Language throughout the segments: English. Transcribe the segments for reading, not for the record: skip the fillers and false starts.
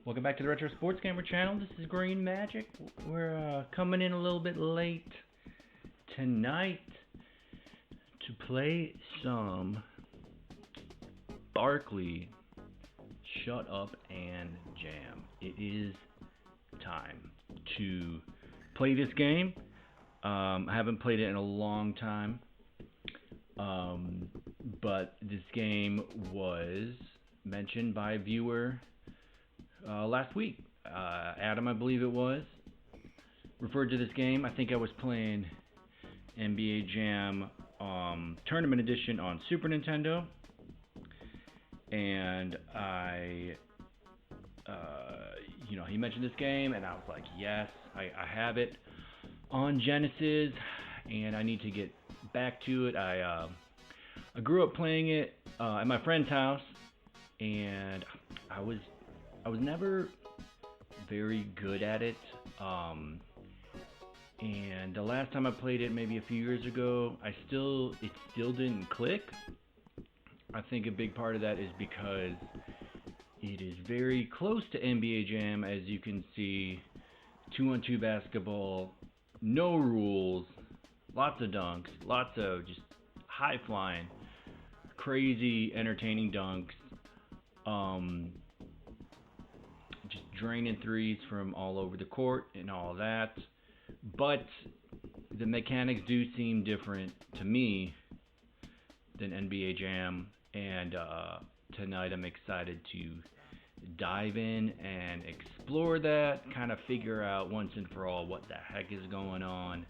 Welcome back to the Retro Sports Gamer channel. This is Green Majik. We're coming in a little bit late tonight to play some Barkley Shut-up and Jam. It is time to play this game. I haven't played it in a long time, but this game was mentioned by a viewer last week. Adam, I believe it was, referred to this game. I think I was playing NBA Jam Tournament Edition on Super Nintendo, and he mentioned this game, and I was like, yes, I have it on Genesis, and I need to get back to it. I grew up playing it at my friend's house, and I was never very good at it. And the last time I played it, maybe a few years ago, it still didn't click. I think a big part of that is because it is very close to NBA Jam, as you can see. 2-on-2 basketball, no rules, lots of dunks, lots of just high flying, crazy entertaining dunks. Just draining threes from all over the court and all that. But the mechanics do seem different to me than NBA Jam, and tonight I'm excited to dive in and explore that, kind of figure out once and for all what the heck is going on,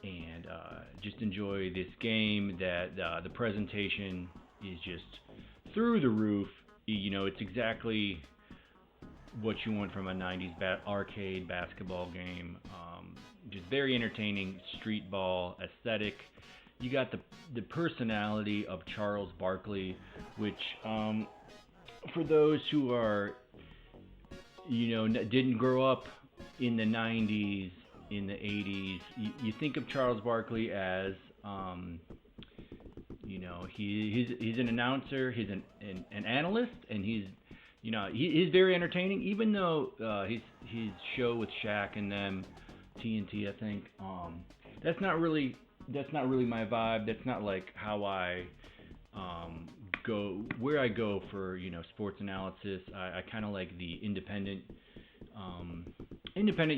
and just enjoy this game that the presentation is just through the roof. You know, it's exactly what you want from a 90s arcade basketball game. Just very entertaining street ball aesthetic. You got the personality of Charles Barkley, which for those who are, didn't grow up in the 90s, in the 80s, you think of Charles Barkley as, he's an announcer, he's an analyst, and he's very entertaining, even though his show with Shaq and them, TNT, I think, that's not really my vibe. That's not like how I go for sports analysis. I kind of like the independent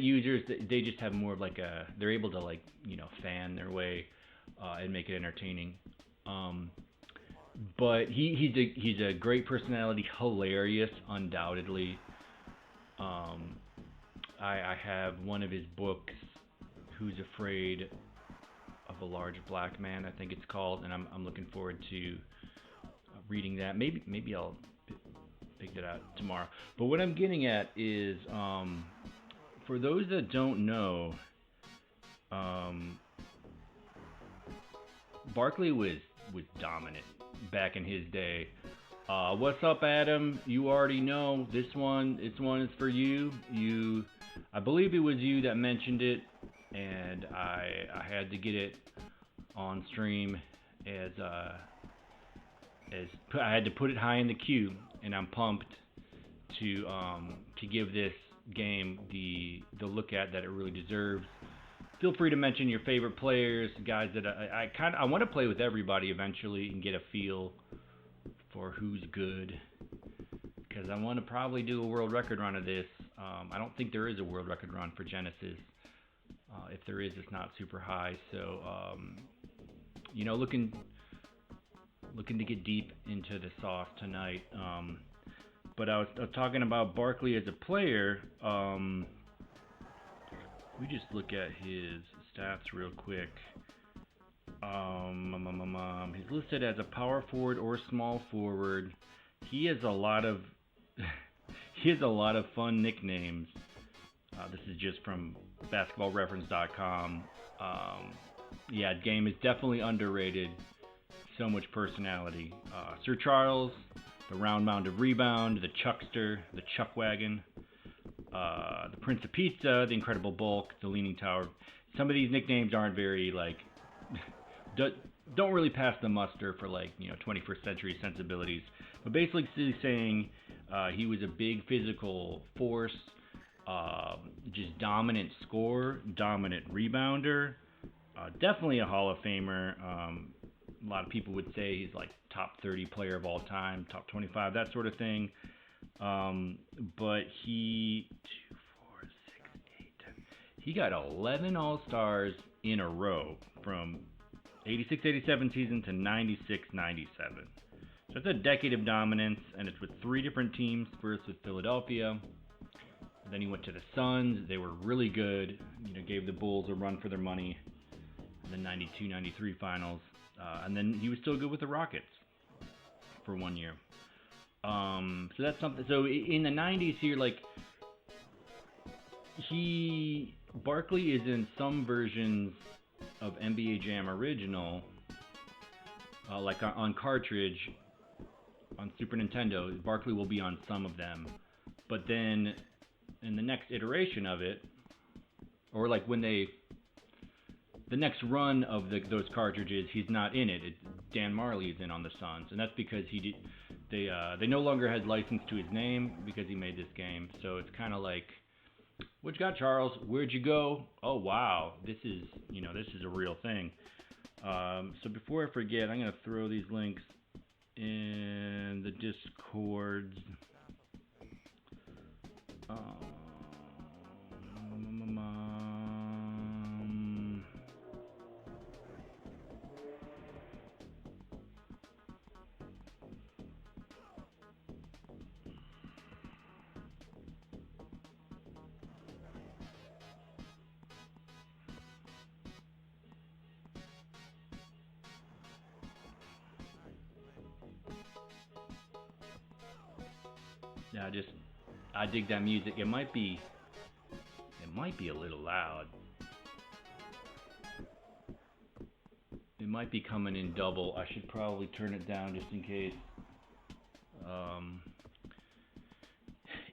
users. They just have more of like they're able to fan their way and make it entertaining. But he's a great personality, hilarious, undoubtedly. I have one of his books, Who's Afraid of a Large Black Man, I think it's called, and I'm looking forward to reading that. Maybe I'll pick that out tomorrow. But what I'm getting at is, for those that don't know, Barkley was dominant back in his day. What's up, Adam? You already know this one is for you. I believe it was you that mentioned it, and I had to get it on stream as I had to put it high in the queue, and I'm pumped to give this game the look at that it really deserves. Feel free to mention your favorite players, guys that I want to play with everybody eventually and get a feel for who's good, because I want to probably do a world record run of this. I don't think there is a world record run for Genesis. If there is, it's not super high. So, looking to get deep into the sauce tonight. But I was talking about Barkley as a player. We just look at his stats real quick. He's listed as a power forward or small forward. He has a lot of fun nicknames. This is just from basketballreference.com. Game is definitely underrated. So much personality. Sir Charles, the round mound of rebound, the Chuckster, the Chuck Wagon, the Prince of Pizza, the Incredible Bulk, the Leaning Tower. Some of these nicknames aren't very don't really pass the muster for 21st century sensibilities. But basically saying He was a big physical force, just dominant scorer, dominant rebounder. Definitely a Hall of Famer. A lot of people would say he's like top 30 player of all time, top 25, that sort of thing. But he, 2, 4, 6, 8, 10, he got 11 All-Stars in a row from 86-87 season to 96-97. So it's a decade of dominance, and it's with 3 different teams. First with Philadelphia, and then he went to the Suns. They were really good, gave the Bulls a run for their money. And then 92-93 finals, and then he was still good with the Rockets for 1 year. So that's something. So in the 90s here, like Barkley is in some versions of NBA Jam Original, like on cartridge, on Super Nintendo. Barkley will be on some of them, but then in the next iteration of it, or like when the next run of those cartridges, he's not in it. Dan Marley is in on the Suns, and that's because they no longer had license to his name because he made this game. So it's kind of like, what you got, Charles? Where'd you go? Oh wow, this is a real thing. So before I forget, I'm gonna throw these links in the Discords. Yeah, I dig that music. It might be a little loud. It might be coming in double. I should probably turn it down just in case.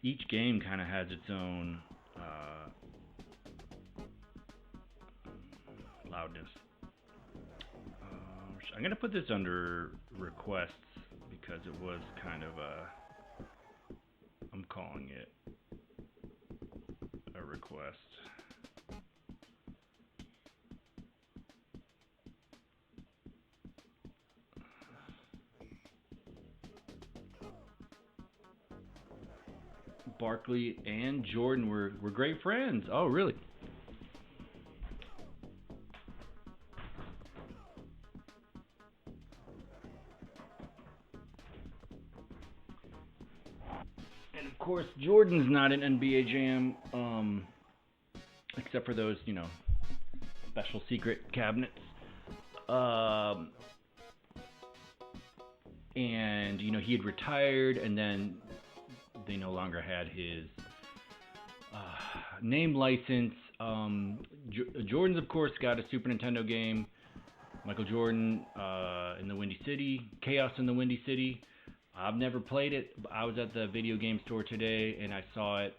Each game kind of has its own loudness. I'm going to put this under requests because it was kind of I'm calling it a request. Barkley and Jordan were great friends. Oh, really? And of course, Jordan's not an NBA Jam, except for those, special secret cabinets. And he had retired, and then they no longer had his name license. Jordan's, of course, got a Super Nintendo game. Michael Jordan in the Windy City. Xaos in the Windy City. I've never played it. I was at the video game store today, and I saw it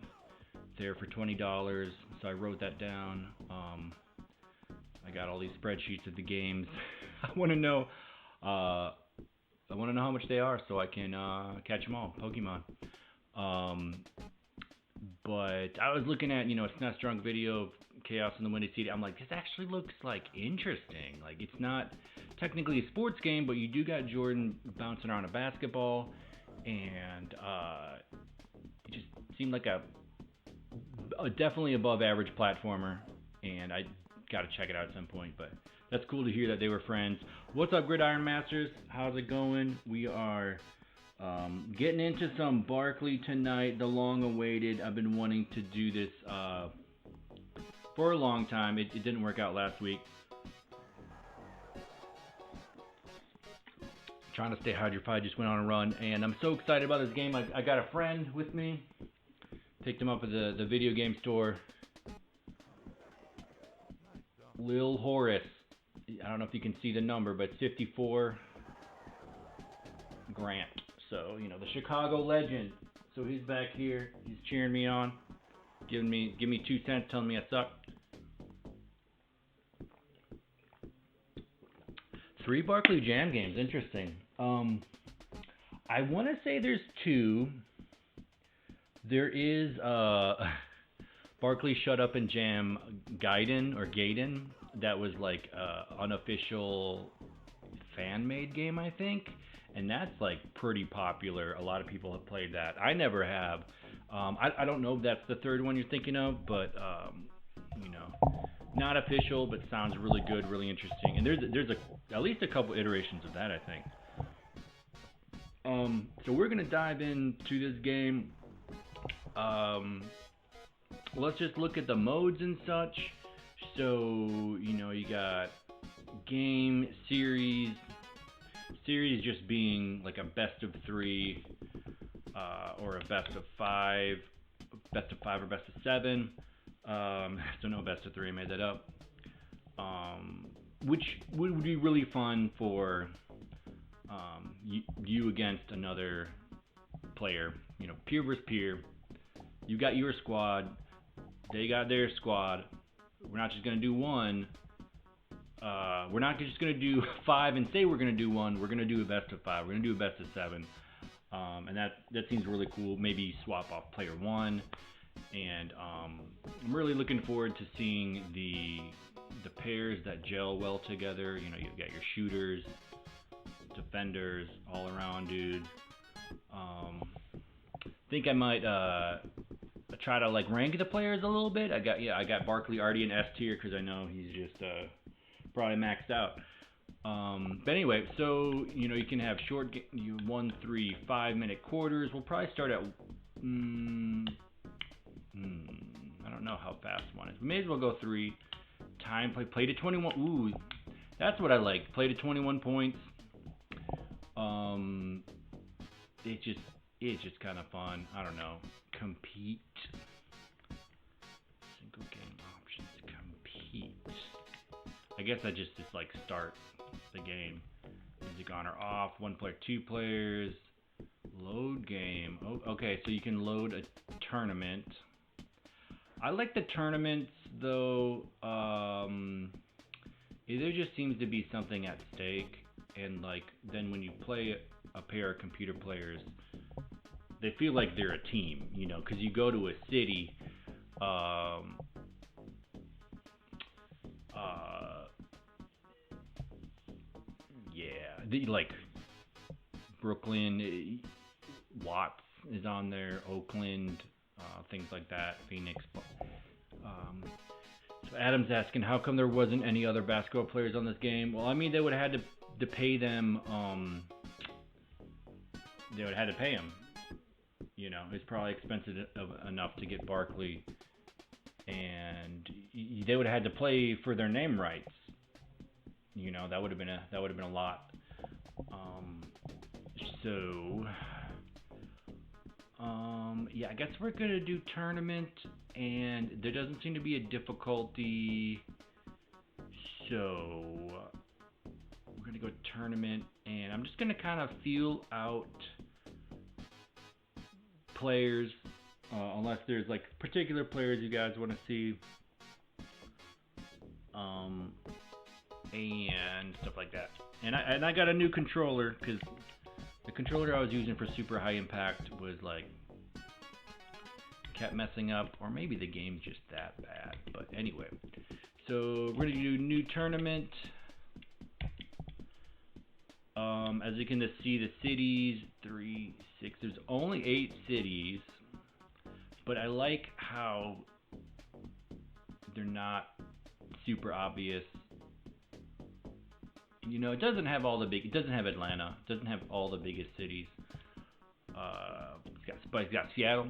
there for $20, so I wrote that down. I got all these spreadsheets of the games. I want to know how much they are so I can catch them all. Pokemon. But I was looking at, a SNES Drunk video of Xaos in the Windy City. I'm like, this actually looks like interesting. Like, it's not technically a sports game, but you do got Jordan bouncing around a basketball, and it just seemed like a definitely above average platformer, and I got to check it out at some point. But that's cool to hear that they were friends. What's up, Gridiron Masters? How's it going? We are getting into some Barkley tonight, the long-awaited. I've been wanting to do this for a long time. It didn't work out last week. Trying to stay hydrated. Just went on a run, and I'm so excited about this game. I got a friend with me. Picked him up at the video game store. Lil Horace. I don't know if you can see the number, but 54 Grant. So, the Chicago legend. So he's back here. He's cheering me on. Give me 2 cents, telling me I suck. 3 Barkley Jam games. Interesting. I want to say there's 2. There is Barkley Shut-up and Jam Gaiden that was like unofficial fan-made game, I think, and that's like pretty popular. A lot of people have played that. I never have. I don't know if that's the third one you're thinking of, but you know, not official, but sounds really good, really interesting. And there's at least a couple iterations of that, I think. So we're gonna dive into this game. Let's just look at the modes and such. So, you know, you got game, series just being like a best of 3, or a best of 5 or best of 7. So no best of 3, I made that up. Which would be really fun for you against another player, you know, peer versus peer. You got your squad, they got their squad. We're not just gonna do one. We're not just gonna do 5 and say we're gonna do one. We're gonna do a best of 5. We're gonna do a best of 7, and that seems really cool. Maybe swap off player 1, and I'm really looking forward to seeing the pairs that gel well together. You know, you got your shooters, defenders, all around dudes. Think I might try to like rank the players a little bit. I got Barkley already in S tier because I know he's just probably maxed out. But anyway, so you know you can have short 1, 3, 5 minute quarters. We'll probably start at I don't know how fast one is. We may as well go 3. Time play to 21. Ooh, that's what I like. Play to 21 points. It's just kind of fun. I don't know. Compete. Single game options. Compete. I guess I just like start the game. Music on or off. 1 player, 2 players. Load game. Oh, okay, so you can load a tournament. I like the tournaments though. There just seems to be something at stake, and like then when you play a pair of computer players, they feel like they're a team, you know, because you go to a city, like Brooklyn, Watts is on there, Oakland, things like that, Phoenix. So Adam's asking, how come there wasn't any other basketball players on this game? Well, I mean, they would have had to pay them. They would have had to pay them. You know, it's probably expensive enough to get Barkley, and they would have had to play for their name rights. You know, that would have been a lot. Yeah, I guess we're gonna do tournament, and there doesn't seem to be a difficulty, so we're gonna go tournament, and I'm just gonna kind of feel out players, unless there's like particular players you guys want to see, and stuff like that. And I got a new controller because the controller I was using for Super High Impact was like kept messing up, or maybe the game's just that bad. But anyway, so we're gonna do new tournament. As you can see, the cities 3, 6. There's only 8 cities, but I like how they're not super obvious. You know, it doesn't have all the big. It doesn't have Atlanta. It doesn't have all the biggest cities. It's got Seattle,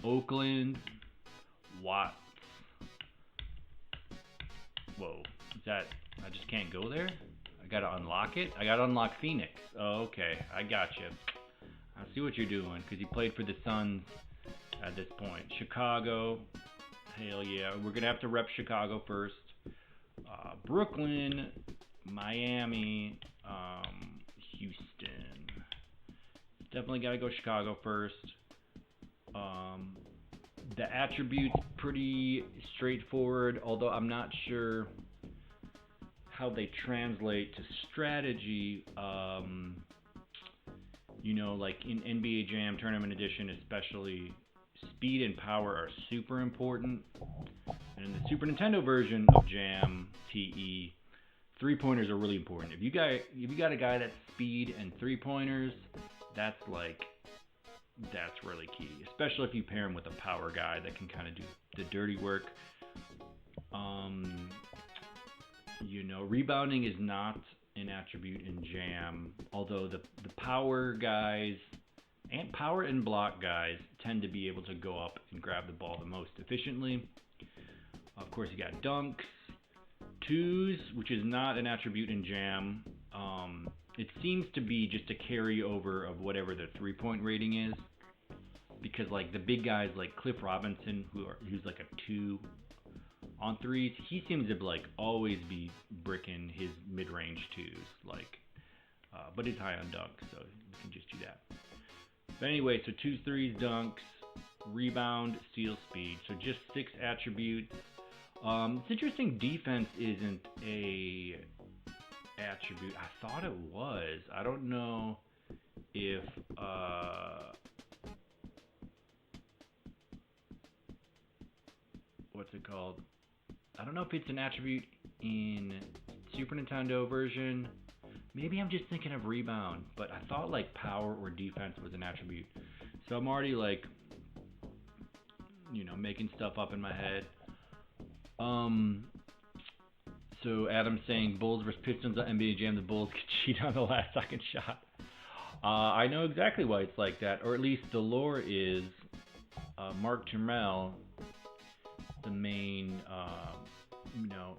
Oakland, Watts. Whoa, is that? I just can't go there. I gotta unlock it. I gotta unlock Phoenix. Oh, okay, I got you. I see what you're doing because you played for the Suns at this point. Chicago, hell yeah, we're gonna have to rep Chicago first. Brooklyn, Miami, Houston. Definitely gotta go Chicago first. The attributes pretty straightforward, although I'm not sure how they translate to strategy. You know, like in NBA Jam Tournament Edition, especially, speed and power are super important. And in the Super Nintendo version of Jam T.E, 3-pointers are really important. If you got a guy that's speed and 3-pointers, that's really key. Especially if you pair him with a power guy that can kind of do the dirty work. Rebounding is not an attribute in Jam, although the power guys and power and block guys tend to be able to go up and grab the ball the most efficiently. Of course, you got dunks, twos, which is not an attribute in Jam. It seems to be just a carryover of whatever the 3-point rating is, because like the big guys like Cliff Robinson, who's like a 2 on threes, he seems to like always be bricking his mid-range twos, but he's high on dunks, so you can just do that. But anyway, so 2s, 3s, dunks, rebound, steal, speed. So just 6 attributes. It's interesting defense isn't a attribute. I thought it was. I don't know if what's it called? I don't know if it's an attribute in Super Nintendo version. Maybe I'm just thinking of rebound, but I thought like power or defense was an attribute. So I'm already like, making stuff up in my head. So Adam's saying Bulls vs Pistons on NBA Jam. The Bulls could cheat on the last second shot. I know exactly why it's like that, or at least the lore is Mark Turmel, the main,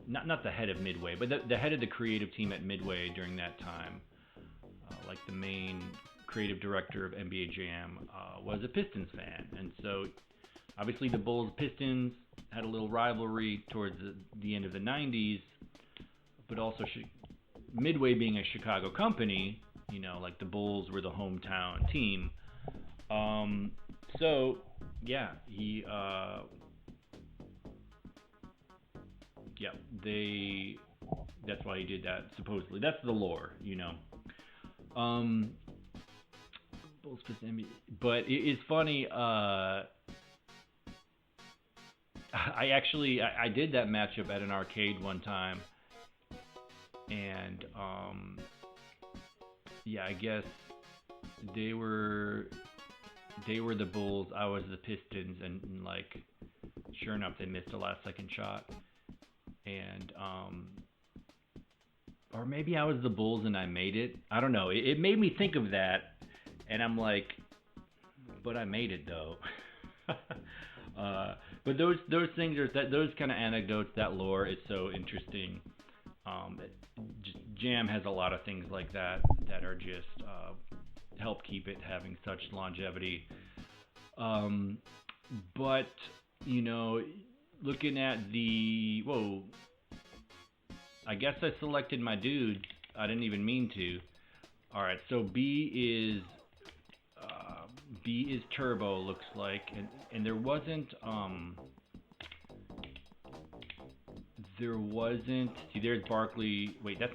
not the head of Midway, but the head of the creative team at Midway during that time, like the main creative director of NBA Jam, was a Pistons fan. And so obviously the Bulls Pistons had a little rivalry towards the end of the 90s, but also Midway being a Chicago company, like the Bulls were the hometown team. So yeah, that's why he did that, supposedly. That's the lore, Bulls Pistons, but it's funny, I did that matchup at an arcade one time, and I guess they were the Bulls, I was the Pistons, and like sure enough they missed a last second shot, and or maybe I was the Bulls and I made it. I don't know. It made me think of that, and I'm like, but I made it though. But those things those kind of anecdotes, that lore is so interesting. Jam has a lot of things like that are just help keep it having such longevity. But looking at I guess I selected my dudes. I didn't even mean to. All right, so B is Turbo, looks like, and there wasn't see, there's Barkley. Wait, it's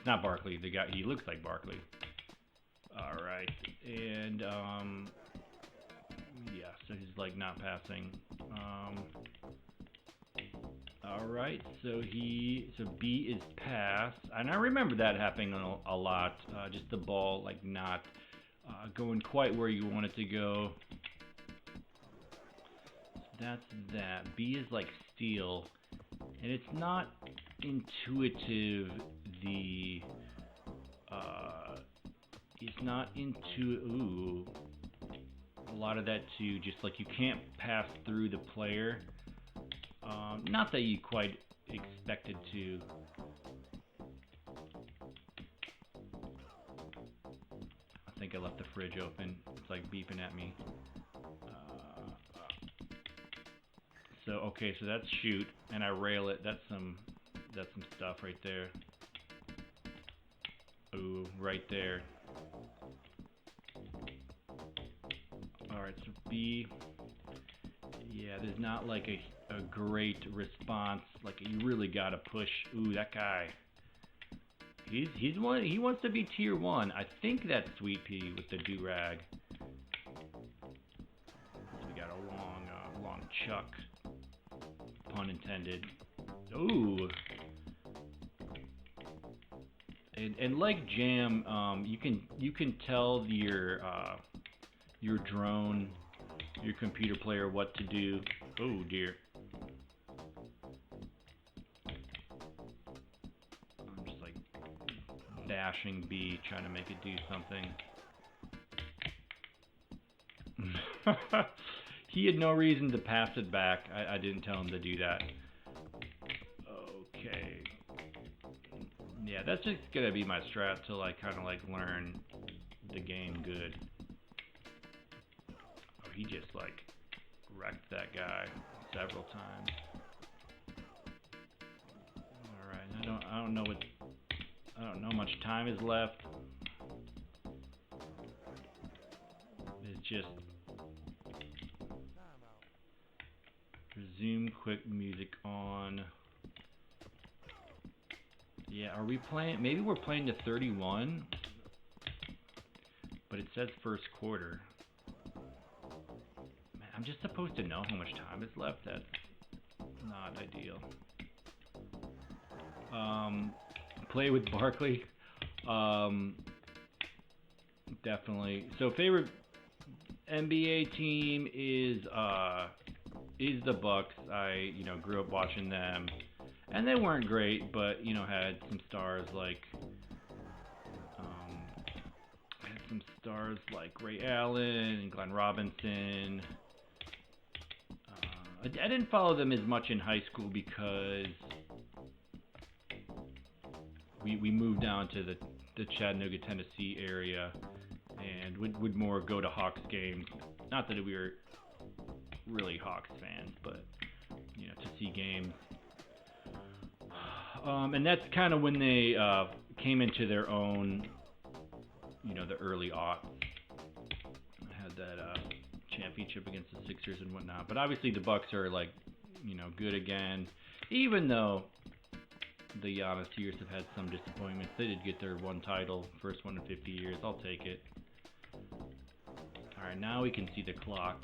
not Barkley, the guy. He looks like Barkley. All right, and so he's like not passing. All right, so B is pass, and I remember that happening a lot. Just the ball like not going quite where you want it to go. So that's that. B is like steal, and it's not intuitive. A lot of that too. Just like you can't pass through the player. Not that you quite expected to. I think I left the fridge open. It's like beeping at me. So that's shoot, and I rail it. That's some stuff right there. Ooh, right there. All right, so B. Yeah, there's not like a great response. Like you really gotta push. Ooh, that guy. He's one. He wants to be tier 1. I think that's Sweet Pea with the do-rag. We got a long chuck, pun intended. Ooh. And like Jam, you can tell your drone, your computer player what to do. Oh dear. I'm just like bashing B, trying to make it do something. He had no reason to pass it back. I didn't tell him to do that. Okay. Yeah, that's just gonna be my strat till I kind of like learn the game good. Oh, he just like wrecked that guy several times. All right, I don't know much time is left. It's just resume quick music on. Yeah, are we playing? Maybe we're playing to 31, but it says first quarter. Man, I'm just supposed to know how much time is left. That's not ideal. Play with Barkley. Definitely. So favorite NBA team is the Bucks. I grew up watching them. And they weren't great, but had some stars like Ray Allen and Glenn Robinson. I didn't follow them as much in high school because we moved down to the Chattanooga, Tennessee area, and would more go to Hawks games. Not that we were really Hawks fans, but to see games. And that's kind of when they came into their own, the early aughts. Had that championship against the Sixers and whatnot. But obviously the Bucks are like, good again. Even though the Giannis years have had some disappointments, they did get their one title, first one in 50 years. I'll take it. All right, now we can see the clock.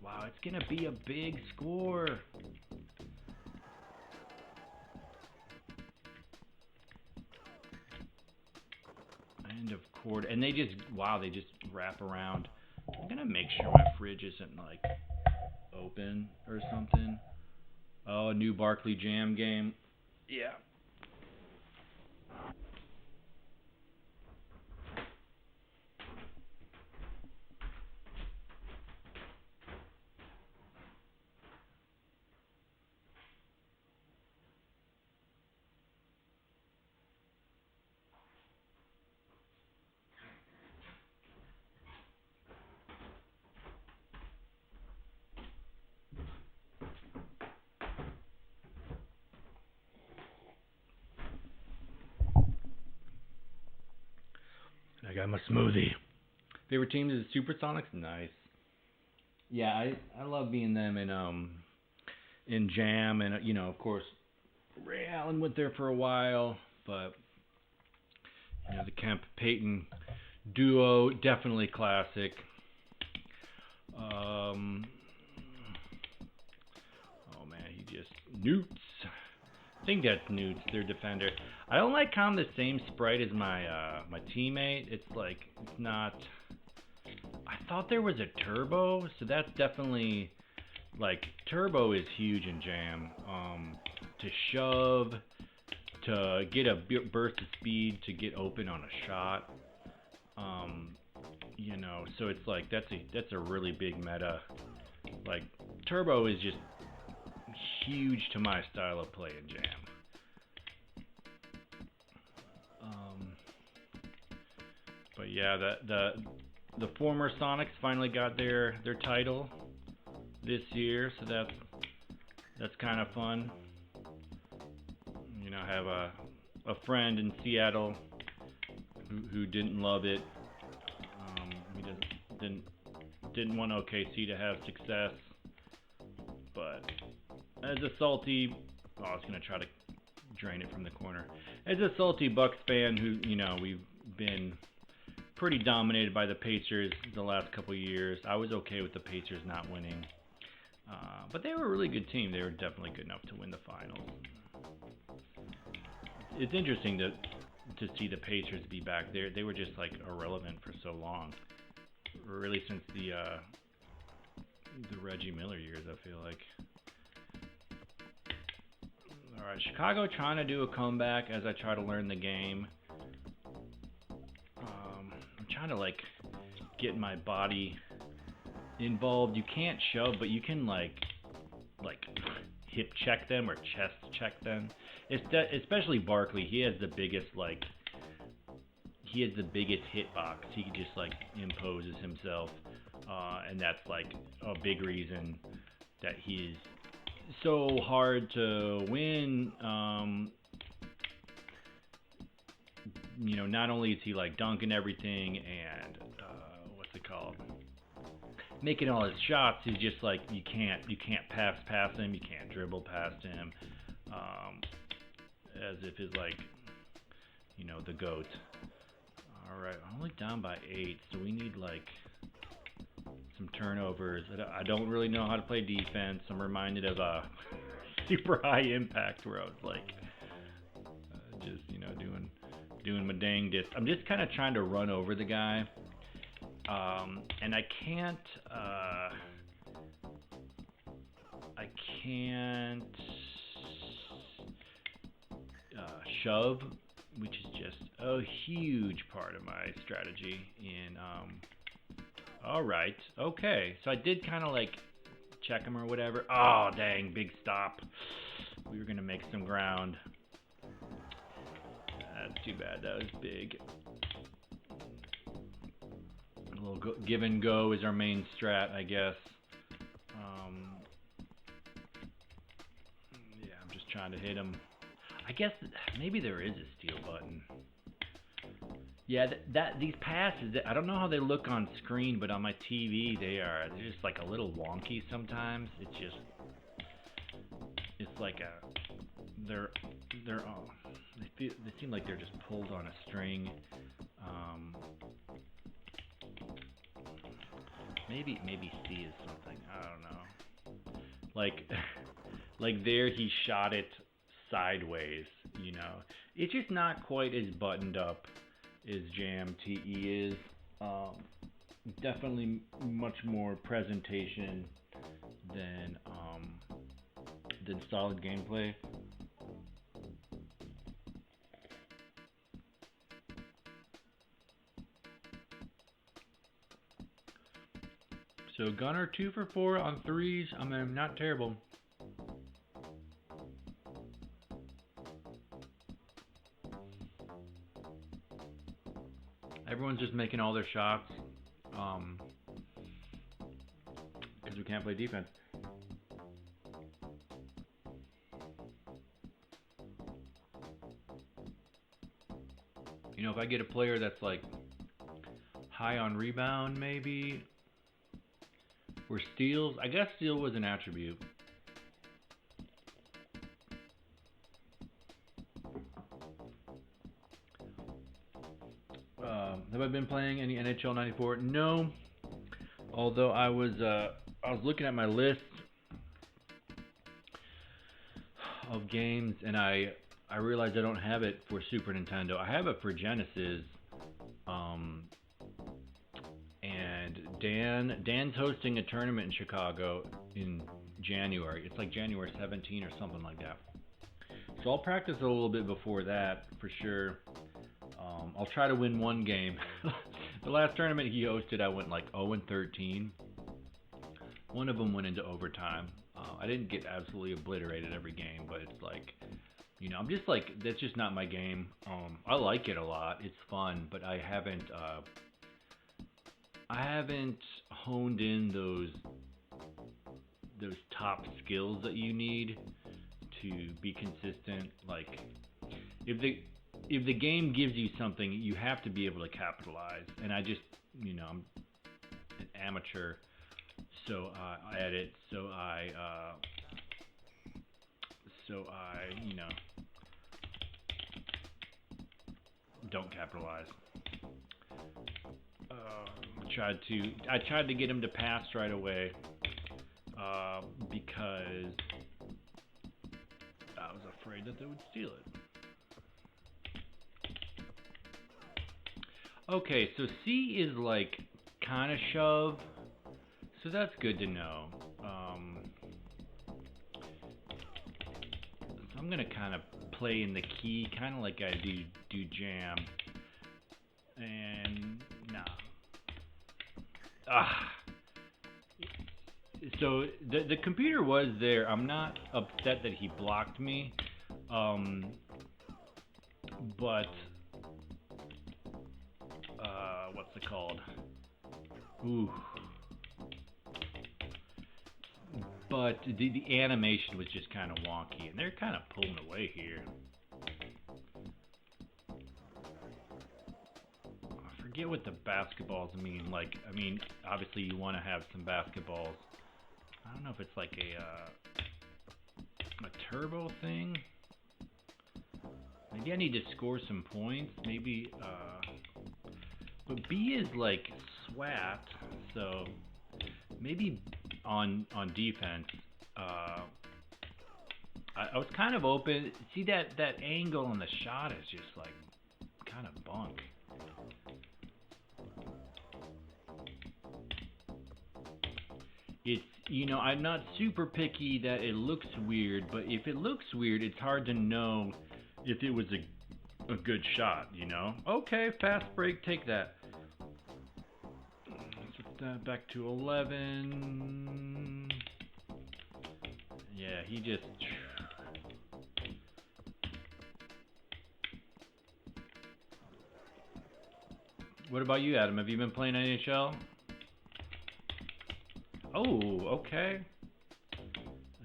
Wow, it's gonna be a big score. End of quarter, and they just wrap around. I'm gonna make sure my fridge isn't like open or something. Oh, a new Barkley Jam game. Yeah. I got my smoothie. Favorite team is the Supersonics. Nice. Yeah, I love being them in Jam, and of course Ray Allen went there for a while, but the Kemp Payton duo definitely classic. Oh man, Newts. I think that's Newts, their defender. I don't like kind of the same sprite as my teammate. It's not. I thought there was a turbo, so that's definitely turbo is huge in Jam. To shove, to get a burst of speed, to get open on a shot. So it's that's a really big meta. Turbo is just huge to my style of play in Jam. But yeah, the former Sonics finally got their title this year, so that's kind of fun. I have a friend in Seattle who didn't love it. He didn't want OKC to have success, but as a salty, I was gonna try to drain it from the corner. As a salty Bucks fan, who we've been pretty dominated by the Pacers the last couple years. I was okay with the Pacers not winning. But they were a really good team. They were definitely good enough to win the finals. It's interesting to see the Pacers be back there. They were just like irrelevant for so long. Really since the Reggie Miller years, I feel like. Alright, Chicago trying to do a comeback as I try to learn the game. I'm trying to like get my body involved. You can't shove, but you can like hip check them or chest check them. Especially Barkley, he has the biggest hitbox. He just like imposes himself, and that's like a big reason that he is so hard to win. You know, not only is he like dunking everything and what's it called, making all his shots, he's just like you can't pass past him, you can't dribble past him, as if he's like, you know, the GOAT. Alright, only down by 8, so we need like some turnovers. I don't really know how to play defense. I'm reminded of a Super High Impact where I was like just, you know, doing my dangdest. I'm just kind of trying to run over the guy. And I can't shove, which is just a huge part of my strategy in alright, okay, so I did kind of like check him or whatever. Oh dang, big stop. We were gonna make some ground. That's too bad, that was big. A little give and go is our main strat, I guess. Yeah, I'm just trying to hit him. I guess maybe there is a steal button. Yeah, these passes, I don't know how they look on screen, but on my TV they're just like a little wonky sometimes. It's like they seem like they're just pulled on a string. Maybe C is something. I don't know. Like there he shot it sideways, you know. It's just not quite as buttoned up as Jam T.E is. Definitely much more presentation than solid gameplay. So Gunner 2 for 4 on threes. I mean, not terrible. Everyone's just making all their shots because we can't play defense. You know, if I get a player that's like high on rebound, maybe, or steals. I guess steal was an attribute. Have I been playing any NHL 94? No. Although I was looking at my list of games and I realized I don't have it for Super Nintendo. I have it for Genesis. And Dan's hosting a tournament in Chicago in January. It's like January 17 or something like that. So I'll practice a little bit before that for sure. I'll try to win one game. The last tournament he hosted, I went like 0-13. One of them went into overtime. I didn't get absolutely obliterated every game, but it's like, you know, I'm just like, that's just not my game. I like it a lot. It's fun, but I haven't honed in those top skills that you need to be consistent. Like, if the game gives you something, you have to be able to capitalize. And I just, you know, I'm an amateur, so I edit, so I, you know, don't capitalize. I tried to get him to pass right away because I was afraid that they would steal it. Okay, so C is like kind of shove, so that's good to know. So I'm gonna kind of play in the key, kind of like I do jam, and nah. So the computer was there. I'm not upset that he blocked me, but what's it called? Ooh. But the animation was just kind of wonky, and they're kind of pulling away here. I forget what the basketballs mean. Like, I mean, obviously you want to have some basketballs. I don't know if it's like a turbo thing. Maybe I need to score some points. Maybe, but B is like SWAT, so maybe on defense. I was kind of open. See that angle on the shot is just like kind of bunk. It's, you know, I'm not super picky that it looks weird, but if it looks weird, it's hard to know if it was a good shot, you know? Okay, fast break, take that. Let's put that back to 11. Yeah, he just... What about you, Adam? Have you been playing NHL? Oh, okay.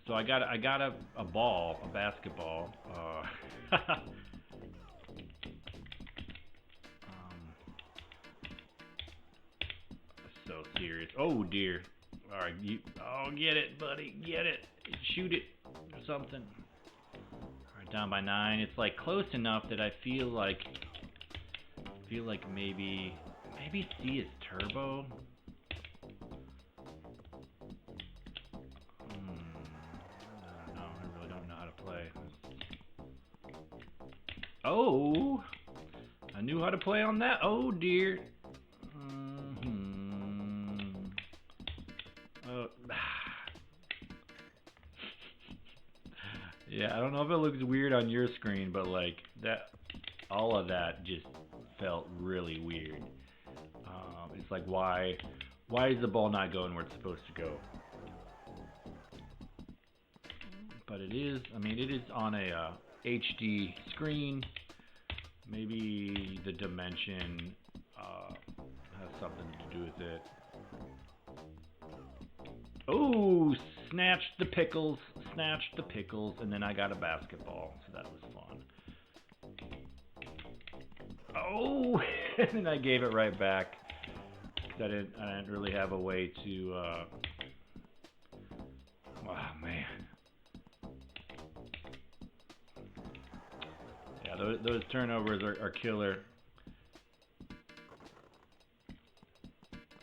So I got a ball, a basketball. So serious. Oh dear. All right, get it, buddy, get it, shoot it, or something. All right, down by 9. It's like close enough that I feel like maybe C is turbo. Oh, I knew how to play on that. Oh dear. Yeah, I don't know if it looks weird on your screen, but like that, all of that just felt really weird. It's like why is the ball not going where it's supposed to go? But it is. I mean, it is on a HD screen. Maybe the dimension has something to do with it. Oh, snatched the pickles, and then I got a basketball, so that was fun. Oh, and then I gave it right back because I didn't really have a way to. Oh man. Those turnovers are killer.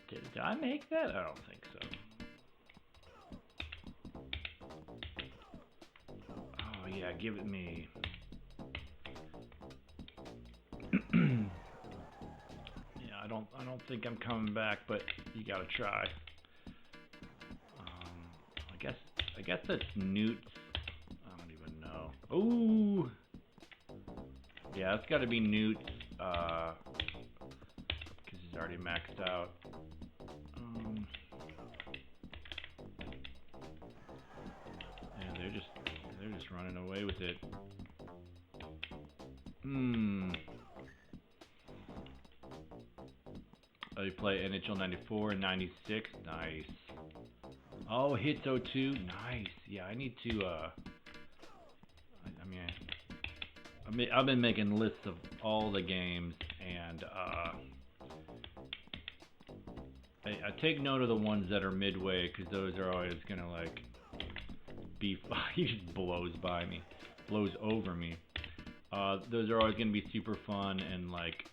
Did I make that? I don't think so. Oh yeah, give it me. Yeah, I don't think I'm coming back, but you gotta try. I guess that's Newts. I don't even know. Ooh. Yeah, it's got to be Newts, because he's already maxed out. Yeah, they're just running away with it. Oh, you play NHL 94 and 96. Nice. Oh, hits 02. Nice. Yeah, I need to. I've been making lists of all the games, and I take note of the ones that are midway, because those are always gonna like be. He just blows over me. Those are always gonna be super fun and like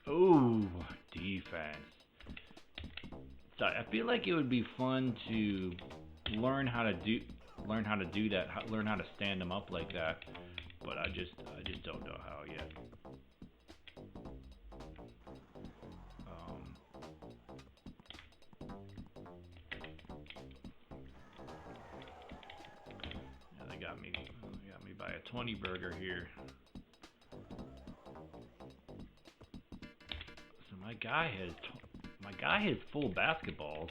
Ooh, defense. So I feel like it would be fun to learn how to do that, learn how to stand them up like that. But I just don't know how yet. Yeah, they got me by a 20 burger here. So my guy has full basketballs.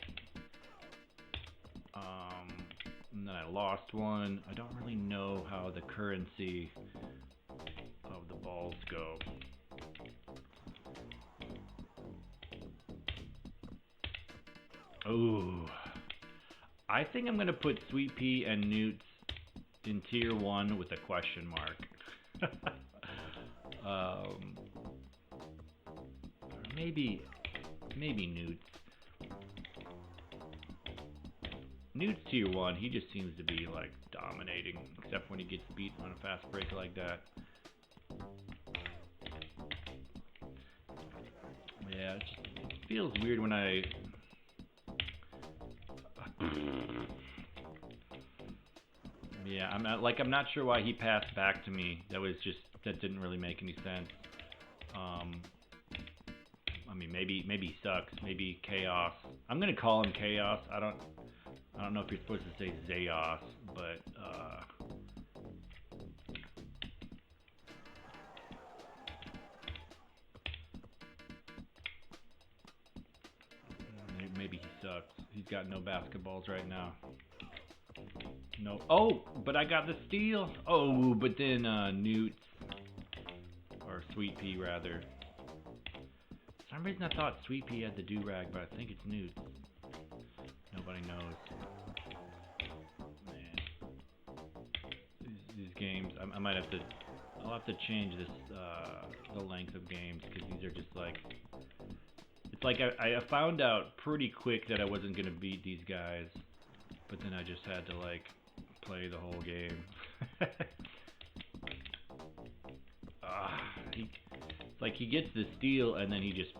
And then I lost one. I don't really know how the currency of the balls go. Ooh. I think I'm going to put Sweet Pea and Newts in tier 1 with a question mark. Maybe Newts. Newts tier 1, he just seems to be like dominating, except when he gets beat on a fast break like that. Yeah, it feels weird when I... Yeah, I'm not sure why he passed back to me. That didn't really make any sense. I mean, maybe he sucks. Maybe Xaos. I'm gonna call him Xaos. I don't know if you're supposed to say Xaos, but maybe he sucks. He's got no basketballs right now. No. Oh, but I got the steal. Oh, but then Newts, or Sweet Pea rather. For some reason I thought Sweet Pea had the do-rag, but I think it's Newts. Nobody knows. Man, these games. I might have to. I'll have to change this the length of games because these are just like. It's like I found out pretty quick that I wasn't gonna beat these guys, but then I just had to like play the whole game. It's like he gets the steal and then he just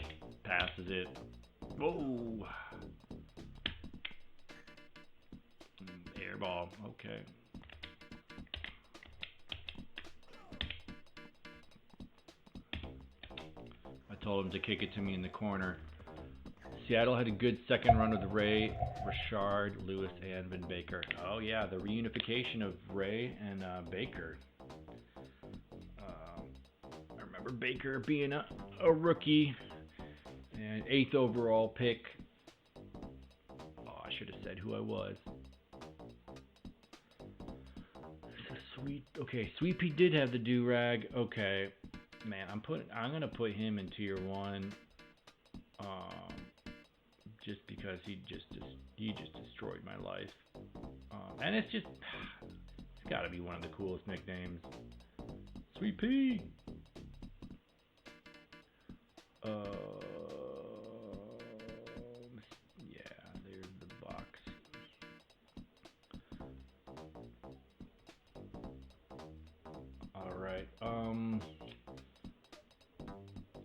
passes it. Whoa! Air ball. Okay. I told him to kick it to me in the corner. Seattle had a good second run with Ray, Richard, Lewis, and Vin Baker. Oh yeah, the reunification of Ray and Baker. I remember Baker being a rookie and 8th overall pick. Oh, I should have said who I was. Okay, Sweet Pea did have the do-rag. Okay, man, I'm gonna put him in tier 1. Just because he just destroyed my life, and it's got to be one of the coolest nicknames. Sweet Pea. Yeah, there's the box. All right.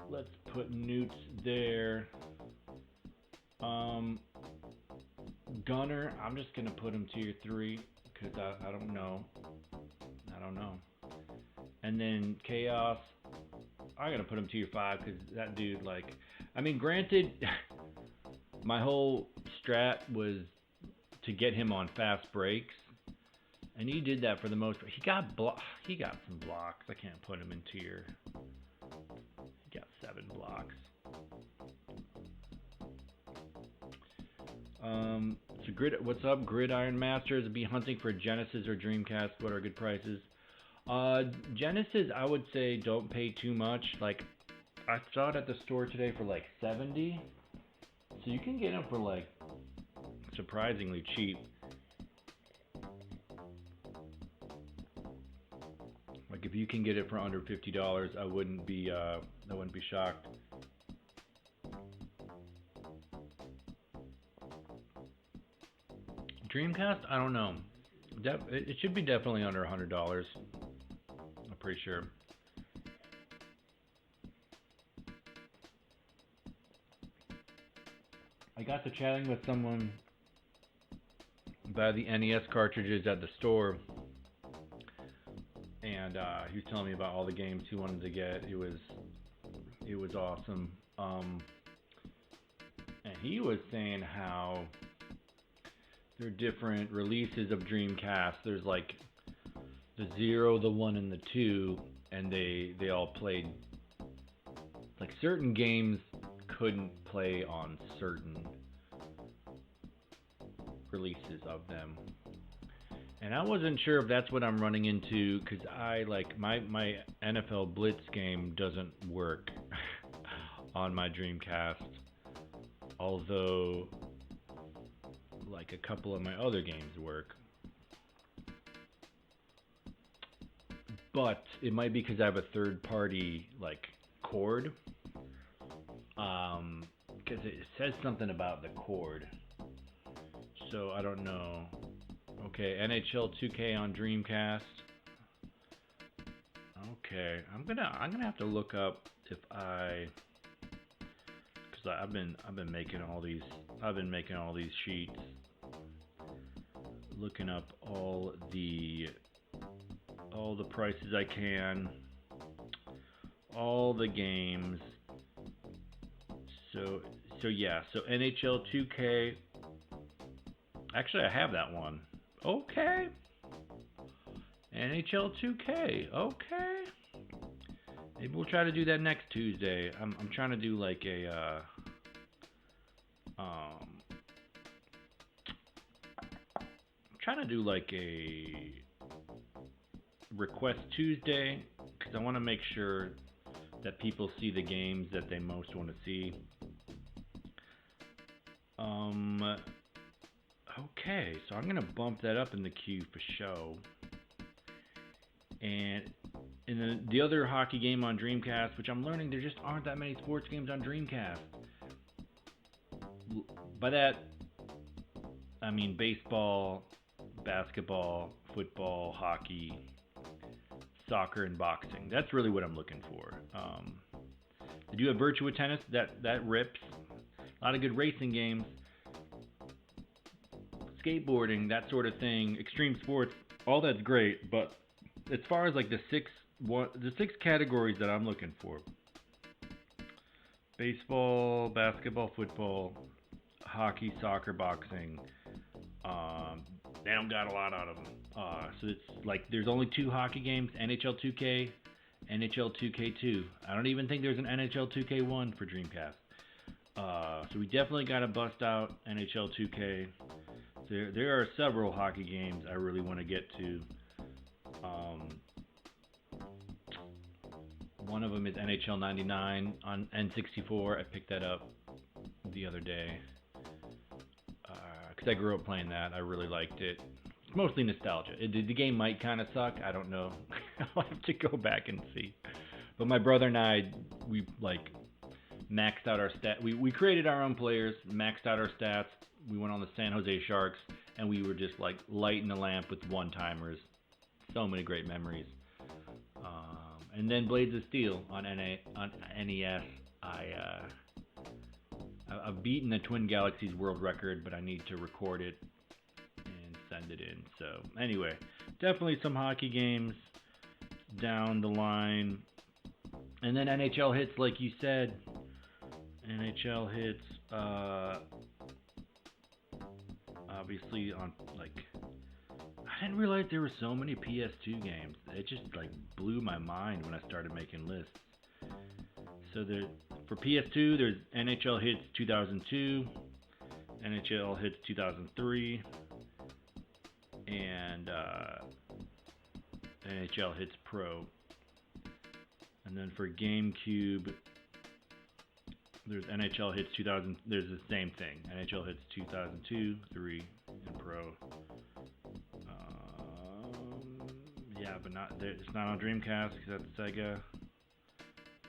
Let's put Newts there. Gunner, I'm just gonna put him tier 3 because I don't know. And then Xaos, I gotta put him tier 5 because that dude, like, I mean, granted, my whole strat was to get him on fast breaks, and he did that for the most part. He got some blocks. I can't put him in tier. He got 7 blocks. So what's up, Gridiron Masters? Be hunting for Genesis or Dreamcast. What are good prices? Genesis, I would say don't pay too much. Like, I saw it at the store today for like $70, so you can get them for like surprisingly cheap. Like, if you can get it for under $50, I wouldn't be shocked. Dreamcast? I don't know. It should be definitely under $100. I'm pretty sure. got to chatting with someone about the NES cartridges at the store, and he was telling me about all the games he wanted to get. It was awesome. And he was saying how there are different releases of Dreamcast. There's like the 0, the 1, and the 2, and they all played, like, certain games couldn't play on certain releases of them. And I wasn't sure if that's what I'm running into, because I, like, my NFL Blitz game doesn't work on my Dreamcast, although, like, a couple of my other games work. But it might be because I have a third-party, like, cord, because it says something about the cord, so I don't know. Okay, NHL 2K on Dreamcast. Okay, I'm gonna have to look up if because I've been making all these sheets, looking up all the prices I can, all the games. So yeah, so NHL 2K. Actually, I have that one. Okay. NHL 2K. Okay. Maybe we'll try to do that next Tuesday. I'm trying to do like a Request Tuesday, because I want to make sure that people see the games that they most want to see. Okay, so I'm gonna bump that up in the queue for show. And in the other hockey game on Dreamcast, which I'm learning there just aren't that many sports games on Dreamcast. By that, I mean baseball, basketball, football, hockey, soccer, and boxing. That's really what I'm looking for. They do have Virtua Tennis, that rips. A lot of good racing games. Skateboarding, that sort of thing. Extreme sports, all that's great. But as far as like the six categories that I'm looking for: baseball, basketball, football, hockey, soccer, boxing. They don't got a lot out of them. So it's like there's only 2 hockey games: NHL 2K, NHL 2K2. I don't even think there's an NHL 2K1 for Dreamcast. So we definitely got to bust out NHL 2K. There are several hockey games I really want to get to. One of them is NHL 99 on N64. I picked that up the other day because I grew up playing that. I really liked it. It's mostly nostalgia. The game might kind of suck. I don't know. I'll have to go back and see. But my brother and I, we like maxed out our stats. We created our own players, maxed out our stats. We went on the San Jose Sharks, and we were just like lighting the lamp with one-timers. So many great memories. And then Blades of Steel on NES. I've beaten the Twin Galaxies world record, but I need to record it and send it in. So anyway, definitely some hockey games down the line. And then NHL hits, like you said. NHL hits, obviously on, like, I didn't realize there were so many PS2 games. It just, like, blew my mind when I started making lists. So for PS2, there's NHL hits 2002, NHL hits 2003, and NHL hits Pro. And then for GameCube, there's NHL hits 2000. There's the same thing. NHL hits 2002, 3, and Pro. Yeah, but it's not on Dreamcast because that's Sega.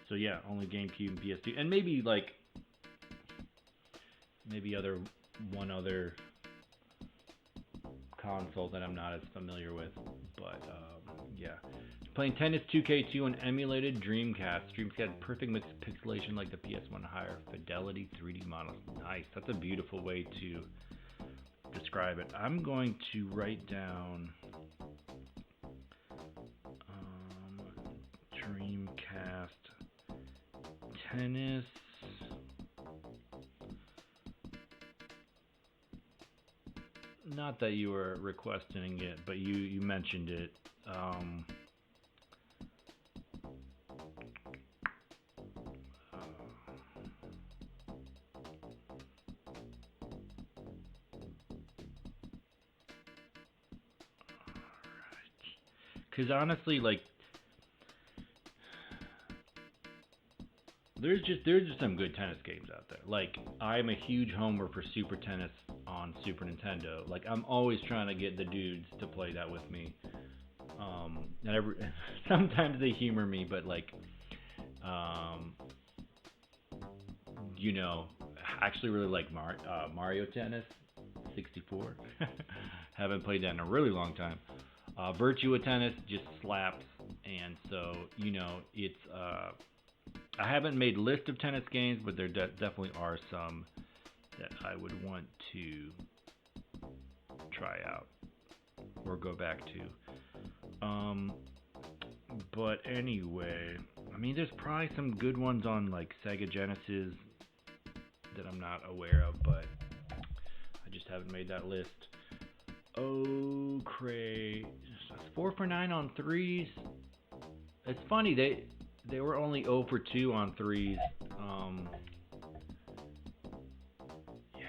So yeah, only GameCube and PS2, and maybe one other console that I'm not as familiar with. But yeah, playing Tennis 2K2 on emulated Dreamcast. Dreamcast had perfect mix pixelation like the PS1, higher fidelity 3D models. Nice. That's a beautiful way to describe it. I'm going to write down Dreamcast Tennis. Not that you were requesting it, but you mentioned it. Because honestly, like, there's just some good tennis games out there. Like, I'm a huge homer for Super Tennis on Super Nintendo. Like, I'm always trying to get the dudes to play that with me. Sometimes they humor me, but like, you know, I actually really like Mario Tennis 64. Haven't played that in a really long time. Virtua Tennis just slaps, and so, you know, it's I haven't made list of tennis games, but there definitely are some that I would want to try out or go back to. But anyway, I mean, there's probably some good ones on like Sega Genesis that I'm not aware of, but I just haven't made that list. Oh, great. 4 for 9 on threes. It's funny, they were only 0 for 2 on threes. Yeah.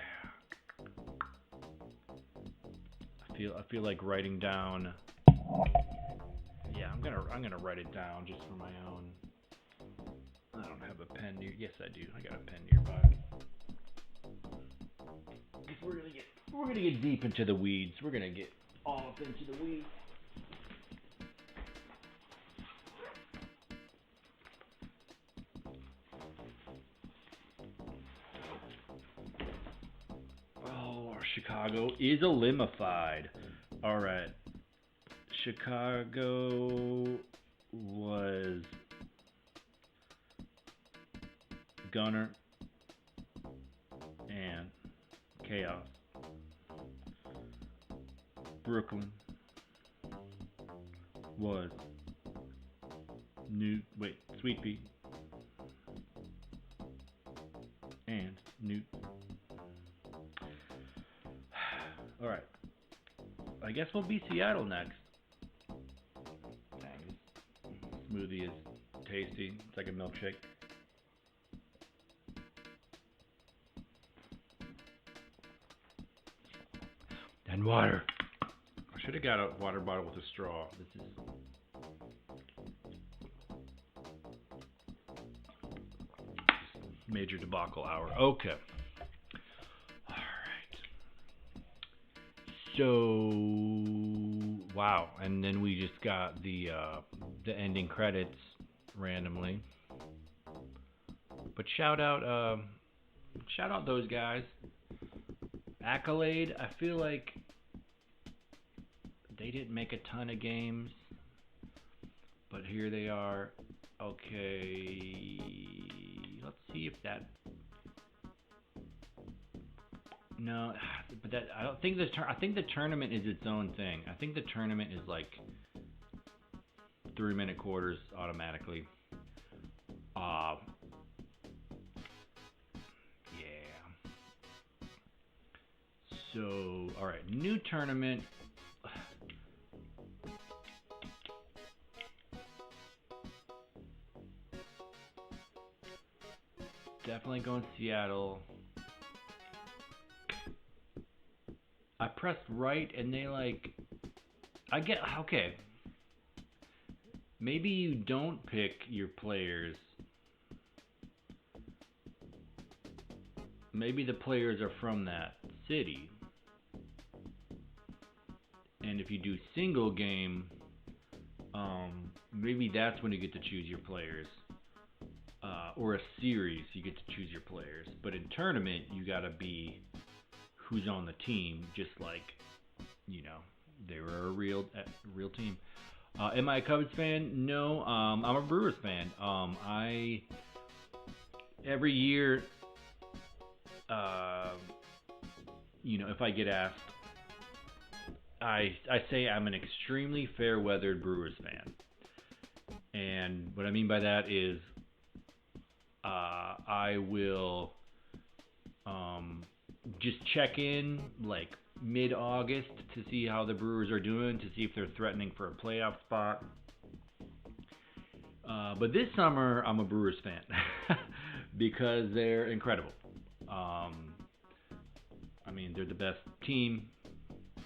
I feel like writing down. Yeah, I'm gonna write it down just for my own. I don't have a pen near. Yes, I do. I got a pen nearby. Because we're gonna get deep into the weeds. We're gonna get off into the weeds. Oh, Chicago is elimified. All right. Chicago was Gunner and Xaos. Brooklyn was Sweet Pea and Newts. All right. I guess we'll be Seattle next. Dang, this smoothie is tasty. It's like a milkshake. And water. I should have got a water bottle with a straw. This is major debacle hour. Okay. So, wow, and then we just got the ending credits randomly. But shout out those guys. Accolade, I feel like they didn't make a ton of games, but here they are. Okay, let's see if that. No, but that I don't think I think the tournament is its own thing. I think the tournament is like 3-minute quarters automatically. Yeah. So, all right, new tournament. Definitely going Seattle. I pressed right and they okay. Maybe you don't pick your players. Maybe the players are from that city. And if you do single game, maybe that's when you get to choose your players. Or a series, you get to choose your players. But in tournament, you gotta be who's on the team, just like you know, they were a real team. Am I a Cubs fan? No, I'm a Brewers fan. I every year, uh, if I get asked, I say I'm an extremely fair-weathered Brewers fan, and what I mean by that is, I will just check in like mid-August to see how the Brewers are doing, to see if they're threatening for a playoff spot. But this summer, I'm a Brewers fan because they're incredible. I mean, they're the best team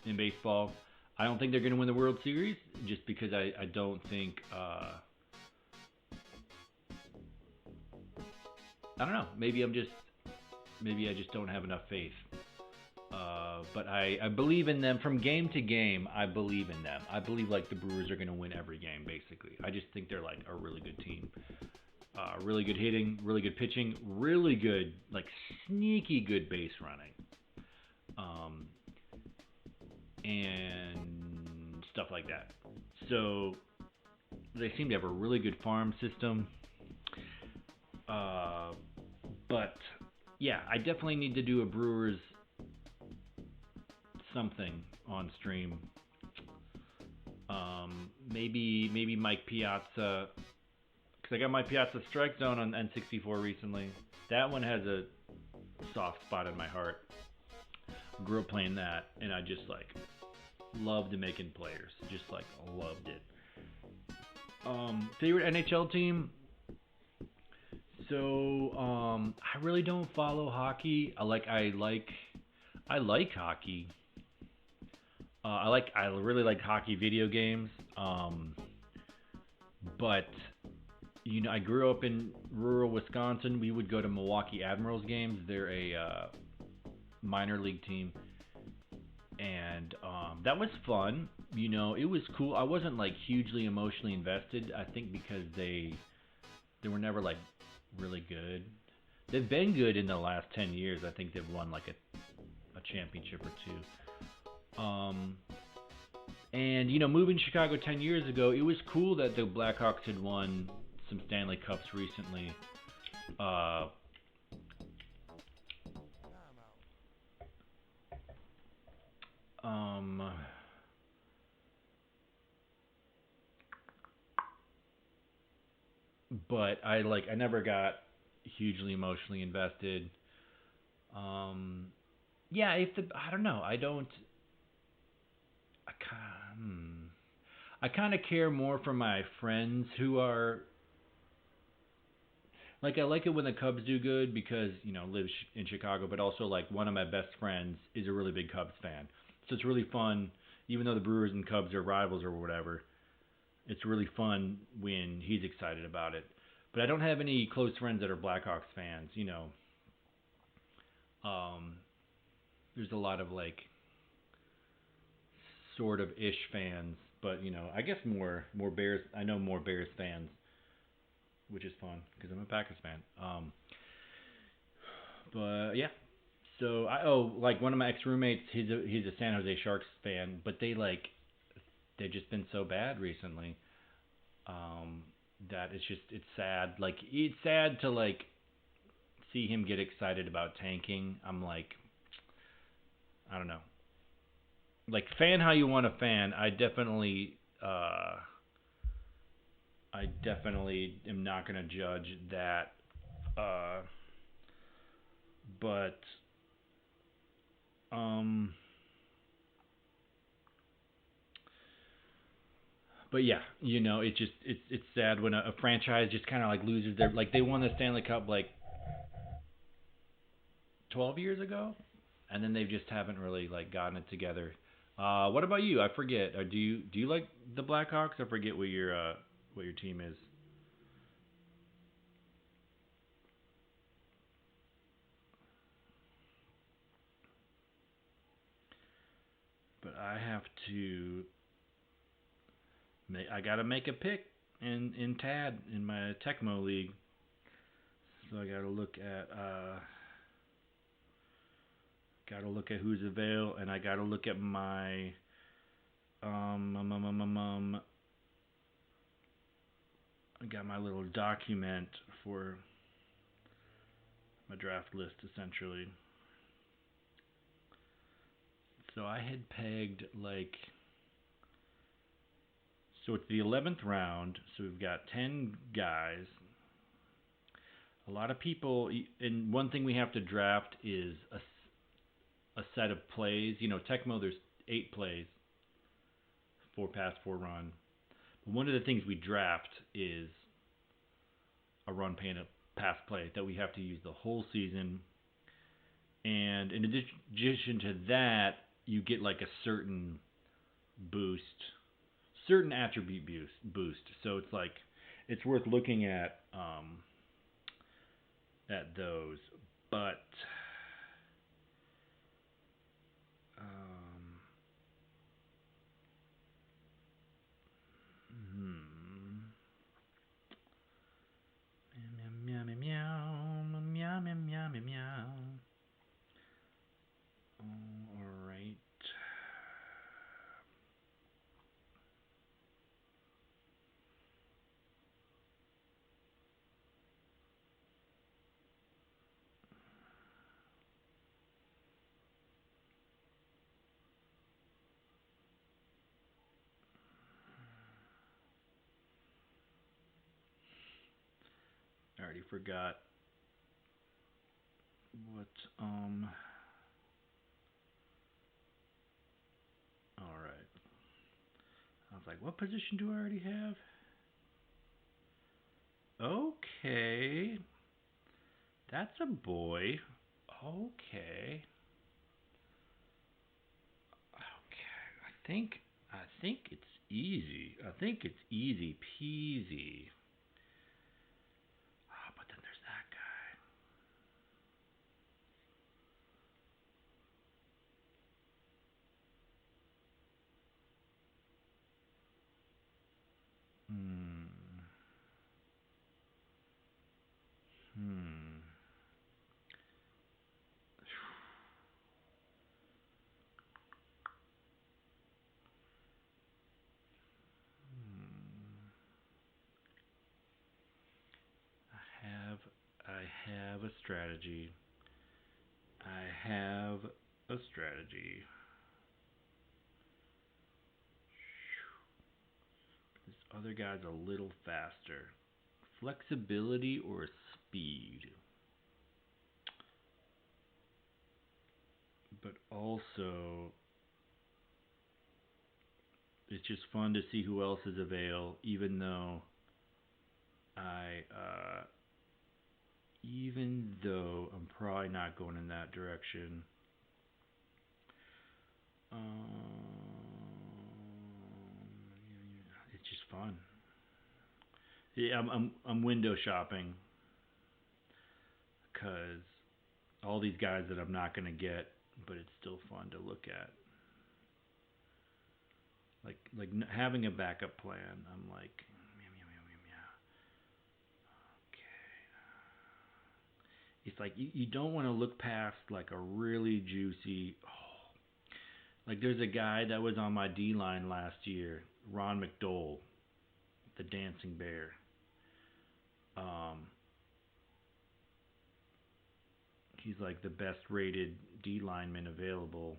in baseball. I don't think they're going to win the World Series just because I don't think. I don't know. Maybe I just don't have enough faith. But I believe in them from game to game. I believe in them. I believe like the Brewers are going to win every game, basically. I just think they're like a really good team. Really good hitting, really good pitching, really good, like sneaky good base running. And stuff like that. So they seem to have a really good farm system. But yeah, I definitely need to do a Brewers something on stream. Maybe Mike Piazza, because I got my Piazza Strike Zone on N64 recently. That one has a soft spot in my heart. Grew up playing that, and I just like loved making players. Just like loved it. Favorite NHL team? So I really don't follow hockey. I like hockey. I really like hockey video games. But I grew up in rural Wisconsin. We would go to Milwaukee Admirals games. They're a minor league team, and that was fun. It was cool. I wasn't like hugely emotionally invested. I think because they were never like really good. They've been good in the last 10 years. I think they've won like a championship or two. And moving to Chicago 10 years ago, it was cool that the Blackhawks had won some Stanley Cups recently. But I never got hugely emotionally invested. Yeah, I don't know. I kind of care more for my friends who are like, I like it when the Cubs do good because live in Chicago, but also like one of my best friends is a really big Cubs fan, so it's really fun. Even though the Brewers and Cubs are rivals or whatever, it's really fun when he's excited about it. But I don't have any close friends that are Blackhawks fans. There's a lot of like sort of ish fans, but I guess more Bears. I know more Bears fans, which is fun because I'm a Packers fan. But yeah. So like one of my ex roommates, he's a San Jose Sharks fan, but they've just been so bad recently. That it's sad. Like it's sad to like see him get excited about tanking. I'm like, I don't know. Like fan how you want to fan. I definitely am not going to judge that. But yeah, it's sad when a franchise just kind of like loses their, like they won the Stanley Cup like 12 years ago, and then they just haven't really like gotten it together. What about you? I forget. Do you like the Blackhawks? I forget what your team is. But I have to. I gotta make a pick in TAD in my Tecmo league. So I gotta look at who's available, and I gotta look at my I got my little document for my draft list essentially. So I had pegged like, so it's the 11th round, so we've got 10 guys. A lot of people, and one thing we have to draft is a set of plays. You know, Tecmo, there's 8 plays, 4 pass, 4 run. But one of the things we draft is a run, pass, play that we have to use the whole season. And in addition to that, you get like a certain boost, certain attribute boost. So it's like, it's worth looking at those. But meow meow meow meow meow meow meow meow. All right. I already forgot what all right. I was like, what position do I already have? Okay. That's a boy. Okay. Okay. I think it's easy. I think it's easy peasy. But then there's that guy. I have a strategy. I have a strategy. This other guy's a little faster. Flexibility or speed? But also, it's just fun to see who else is available, even though I'm probably not going in that direction. It's just fun. Yeah, I'm window shopping because all these guys that I'm not gonna get, but it's still fun to look at. Like having a backup plan. I'm like, meow, meow, meow, meow, meow. Okay. It's like you don't want to look past like a really juicy. Like there's a guy that was on my D line last year, Ron McDowell, the Dancing Bear. He's like the best rated D lineman available,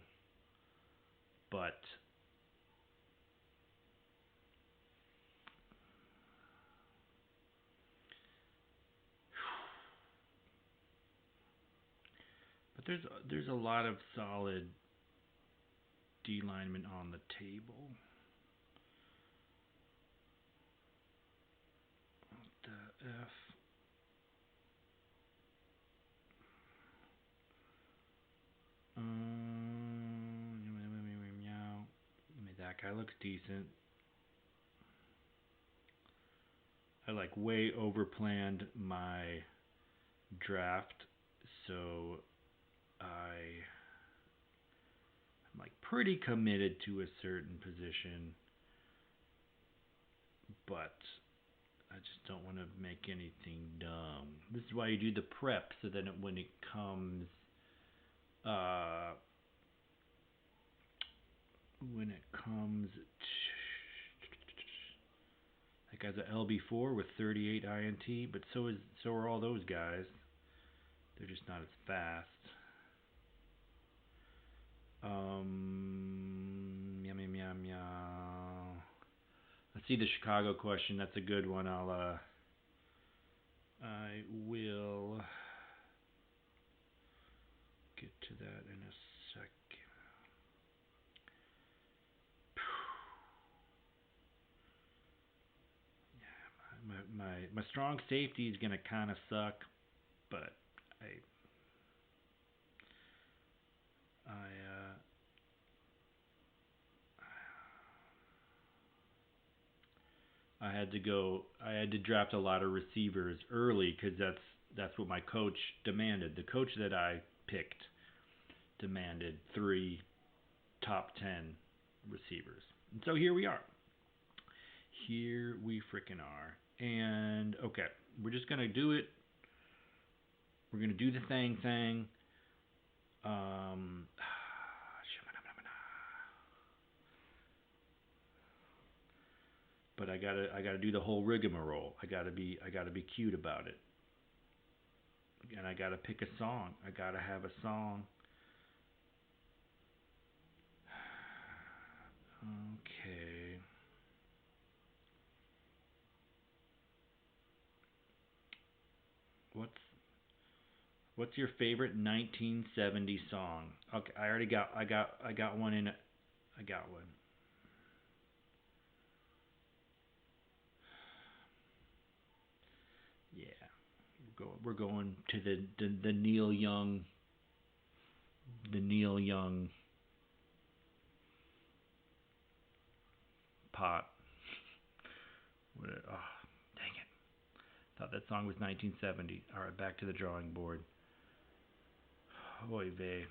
but there's a lot of solid D linemen on the table. What the F? I mean, that guy looks decent. I like way overplanned my draft, so I'm like pretty committed to a certain position, but I just don't want to make anything dumb. This is why you do the prep, so that when it comes when it comes to, that guy's a LB4 with 38 INT, but so are all those guys. They're just not as fast. Meow, meow, meow. Let's see the Chicago question. That's a good one. I will get to that in a second. My strong safety is gonna kind of suck, but I had to draft a lot of receivers early because that's what my coach demanded. The coach that I picked demanded 3 top 10 receivers. And so here we are. Here we frickin' are. And okay, we're just gonna do it. We're gonna do the thing. But I gotta do the whole rigmarole. I gotta be cute about it. And I gotta pick a song. I gotta have a song. Okay. What's your favorite 1970 song? Okay, I got one in. I got one. Yeah, we're going to the Neil Young. The Neil Young pot. Oh, dang it! Thought that song was 1970. All right, back to the drawing board. Oy vey.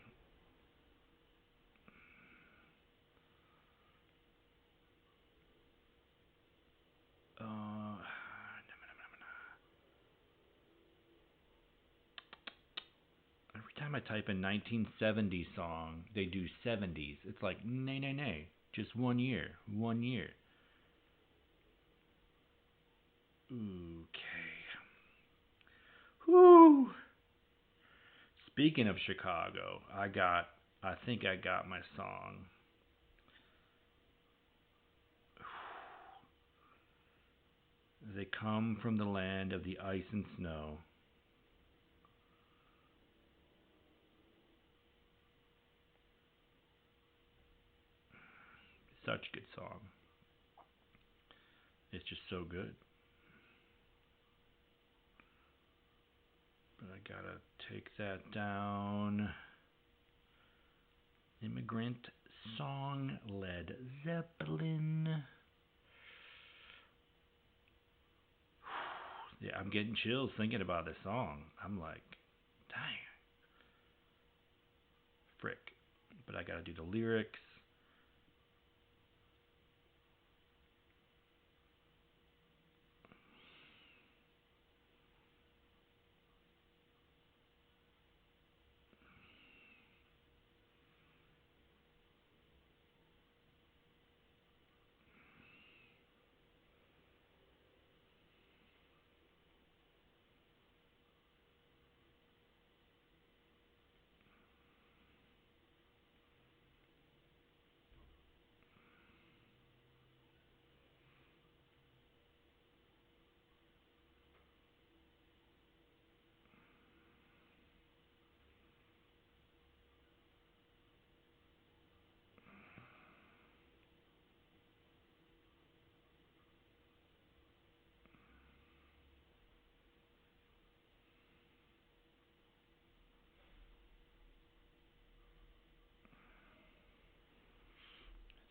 Every time I type in 1970 song, they do 70s. It's like, nay. Just 1 year. 1 year. Okay. Whew. Speaking of Chicago, I think I got my song. They come from the land of the ice and snow. Such a good song. It's just so good. But I gotta take that down. Immigrant Song, Led Zeppelin. Yeah, I'm getting chills thinking about this song. I'm like, dang. Frick. But I gotta do the lyrics.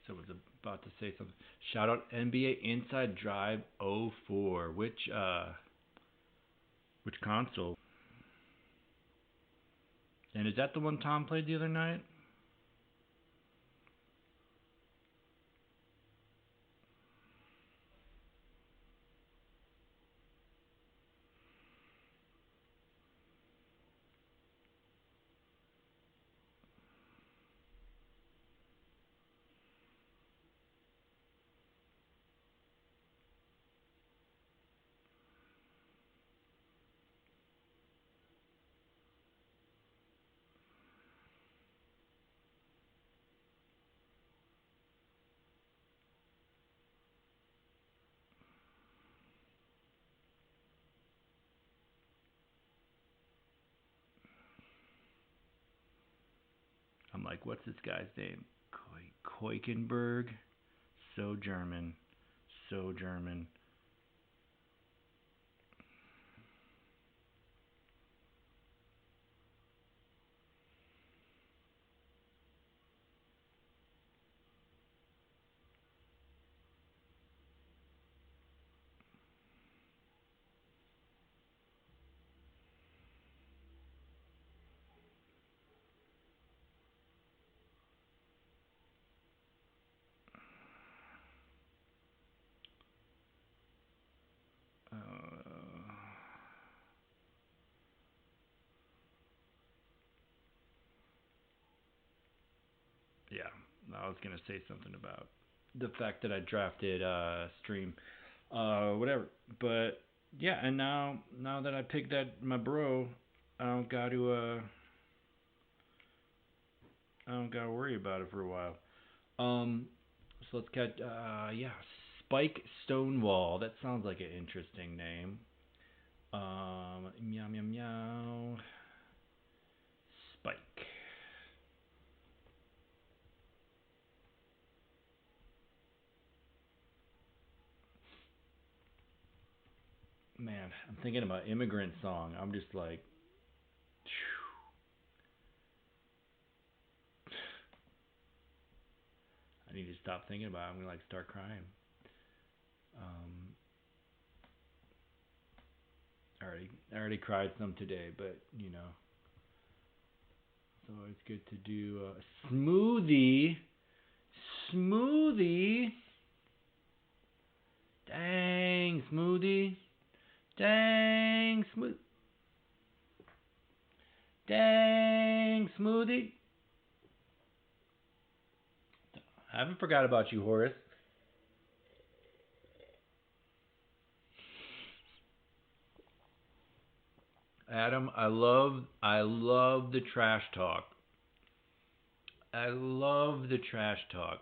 So I was about to say something. Shout out NBA Inside Drive 04. Which console? And is that the one Tom played the other night? like, what's this guy's name? Koikenberg. So German. So German. Yeah, I was gonna say something about the fact that I drafted stream, whatever. But yeah, and now that I picked that my bro, I don't got to I don't got to worry about it for a while. Um, so let's get yeah, Spike Stonewall. That sounds like an interesting name. Meow meow meow. Spike. Man, I'm thinking about Immigrant Song. I'm just like, I need to stop thinking about it. I'm gonna like start crying. Um, I already cried some today, but you know, it's always good to do Smoothie. Smoothie. Dang, Smoothie. Dang, Dang, Smoothie. I haven't forgot about you, Horace. Adam, I love the trash talk. I love the trash talk.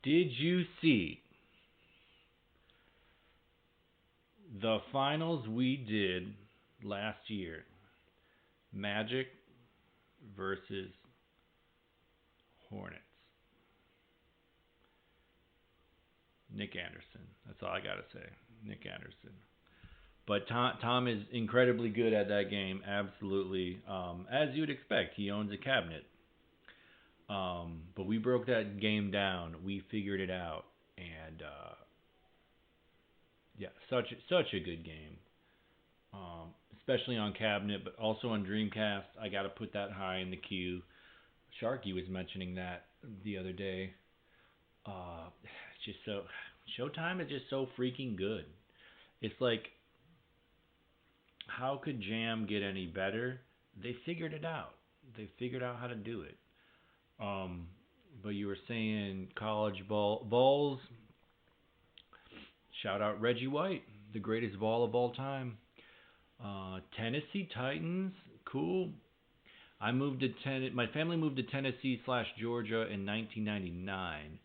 Did you see the finals we did last year? Majik versus Hornets. Nick Anderson. That's all I gotta say. Nick Anderson. But Tom is incredibly good at that game. Absolutely, as you would expect. He owns a cabinet. But we broke that game down. We figured it out, and yeah, such a good game. Especially on cabinet, but also on Dreamcast. I got to put that high in the queue. Sharky was mentioning that the other day. It's just so Showtime is just so freaking good. It's like, how could Jam get any better? They figured it out. They figured out how to do it. Um, but you were saying college balls. Shout out Reggie White, the greatest ball of all time. Tennessee Titans, cool. I moved to My family moved to Tennessee slash Georgia in 1999,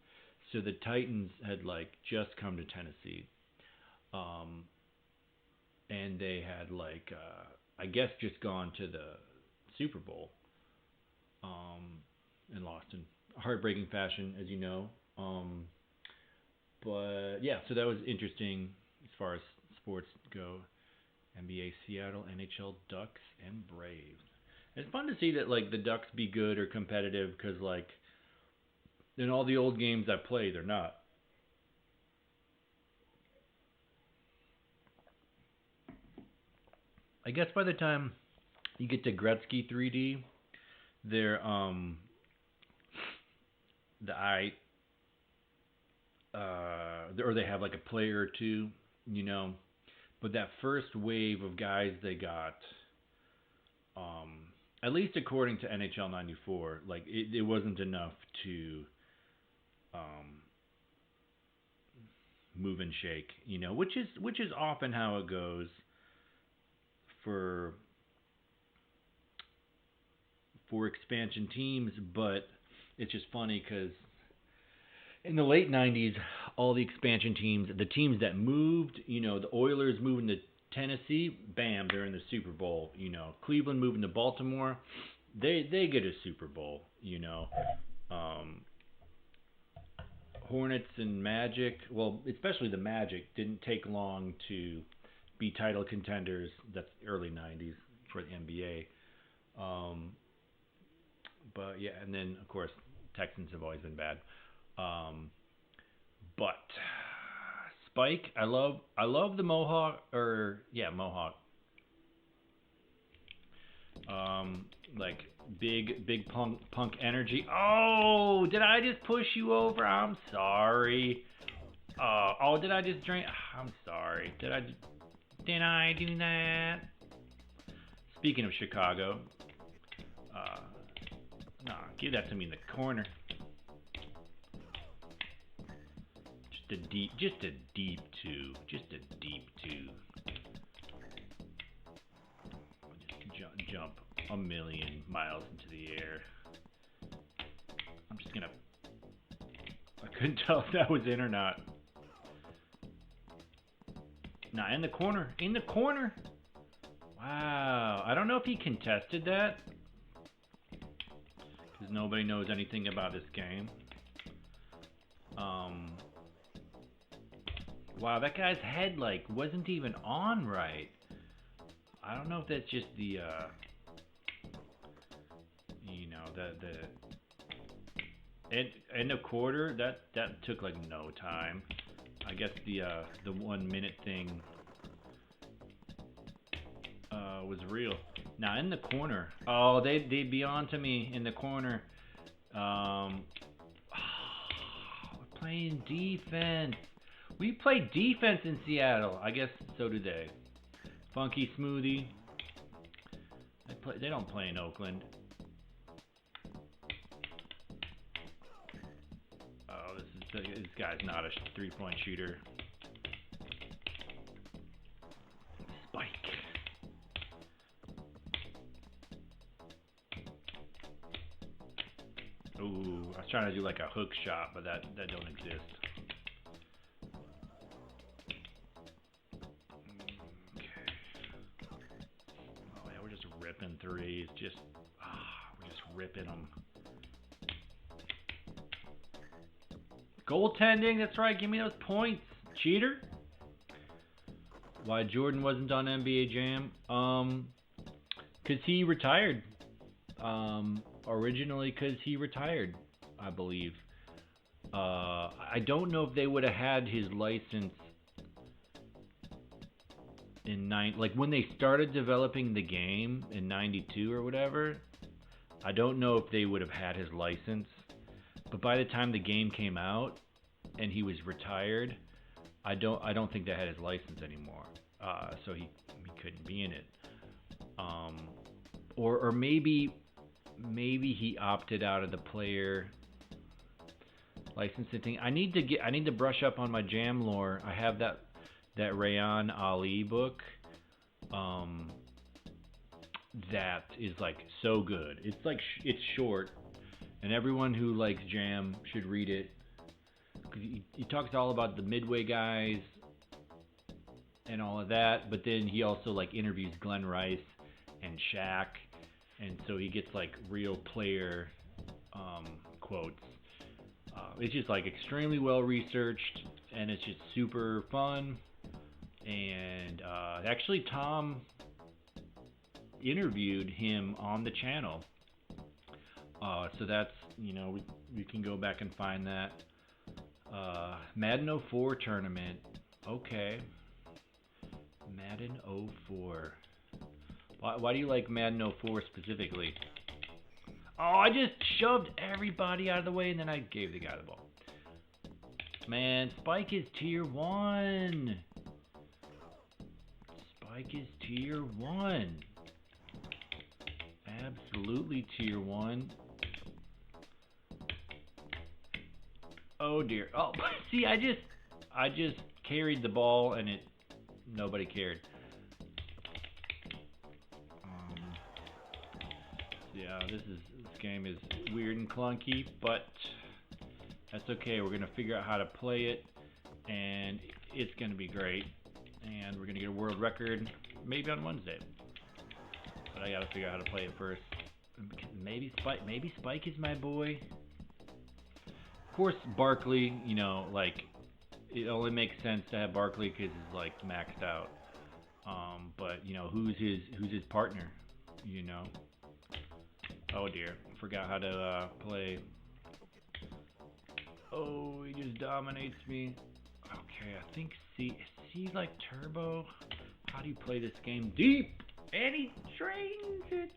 so the Titans had like just come to Tennessee, um, and they had like I guess just gone to the Super Bowl, um, and lost in heartbreaking fashion, as you know. But yeah, so that was interesting as far as sports go. NBA Seattle, NHL Ducks, and Braves. It's fun to see that like the Ducks be good or competitive because like in all the old games I play, they're not. I guess by the time you get to Gretzky 3D, they're the I or they have like a player or two, you know. But that first wave of guys they got, um, at least according to NHL '94, like it wasn't enough to um, move and shake, you know, which is often how it goes for expansion teams. But it's just funny because in the late '90s, all the expansion teams, the teams that moved, you know, the Oilers moving to Tennessee, bam, they're in the Super Bowl. You know, Cleveland moving to Baltimore, they get a Super Bowl, you know. Hornets and Majik, well, especially the Majik, didn't take long to be title contenders. That's early 90s for the NBA. But yeah, and then of course Texans have always been bad. But Spike, I love the Mohawk, Mohawk. Like big punk energy. Oh, did I just push you over? I'm sorry. Oh, did I just drink? I'm sorry. Did I do that? Speaking of Chicago, give that to me in the corner. Just a deep two. Just jump a million miles into the air. I'm just gonna. I couldn't tell if that was in or not. Nah, in the corner. Wow. I don't know if he contested that, because nobody knows anything about this game. Wow, that guy's head wasn't even on right. I don't know if that's just the end of quarter. That took no time. I guess the 1 minute thing was real. Now in the corner. Oh, they'd be on to me in the corner. We're playing defense. We play defense in Seattle. I guess so do they. Funky Smoothy. They don't play in Oakland. Oh, this guy's not a 3-point shooter. Spike. Ooh, I was trying to do a hook shot, but that don't exist. Ripping threes, we're just ripping them. Goaltending, that's right, give me those points, cheater. Why Jordan wasn't on NBA Jam? Because he retired. Originally, because he retired, I believe. I don't know if they would have had his license in when they started developing the game in 92 or whatever. I don't know if they would have had his license, but by the time the game came out and he was retired, I don't think they had his license anymore. So he couldn't be in it. Or maybe he opted out of the player licensing thing. I need to brush up on my Jam lore. I have that Rayon Ali book, that is so good. It's it's short, and everyone who likes Jam should read it. He talks all about the Midway guys and all of that, but then he also interviews Glenn Rice and Shaq, and so he gets real player quotes. It's just extremely well researched, and it's just super fun. And actually, Tom interviewed him on the channel. So that's, we can go back and find that. Madden 04 tournament. Okay. Madden 04. Why do you like Madden 04 specifically? Oh, I just shoved everybody out of the way and then I gave the guy the ball. Man, Spike is tier 1. Spike is tier 1. Absolutely tier 1. Oh dear. Oh, see, I just carried the ball and nobody cared. Yeah, this game is weird and clunky, but that's okay. We're gonna figure out how to play it, and it's gonna be great. And we're gonna get a world record maybe on Wednesday. But I gotta figure out how to play it first. Maybe Spike is my boy. Of course, Barkley. You know, like it only makes sense to have Barkley because he's like maxed out. But you know, who's his partner? You know. Oh dear, forgot how to play. Oh, he just dominates me. Okay, I think C like turbo. How do you play this game deep? And he trains it.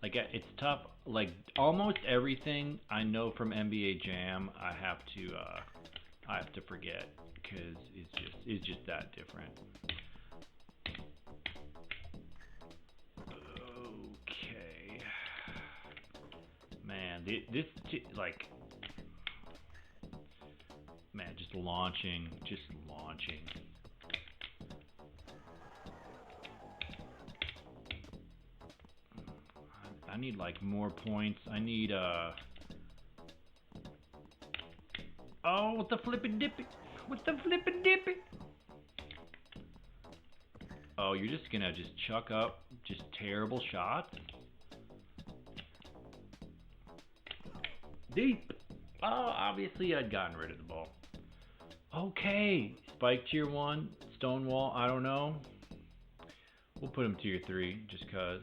Like it's tough. Like almost everything I know from NBA Jam, I have to forget because it's just that different. Okay, man, this like, man, just launching. I need like more points. I need oh, with the flippin' dippy. Oh, you're just gonna just chuck up just terrible shots? Deep. Oh, obviously I'd gotten rid of the ball. Okay, Spike tier 1, Stonewall, I don't know. We'll put him tier 3 just cause.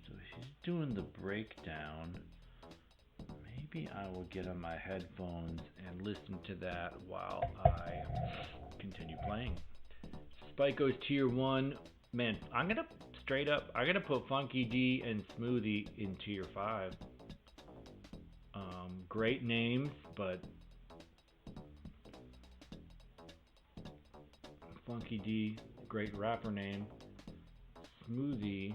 So he's doing the breakdown. Maybe I will get on my headphones and listen to that while I continue playing. Spike goes tier 1. Man, I'm gonna put Funky D and Smoothy in tier 5. Great names, but Funky D, great rapper name. Smoothie,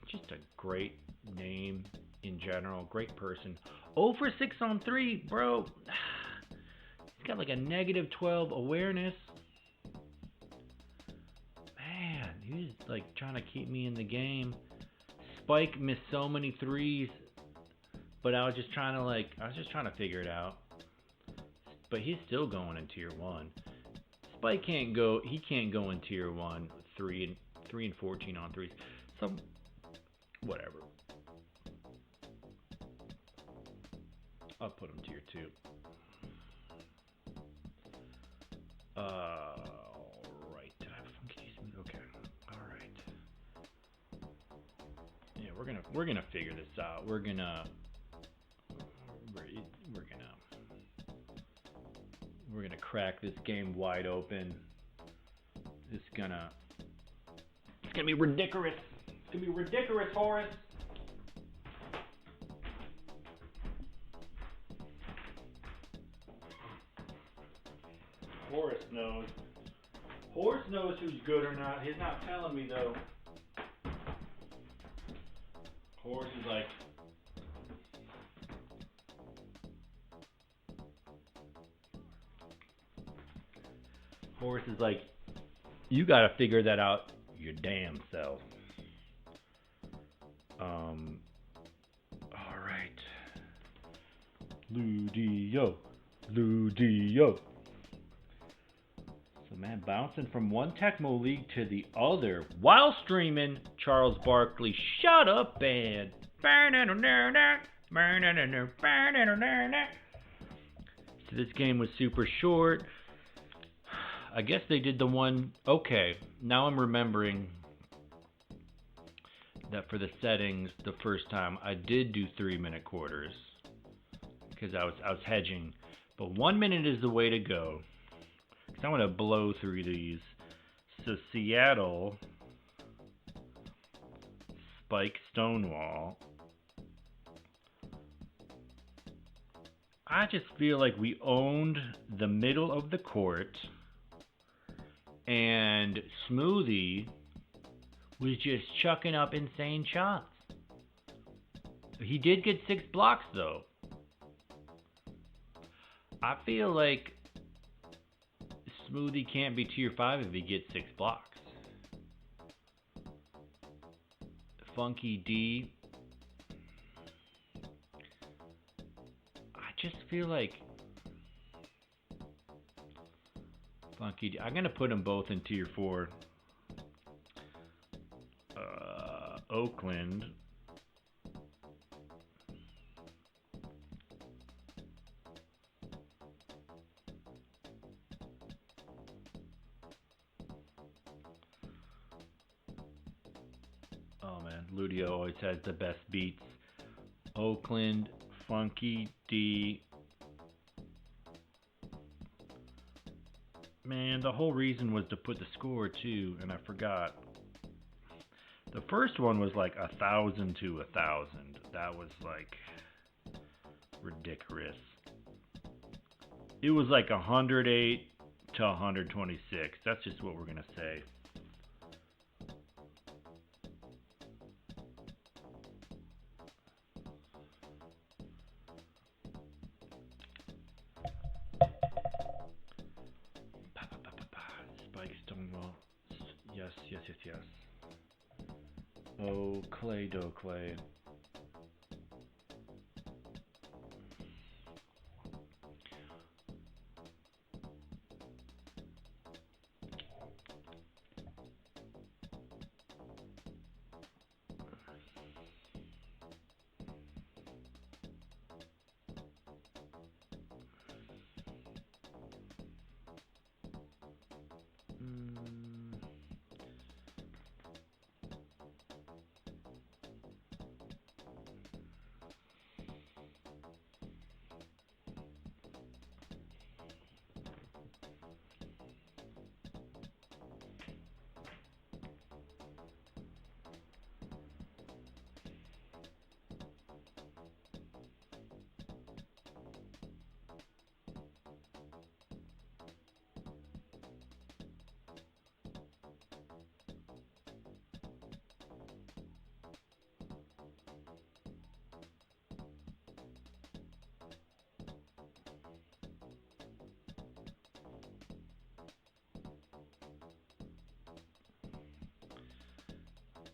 just a great name in general, great person. 0 for 6 on 3, bro. He's got like a negative 12 awareness. Man, he's like trying to keep me in the game. Spike missed so many threes, but I was just trying to figure it out. But he's still going in tier 1. Spike can't go in tier 1, 3 and 14 on 3s. So whatever. I'll put him tier 2. Right. Did I have Funky Smooth? Okay. Alright. Yeah, we're gonna figure this out. We're gonna crack this game wide open. It's gonna be ridiculous. It's gonna be ridiculous, Horace. Horace knows who's good or not. He's not telling me though. Horace is like, you gotta figure that out your damn self. Alright. Ludio. So man, bouncing from one Tecmo League to the other while streaming Charles Barkley Shut-up and so this game was super short. I guess they did the one. Okay, now I'm remembering that for the settings, the first time I did do 3-minute quarters because I was hedging. But 1 minute is the way to go. Because I want to blow through these. So Seattle, Spike, Stonewall. I just feel like we owned the middle of the court. And Smoothie was just chucking up insane shots. He did get 6 blocks though. I feel like Smoothy can't be tier 5 if he gets 6 blocks. Funky D. I just feel like Funky D. I'm gonna put them both in tier 4. Oakland. Oh man, Ludio always has the best beats. Oakland, Funky D. Man, the whole reason was to put the score too, and I forgot. The first one was like 1,000 to 1,000. That was like ridiculous. It was like 108 to 126. That's just what we're gonna say. Spike, Stonewall. Yes. Oh, Clay, do Clay.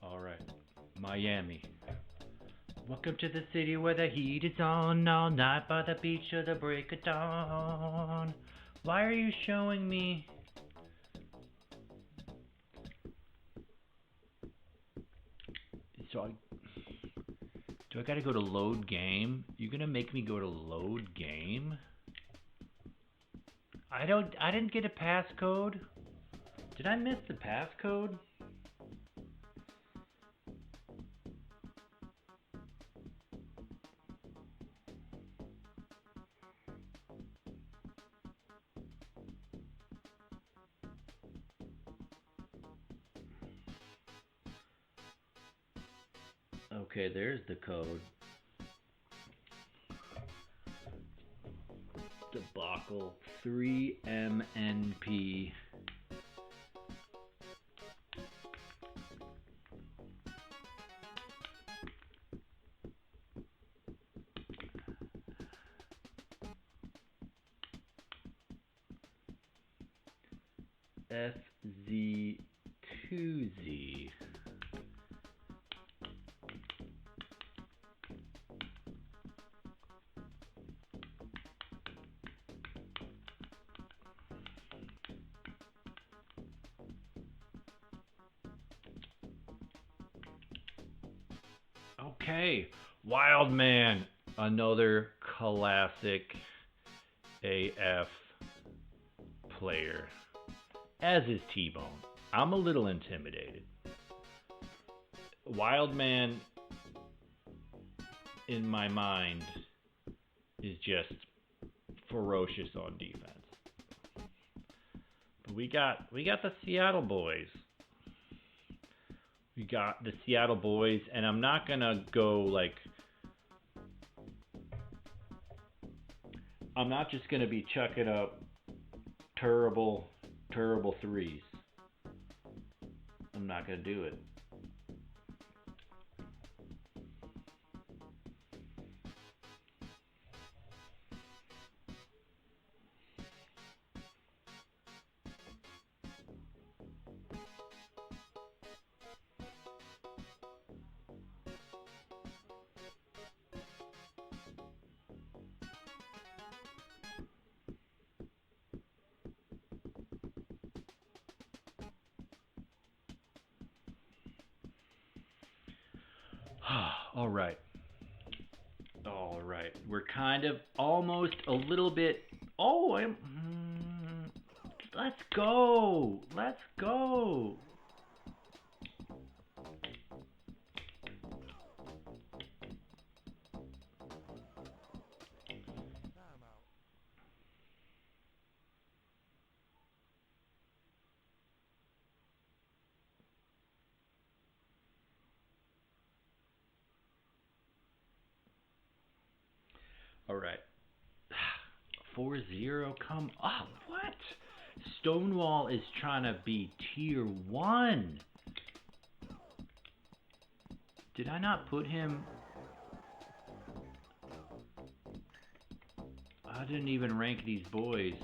All right, Miami. Welcome to the city where the heat is on all night by the beach of the break of dawn. Why are you showing me? Do I gotta go to load game? You gonna make me go to load game? I didn't get a passcode. Did I miss the passcode? Okay, there's the code. Debacle 3MNP. FZ2Z. Okay, Wildman, another classic AF player, as is T-Bone. I'm a little intimidated. Wildman, in my mind, is just ferocious on defense. But we got the Seattle boys. We got the Seattle boys, and I'm not gonna go like, I'm not just gonna be chucking up terrible threes. I'm not gonna do it. All right. All right. We're kind of almost a little bit. Oh, let's go. Let's go. All right. 4-0. Come on. What? Stonewall is trying to be tier 1. Did I not put him? I didn't even rank these boys.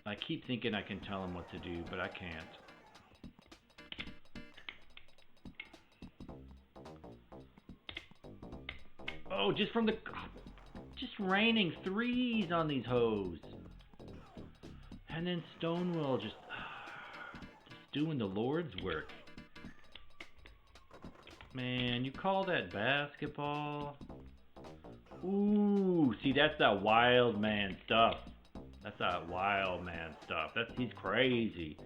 I keep thinking I can tell them what to do, but I can't. Oh, just raining threes on these hoes. And then Stonewall just doing the Lord's work. Man, you call that basketball? Ooh, see, that's that Wildman stuff. He's crazy.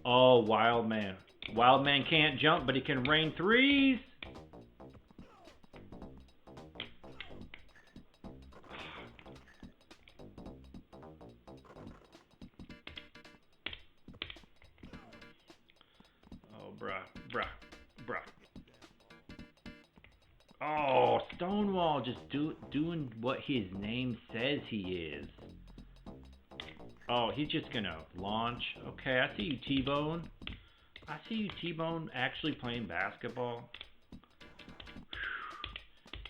Oh, Wildman. Wildman can't jump, but he can rain threes. Oh, bruh. Oh, Stonewall just doing what his name says he is. Oh, he's just gonna launch. Okay, I see you, T-Bone. Actually playing basketball.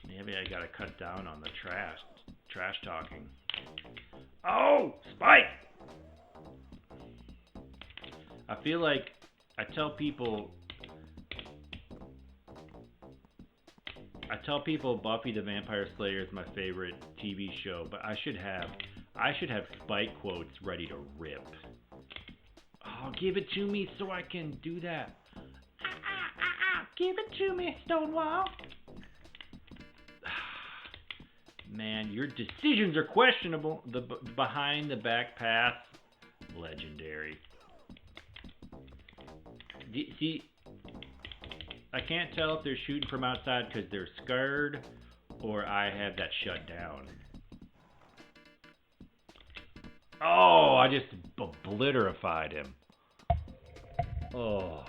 Maybe I gotta cut down on the trash talking. Oh, spike! I feel like I tell people Buffy the Vampire Slayer is my favorite TV show, but I should have Spike quotes ready to rip. Oh, give it to me so I can do that. Give it to me, Stonewall. Man, your decisions are questionable. The behind the back pass, legendary. See, I can't tell if they're shooting from outside because they're scared or I have that shut down. Oh, I just obliterated him. Oh.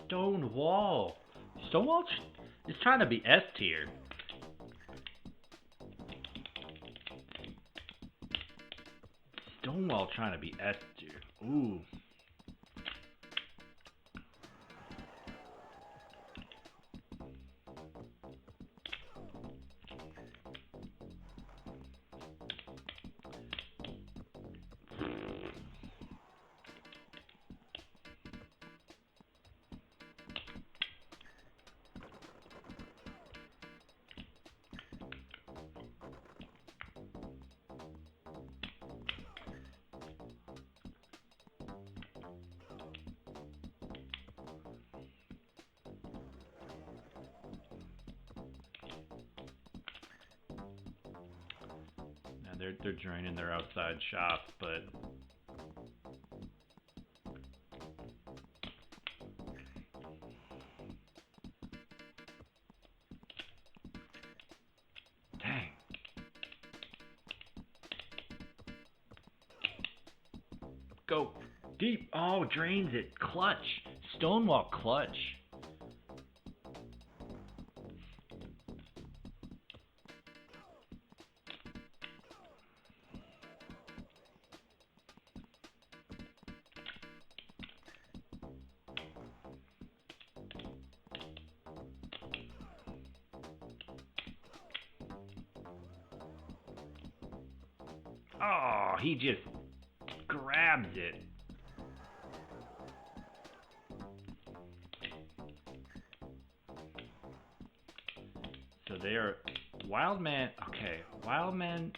Stonewall. Stonewall is trying to be S tier. Stonewall trying to be S tier. Ooh. they're draining their outside shots, but dang. Go deep. Oh, drains it. Clutch. Stonewall clutch. Oh, he just grabs it. So they are Wildman. Okay, Wildman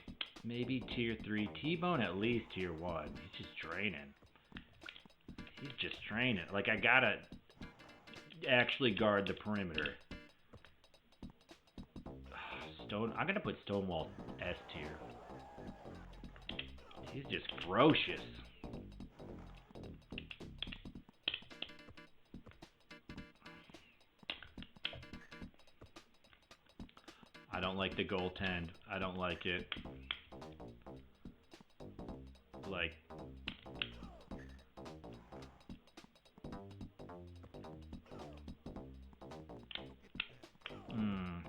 maybe tier 3. T-Bone at least tier 1. He's just draining. He's just draining. Like, I gotta actually guard the perimeter. I'm gonna put Stonewall S tier. He's just ferocious. I don't like the goaltend. I don't like it. Like,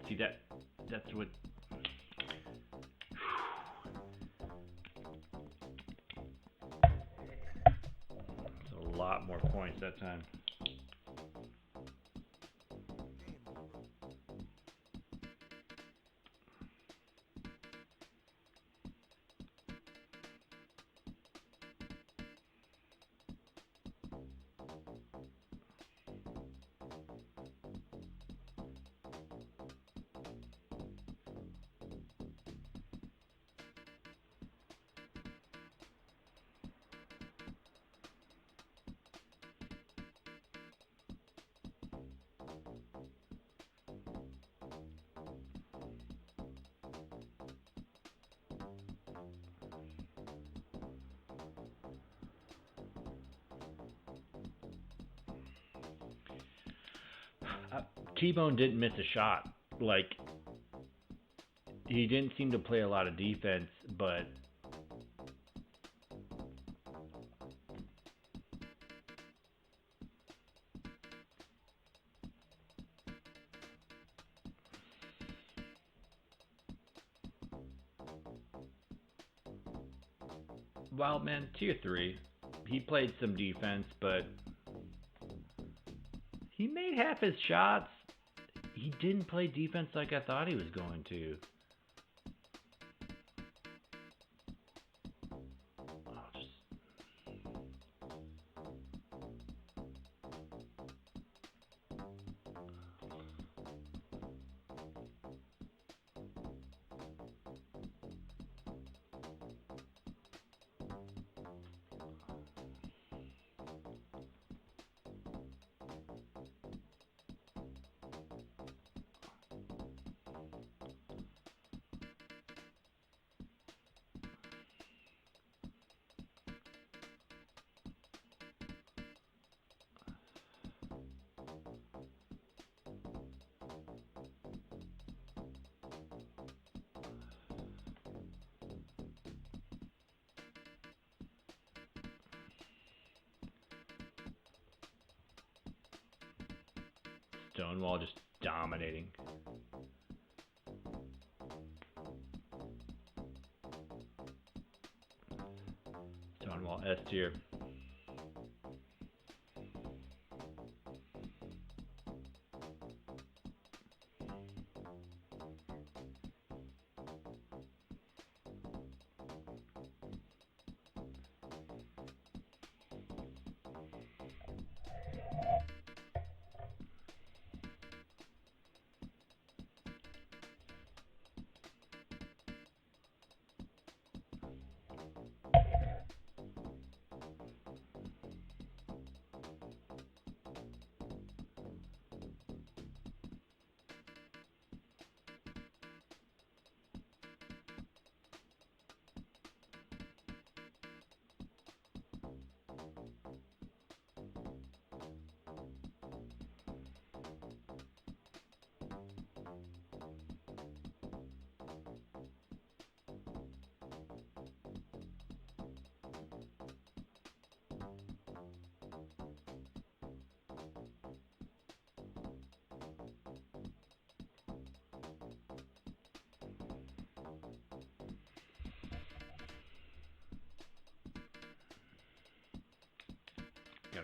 see that's what. It's a lot more points that time. T-Bone didn't miss a shot. Like, he didn't seem to play a lot of defense, but Wildman tier 3. He played some defense, but he made half his shots. He didn't play defense like I thought he was going to. Stonewall just dominating. Stonewall S tier.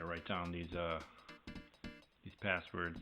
Gotta write down these passwords.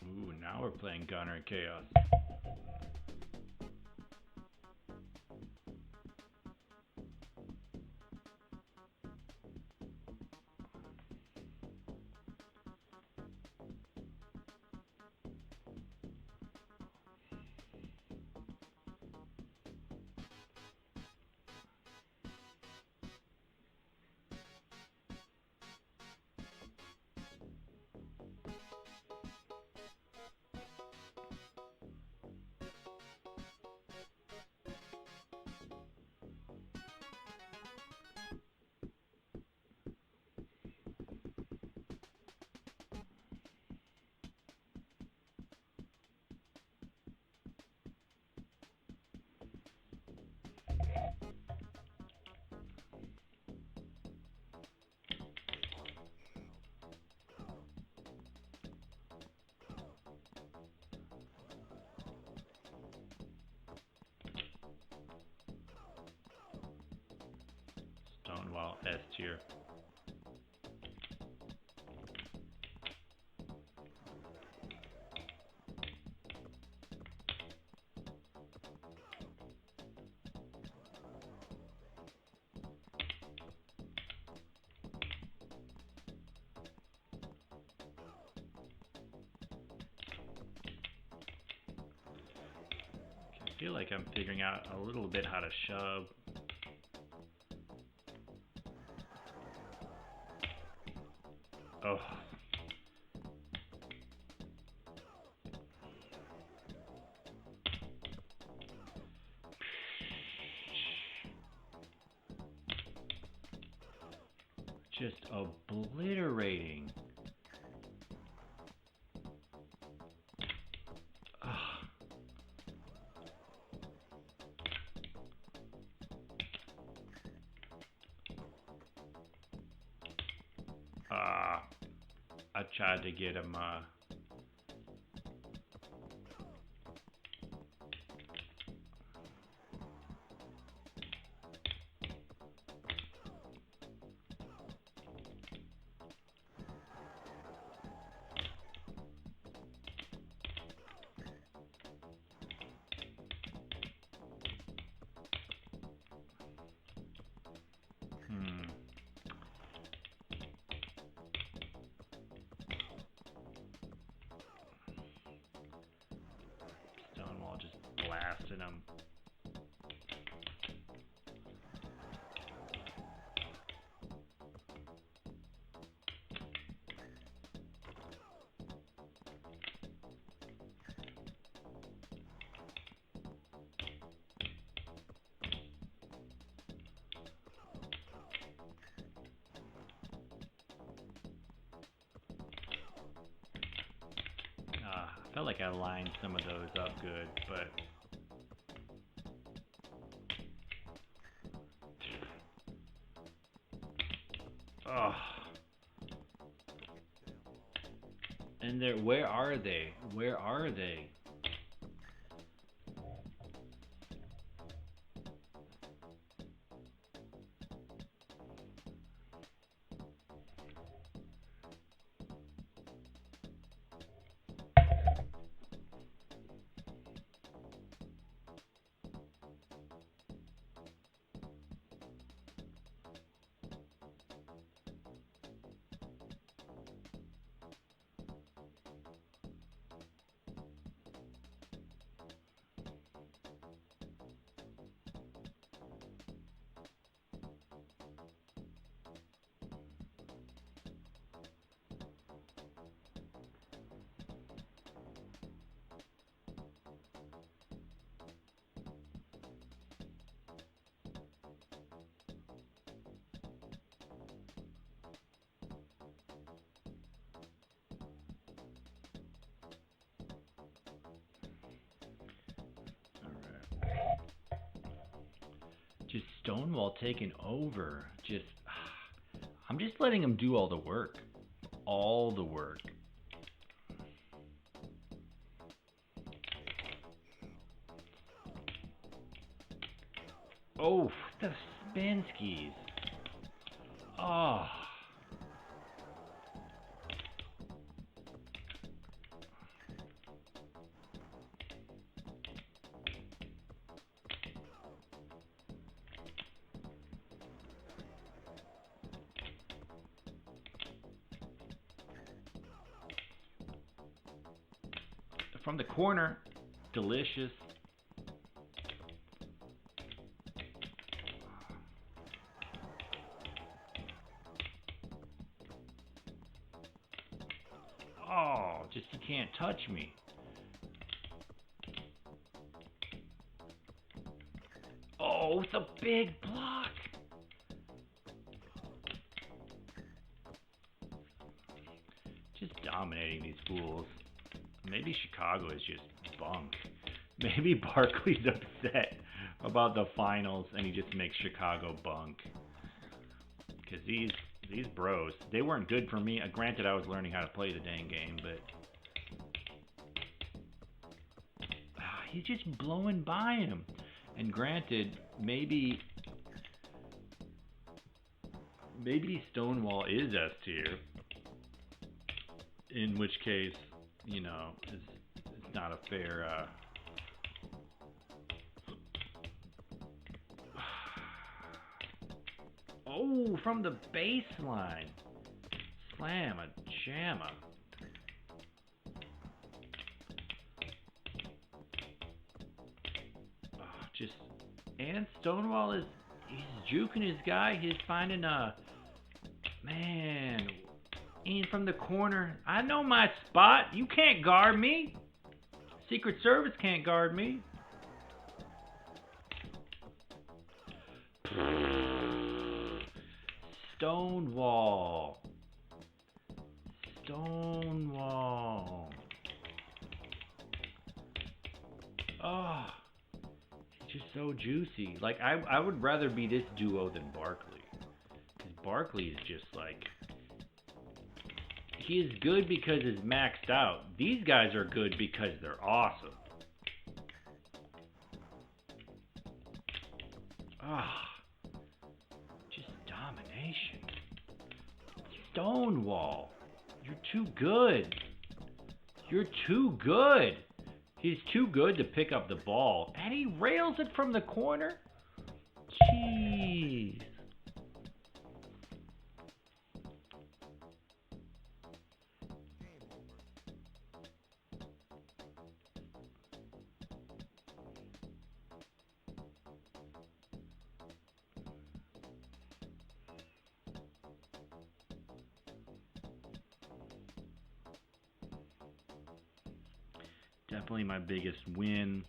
Ooh, now we're playing Gunner and Chaos. Stonewall S tier. I feel like I'm figuring out a little bit how to shove. Oh. Just obliterating. I tried to get him Stonewall just blasting him. I felt like I lined some of those up good, but and they're, where are they? Where are they? Just Stonewall taking over. I'm just letting him do all the work. All the work. Oh, the spin skis. Oh. From the corner, delicious. Oh, just you can't touch me. Oh, it's a big block. Just dominating these fools. Maybe Chicago is just bunk. Maybe Barkley's upset about the finals and he just makes Chicago bunk. Because these bros, they weren't good for me. Granted, I was learning how to play the dang game, but he's just blowing by him. And granted, maybe Stonewall is S tier. In which case, you know, it's not a fair. Oh, from the baseline. Slam a jamma. And Stonewall he's juking his guy. He's finding man. In from the corner. I know my spot. You can't guard me. Secret Service can't guard me. Stonewall. Oh, it's just so juicy. Like, I would rather be this duo than Barkley. Because Barkley is just like... He is good because it's maxed out. These guys are good because they're awesome. Just domination. Stonewall, you're too good. You're too good. He's too good to pick up the ball. And he rails it from the corner. Jeez. Definitely my biggest win.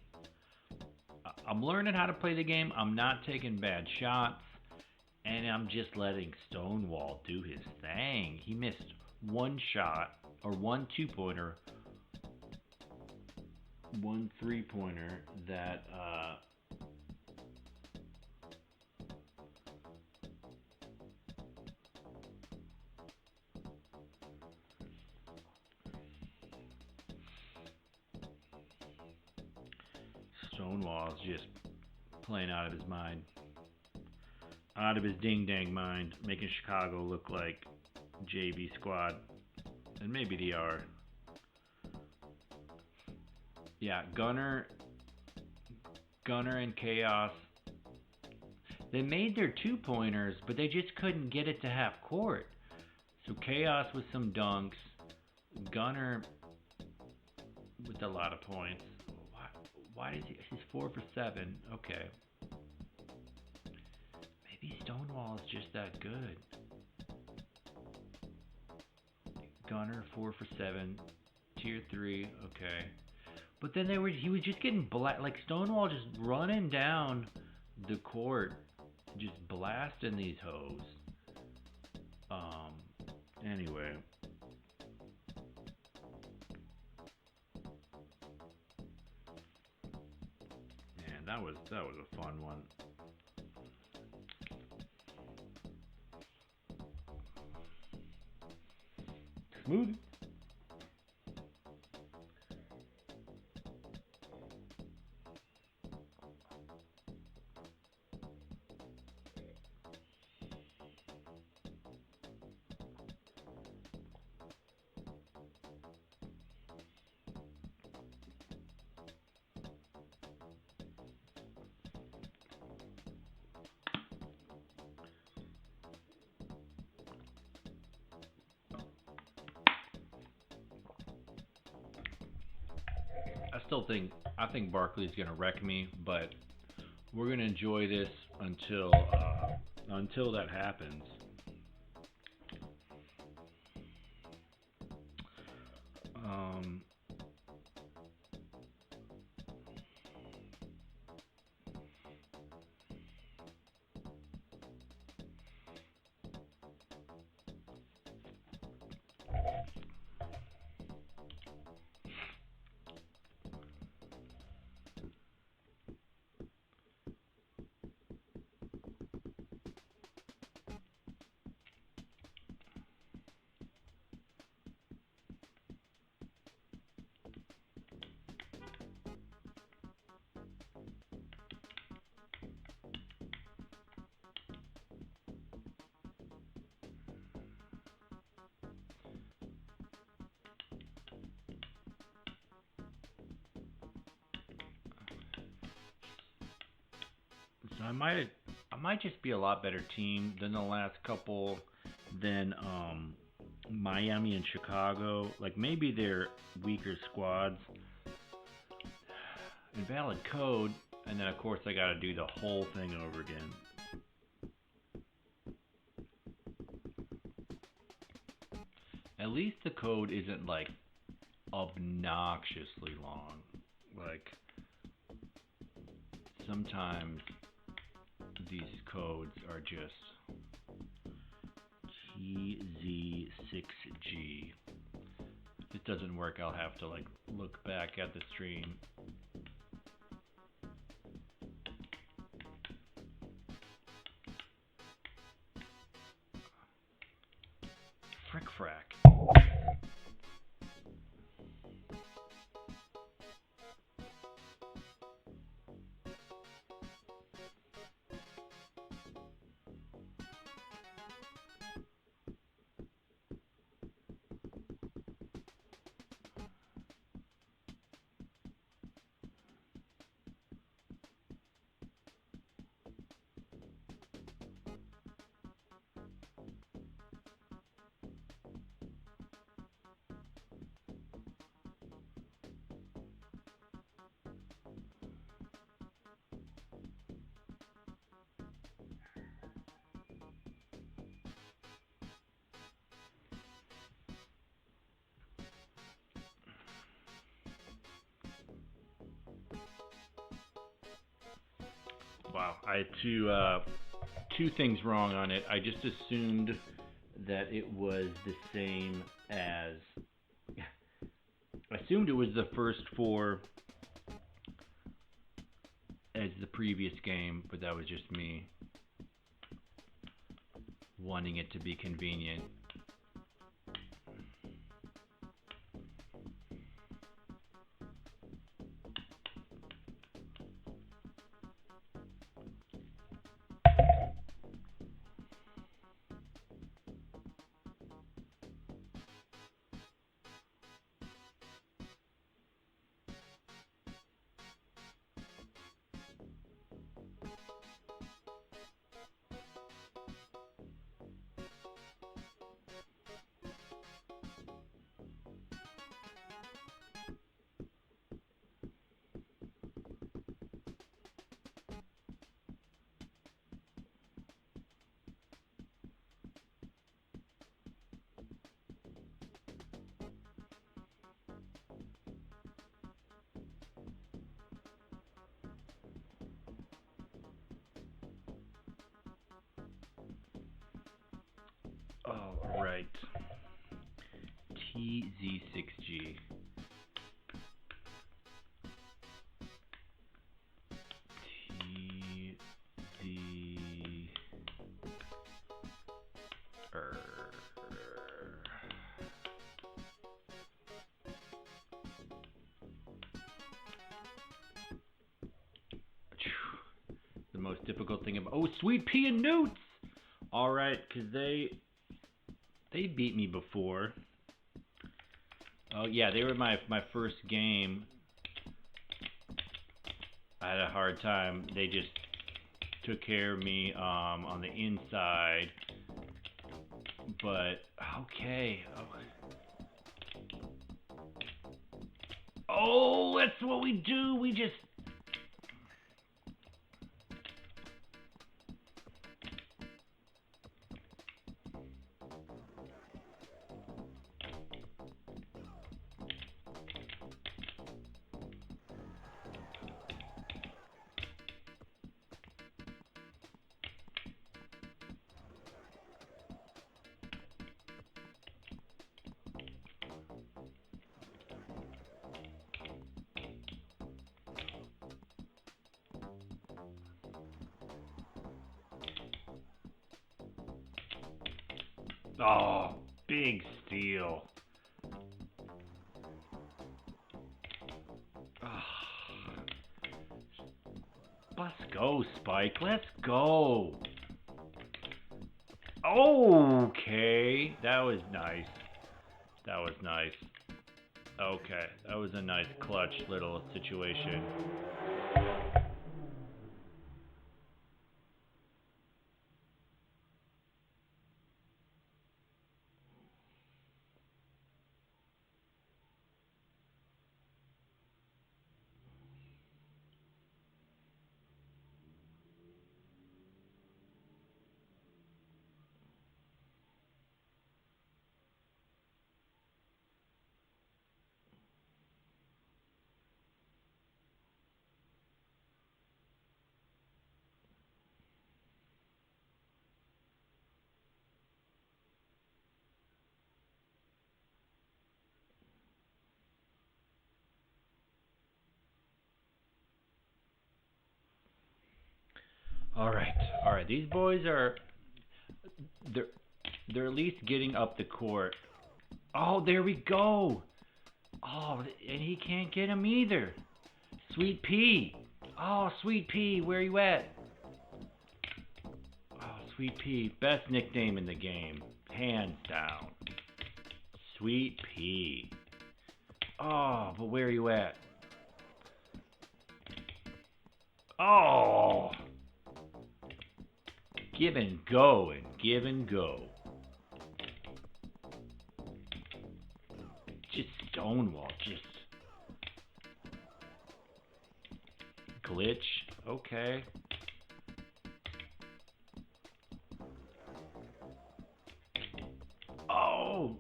I'm learning how to play the game. I'm not taking bad shots. And I'm just letting Stonewall do his thing. He missed one shot, or one two-pointer, one three-pointer that... Stonewall's just playing out of his mind. Out of his ding-dang mind, making Chicago look like JV squad. And maybe they are. Yeah, Gunner and Xaos. They made their two-pointers, but they just couldn't get it to half court. So Xaos with some dunks. Gunner with a lot of points. Why is he's 4 for 7? Okay. Maybe Stonewall is just that good. Gunner 4 for 7, tier 3. Okay. But then he was just getting like Stonewall just running down the court, just blasting these hoes. Anyway. That was a fun one. Smoothy. I think Barkley's gonna wreck me, but we're gonna enjoy this until that happens. So I might just be a lot better team than the last couple, than Miami and Chicago. Like maybe they're weaker squads. Invalid code, and then of course I got to do the whole thing over again. At least the code isn't like obnoxiously long. Like sometimes these codes are just TZ6G. If it doesn't work, I'll have to like look back at the stream. Frick frack. Wow, I had two things wrong on it. I just assumed that it was the same as... I assumed it was the first four as the previous game, but that was just me wanting it to be convenient. All right. TZ6G. most difficult thing about... Oh, Sweet Pea and Newts! Alright, because they beat me before. Oh, yeah, they were my first game. I had a hard time. They just took care of me on the inside. But, okay. Oh, that's what we do. We just... Oh, big steal. Let's go, Spike. Let's go. Okay. That was nice. That was nice. Okay. That was a nice clutch little situation. All right. These boys are they're at least getting up the court. Oh, there we go. Oh, and he can't get him either. Sweet Pea. Oh, Sweet Pea, where you at? Oh, Sweet Pea, best nickname in the game, hands down. Sweet Pea. Oh, but where are you at? Oh. Give and go and give and go. Just Stonewall, just glitch. Okay. Oh,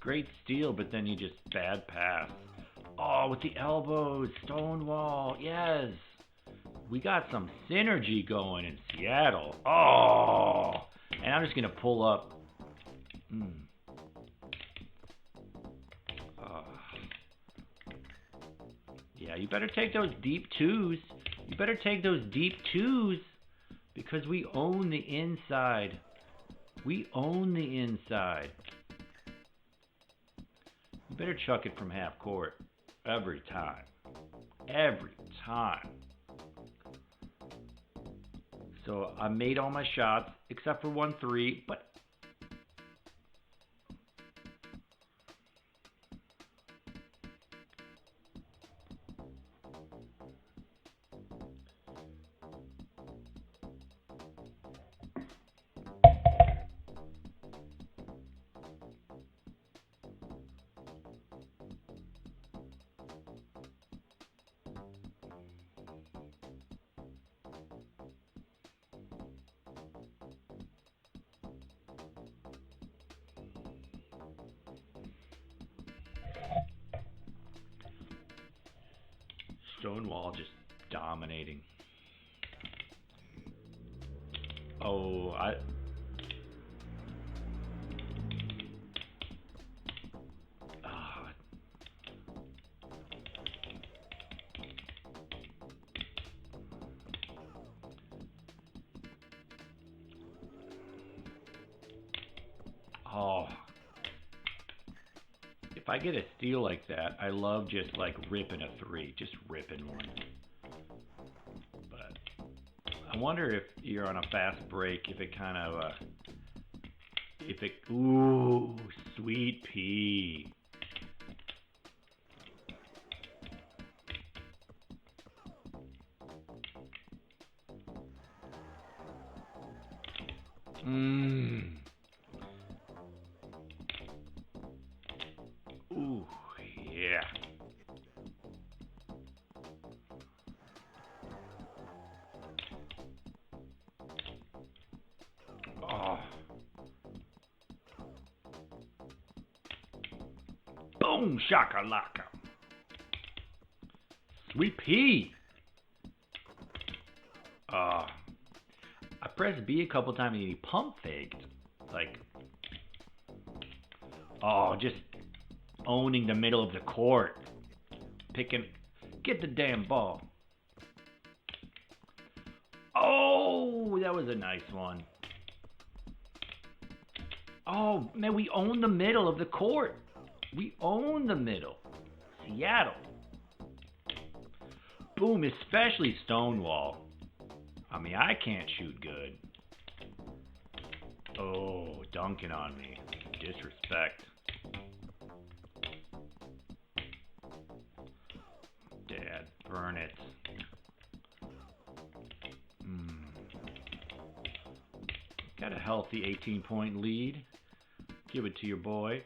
great steal, but then he just bad pass. Oh, with the elbows, Stonewall, yes. We got some synergy going in Seattle. Oh, and I'm just going to pull up. Yeah, you better take those deep twos. You better take those deep twos because we own the inside. We own the inside. You better chuck it from half court every time. Every time. So I made all my shots except for 1-3, but Stonewall just dominating. Oh, if I get a steal like that, I love just like ripping a three, just ripping one. But I wonder if you're on a fast break, if it kind of, ooh, sweet pea. Mmm. Ooh, yeah. Oh. Boom, shakalaka. Sweet pea. I pressed B a couple times and he pump faked. Like, oh, just owning the middle of the court. Get the damn ball. Oh, that was a nice one. Oh, man, we own the middle of the court. We own the middle. Seattle. Boom, especially Stonewall. I mean, I can't shoot good. Oh, dunking on me. Disrespect. Dad, burn it. Got a healthy 18-point lead. Give it to your boy.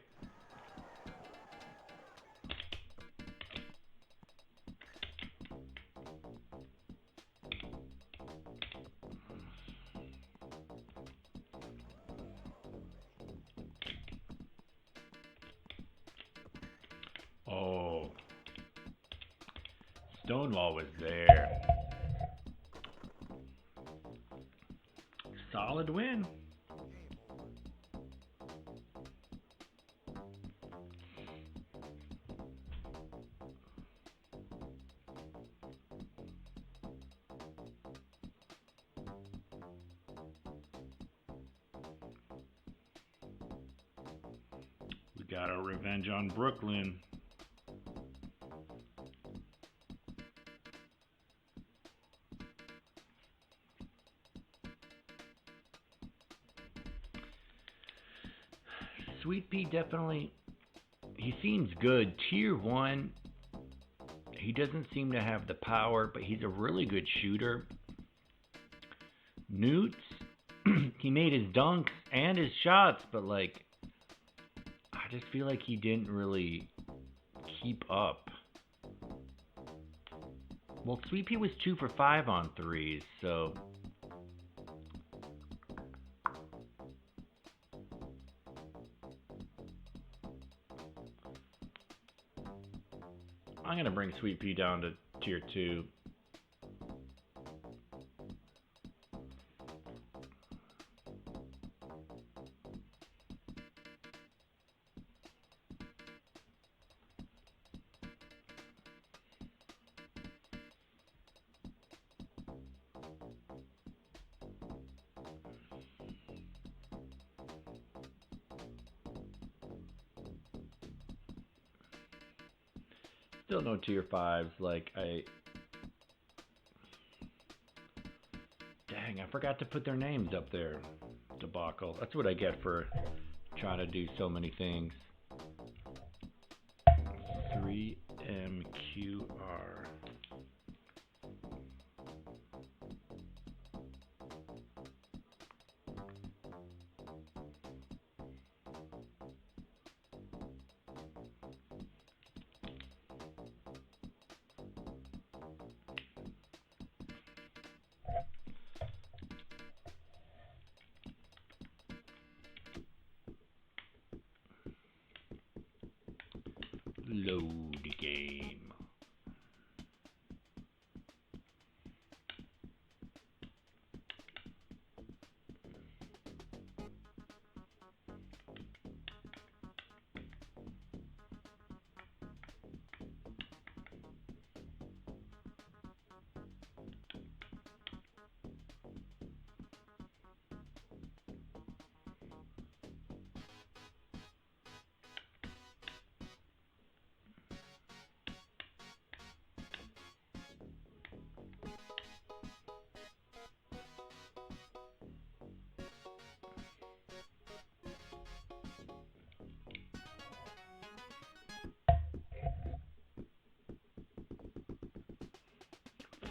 Oh. Stonewall was there. Solid win. We got our revenge on Brooklyn. Sweet Pea definitely, he seems good. Tier 1, he doesn't seem to have the power, but he's a really good shooter. Newts, he made his dunks and his shots, but like, I just feel like he didn't really keep up. Well, Sweet Pea was 2 for 5 on threes, so... I'm going to bring Sweet Pea down to tier 2. Still no tier 5s, like Dang, I forgot to put their names up there. Debacle. That's what I get for trying to do so many things. 3MQR. Load game.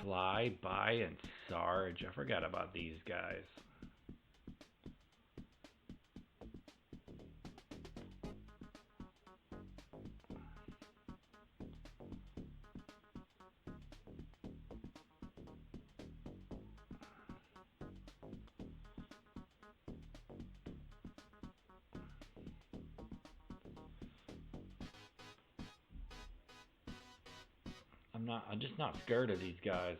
Flyby and Sarge. I forgot about these guys. I'm just not scared of these guys.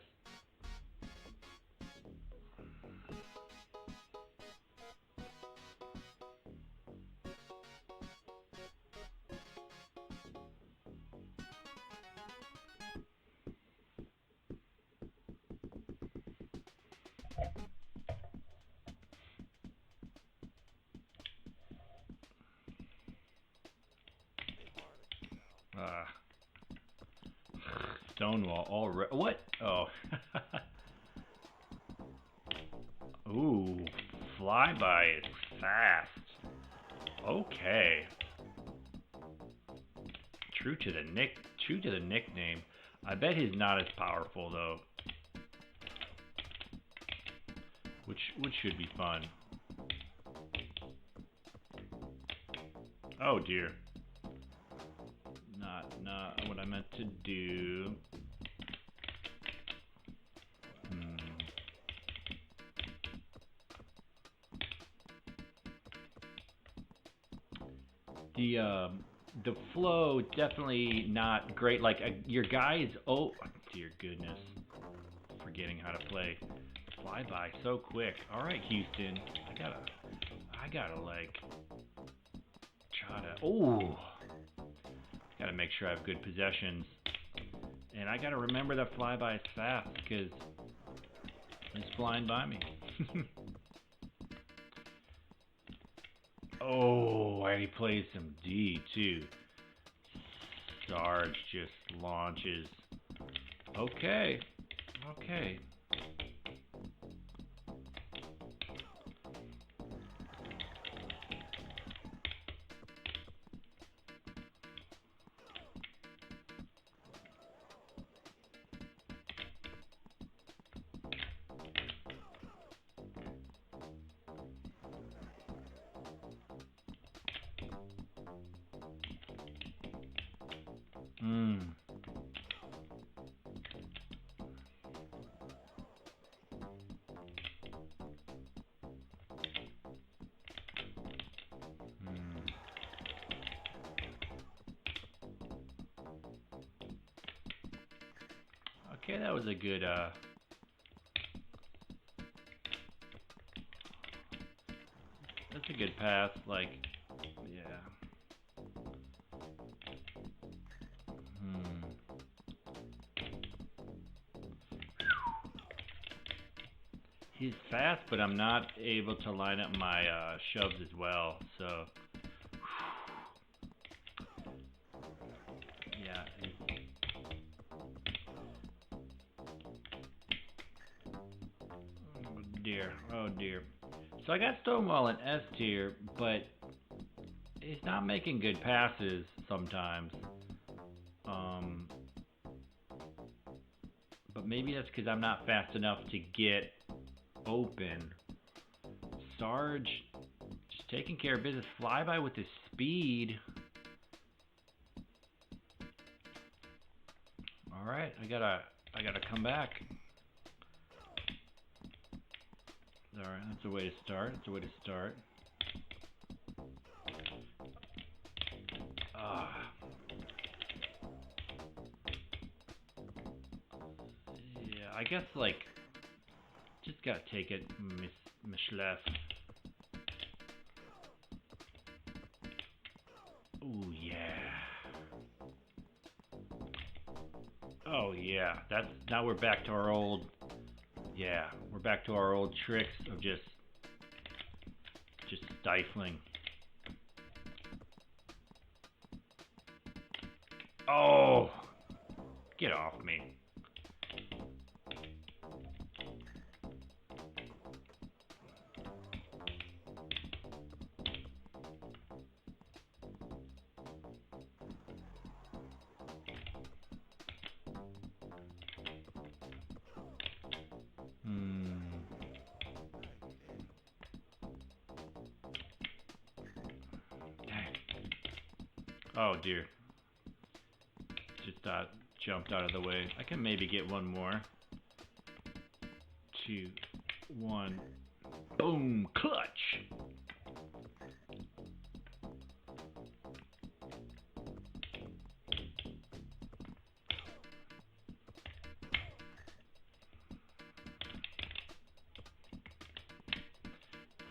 Stonewall already. What? Oh. Ooh, Flyby is fast. Okay. True to the nickname. I bet he's not as powerful though. Which should be fun. Oh dear. Not what I meant to do. The flow definitely not great. Like your guy is dear goodness, forgetting how to play Flyby so quick. All right, Houston, I gotta like try to. Gotta make sure I have good possessions, and I gotta remember that Flyby is fast because it's flying by me. Oh, and he plays some D too. Sarge just launches. Okay. Okay, that was a good that's a good pass, like yeah. He's fast, but I'm not able to line up my shoves as well, so yeah. Oh dear. So I got Stonewall in S tier, but he's not making good passes sometimes. But maybe that's because I'm not fast enough to get open. Sarge just taking care of business. Flyby with his speed. All right, I gotta come back. All right, that's a way to start. Yeah, I guess like just gotta take it, Mishlef. Ooh yeah. Oh yeah. Now we're back to our old. Yeah, we're back to our old tricks of just stifling. Oh, get off me. Oh dear. Just jumped out of the way. I can maybe get one more. 2, 1. Boom! Clutch!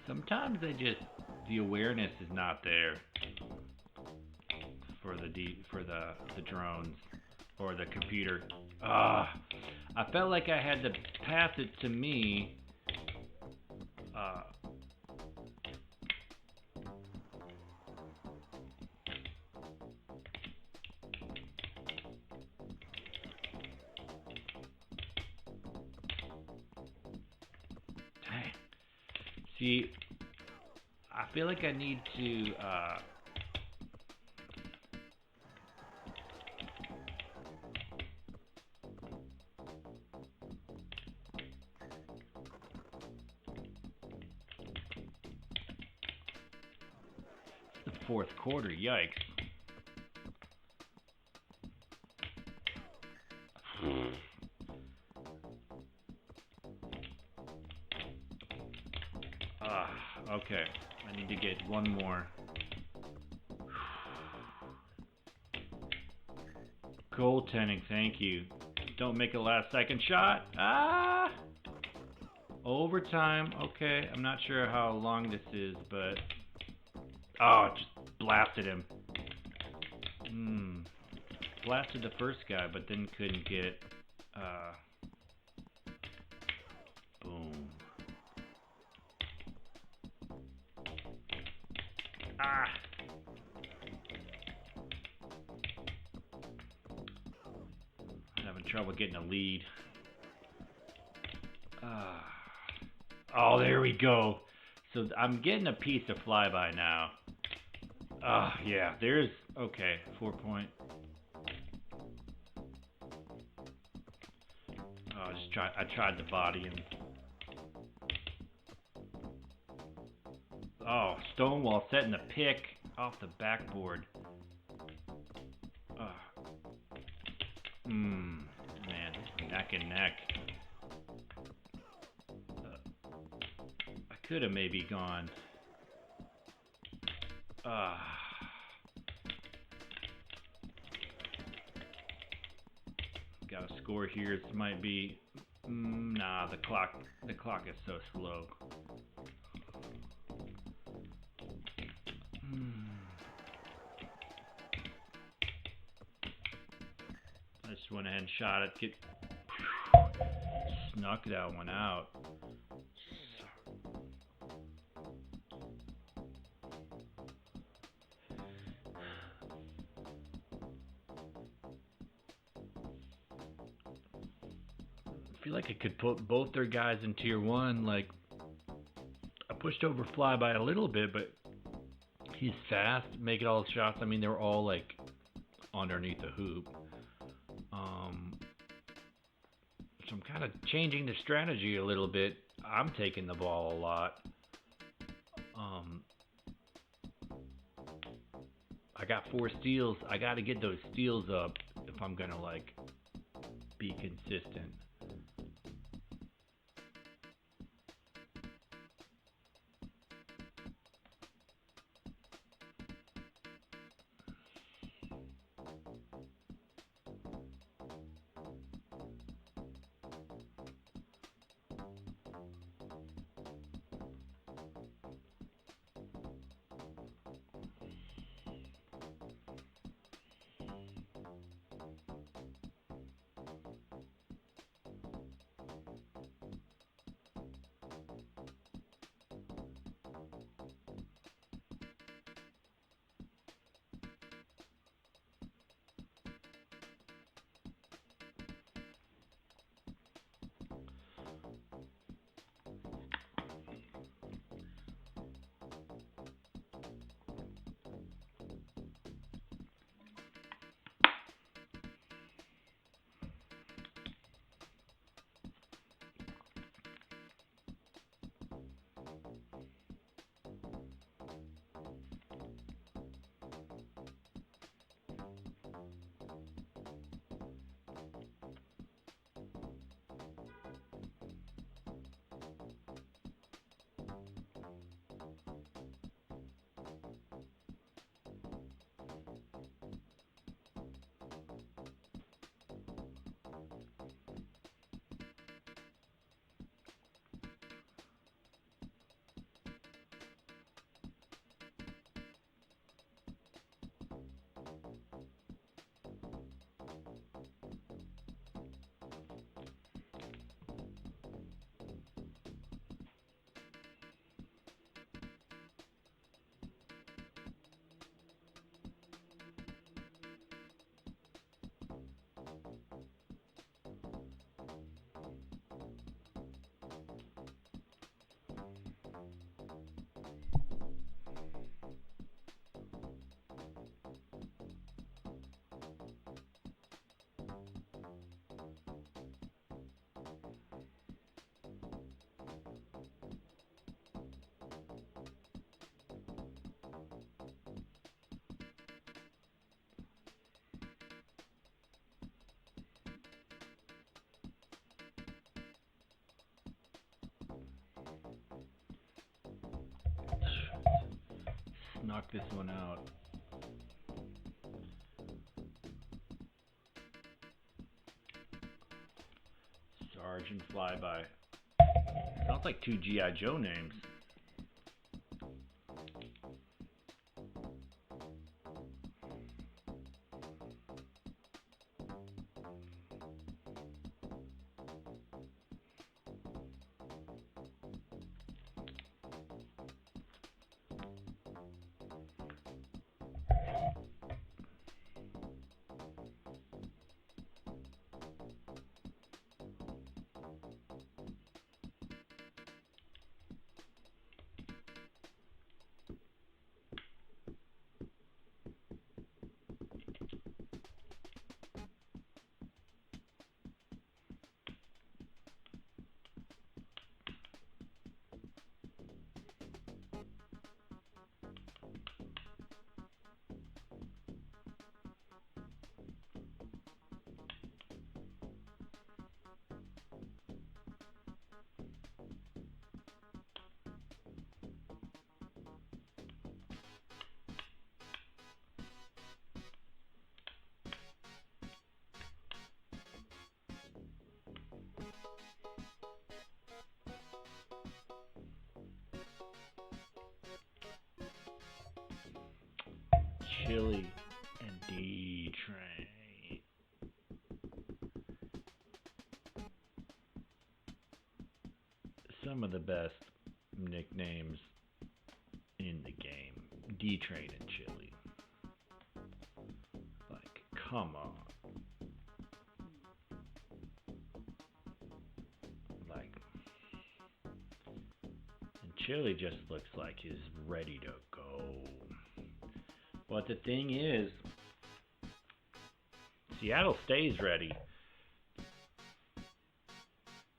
Sometimes the awareness is not there for the drones or the computer. I felt like I had to pass it to me. Dang. See, I feel like I need to the fourth quarter, yikes. Okay, I need to get one more. Goaltending, thank you. Don't make a last second shot. Overtime, okay. I'm not sure how long this is, but just blasted him. Blasted the first guy, but then couldn't get boom. I'm having trouble getting a lead. Oh, there we go. So I'm getting a piece of flyby now. Yeah, there's, okay, 4 point. I tried to body him. Oh, Stonewall setting the pick off the backboard. Man, neck and neck. I could have maybe gone. Got a score here. This might be. Nah, the clock is so slow. I just went ahead and shot it. Snuck that one out. I feel like I could put both their guys in tier 1. Like, I pushed over Flyby a little bit, but he's fast, making all the shots. I mean, they were all like underneath the hoop. So I'm kind of changing the strategy a little bit. I'm taking the ball a lot. I got 4 steals. I got to get those steals up if I'm gonna like be consistent. knock this one out. Sarge and Flyby. Sounds like two G.I. Joe names. Chili and D-Train. Some of the best nicknames in the game. D-Train and Chili. Like, come on. Like, and Chili just looks like he's ready to go. But the thing is, Seattle stays ready.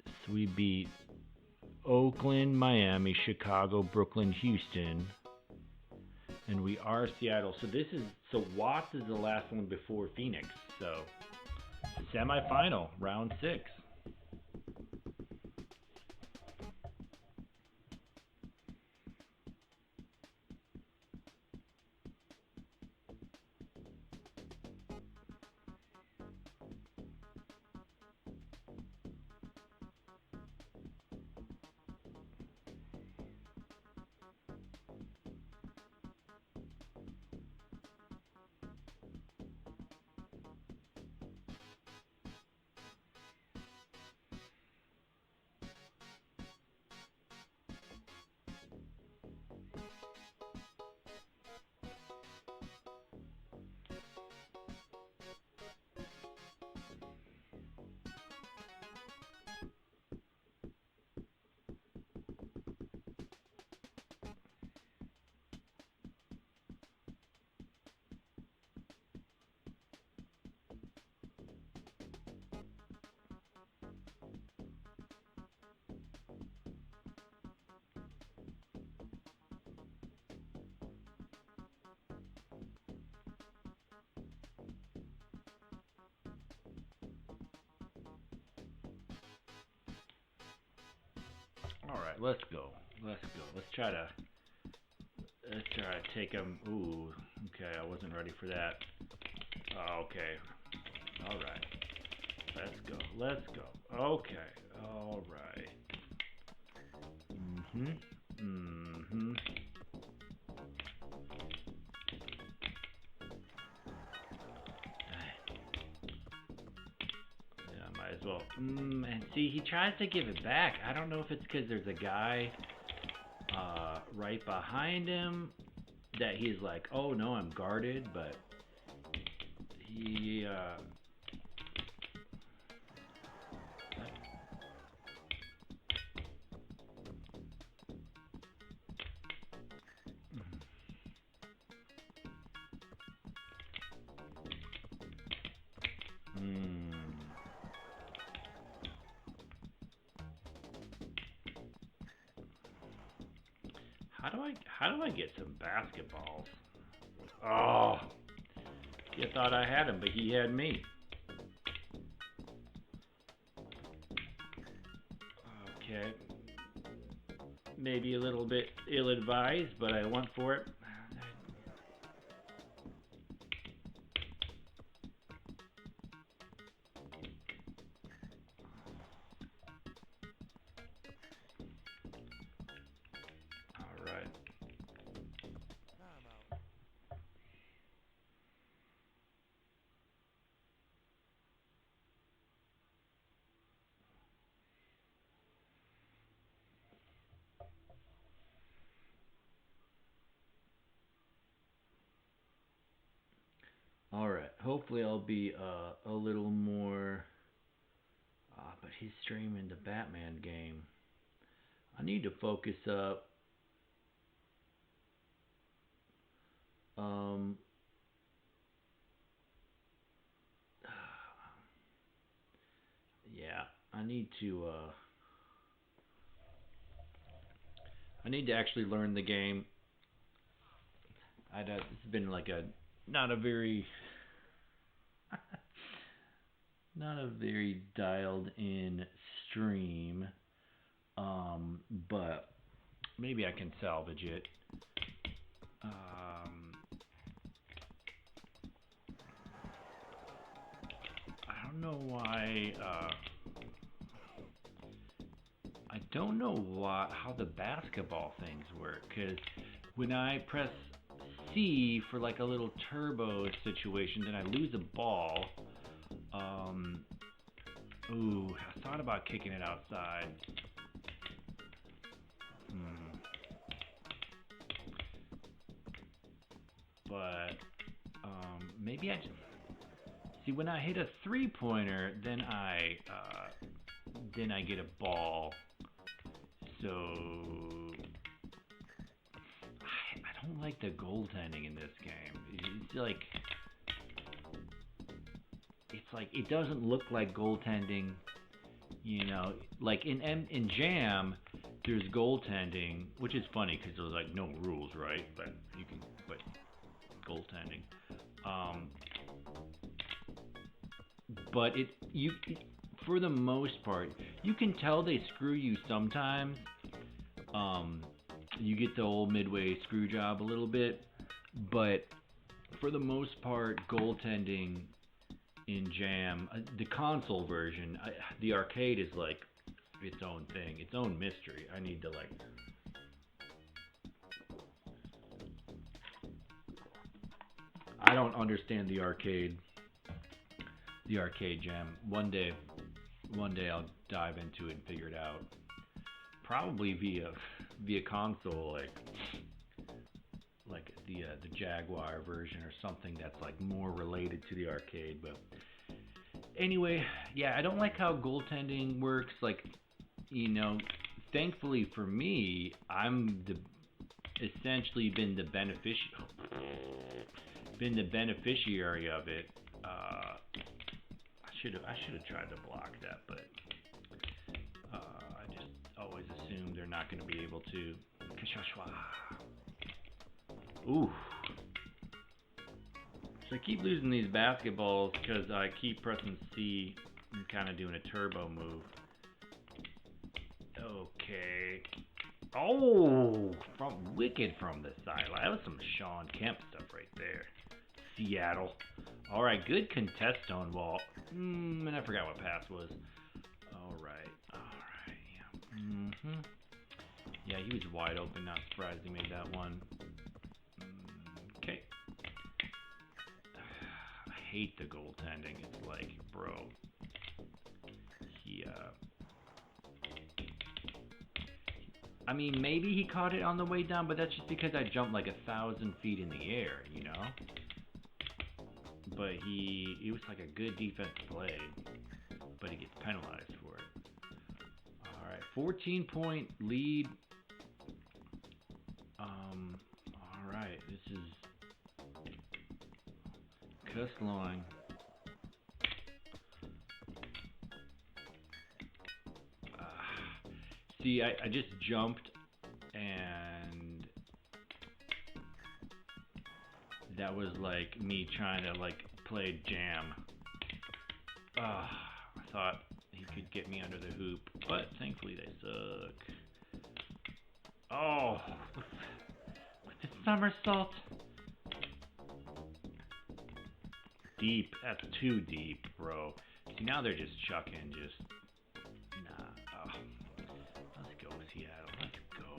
So we beat Oakland, Miami, Chicago, Brooklyn, Houston, and we are Seattle. So Watts is the last one before Phoenix. So semifinal, round 6. All right, let's go. Let's try to take him. Ooh, okay, I wasn't ready for that. Okay. All right. Let's go. Okay. All right. As well. And see, he tries to give it back. I don't know if it's because there's a guy right behind him that he's like, oh no, I'm guarded, but he How do I get some basketballs? Oh, you thought I had him, but he had me. Okay. Maybe a little bit ill-advised, but I went for it. All right. Hopefully, I'll be a little more. But he's streaming the Batman game. I need to focus up. Um. Yeah, I need to. I need to actually learn the game. This has been like a not a very not a very dialed in stream. But maybe I can salvage it. I don't know why. I don't know how the basketball things work. Cause when I press C for like a little turbo situation, then I lose a ball. I thought about kicking it outside. But maybe I just see when I hit a 3-pointer, then I get a ball. So I don't like the goaltending in this game. It's like it doesn't look like goaltending. You know, like in Jam, there's goaltending, which is funny because there's like no rules, right? But goaltending. But for the most part, you can tell they screw you sometimes. You get the old midway screw job a little bit, but for the most part, goaltending in Jam, the console version, the arcade is like its own thing, its own mystery. I need to like. I don't understand the arcade Jam. One day I'll dive into it and figure it out. Probably via console, like the Jaguar version or something that's like more related to the arcade. But anyway, yeah, I don't like how goaltending works. Like, you know, thankfully for me, essentially been the beneficiary of it. I should have tried to block that, but I just always assume they're not going to be able to. Ooh. So I keep losing these basketballs because I keep pressing C and kind of doing a turbo move. Okay. Oh, wicked from the sideline. That was some Sean Kemp stuff right there. Seattle. All right, good contest, Stonewall. And I forgot what pass was. All right, yeah. Yeah, he was wide open. Not surprised he made that one. Okay. I hate the goaltending. It's like, bro. I mean, maybe he caught it on the way down, but that's just because I jumped like 1,000 feet in the air, you know? But it was like a good defense play, but he gets penalized for it. All right, 14-point lead. All right, this is Kussloing. See, I just jumped, and that was like me trying to like play Jam. I thought he could get me under the hoop, but thankfully they suck. Oh, with the somersault. Deep, that's too deep, bro. See, now they're just chucking, nah. Let's go, Seattle. Let's go.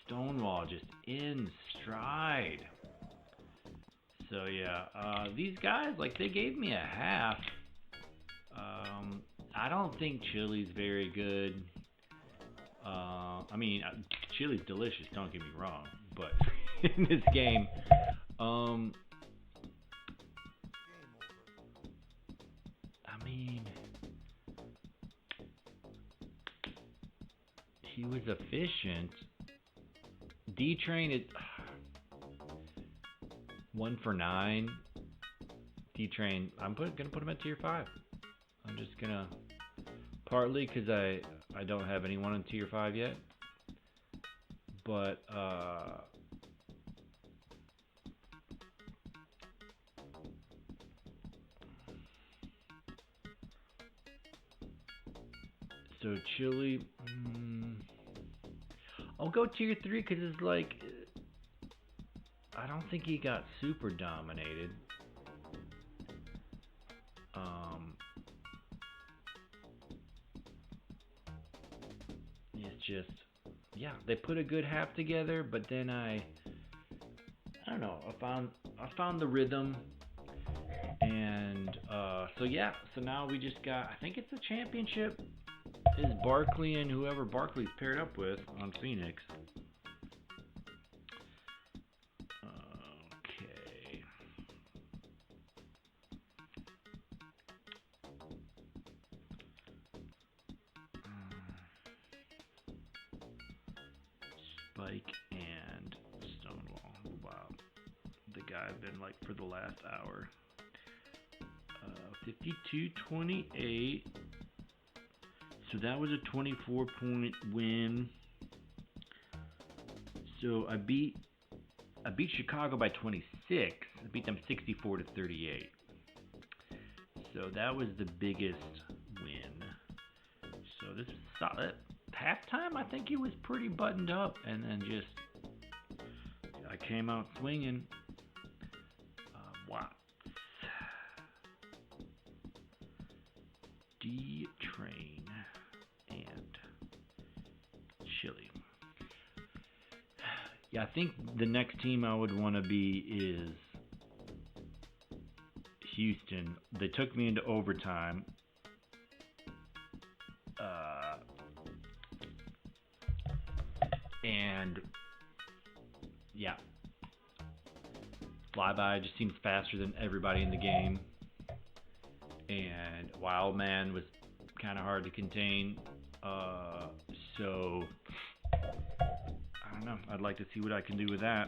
Stonewall just in stride. So yeah, these guys, like, they gave me a half. I don't think Chile's very good. I mean, chili's delicious. Don't get me wrong, but in this game, I mean, he was efficient. D-Train is 1 for 9. D-Train, I'm gonna put him at tier 5. I'm just gonna, partly because I don't have anyone in tier 5 yet, but so Chili, I'll go tier 3 because it's like, I don't think he got super dominated. It's just, yeah, they put a good half together, but then I don't know, I found the rhythm, and so yeah, so now we just got, I think it's a championship, is Barkley and whoever Barkley's paired up with on Phoenix. Okay. Spike and Stonewall. Wow. The guy I've been like for the last hour. 52-28. So that was a 24-point win. So I beat Chicago by 26. I beat them 64-38. So that was the biggest win. So this was solid. Halftime, I think he was pretty buttoned up, and then just I came out swinging. Watts, D-Train, and Chili. Yeah, I think the next team I would want to be is Houston. They took me into overtime. And yeah, Flyby just seems faster than everybody in the game. And Wildman was kind of hard to contain. So I don't know. I'd like to see what I can do with that.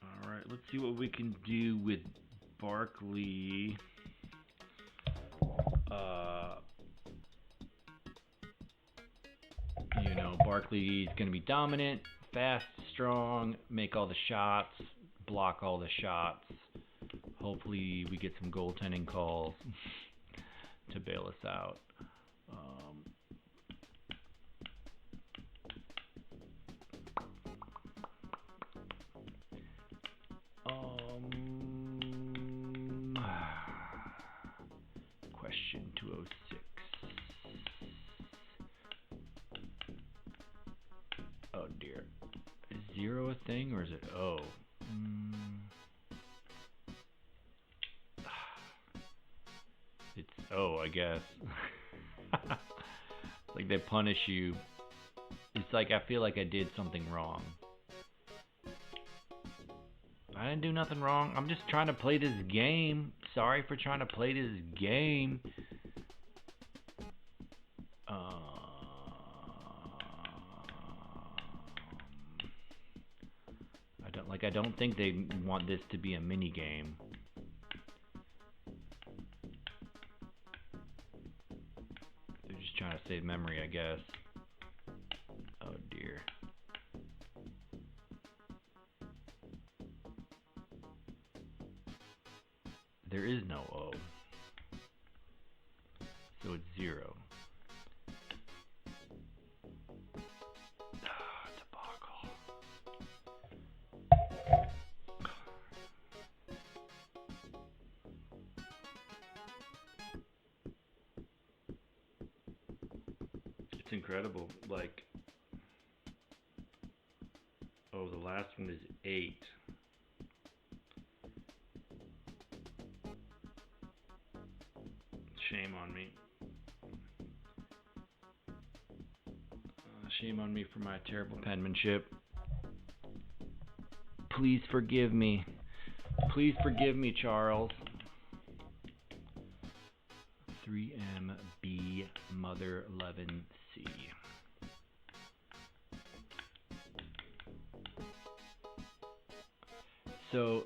All right, let's see what we can do with Barkley. You know, Barkley's going to be dominant, fast, strong, make all the shots, block all the shots. Hopefully we get some goaltending calls to bail us out. Question 206. Oh dear. Is 0 a thing or is it O? It's O, I guess. Like they punish you. It's like I feel like I did something wrong. I didn't do nothing wrong. I'm just trying to play this game. Sorry for trying to play this game. I don't think they want this to be a mini game. They're just trying to save memory, I guess. Oh dear. There is no O. So it's 0. Debacle. It's incredible. Like, oh, the last one is 8. shame on me. Shame on me for my terrible penmanship. Please forgive me. Please forgive me, Charles. 3MB Mother 11C. So,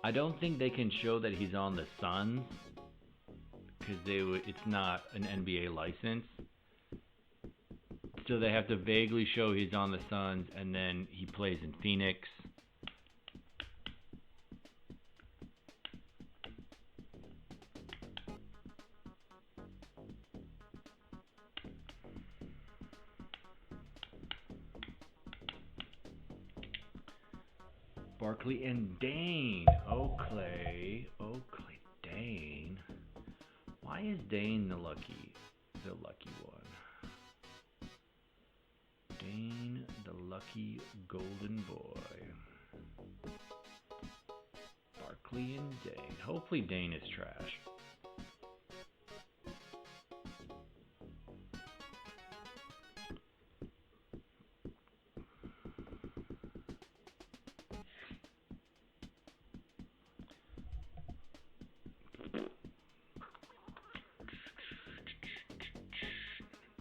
I don't think they can show that he's on the Suns because it's not an NBA license. So they have to vaguely show he's on the Suns, and then he plays in Phoenix. Barkley and Dane. Oakley, Dane. Why is Dane the lucky one? Dane, the lucky golden boy. Barkley and Dane. Hopefully Dane is trash.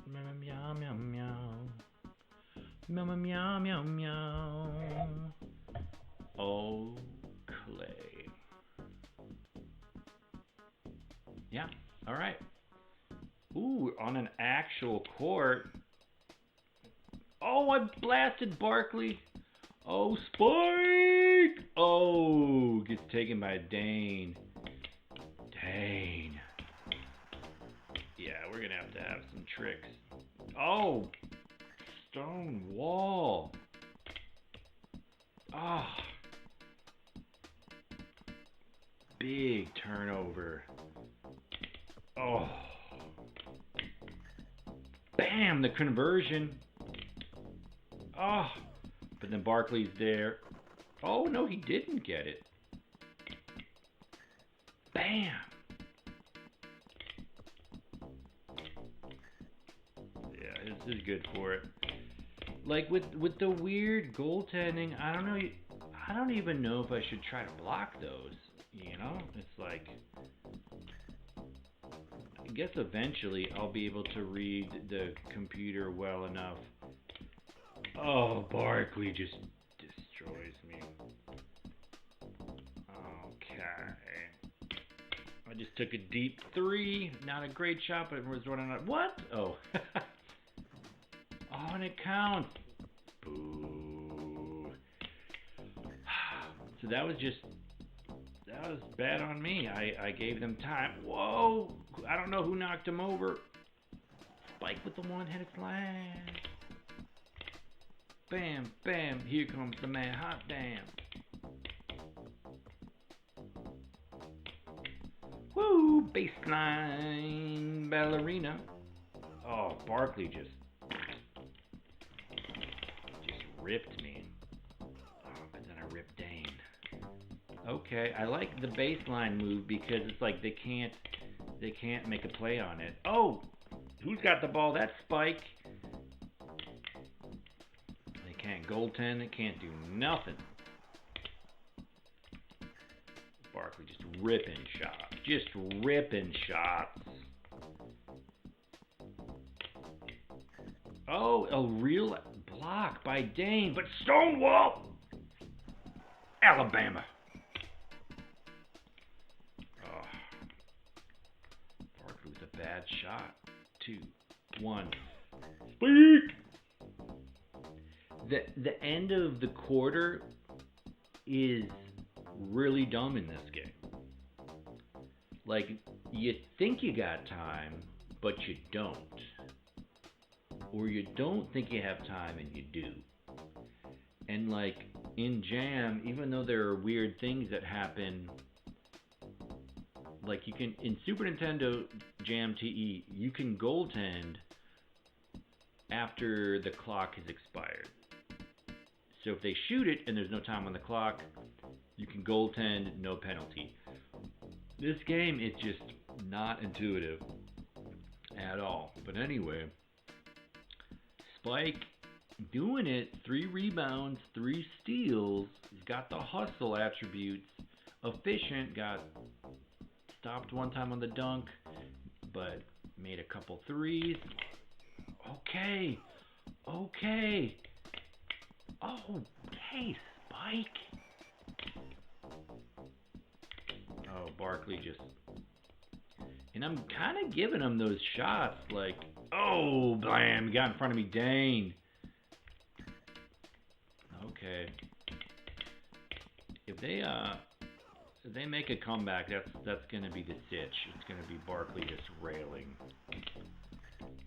Meow, meow, meow. Meow, meow, meow, meow. Oh, Clay. Yeah, all right. Ooh, on an actual court. Oh, I blasted Barkley. Oh, Spike. Oh, gets taken by Dane. Dane. Yeah, we're going to have some tricks. Oh, Stonewall. Ah. Big turnover. Oh. Bam, the conversion. Oh. But then Barkley's there. Oh, no, he didn't get it. Bam. Yeah, this is good for it. Like with the weird goaltending, I don't even know if I should try to block those, you know? It's like, I guess eventually I'll be able to read the computer well enough. Oh, Barkley just destroys me. Okay. I just took a deep three. Not a great shot, but it was running out. What? Oh. Oh, and it counts. Boo. So that was bad on me. I gave them time. Whoa. I don't know who knocked him over. Spike with the one-headed flag. Bam, bam. Here comes the man. Hot damn. Woo. Baseline ballerina. Oh, Barkley just ripped me. Oh, but then I ripped Dane. Okay, I like the baseline move because it's like they can't make a play on it. Oh, who's got the ball? That's Spike. They can't goaltend. They can't do nothing. Barkley just ripping shots. Just ripping shots. Oh, a real block by Dane, but Stonewall, Alabama. Oh, Barkley was a bad shot. 2, 1. Speak. The end of the quarter is really dumb in this game. Like, you think you got time, but you don't. Or you don't think you have time and you do. And like in Jam, even though there are weird things that happen, like you can, in Super Nintendo Jam T.E, you can goaltend after the clock has expired. So if they shoot it and there's no time on the clock, you can goaltend, no penalty. This game is just Not intuitive at all. But anyway, Spike doing it. 3 rebounds, 3 steals. He's got the hustle attributes. Efficient. Got stopped one time on the dunk, but made a couple threes. Okay. Okay. Okay, Spike. Oh, Barkley just... And I'm kind of giving him those shots like, oh, blam, got in front of me, Dane. Okay. If they make a comeback, that's gonna be the sitch. It's gonna be Barkley just railing,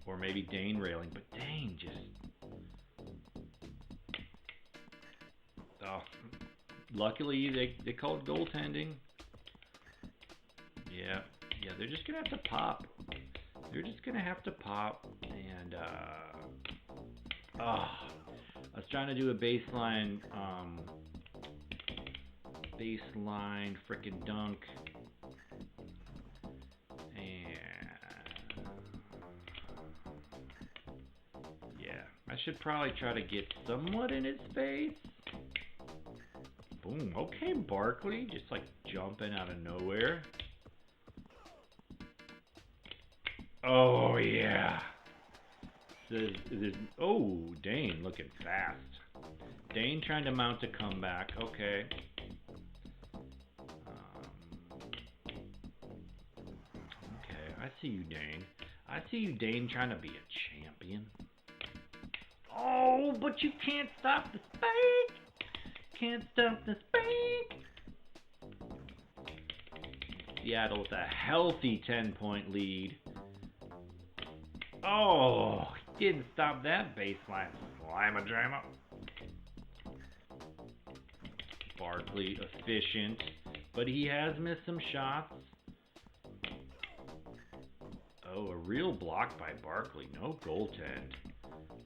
or maybe Dane railing, but Dane just. Oh, luckily they called goaltending. Yeah, they're just gonna have to pop. They're just gonna have to pop, and I was trying to do a baseline frickin' dunk, and yeah, I should probably try to get somewhat in his face. Boom. Okay, Barkley, just like jumping out of nowhere. Oh yeah. Oh, Dane looking fast. Dane trying to mount a comeback. Okay. Okay, I see you, Dane. I see you, Dane, trying to be a champion. Oh, but you can't stop the spike. Can't stop the spike. Seattle with a healthy 10-point lead. Oh, he didn't stop that baseline slamma-jamma. Barkley efficient, but he has missed some shots. Oh, a real block by Barkley. No goaltend.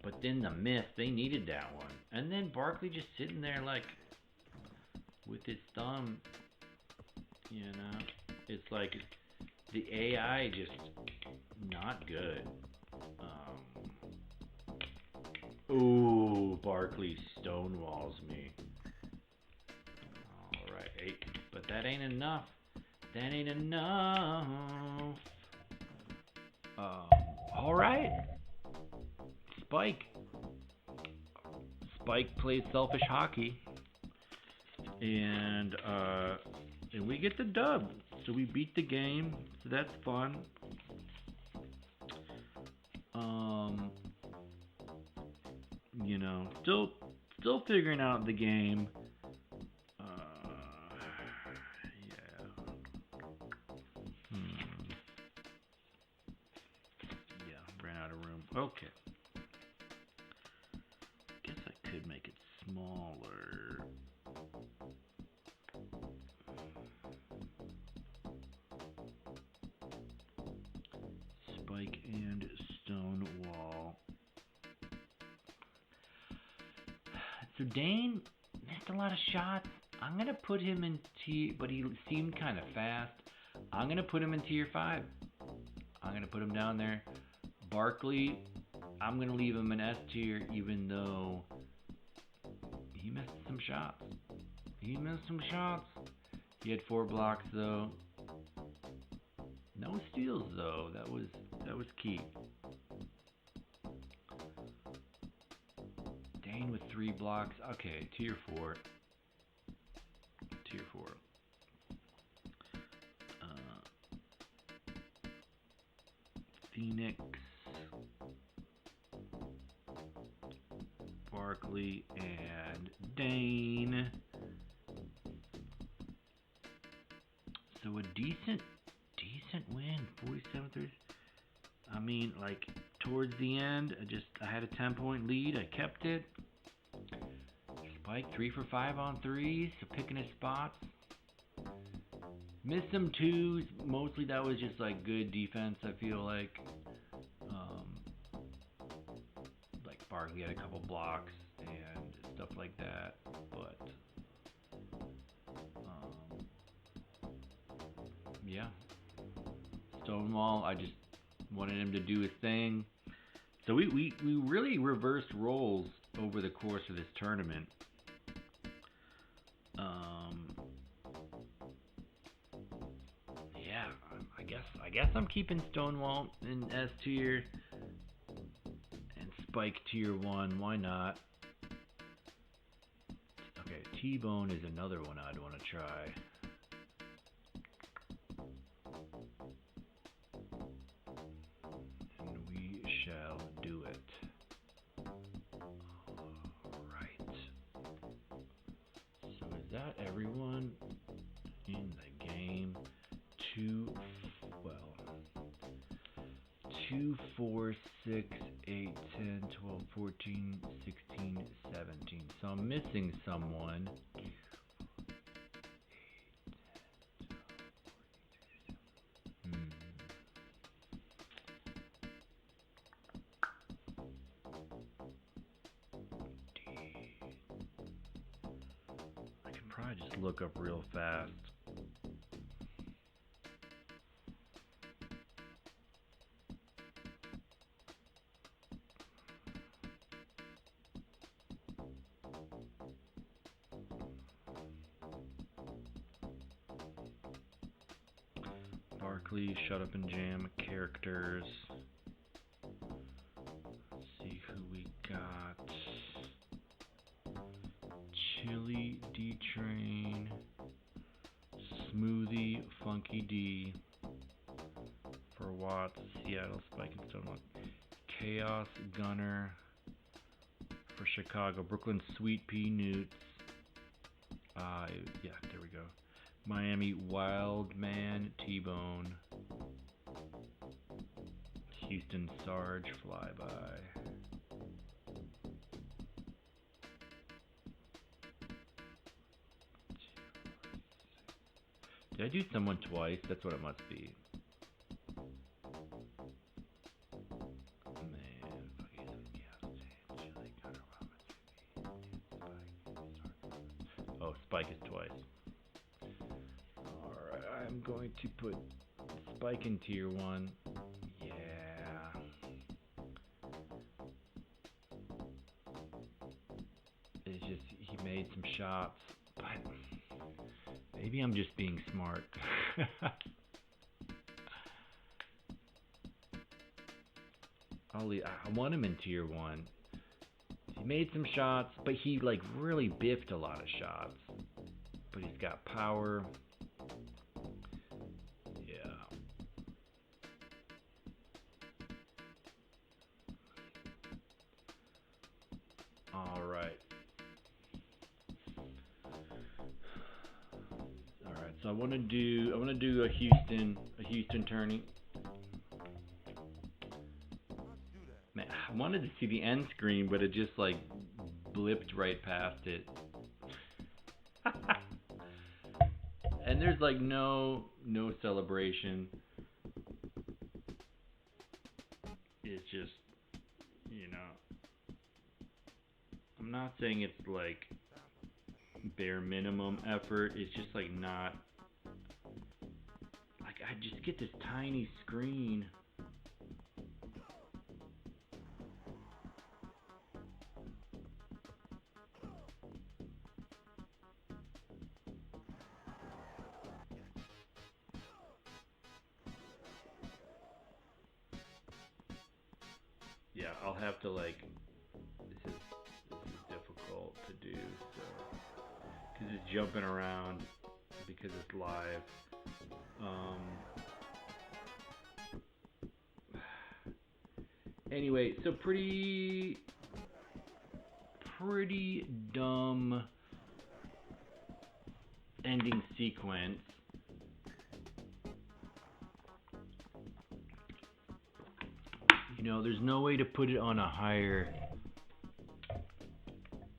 But then the miss, they needed that one. And then Barkley just sitting there like with his thumb, you know. It's like the AI just not good. Ooh, Barkley stonewalls me. Alright, but that ain't enough. That ain't enough. Alright. Spike plays selfish hockey. And we get the dub. So we beat the game. So that's fun. You know, still figuring out the game. Yeah. Yeah, ran out of room. Okay. Guess I could make it smaller. Spike and Stonewall. So Dane missed a lot of shots. I'm going to put him in tier, but he seemed kind of fast. I'm going to put him in tier 5. I'm going to put him down there. Barkley, I'm going to leave him in S tier, even though he missed some shots. He had 4 blocks though. No steals though. That was key. Dane with 3 blocks. Okay, tier 4. Tier 4. Phoenix, Barkley, and Dane. So a decent win, 47-30. I mean, like towards the end, I had a 10-point lead. I kept it. Spike 3 for 5 on threes, so picking his spots. Missed some 2s. Mostly that was just like good defense, I feel like. Like Barkley had a couple blocks and stuff like that. But yeah. Stonewall. I just wanted him to do his thing. So we really reversed roles over the course of this tournament. Yeah, I guess I'm keeping Stonewall in S tier and Spike tier 1. Why not? Okay, T-Bone is another one I'd want to try. And we shall do it. Alright. So is that everyone in the game? 2, 4, 6, 8, 10, 12, 14, 16, 17. So I'm missing someone. I can probably just look up real fast. Barkley Shut-up and Jam characters. Let's see who we got. Chili D-Train. Smoothy Funky D. For Watts, Seattle Spike and Stonewall. Chaos Gunner. For Chicago, Brooklyn Sweet Pea Newts. Yeah, there we go. Miami Wildman T-Bone. Houston Sarge Flyby. Did I do someone twice? That's what it must be. Oh, Spike is twice. Alright, I'm going to put Spike in tier 1. Yeah. It's just, he made some shots, but maybe I'm just being smart. I want him in tier 1. He made some shots, but he like really biffed a lot of shots. But he's got power. Yeah. All right. All right. So I want to do a Houston tourney. Man, I wanted to see the end screen, but it just like blipped right past it. And there's like no celebration. It's just, you know, I'm not saying it's like bare minimum effort. It's just like not, like I just get this tiny screen. Yeah, I'll have to like, this is difficult to do, so, because it's jumping around, because it's live. Anyway, so pretty dumb ending sequence. You know, there's no way to put it on a higher...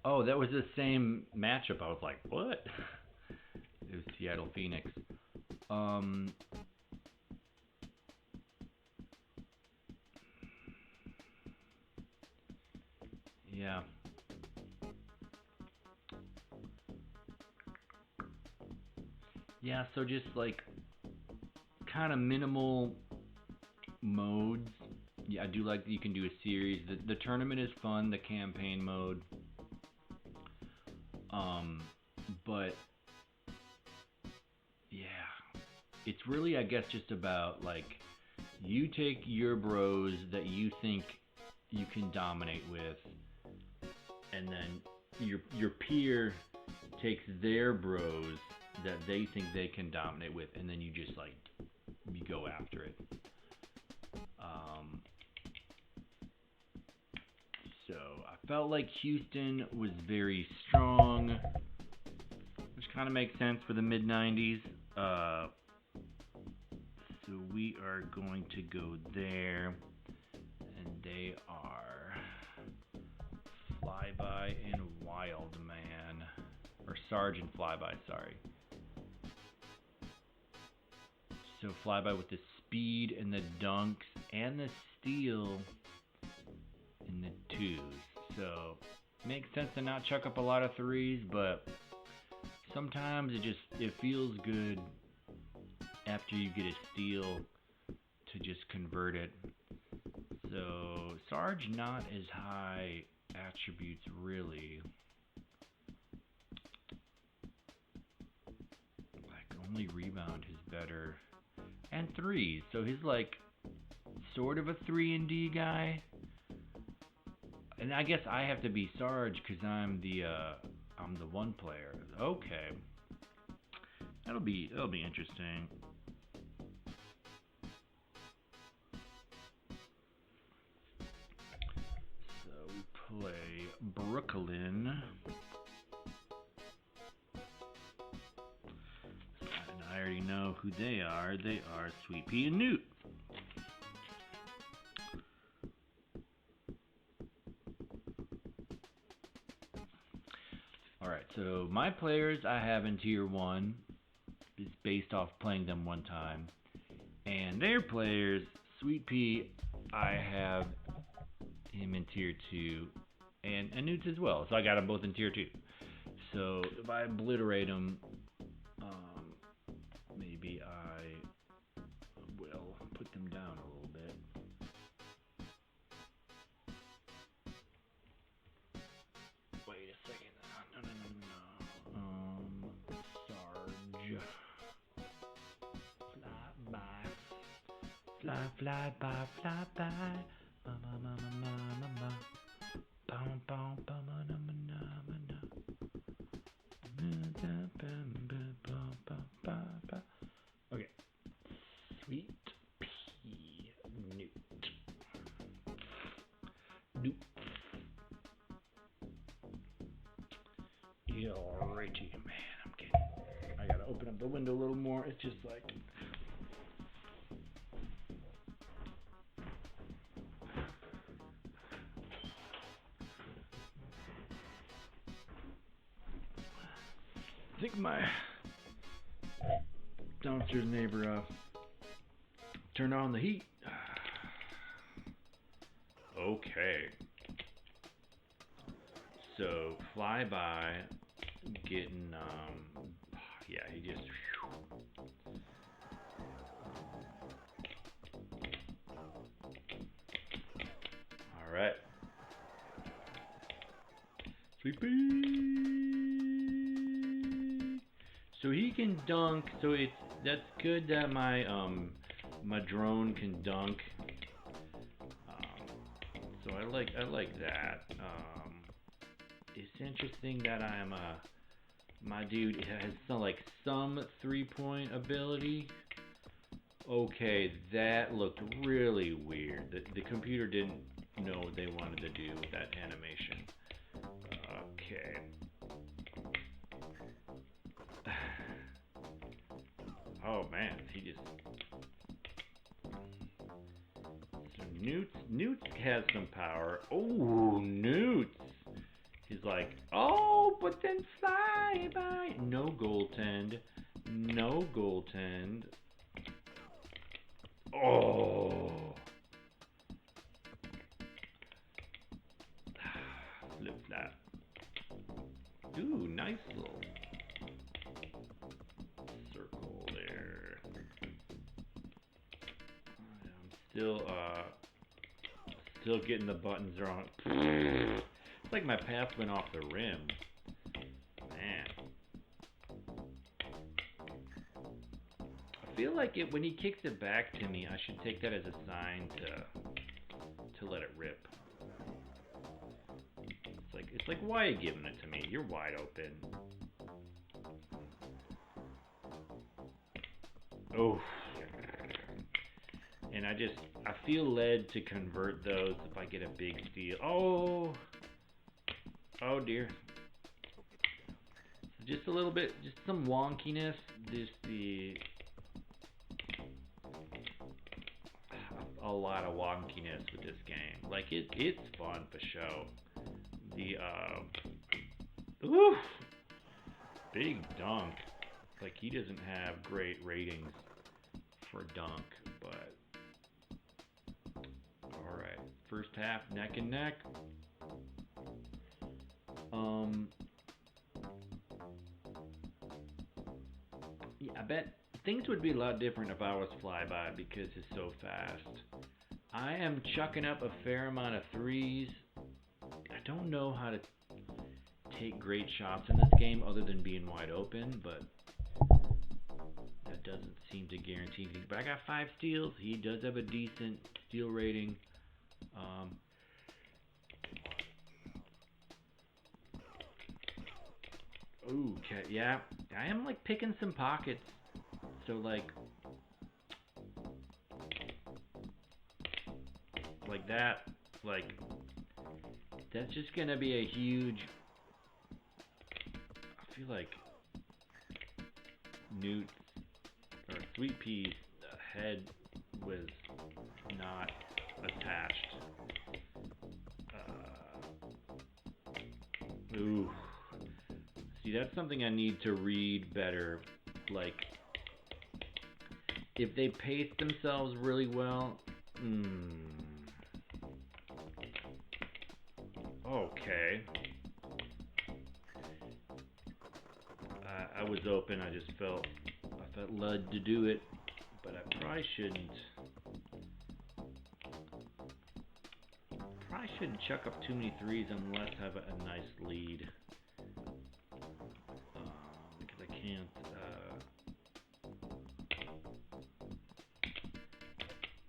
Oh, that was the same matchup. I was like, what? It was Seattle Phoenix. Yeah. Yeah, so just like kind of minimal modes. Yeah, I do like that you can do a series. The tournament is fun, the campaign mode. But yeah, it's really, I guess, just about like you take your bros that you think you can dominate with, and then your peer takes their bros that they think they can dominate with, and then you just like you go after it. So I felt like Houston was very strong, which kind of makes sense for the mid 90s. So we are going to go there, and they are Flyby and Wildman, or Sarge and Flyby, sorry. So Flyby with the speed and the dunks and the steal in the twos. So makes sense to not chuck up a lot of threes, but sometimes it feels good after you get a steal to just convert it. So Sarge not as high attributes really. Like only rebound is better. And threes. So he's like sort of a 3-and-D guy. And I guess I have to be Sarge because I'm the one player. Okay. That'll be interesting. So we play Brooklyn. And I already know who they are. They are Sweet Pea and Newt. Alright, so my players I have in Tier 1 is based off playing them one time. And their players, Sweet Pea, I have him in Tier 2. And Newts as well. So I got them both in Tier 2. So if I obliterate them, maybe I will put them down a little bit. Wait a second. No. Sarge. Fly by. Mama. Okay. Sweet Pea Newt. Alrighty, man, I gotta open up the window a little more. It's just like I think my downstairs neighbor turned on the heat. Okay. So Flyby getting yeah, he just all right. Sweet Pea. So he can dunk. So that's good that my my drone can dunk. So I like that. It's interesting that I'm my dude has some 3-point ability. Okay, that looked really weird. The computer didn't know what they wanted to do with that animation. Okay. Oh man, he just. So Newts has some power. Oh, Newts. He's like, oh, but then Flyby. No goaltend. Oh. Flip flap. Ooh, nice little circle there. I'm still getting the buttons wrong. It's like my pass went off the rim. Man. I feel like when he kicks it back to me, I should take that as a sign to let it rip. It's like, why are you giving it to me? You're wide open. Oh. And I feel led to convert those if I get a big steal. Oh. Oh dear. Just a little bit, just some wonkiness. A lot of wonkiness with this game. Like it's fun for show. Big dunk. Like he doesn't have great ratings for dunk, but all right. First half, neck and neck. Yeah, I bet things would be a lot different if I was flyby because it's so fast. I am chucking up a fair amount of threes. I don't know how to take great shots in this game other than being wide open, but that doesn't seem to guarantee anything. But I got 5 steals. He does have a decent steal rating. Ooh, okay, yeah. I am like picking some pockets. So like that, like that's just gonna be a huge. I feel like Newts or Sweet Pea's head was not attached. Ooh. See, that's something I need to read better. Like, if they pace themselves really well. Okay. I was open. I felt led to do it, but I probably shouldn't. Probably shouldn't chuck up too many threes unless I have a nice lead. Because I can't.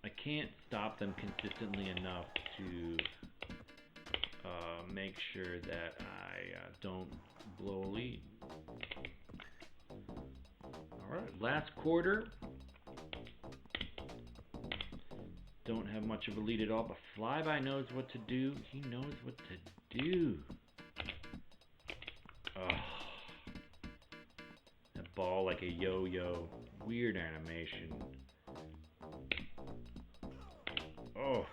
I can't stop them consistently enough to make sure that I don't blow a lead. Alright, last quarter. Don't have much of a lead at all, but Flyby knows what to do. He knows what to do. Oh. That ball like a yo-yo. Weird animation. Oh.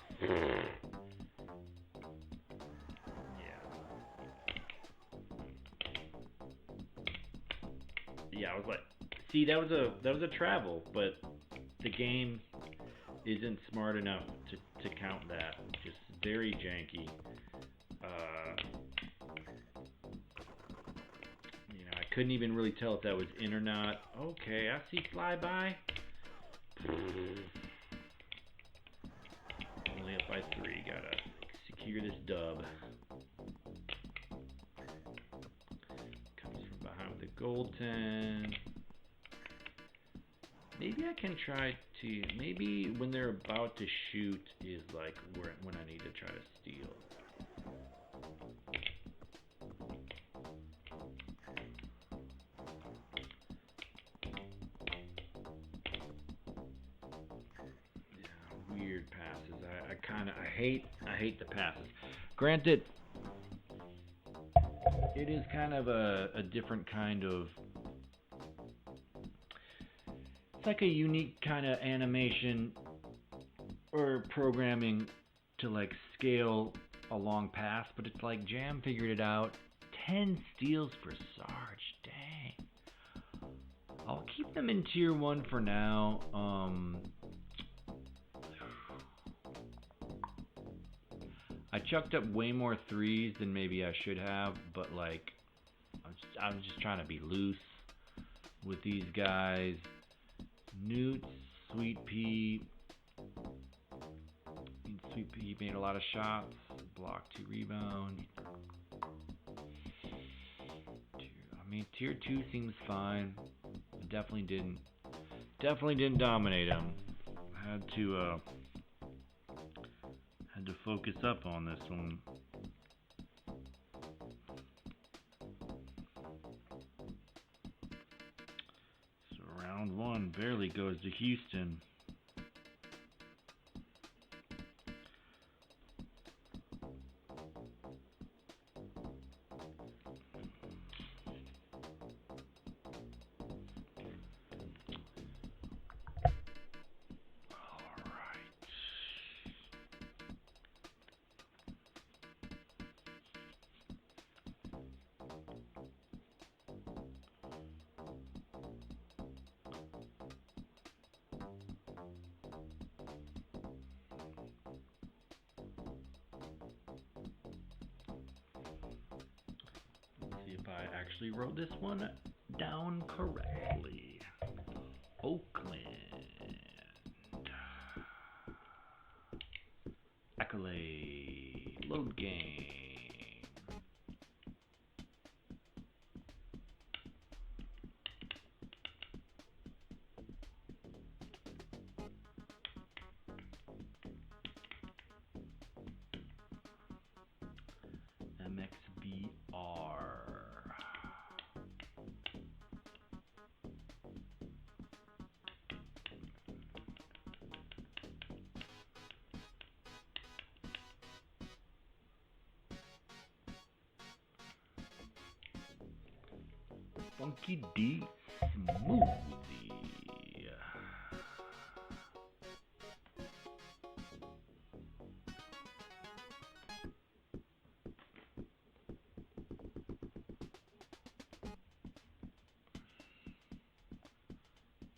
Yeah, I was like, see, that was a travel, but the game isn't smart enough to count that. Just very janky. I couldn't even really tell if that was in or not. Okay, I see Flyby. Only up by 3. Gotta secure this dub. Comes from behind with the goaltend. Maybe I can try to. Maybe when they're about to shoot is like when I need to try to steal. Yeah, weird passes. I hate the passes. Granted, it is kind of a different kind of. It's like a unique kind of animation or programming to like scale a long pass, but it's like Jam figured it out. 10 steals for Sarge, dang. I'll keep them in tier 1 for now. I chucked up way more threes than maybe I should have, but like I'm just trying to be loose with these guys. Newts, Sweet Pea, He made a lot of shots. Block, 2 rebound. Tier 2 seems fine. Definitely didn't dominate him. Had to focus up on this one. So round 1 barely goes to Houston. I actually wrote this one down correctly. Oakland. Accolade. Load game. MXBR. Funky D Smoothie.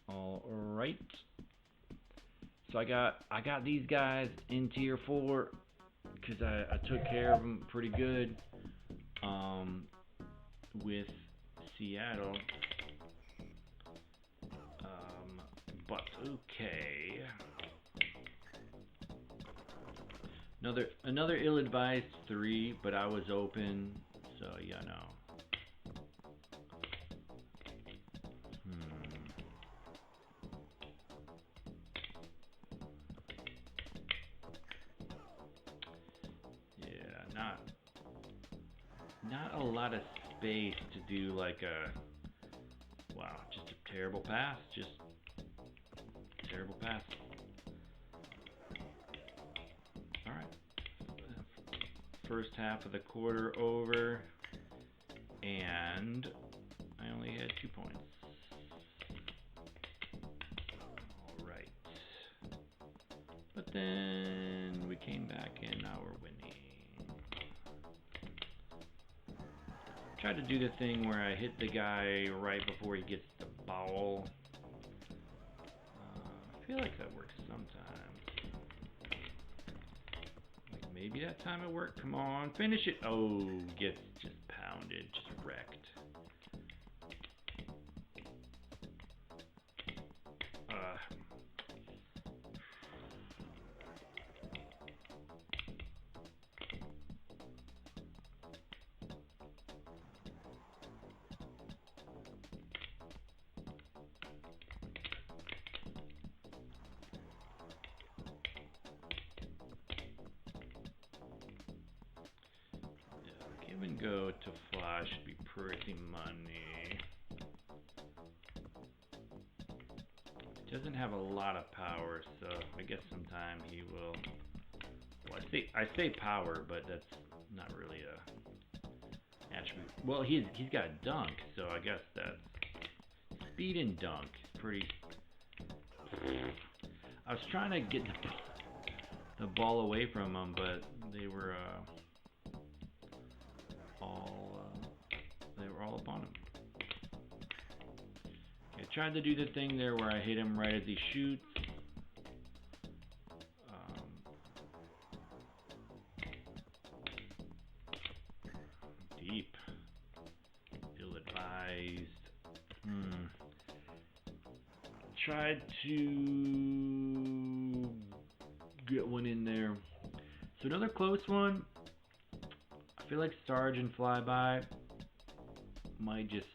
All right. So I got these guys in tier 4 because I took care of them pretty good with Seattle. But okay. Another ill-advised 3, but I was open, so you know. Not a lot of space to do like just a terrible pass, just terrible pass. All right, first half of the quarter over, and I only had 2 points. All right, but then we came back and now we're winning. Tried to do the thing where I hit the guy right before he gets the ball. I feel like that works sometimes. Like maybe that time it worked. Come on, finish it. Oh, gets just pounded, just wrecked. Give and go to fly should be pretty money. Doesn't have a lot of power, so I guess sometime he will. Well, I say power, but that's not really a attribute. Well, he's got a dunk, so I guess that's speed and dunk. Pretty. I was trying to get the ball away from him, but they were all up on him. Okay, I tried to do the thing there where I hit him right as he shoots. Deep. Ill-advised. Tried to get one in there. So another close one. I feel like Sarge and Flyby might just,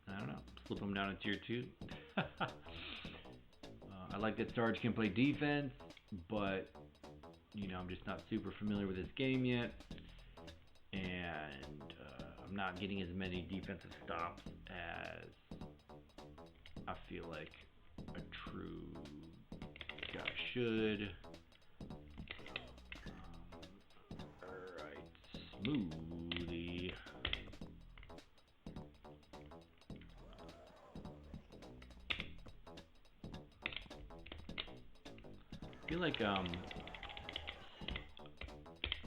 I don't know, slip them down to tier 2. I like that Sarge can play defense, but you know, I'm just not super familiar with this game yet, and I'm not getting as many defensive stops as I feel like a true guy should. Alright, Smoothy. I feel like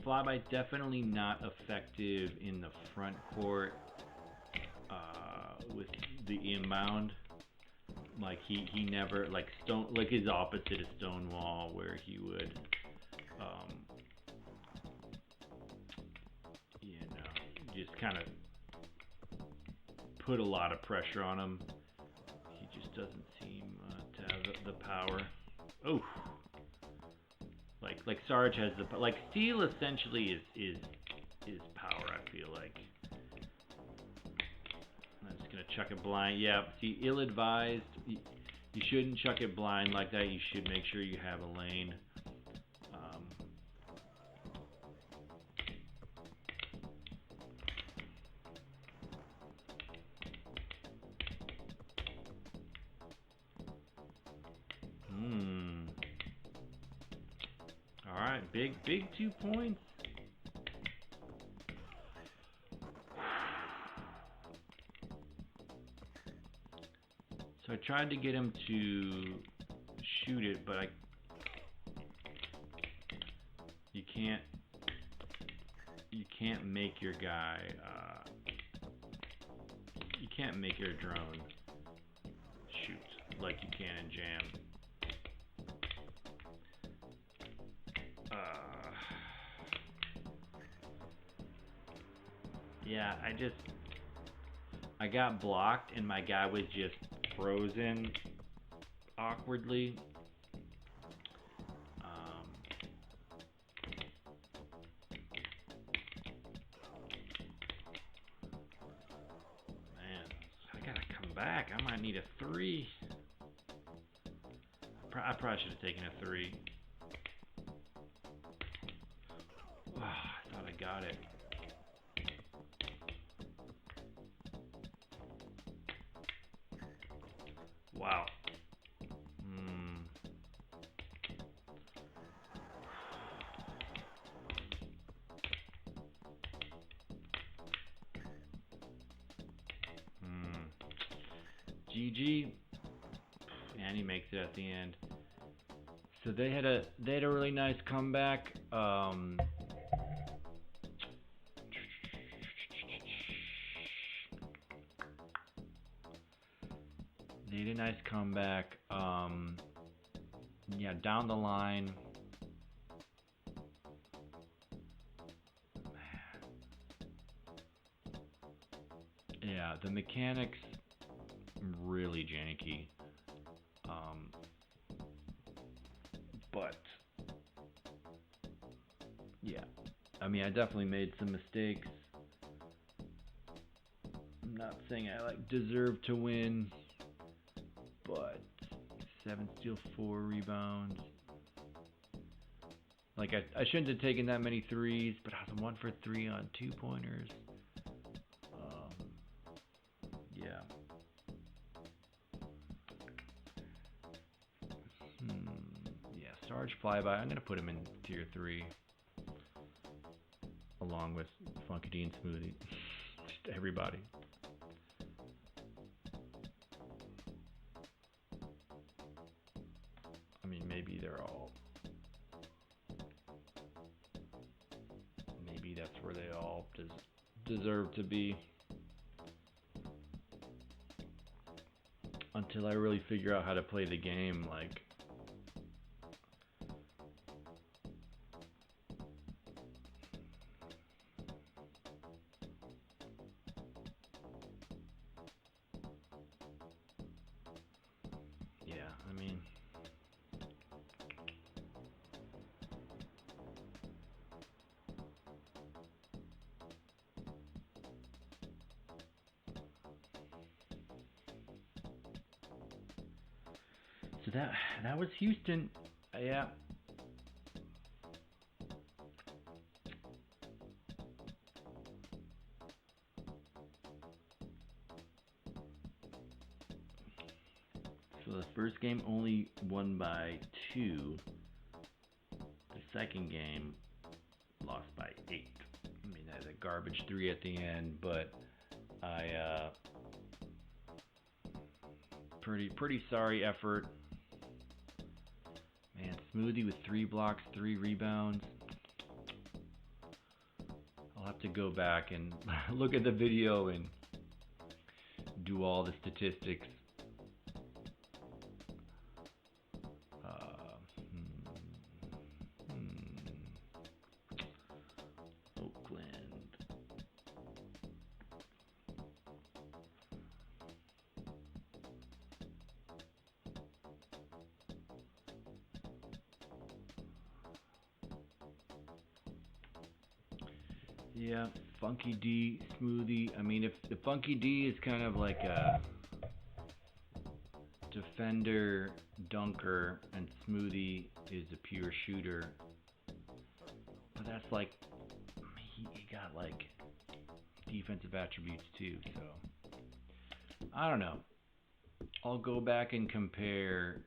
Flyby's definitely not effective in the front court with the inbound. Like he never like his opposite of Stonewall, where he would you know, just kind of put a lot of pressure on him. He just doesn't seem to have the power. Oh. Like Sarge has the like steal essentially is power. I feel like I'm just gonna chuck it blind. Yeah, see, ill-advised. You shouldn't chuck it blind like that. You should make sure you have a lane. Alright, big 2 points. So I tried to get him to shoot it, but you can't make your guy you can't make your drone shoot like you can in Jam. Yeah, I got blocked and my guy was just frozen awkwardly. Man, I gotta come back. I might need a 3. I probably should have taken a 3. Oh, I thought I got it. Wow. GG. And he makes it at the end. So they had a really nice comeback. They had a nice comeback. Yeah, down the line. Yeah, the mechanics really janky. But yeah, I mean, I definitely made some mistakes. I'm not saying I deserve to win, but 7 steals, 4 rebounds. Like I shouldn't have taken that many threes, but I was 1 for 3 on 2-pointers. Yeah. Yeah, Sarge Flyby. I'm gonna put him in tier 3, along with Funky D and Smoothy. Just everybody. I mean, maybe they're all. Maybe that's where they all deserve to be. Until I really figure out how to play the game, like. Yeah, I mean. So that was Houston. Yeah. So the first game only won by 2. The second game lost by 8. I mean, that's a garbage 3 at the end, but pretty sorry effort. Man, Smoothy with 3 blocks, 3 rebounds. I'll have to go back and look at the video and do all the statistics. Oakland. Yeah, Funky D, Smoothy. I mean, if the Funky D is kind of like a defender, dunker, and Smoothy is a pure shooter. But that's like, he got like defensive attributes too, so I don't know. I'll go back and compare.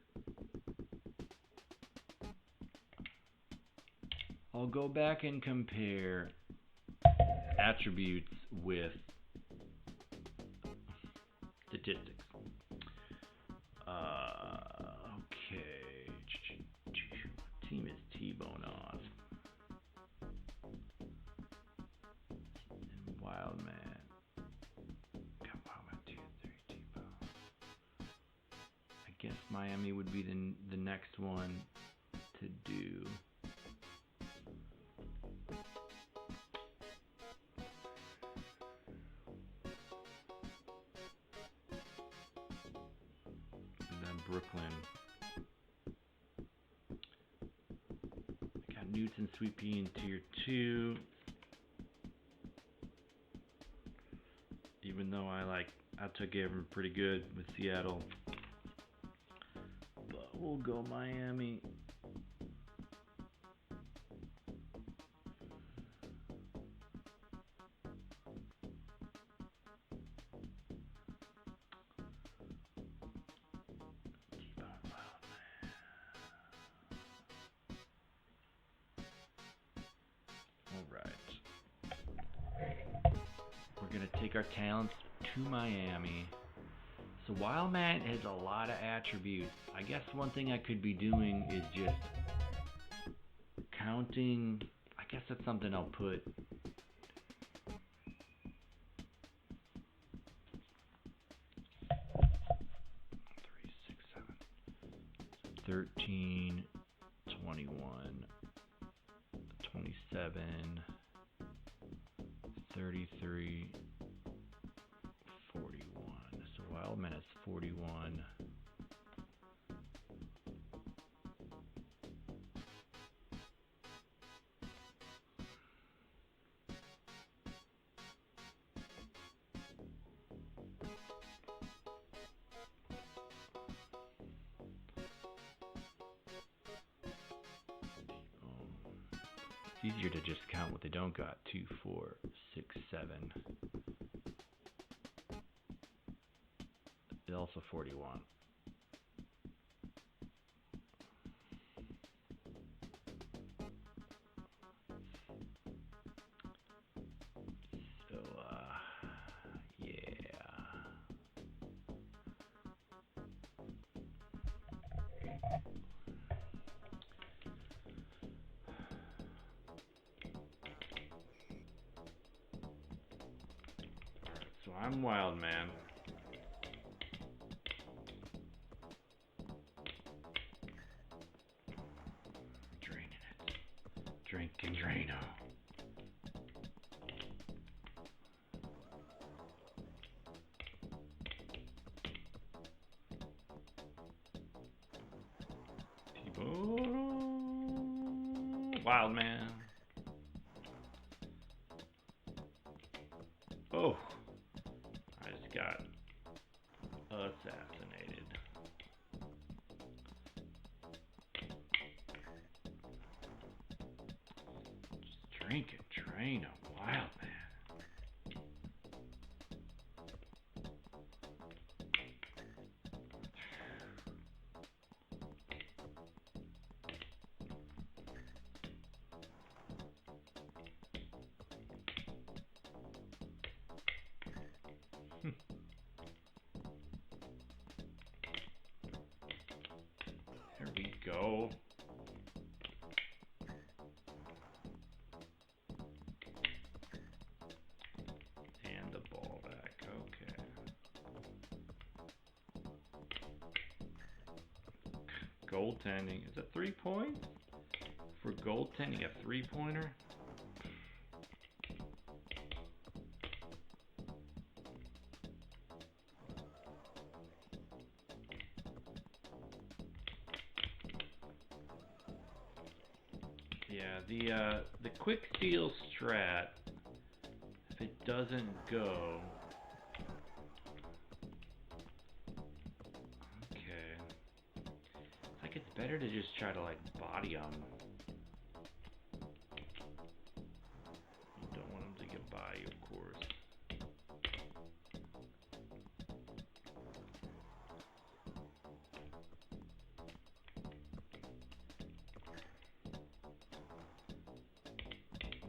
Attributes with statistics. Okay. What team is T-Bone on? Wildman. Got Wildman 2, 3, T-Bone. I guess Miami would be the next one to do. Brooklyn. I got Newts and Sweet Pea in tier 2. Even though I took him pretty good with Seattle. But we'll go Miami. Our talents to Miami. So Wildman has a lot of attributes. I guess one thing I could be doing is just counting. I guess that's something I'll put. 13, 21, 27, 33. 41. So Wildman is 41. It's easier to just count what they don't got. 2, 4, 6, 7. Also 41. So, yeah. So I'm Wildman. Drink and Drano. Wildman. Oh, I just got assassinated. Drink and drain a Wildman. There we go. And the ball back. Okay. Goaltending. Is it 3 points? For goaltending, a 3-pointer? Yeah, the quick steal strat, if it doesn't go, okay, like it's better to just try to like body them. You don't want them to get by you, of course.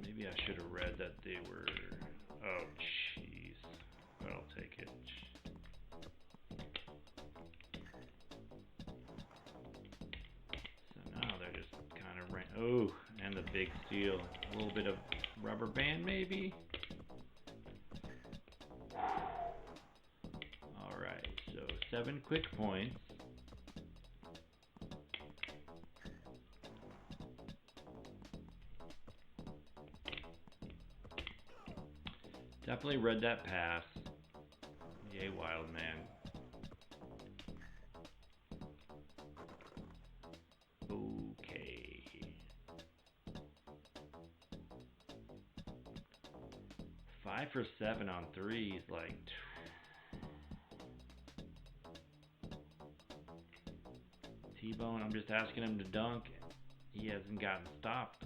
Maybe I should have read that they were. Oh, jeez. But I'll take it. So now they're just kind of oh, and the big steal. A little bit of rubber band, maybe. All right. So 7 quick points. Definitely read that pass. Yay, Wildman. Okay. 5 for 7 on threes, like. T-Bone, I'm just asking him to dunk. He hasn't gotten stopped.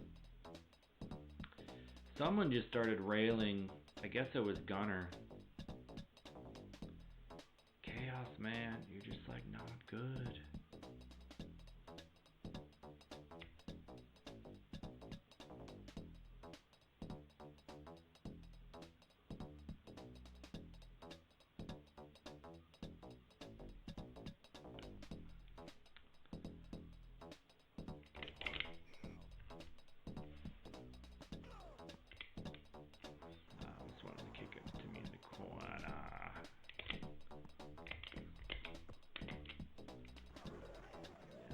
Someone just started railing. I guess it was Gunner. Xaos, man, you're just like not good.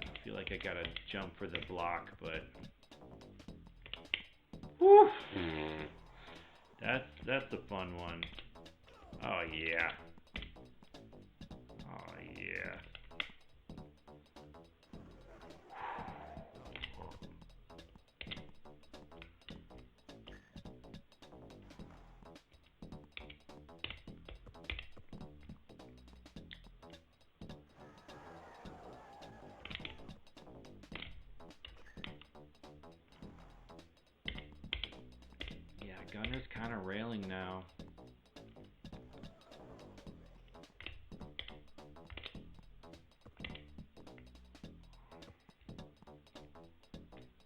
I feel like I gotta jump for the block, but whew, that's a fun one. Oh yeah. Oh yeah. Gunner's kind of railing now.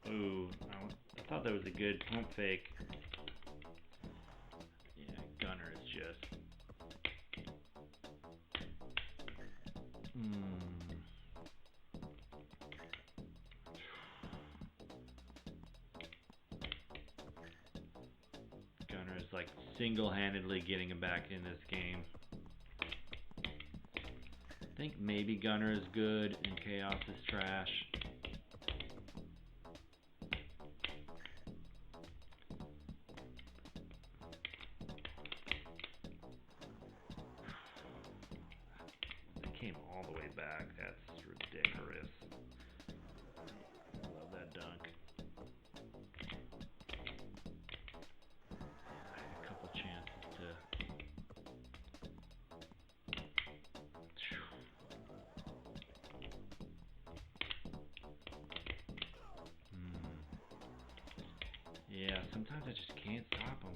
Ooh, I thought that was a good pump fake. Yeah, Gunner is just. Gunner is like single-handedly getting him back in this game. I think maybe Gunner is good and Xaos is trash. They came all the way back. That's ridiculous. I love that dunk. I had a couple chances to. Yeah, sometimes I just can't stop them.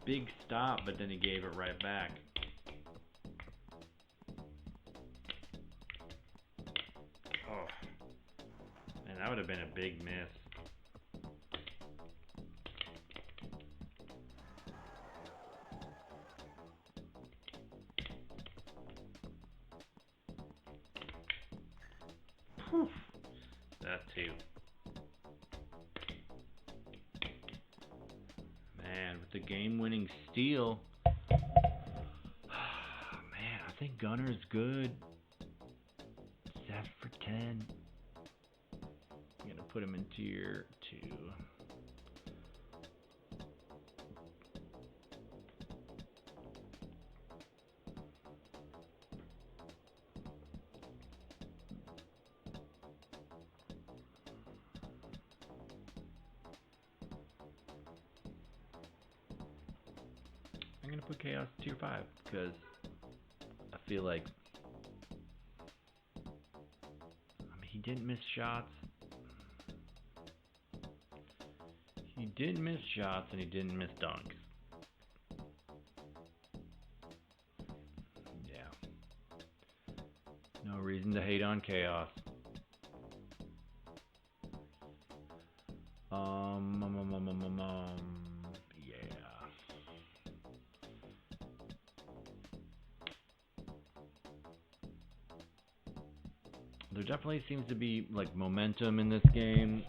Big stop, but then he gave it right back. Oh. Man, that would have been a big miss. Whew. That too. Man, with the game-winning steal. Man, I think Gunner's good. 7 for 10. I'm gonna put him in tier 2. I'm gonna put Xaos tier 5 because I feel like, I mean, he didn't miss shots. He didn't miss shots and he didn't miss dunks. Yeah. No reason to hate on Xaos. Yeah. There definitely seems to be like momentum in this game.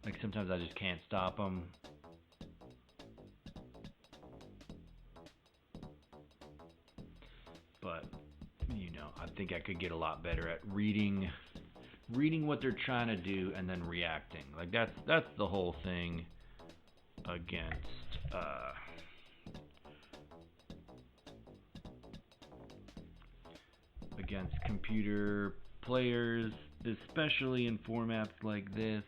Like sometimes I just can't stop them. But you know, I think I could get a lot better at reading what they're trying to do and then reacting. Like that's the whole thing against computer players, especially in formats like this.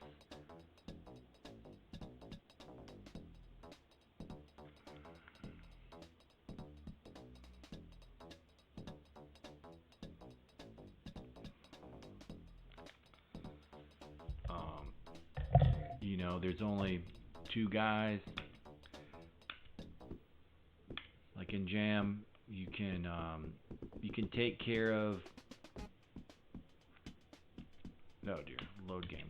You know, there's only 2 guys. Like in Jam, you can take care of. Oh dear, load game.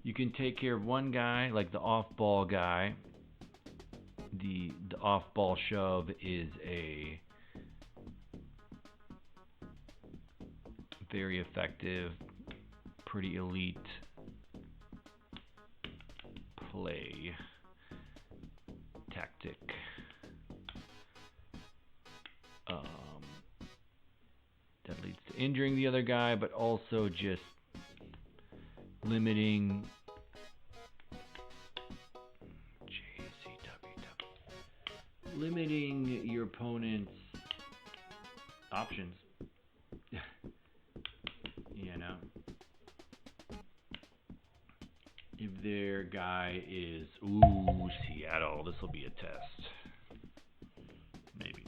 You can take care of one guy, like the off-ball guy. The off-ball shove is a very effective, pretty elite play tactic. That leads to injuring the other guy, but also just limiting your opponent's options. You know, if their guy is Seattle, this will be a test. Maybe.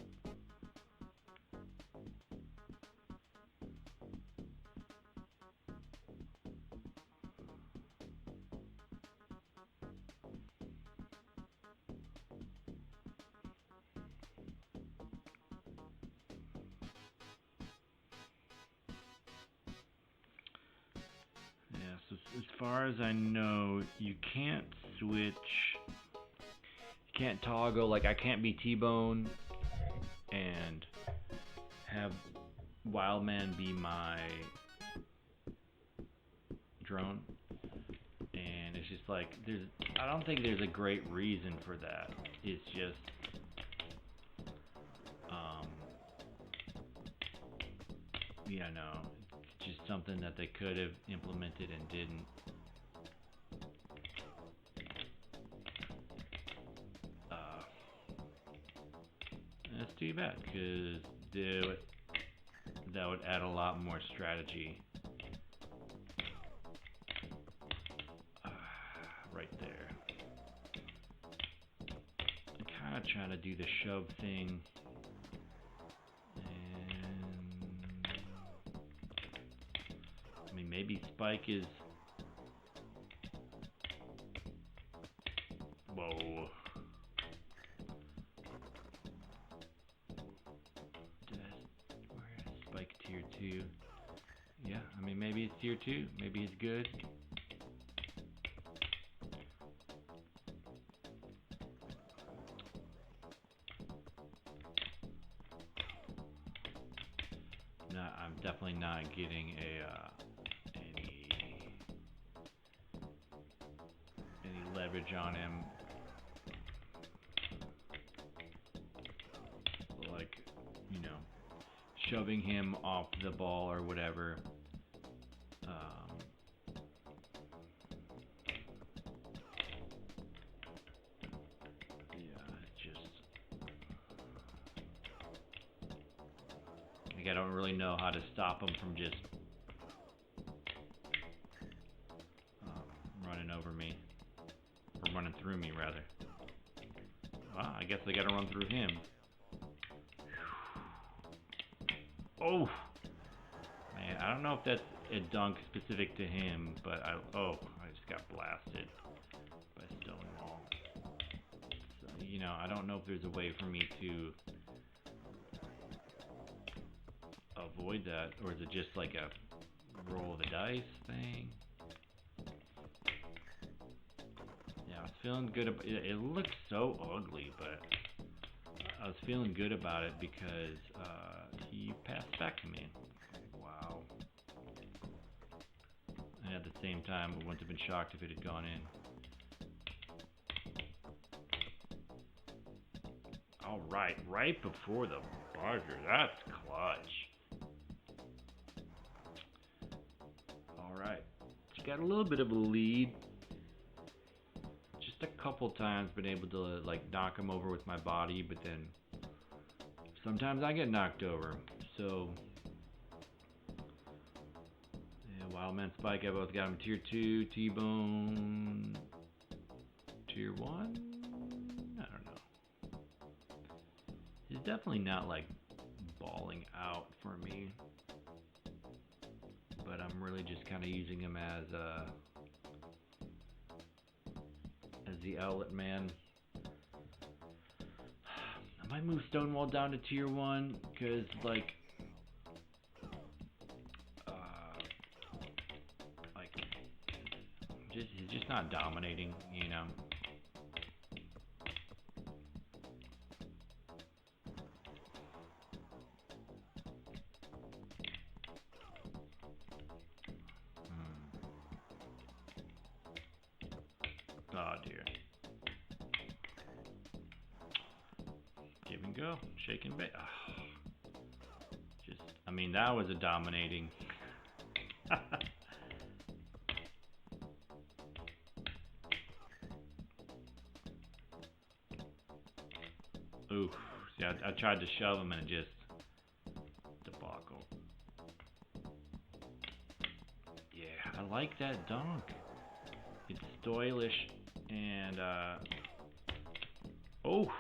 So as far as I know, you can't switch. You can't toggle. Like I can't be T-Bone and have Wildman be my drone. And it's just like I don't think there's a great reason for that. It's just yeah, no. Just something that they could have implemented and didn't. That's too bad, because that would add a lot more strategy. Right there. I'm kind of trying to do the shove thing. And I mean, maybe Spike is. Whoa. Where is Spike tier 2? Yeah, I mean, maybe it's tier 2. Maybe it's good. No, I'm definitely not getting any leverage on him. Like, you know, shoving him off the ball or whatever. Yeah, it's just like I don't really know how to stop him from just running over me, or running through me rather. Well, I guess I gotta run through him. Oh, man, I don't know if that's a dunk specific to him, but I just got blasted by Stonewall. So, you know, I don't know if there's a way for me to avoid that, or is it just like a roll of the dice thing? Yeah, I was feeling good about it. It looked so ugly, but I was feeling good about it because he passed back to me. Wow. And at the same time, I wouldn't have been shocked if it had gone in. All right, right before the buzzer. That's clutch. All right, just got a little bit of a lead. Just a couple times been able to like knock him over with my body, but then sometimes I get knocked over. So yeah, Wildman, Spike, I both got him tier 2, T-Bone tier 1. I don't know. He's definitely not like balling out for me, but I'm really just kind of using him as the outlet man. I might move Stonewall down to tier 1 because like he's just not dominating, you know. Oh dear. Give and go. Shake and bake. Oh. Just, I mean, that was a dominating. Ooh. See, I tried to shove him and it just debacle. Yeah, I like that dunk. It's stylish and oh.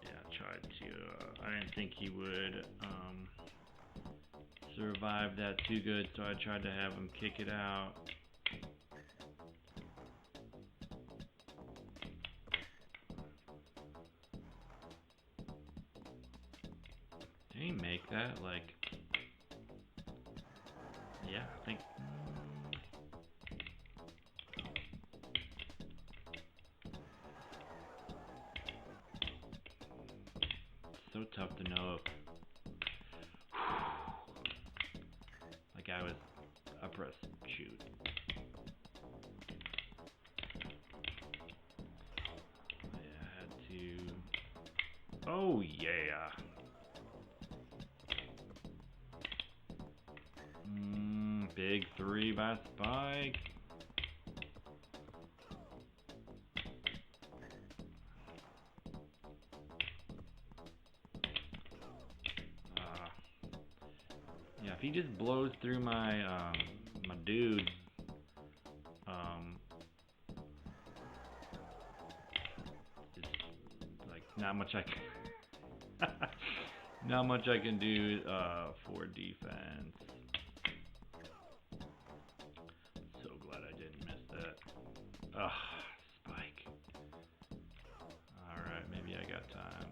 Yeah, I tried to I didn't think he would survive that too good, so I tried to have him kick it out. Did he make that? Like, yeah, I think. So tough to know if like I press shoot. I had to. Oh yeah. Big 3 by Spike. he just blows through my my dude, it's like not much I can not much I can do for defense. So glad I didn't miss that. Ugh, spike. All right, maybe I got time.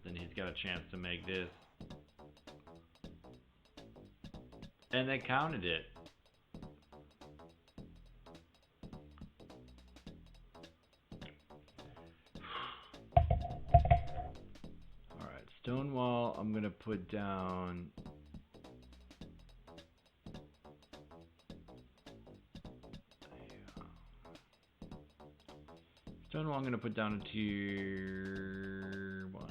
Then he's got a chance to make this. And they counted it. Alright, Stonewall, I'm going to put down. Stonewall, I'm going to put down a tier 1.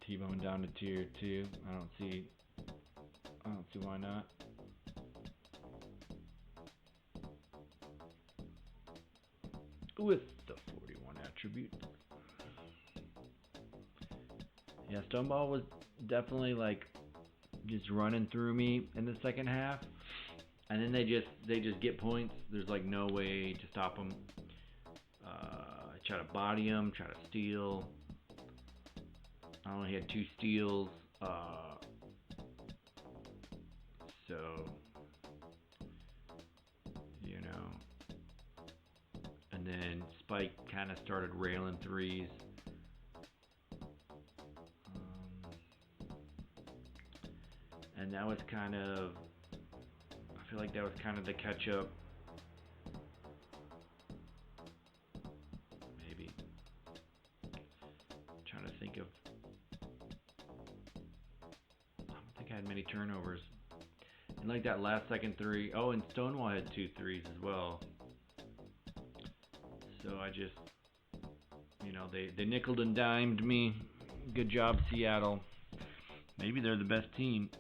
T-Bone down to tier 2. I don't see why not. With the 41 attribute. Yeah, Stonewall was definitely like just running through me in the second half. And then they just get points. There's like no way to stop them. I try to body him, try to steal. I only had 2 steals, so, you know, and then Spike kind of started railing threes, and that was kind of, I feel like that was kind of the catch-up. Maybe. I'm trying to think of, I had many turnovers. And like that last second 3. Oh, and Stonewall had 2 threes as well. So I just, you know, they nickeled and dimed me. Good job, Seattle. Maybe they're the best team.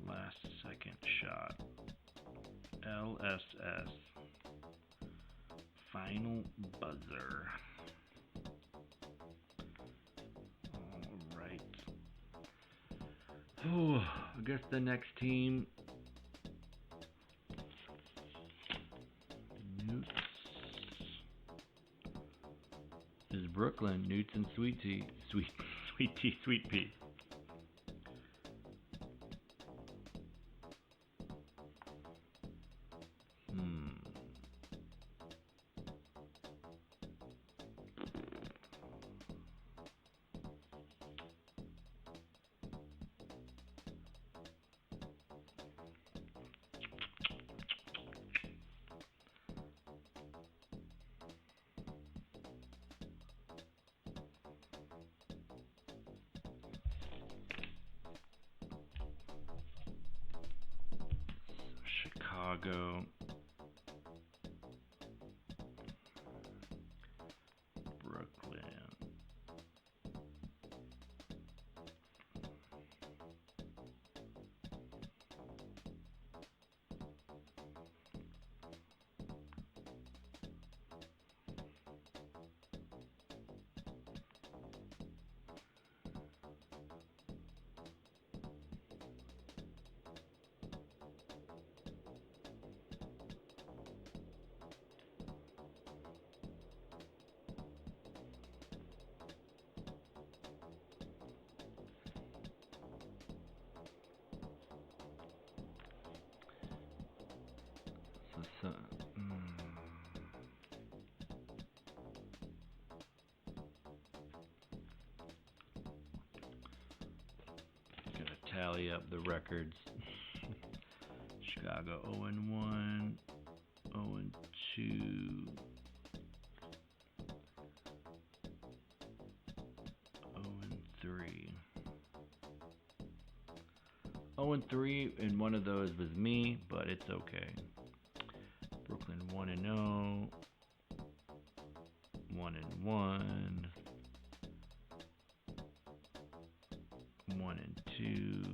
Last second shot. LSS. Final buzzer. Alright. Oh, I guess the next team. Newts. Is Brooklyn. Newts and Sweet Tea. Sweet Pea. Chicago, Brooklyn, Gonna tally up the records. Chicago 0-1, 0-2, 0-3, and one of those was me, but it's okay. Brooklyn 1-0. 1-1. 1-2.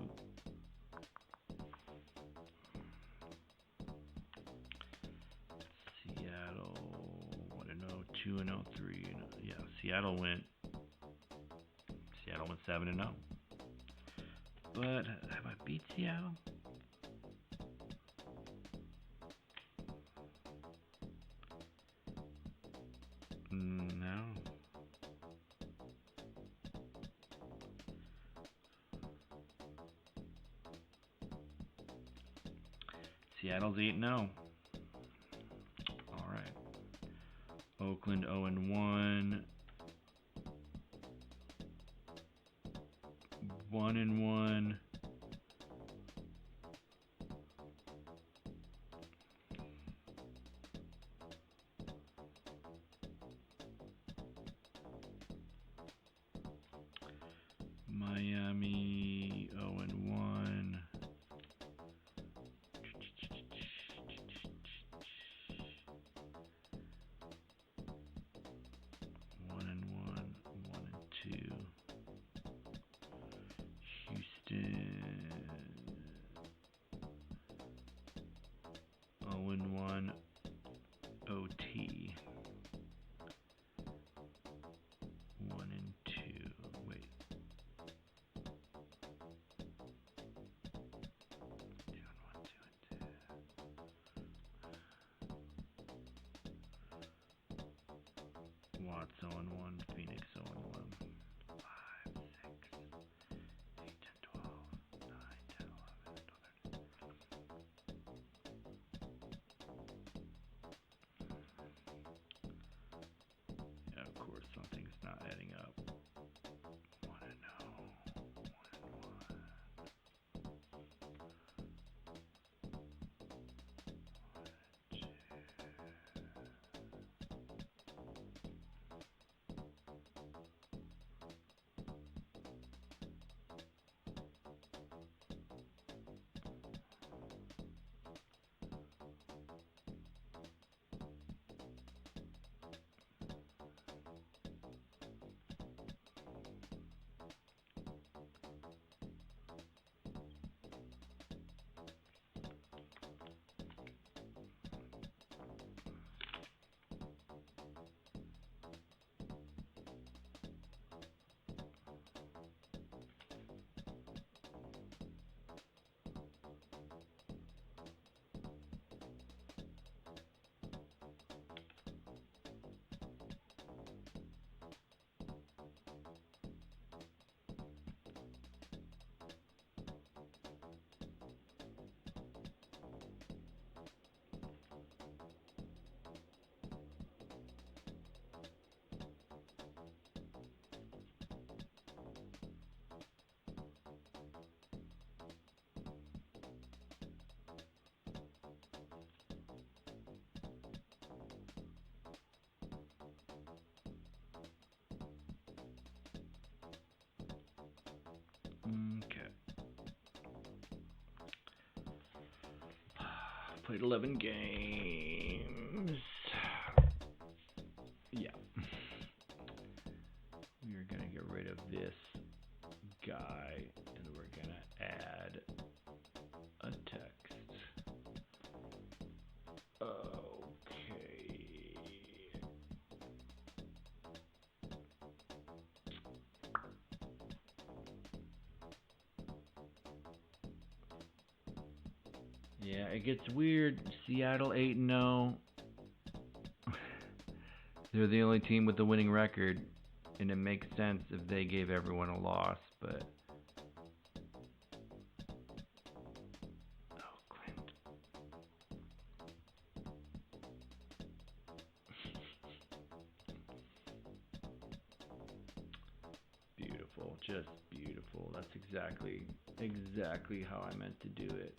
Seattle 1-0, 2-0, 3-0. Yeah, Seattle went 7-0. But have I beat Seattle? No. Seattle's 8-0. All right. Oakland 0-1. 1-1. Miami 0-1. 1-1. 1-2. Houston 0-1. OT 1-2. Wait. 2-1, 2-2. Watts 0-1. Phoenix 0-1. 5, 6, 8, 10, 12, 9, 10, 11, 12. Yeah, of course, something's not adding up. 1-0. 1-1. Okay. Played 11 games. Yeah. We're going to get rid of this guy, and we're going to add a text. Okay. Yeah, it gets weird. Seattle 8-0. They're the only team with the winning record, and it makes sense if they gave everyone a loss, but Oakland. Beautiful, just beautiful. That's exactly how I meant to do it.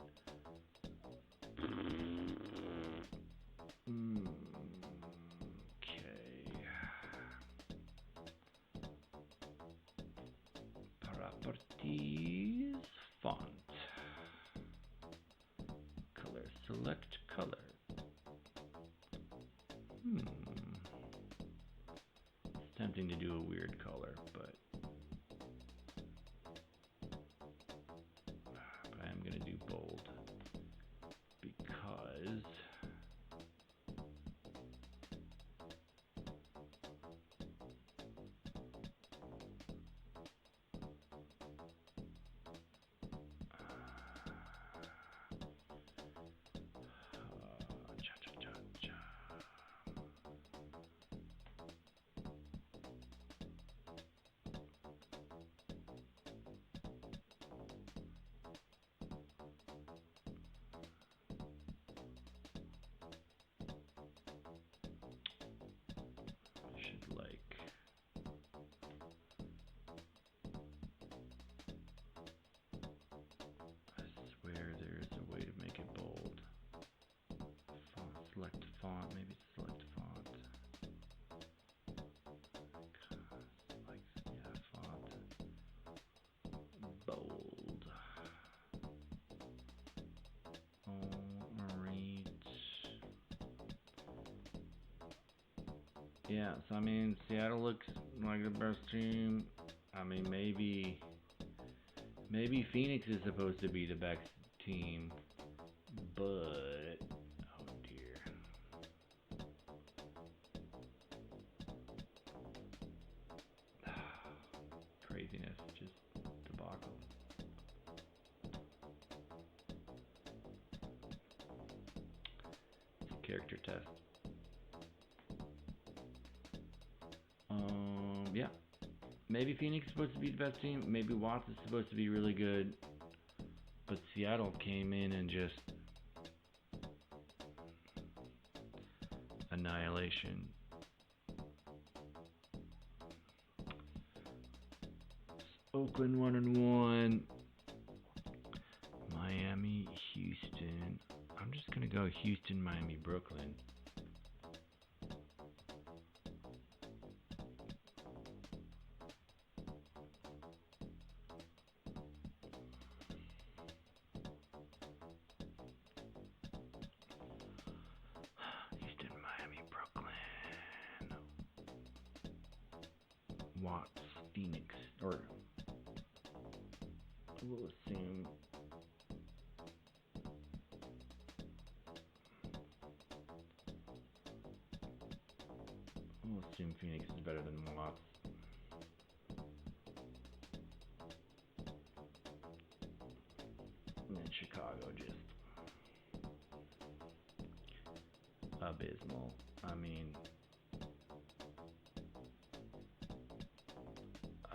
Properties, font. select color. It's tempting to do a weird color, but I'm going to do bold because select font, maybe select font. Font. Bold. Reach. Yeah, so I mean, Seattle looks like the best team. I mean, maybe Phoenix is supposed to be the best team, but craziness, just debacle. It's a character test. Yeah. Maybe Phoenix is supposed to be the best team. Maybe Watts is supposed to be really good. But Seattle came in and just annihilation. Oakland 1-1. Miami, Houston. I'm just gonna go Houston, Miami, Brooklyn. Houston, Miami, Brooklyn. Watts, Phoenix, or we'll assume Phoenix is better than Watts. And then Chicago just abysmal. I mean,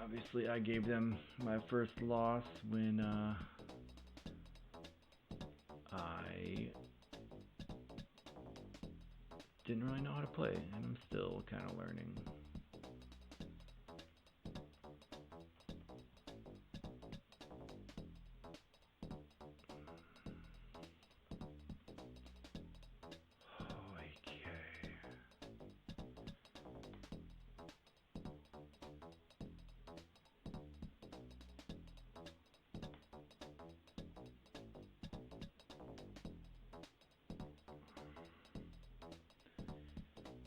obviously I gave them my first loss when I didn't really know how to play, and I'm still kind of learning.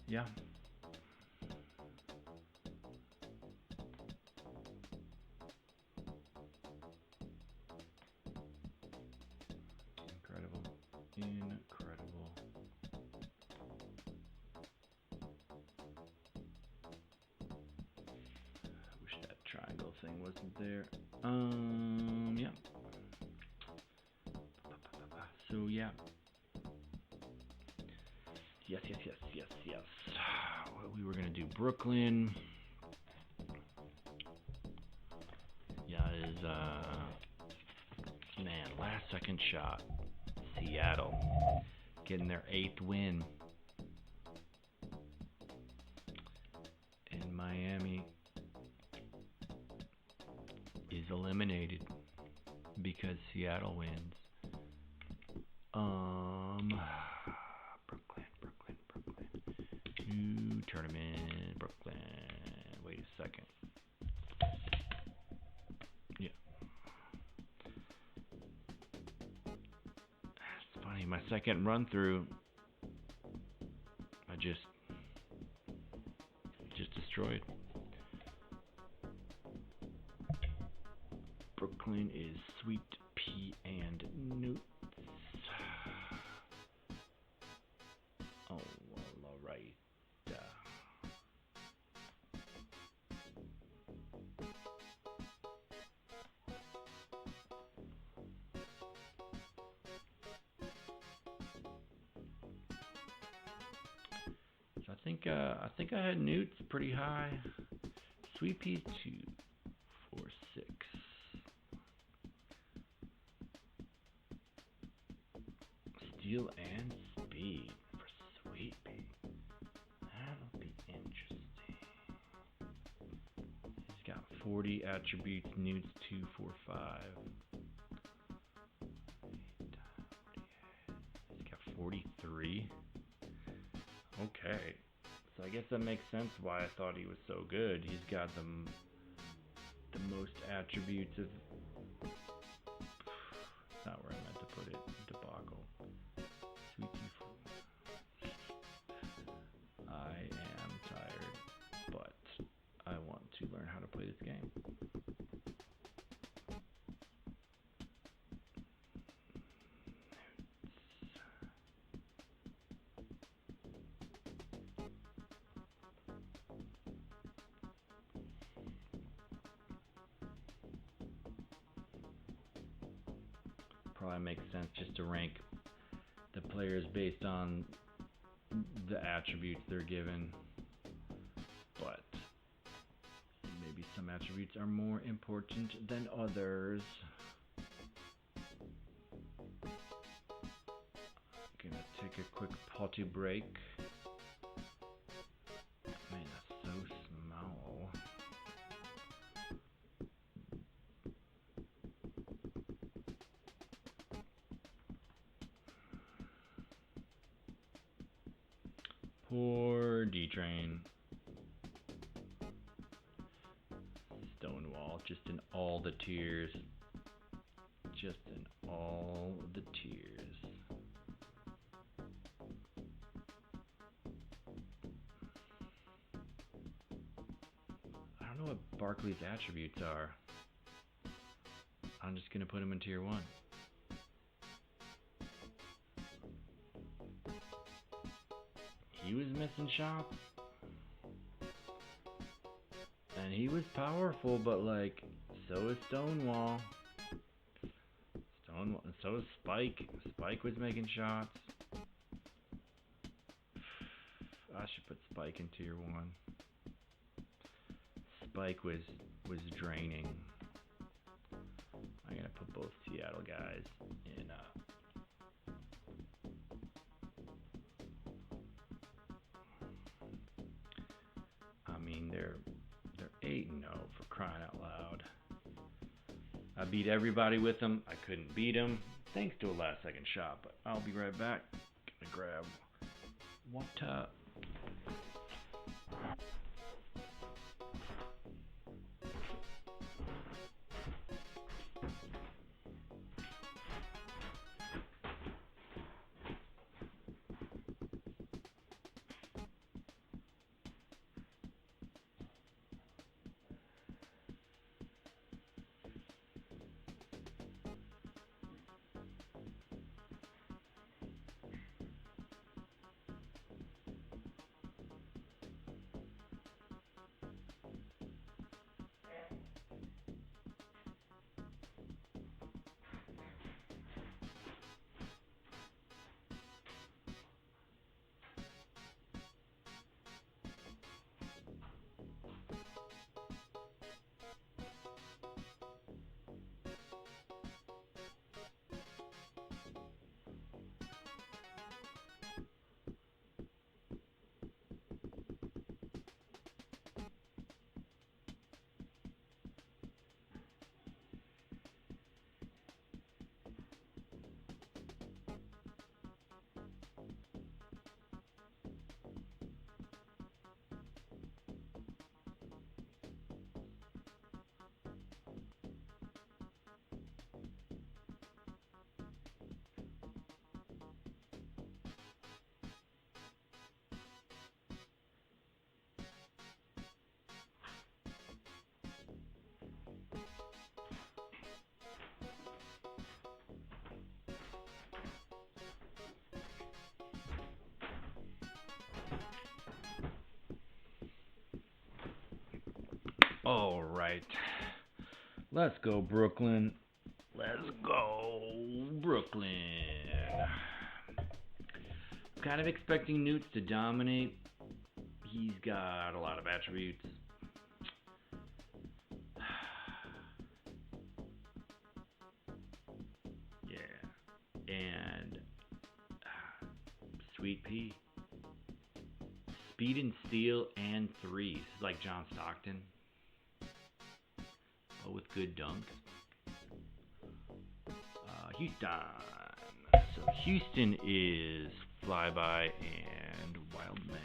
Yeah. Incredible. I wish that triangle thing wasn't there. Yeah. So yeah. Yes. We were gonna do Brooklyn. Yeah, it is man, last second shot. Seattle getting their 8th win. And Miami is eliminated because Seattle wins. New tournament, Brooklyn. Wait a second. Yeah. It's funny, my second run through, I just destroyed. Brooklyn is Sweet Pea and Newts. Oh, well, alright. I think I had Newts pretty high. Sweet Pea 2, 4, 6. Steel and speed for Sweet Pea. That'll be interesting. He's got 40 attributes. Newts 2, 4, 5. He's got 43. Okay. So I guess that makes sense why I thought he was so good. He's got the most attributes of... That's not where I meant to put it. Debacle. Sweet Pea. I am tired, but I want to learn how to play this game. Probably makes sense just to rank the players based on the attributes they're given, but maybe some attributes are more important than others. Gonna take a quick potty break. Man, that's so small. Poor D-Train. Stonewall, just in all the tears. Just in all the tears. I don't know what Barkley's attributes are. I'm just gonna put him in tier 1. He was missing shots, and he was powerful, but like, so is Stonewall. And so is Spike. Spike was making shots. I should put Spike in tier 1. Spike was draining. I'm gonna put both Seattle guys in. I mean, they're 8-0 for crying out loud. I beat everybody with them. I couldn't beat them thanks to a last-second shot. But I'll be right back. Gonna grab water. All right. Let's go, Brooklyn. Let's go, Brooklyn. I'm kind of expecting Newts to dominate. He's got a lot of attributes. Yeah. And Sweet Pea. Speed and steal and threes. Like John Stockton. Oh, with good dunks. Houston. So Houston is Flyby and Wildman.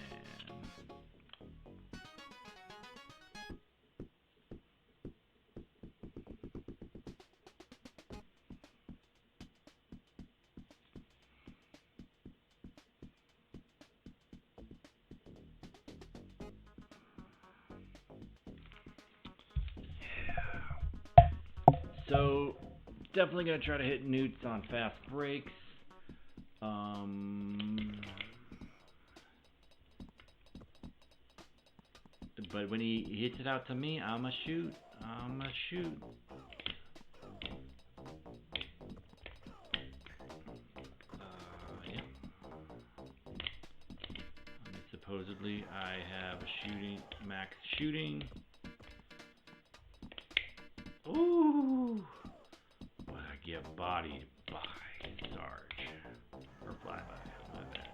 So, definitely going to try to hit Newts on fast breaks. But when he hits it out to me, I'ma shoot. Yeah. Supposedly, I have a max shooting. Ooh! But I get bodied by Sarge. Or Flyby, my bad.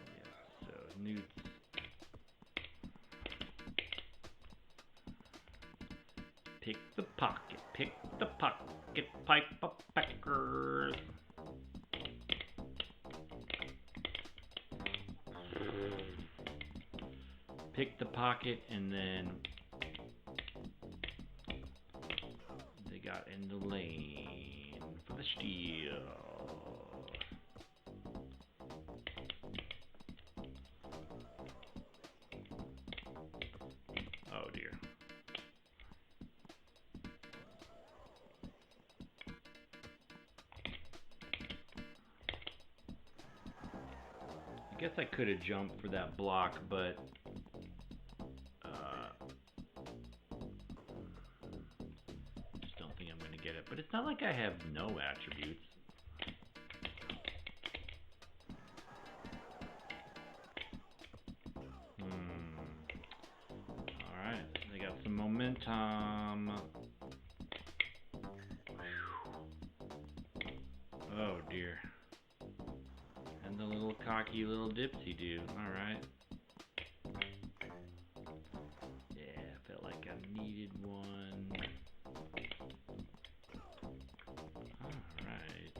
Yeah, so Newts. Pick the pocket, pipe up Packers. Pick the pocket, and then they got in the lane for the steal. Oh dear. I guess I could have jumped for that block, but just don't think I'm going to get it. But it's not like I have no attributes. Alright, they got some momentum. Oh dear. And the little cocky little dipsy dude. Alright. Yeah, felt like I needed one. Alright.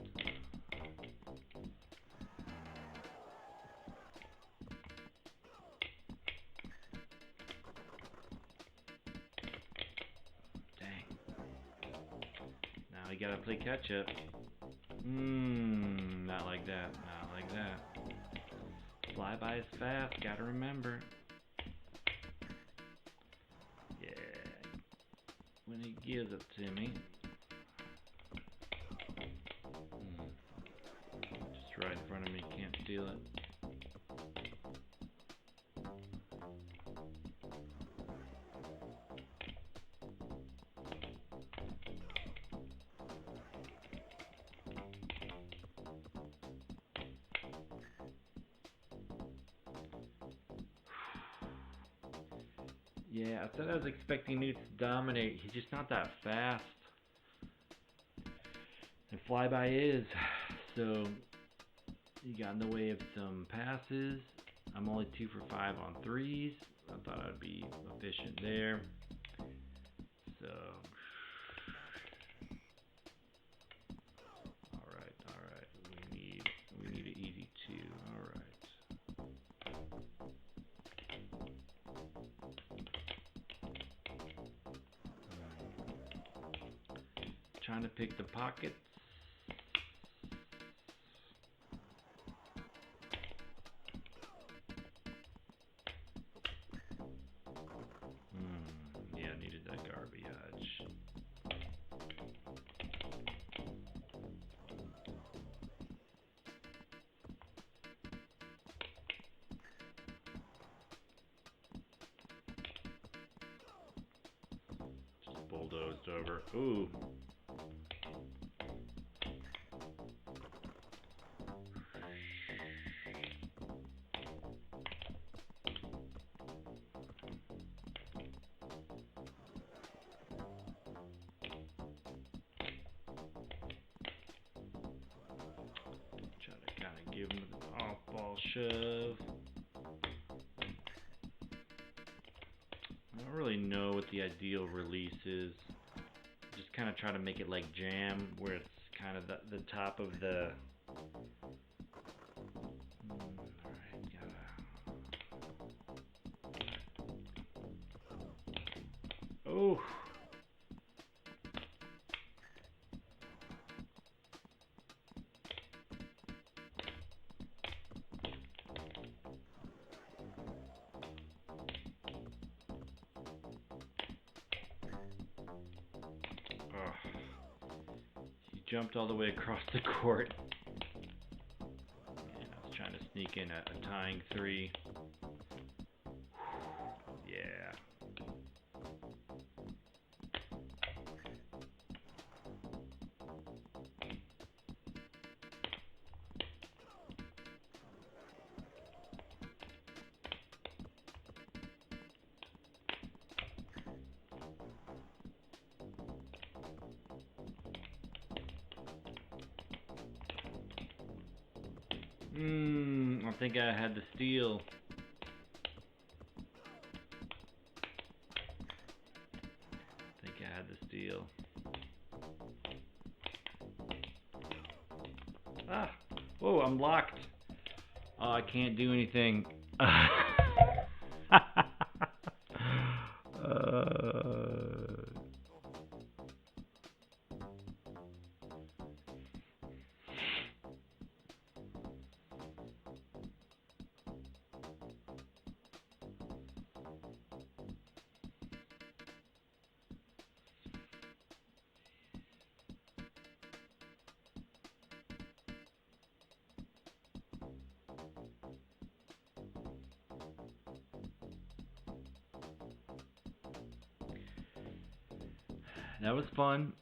Dang. Now we gotta play catch up. Not like that. Not like that. Flyby is fast, gotta remember. Yeah. When he gives it to me. Just right in front of me, can't steal it. Yeah, I said I was expecting Newts to dominate. He's just not that fast. And Flyby is. So, he got in the way of some passes. I'm only 2 for 5 on threes. I thought I'd be efficient there. So, alright. We need an easy 2. Alright. Trying to pick the pockets. Yeah, I needed that garbage. bulldozed over. Ooh. Try to kind of give him an off-ball shove. I don't really know what the ideal release is. Just kind of try to make it like Jam, where it's kind of the top of the... Oh! He jumped all the way across the court. And I was trying to sneak in a tying three. Yeah. I think I had the steal. Ah! Whoa, I'm locked. Oh, I can't do anything. That was fun.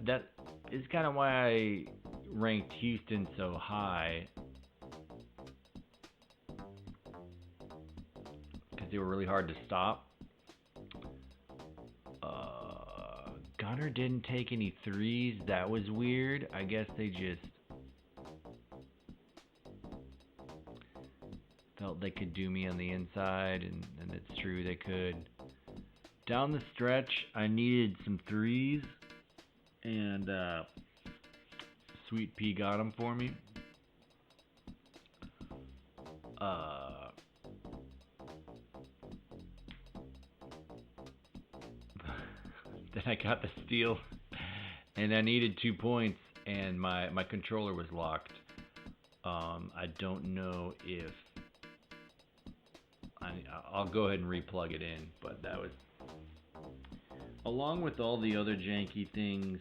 That is kind of why I ranked Houston so high. Because they were really hard to stop. Gunner didn't take any threes. That was weird. I guess they just felt they could do me on the inside, and it's true they could. Down the stretch, I needed some threes, and Sweet Pea got them for me. Then I got the steal, and I needed 2 points, and my controller was locked. I don't know if I'll go ahead and replug it in, but that was, along with all the other janky things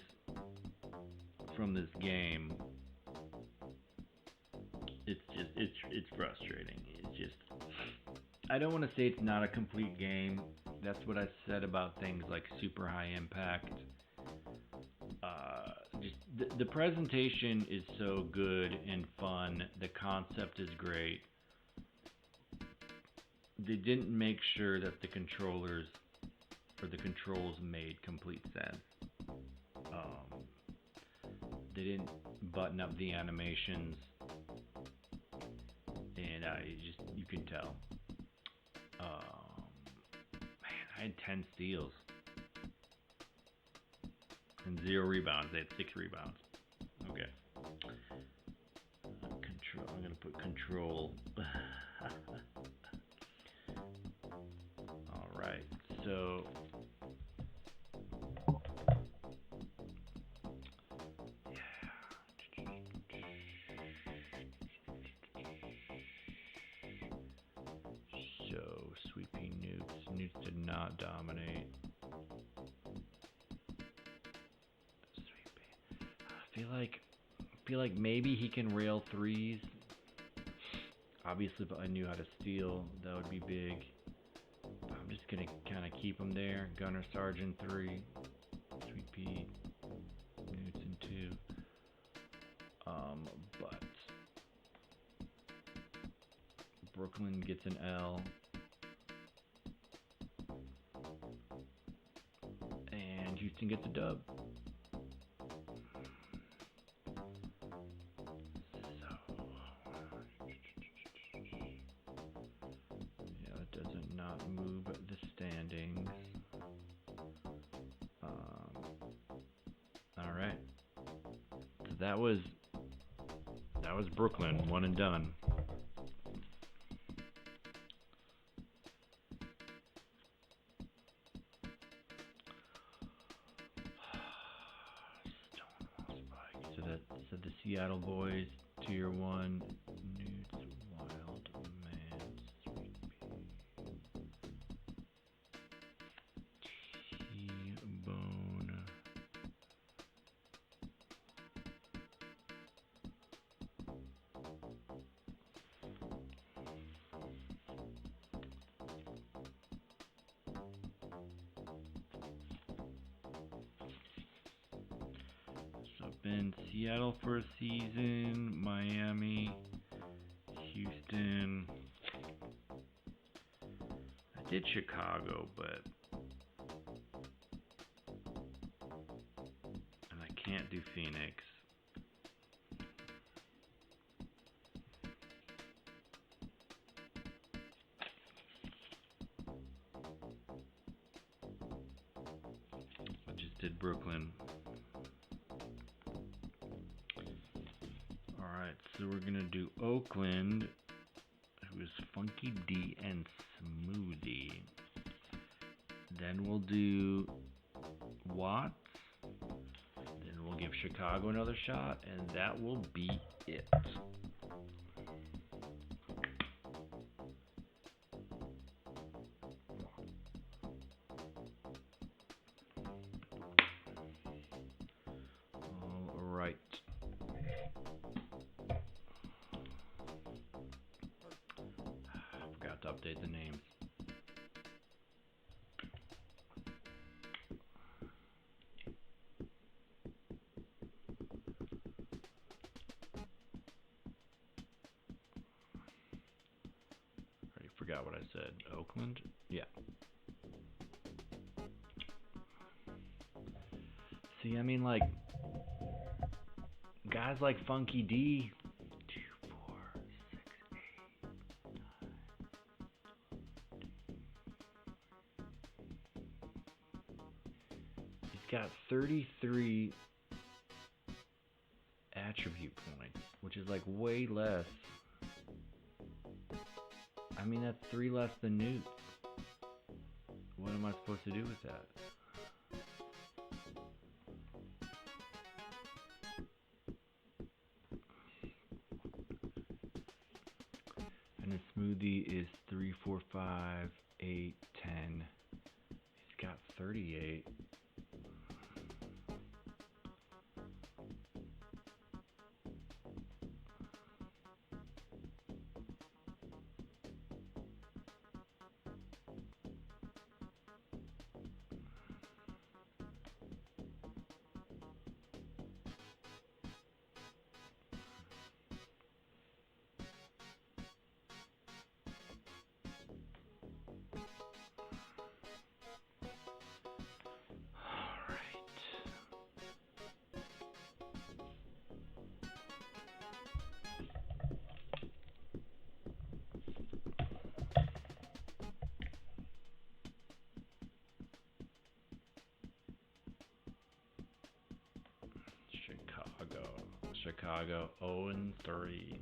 from this game, it's frustrating. It's just, I don't want to say it's not a complete game. That's what I said about things like super high impact. Just the presentation is so good and fun. The concept is great. They didn't make sure that the controllers or the controls made complete sense. They didn't button up the animations, and you can tell. Man, I had 10 steals and 0 rebounds. They had 6 rebounds. Okay. Control. I'm gonna put control. All right. So. Sweet Pea Newts. Newts did not dominate. Sweet Pea. I feel like maybe he can rail threes. Obviously, if I knew how to steal, that would be big. But I'm just going to kind of keep them there. Gunner, Sarge in 3. Sweet Pea, Newts in 2. But Brooklyn gets an L. And Houston gets a dub. Move the standings. All right. So that was Brooklyn, one and done. Stonewall Spike. So the Seattle boys, tier 1. Newts, Wildman, Sweet Pea. T-Bone. So I've been Seattle for a season, Miami, Houston. I did Chicago, but can't do Phoenix. I just did Brooklyn. Alright, so we're gonna do Oakland, who is Funky D and Smoothy. Then we'll do Watts. We'll give Chicago another shot, and that will be it. All right. Forgot to update the names. Forgot what I said. Oakland? Yeah. See, I mean, like, guys like Funky D. 2, 4, 6, 8, 9. He's got 33 attribute points, which is like way less. I mean, that's 3 less than Newts. What am I supposed to do with that? And his Smoothy is 3, 4, 5, 8, 10. He's got 38. Chicago 0-3.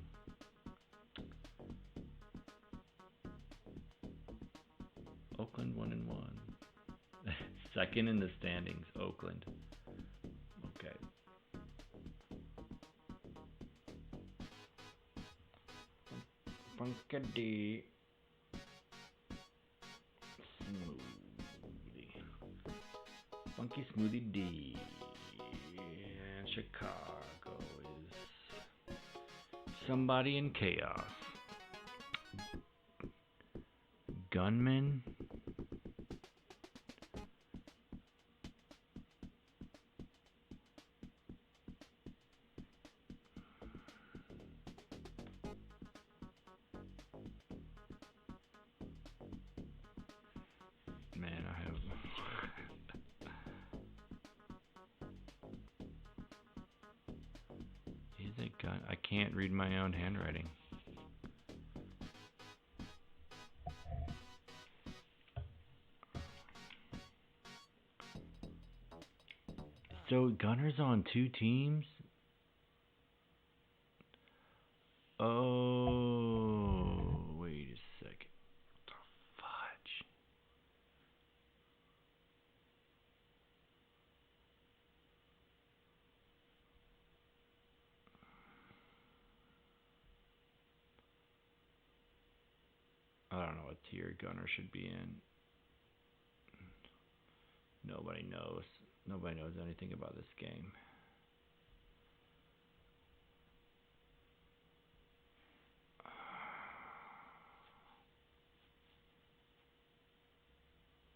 Oakland 1-1. Second in the standings, Oakland. Okay. Funky D. Smoothie. Funky Smoothie D. And Chicago is somebody in chaos. gunman? Man, I have... Is it gun? I can't read my own handwriting. So Gunner's on 2 teams? Oh, wait a second. What the fudge? I don't know what tier Gunner should be in. Nobody knows. Nobody knows anything about this game.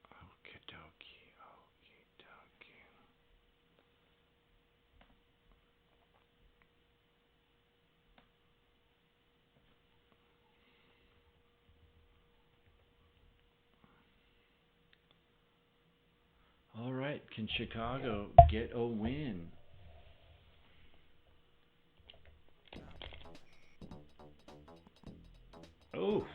Okie dokie, okie dokie. All right, can Chicago get a win? Oh.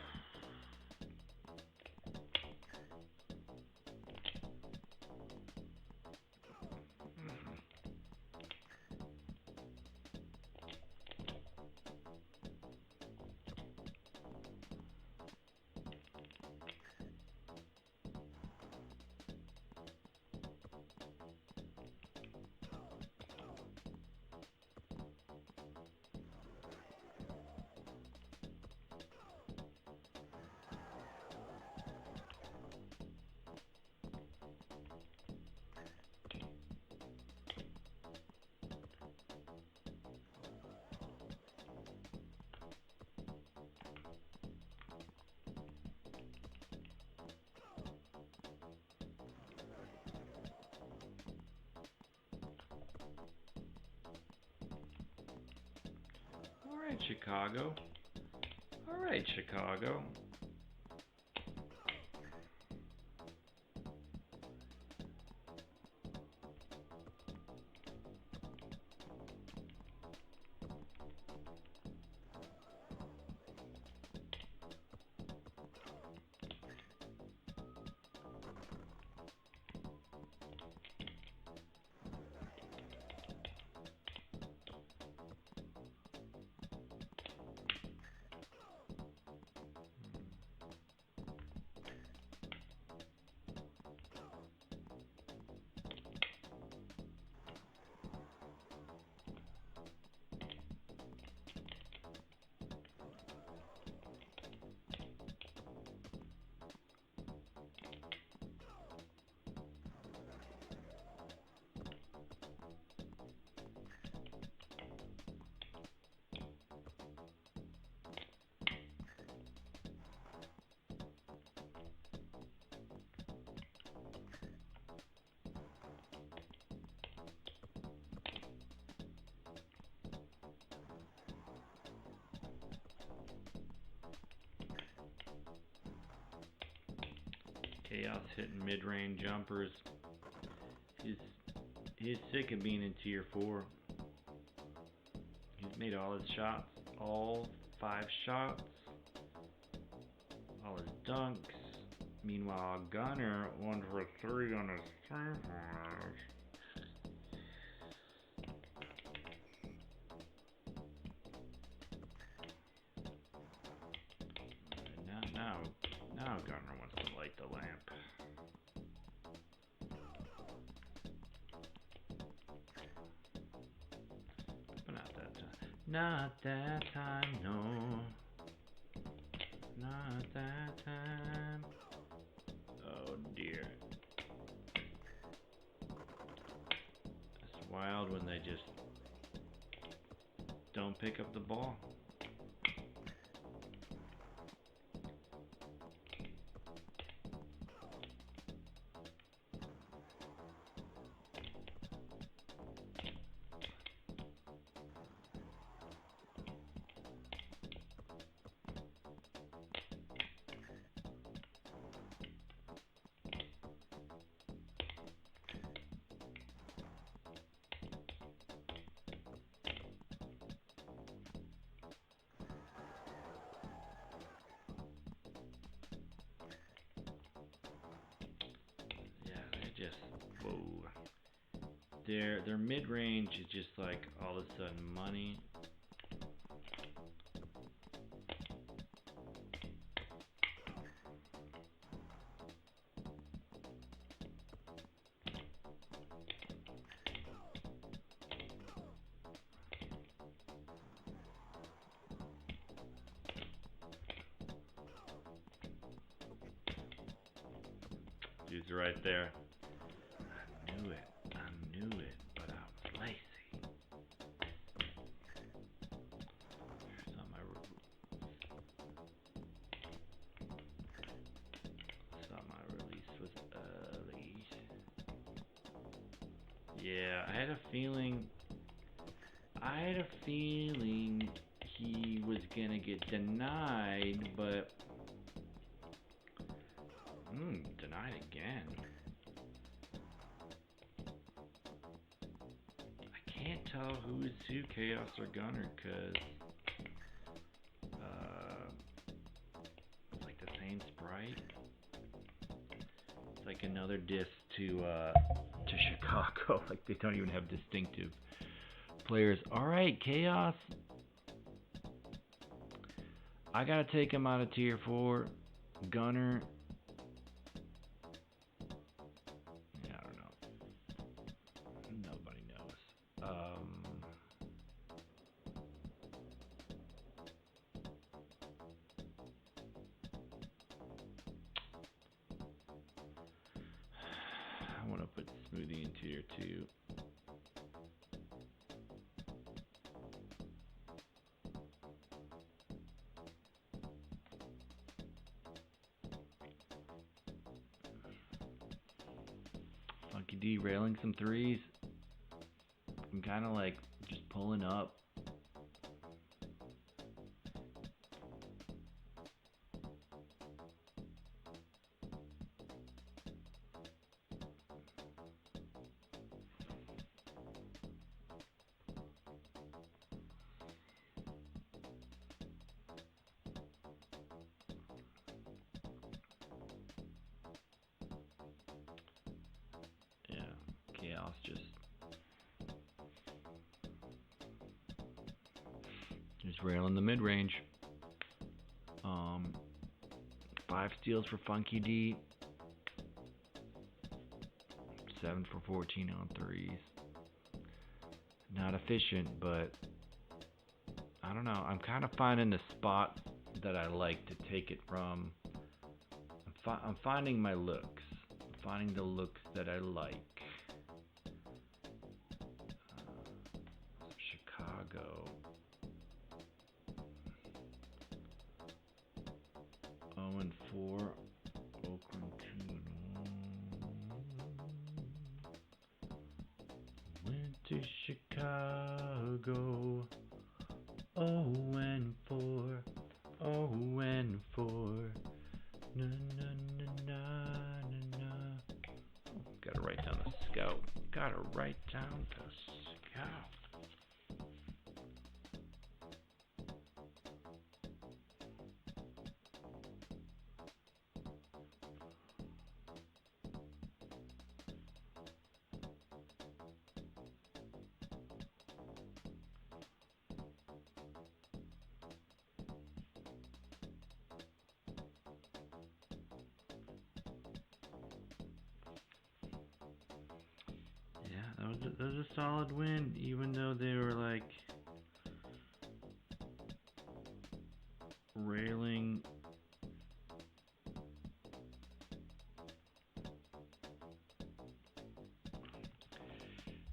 All right, Chicago. All right, Chicago. Xaos hitting mid-range jumpers. He's sick of being in tier 4. He's made all his shots, all 5 shots, all his dunks. Meanwhile, Gunner 1 for 3 on his 3-pointers. Now Gunner wants to light the lamp. But not that time. Not that time, no. Not that time. Oh dear. It's wild when they just don't pick up the ball. just whoa. Their mid range is just like all of a sudden money. Dude's right there. I knew it, but I was lazy. Thought my release was early. Yeah, I had a feeling he was gonna get denied, but denied again. I can't tell who is who, Xaos or Gunner, because it's like the same sprite. It's like another diss to Chicago. Like they don't even have distinctive players. All right, Xaos. I gotta take him out of tier 4. Gunner. I want to put Smoothy in tier 2. Funky D railing some threes. I'm kind of like just pulling up. Xaos just railing the mid range. 5 steals for Funky D. 7 for 14 on threes. Not efficient, but I don't know. I'm kind of finding the spot that I like to take it from. I'm finding my looks. I'm finding the looks that I like. Chicago. 0-4. Oakland 2. Went to Chicago. 0-4. 0-4. Na na na na na. Gotta write down the scout. Gotta write down the scout. That was a solid win, even though they were like railing.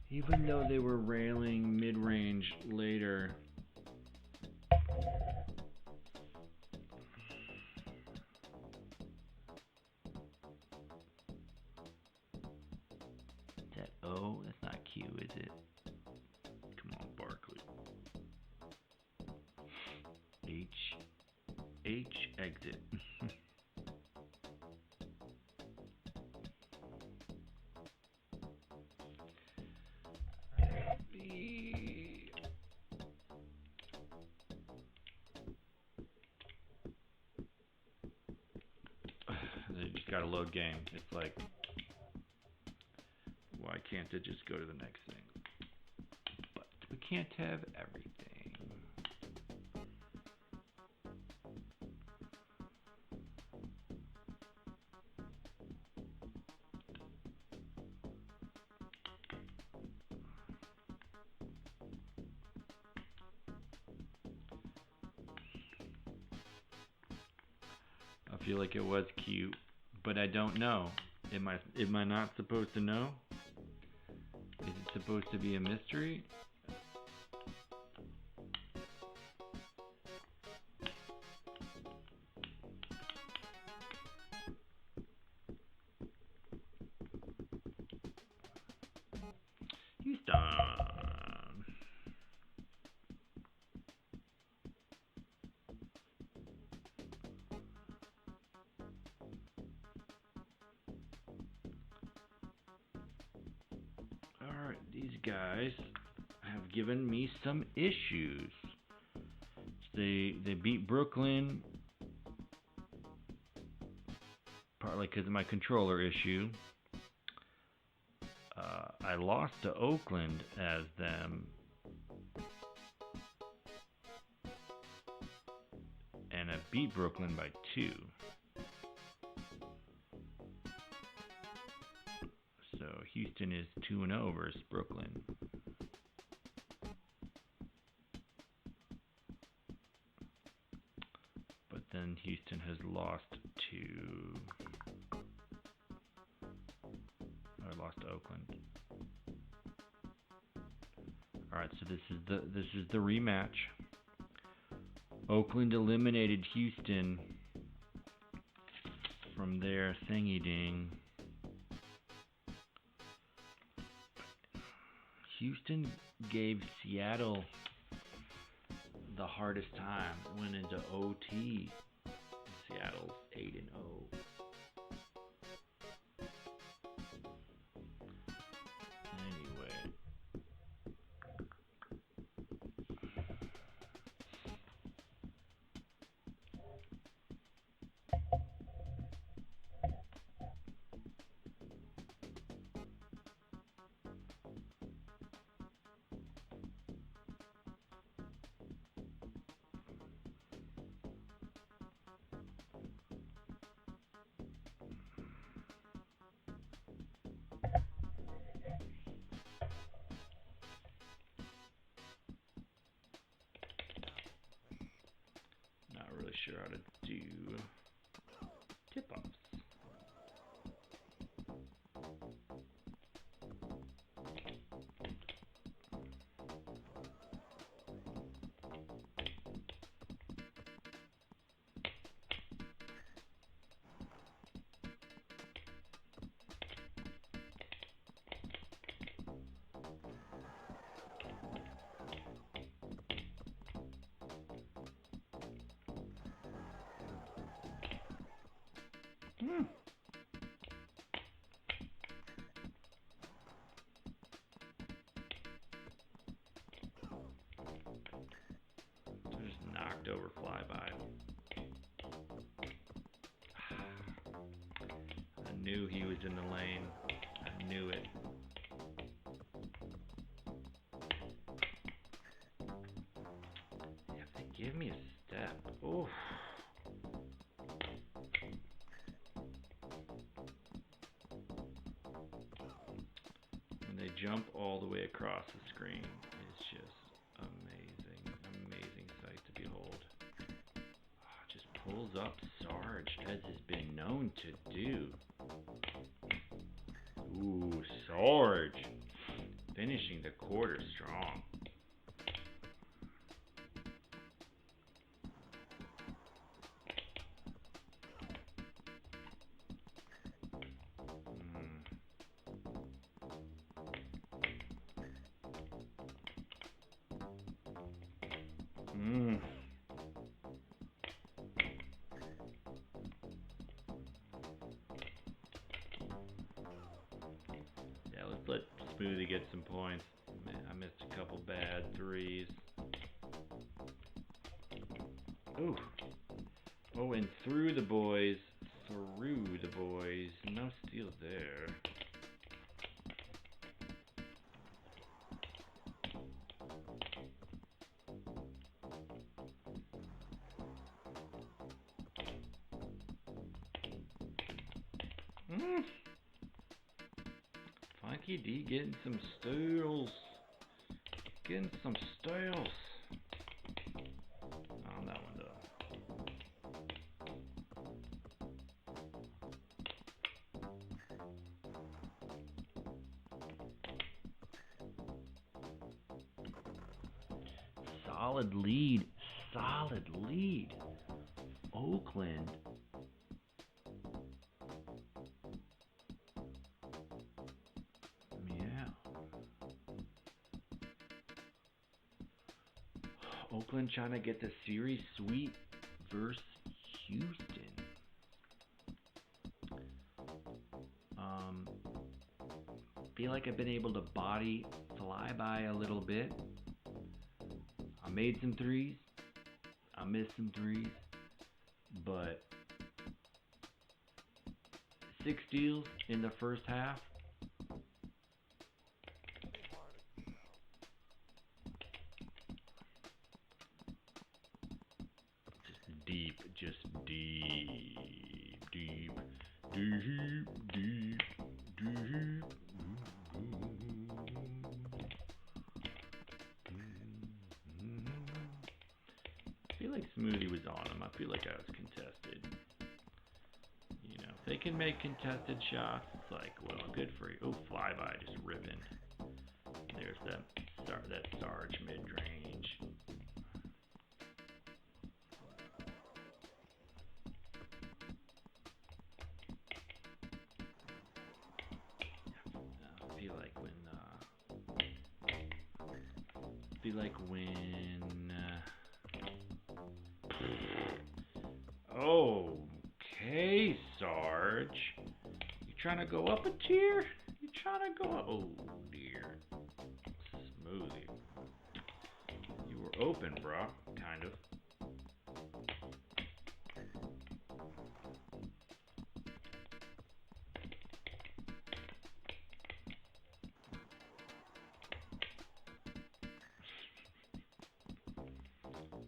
Even though they were railing mid-range later. O? That's not Q, is it? Come on, Barkley. H exit. You just gotta load game. It's like can't it just go to the next thing? But we can't have everything. I feel like it was cute, but I don't know. Am I not supposed to know? Is it supposed to be a mystery? He's done. Alright, these guys have given me some issues. They beat Brooklyn partly because of my controller issue. I lost to Oakland as them, and I beat Brooklyn by 2. So Houston is 2-0 versus Brooklyn. But then Houston has lost to Oakland. All right, so this is the rematch. Oakland eliminated Houston from their thingy ding. Houston gave Seattle the hardest time. Went into OT. Seattle's 8-0. Anyway. Not really sure how to do tip-offs. Just knocked over flyby. I knew he was in the lane. I knew it. If they give me a step, oof. When they jump all the way across the screen, it's just amazing sight to behold. Just pulls up Sarge, as has been known to do. Ooh, Sarge, finishing the quarter strong. Yeah, let's let Smoothy get some points. Man, I missed a couple bad threes. Ooh. Oh, and through the boys. No steal there. Funky D getting some steals. Getting some steals. On that one though. Solid lead. Solid lead. Oakland. Yeah. Oakland trying to get the series sweep versus Houston. Feel like I've been able to body fly by a little bit. I made some threes. I missed some threes. But 6 steals in the first half. Just deep. I feel like Smoothy was on him. I feel like I was contested. You know, if they can make contested shots, it's like, well, good for you. Oh, flyby just ripping. There's that Sarge mid-range. Okay, Sarge. You trying to go up a tier? You trying to go up? Oh, dear. Smoothy. You were open, bro. Kind of.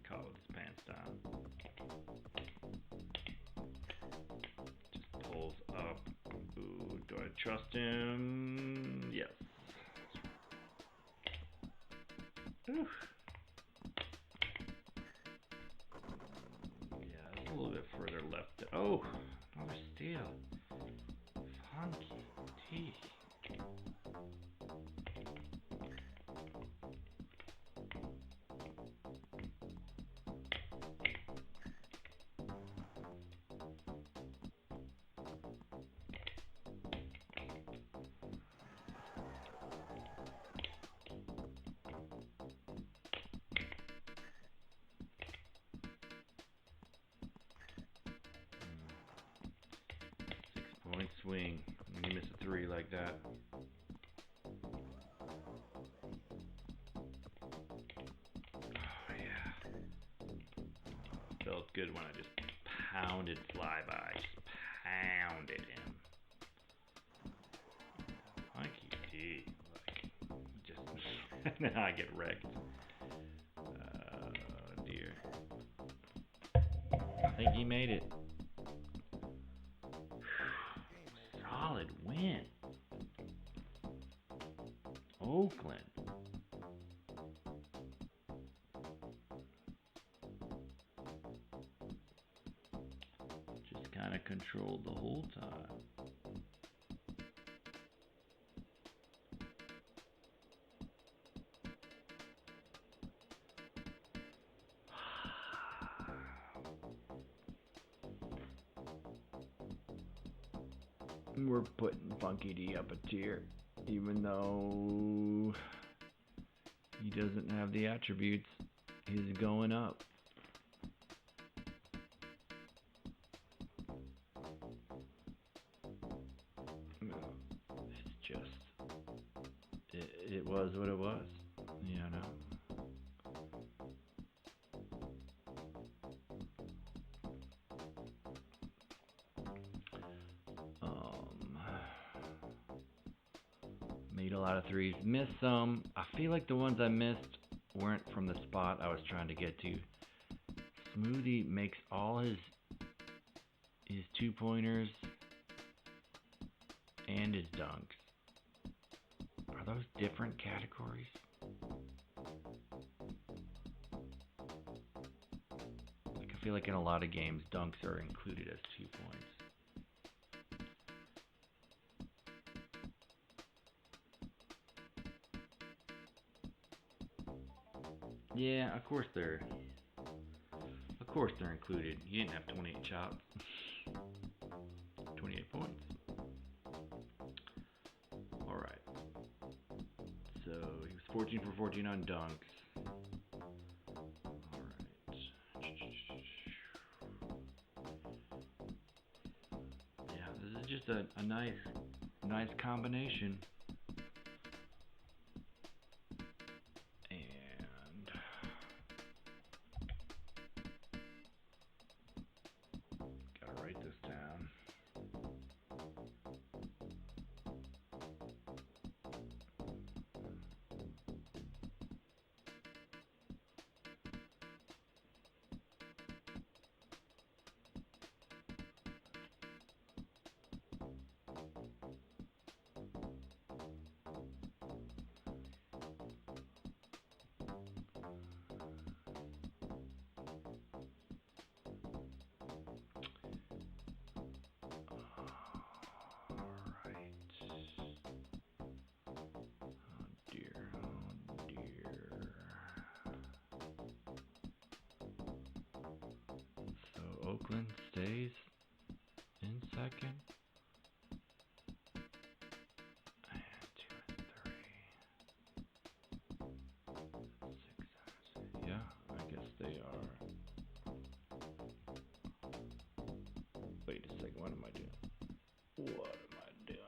Called his pants down. Just pulls up. Ooh, do I trust him? Yes. Oof. Yeah, it's a little bit further left. Oh, another steal. Funky T. Point swing when you miss a 3 like that. Oh yeah. Felt good when I just pounded flyby. Just pounded him. Funky D. Like, just now I get wrecked. Oh dear. I think he made it. Solid win. Oakland. Just kind of controlled the whole time. We're putting Funky D up a tier, even though he doesn't have the attributes. He's going up. It's just, it was what it was, you know. Made a lot of threes, missed some. I feel like the ones I missed weren't from the spot I was trying to get to. Smoothy makes all his 2-pointers and his dunks. Are those different categories? Like, I feel like in a lot of games, dunks are included as 2 points. Yeah, of course they're included. He didn't have 28 shots. 28 points. Alright. So he was 14 for 14 on dunks. Alright. Yeah, this is just a nice combination. Oakland stays in second. And 2 and 3. 6, 7, 8. Yeah, I guess they are. Wait a second, what am I doing? What am I doing?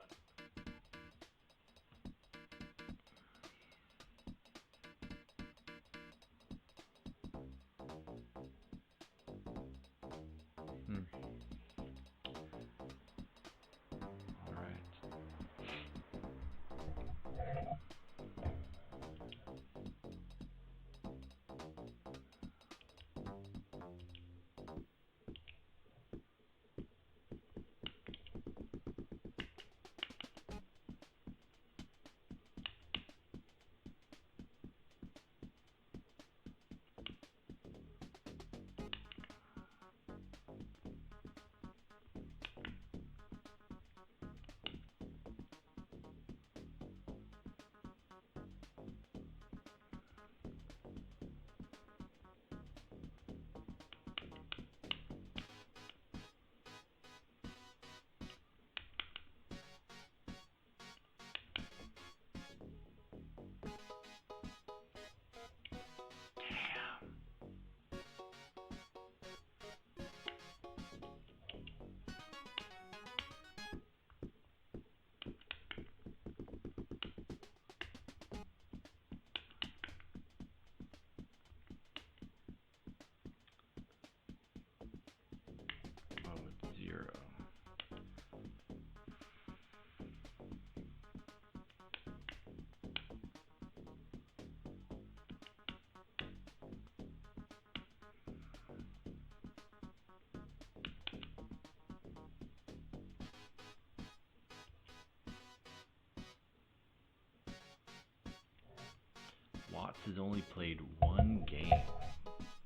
Watts has only played 1 game.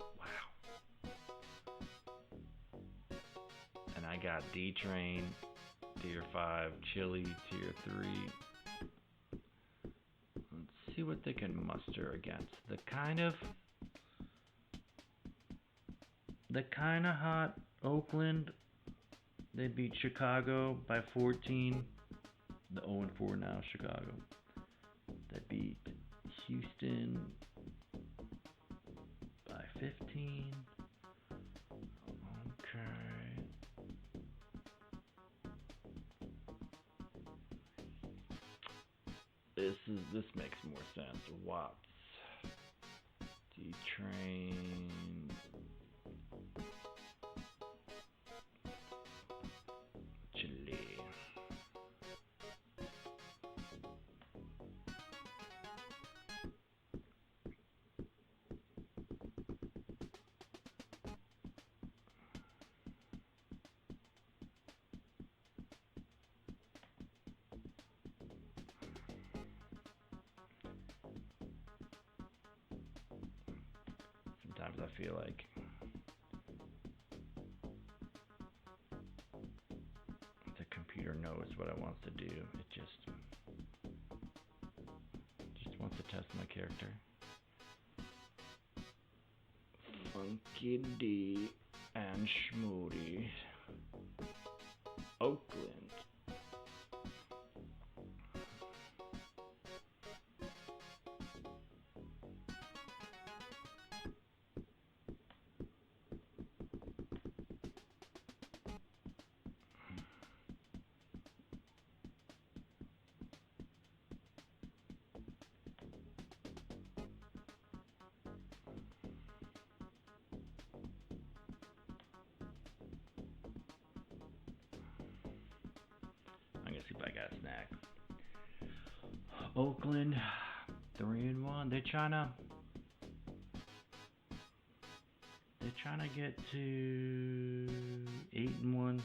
Wow. And I got D-Train, Tier 5, Chili, Tier 3. Let's see what they can muster against. The kind of hot Oakland. They beat Chicago by 14. The 0-4 now, Chicago. They beat Houston by 15. Okay. This makes more sense. Watts, D-Train, Chile. sometimes, I feel like. The computer knows what it wants to do. It just wants to test my character. Funky D and Smoothy. Oakland. See if I got a snack. Oakland, 3-1. They're trying to get to 8-1.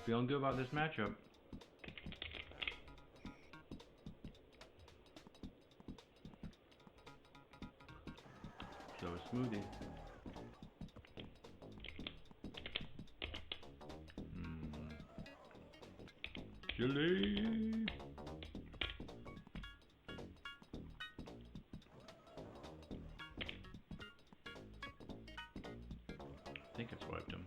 Feeling good about this matchup. So is Smoothy. Chili. I think I swiped him.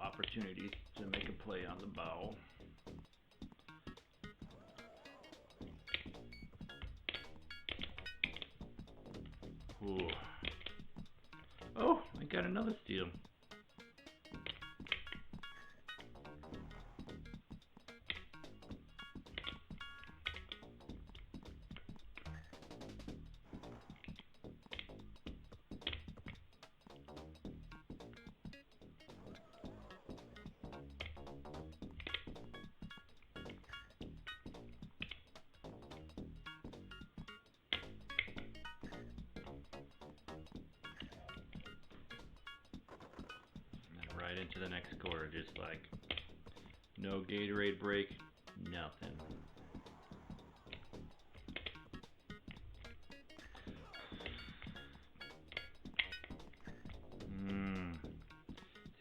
Opportunities to make a play on the bow. Ooh. Oh, I got another steal. Right into the next quarter, just like no Gatorade break, nothing.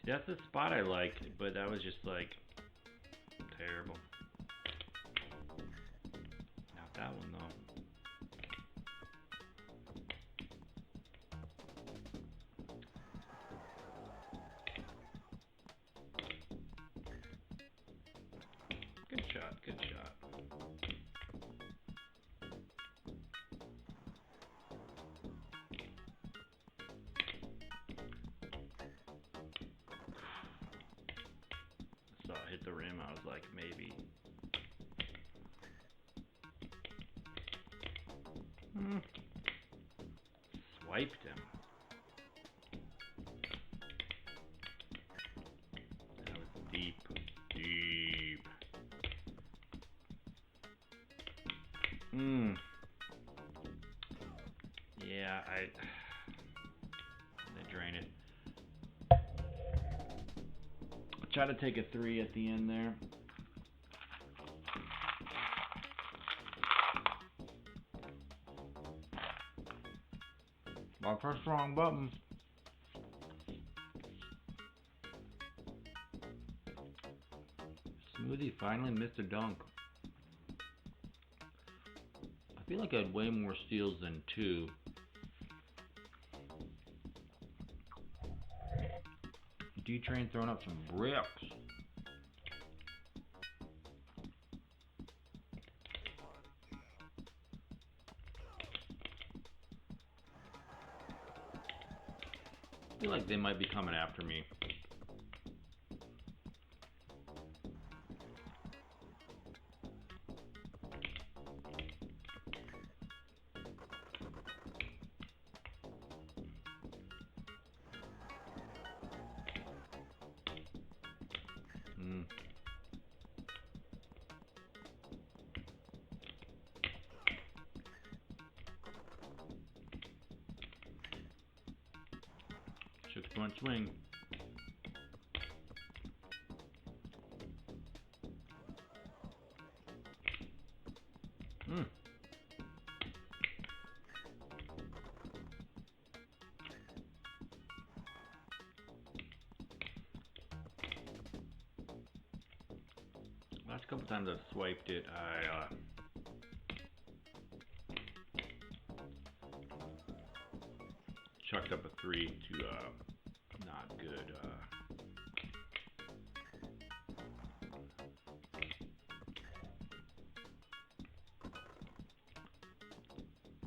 See, that's the spot I liked, but that was just like terrible. Not that one though. Good shot, good shot. I saw it hit the rim, I was like, maybe. Swiped him. That was deep, deep. Yeah, they drain it. I'll try to take a 3 at the end there. Mark for a strong button. Smoothy finally missed a dunk. I feel like I had way more steals than 2. D-Train throwing up some bricks. I feel like they might be coming after me. Six-point swing. Last couple times I've swiped it, I chucked up a 3 to not good.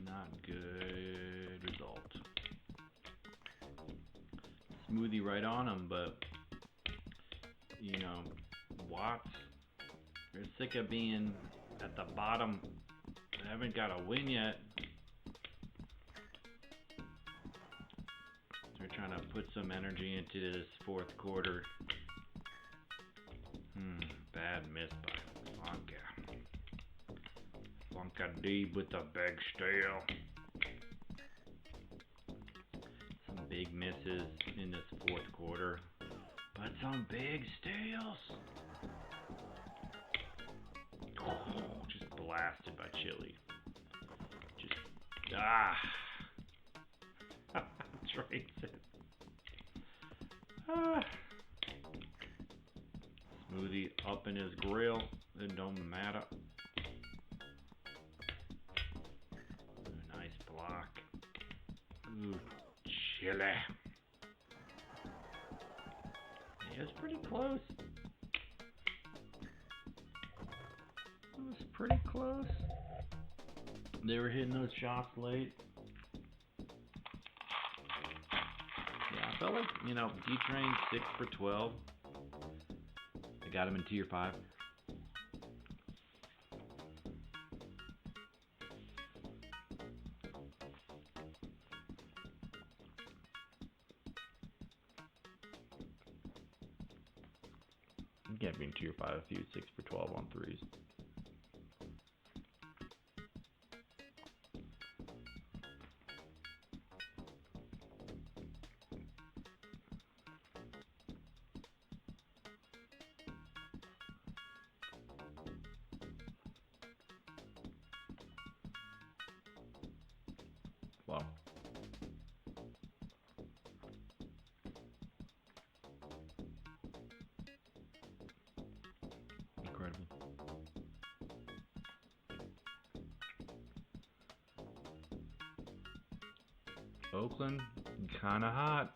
Not good result. Smoothy right on him, but you know, Watts, they're sick of being at the bottom. They haven't got a win yet. They're trying to put some energy into this fourth quarter. Bad miss by Funka. Funka D with the big steal. Some big misses in this fourth quarter, but some big steals. Oh, just blasted by Chili. Just trace it. Smoothy up in his grill. It don't matter. Nice block. Ooh, Chili. It was pretty close. It was pretty close. They were hitting those shots late. Yeah, I felt like, you know, D-Train 6 for 12. I got him in tier 5. You can't be in tier 5 if you 6 for 12 on 3s. Wow. Incredible. Oakland, kinda hot.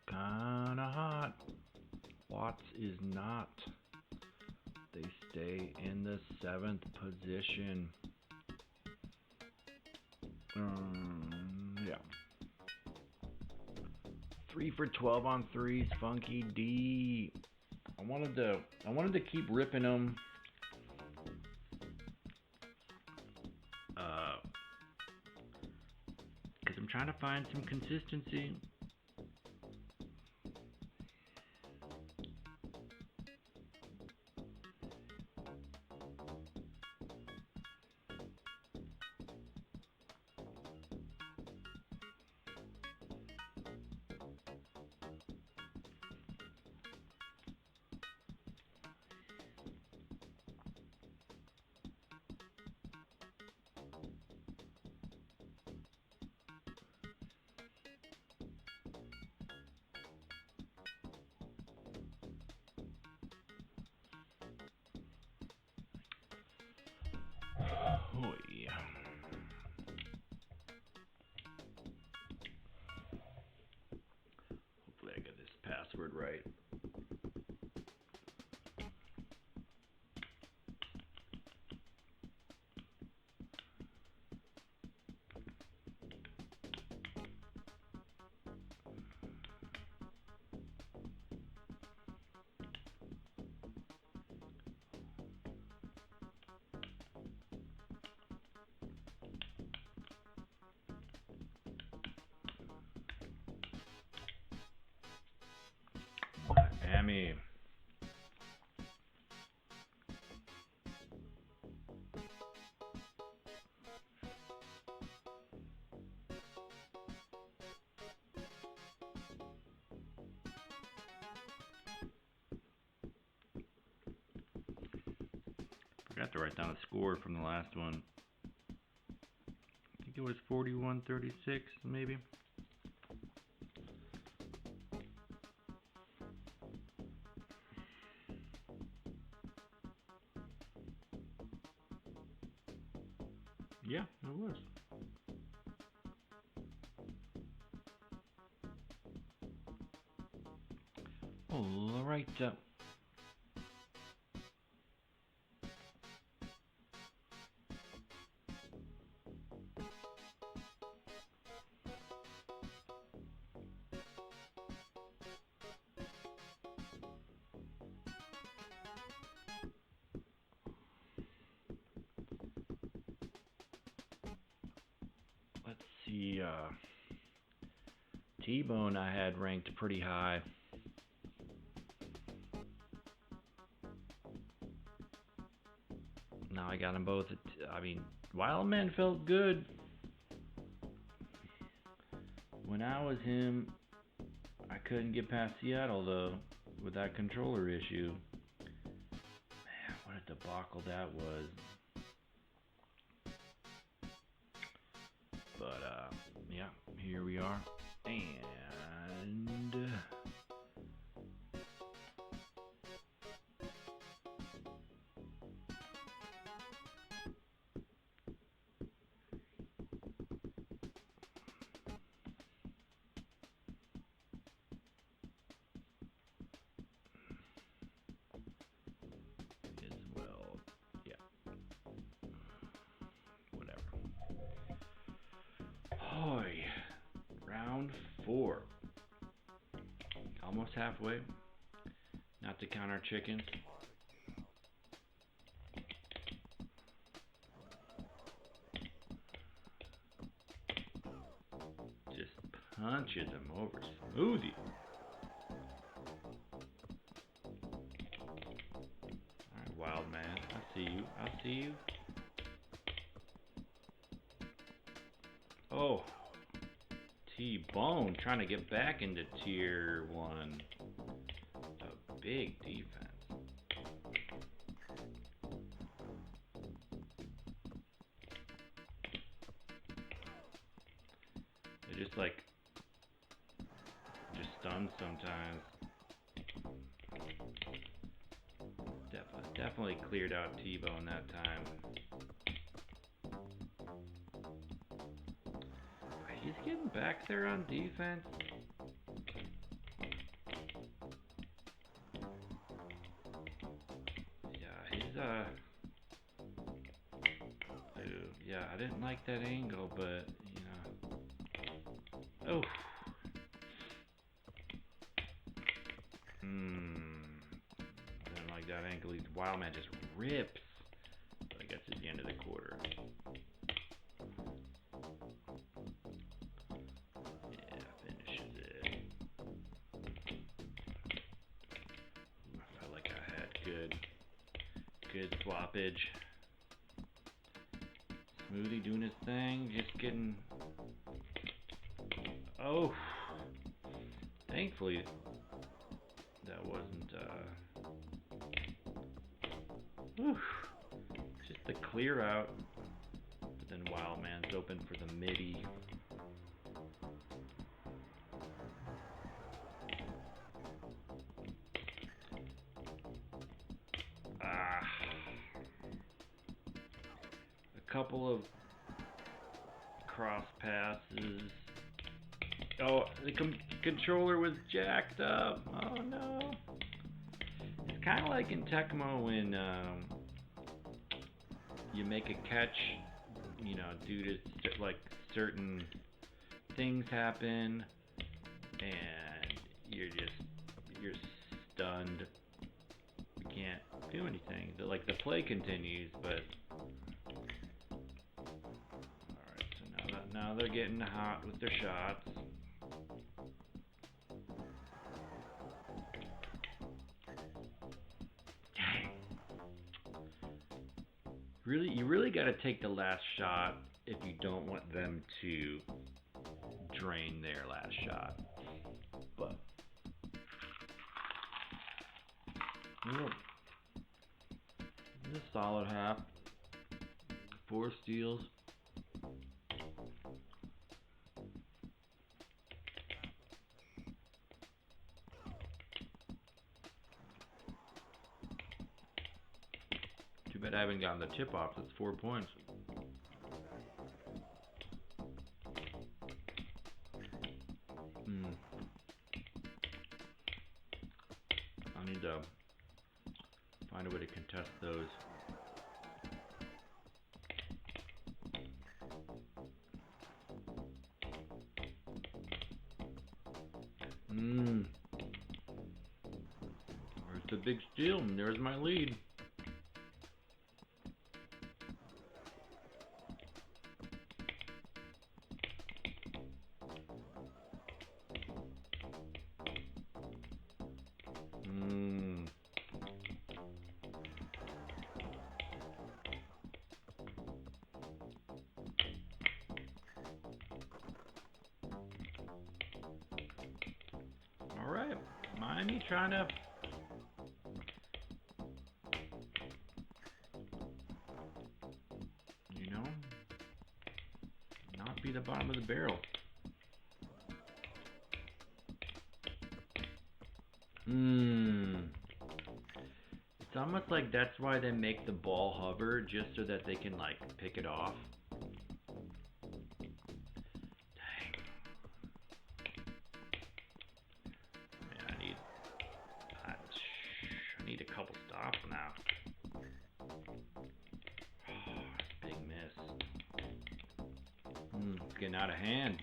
Kinda hot. Watts is not. They stay in the 7th position. Yeah. 3 for 12 on 3s, Funky D. I wanted to keep ripping them. Because I'm trying to find some consistency. Oh yeah. word right. Miami. Forgot to write down the score from the last one. I think it was 41-36, maybe. Yeah, it was. All right. Let's see. T-Bone I had ranked pretty high. Now I got them both. Wildman felt good. When I was him, I couldn't get past Seattle though, with that controller issue. Man, what a debacle that was. But yeah, here we are. And as well, yeah. Whatever. Hoy. Round 4. Almost halfway. Not to count our chickens. Just punches him over. Smoothy. Alright, Wildman. I see you. I see you. Oh. T-Bone trying to get back into tier 1. A big defense. They're just stunned sometimes. Definitely cleared out T-Bone that time. He's getting back there on defense. Yeah, he's yeah, I didn't like that angle, but you know. Oh. Didn't like that angle. Wildman just rips. But I guess it's the end of the quarter. Good swappage. Smoothy doing his thing, just getting. Oh, thankfully that wasn't. Just the clear out, but then Wildman's open for the midi. Couple of cross passes. Oh, the controller was jacked up. Oh no. It's kind of like in Tecmo when you make a catch, you know, due to like certain things happen, and you're stunned. You can't do anything. Like the play continues, but all right. So now they're getting hot with their shots. You really got to take the last shot if you don't want them to drain their last shot. But this is a solid half. 4 steals. Too bad I haven't gotten the tip off. That's 4 points. I need to find a way to contest those. There's the big steal, and there's my lead. Miami trying to not be the bottom of the barrel. It's almost like that's why they make the ball hover, just so that they can like pick it off. Getting out of hand.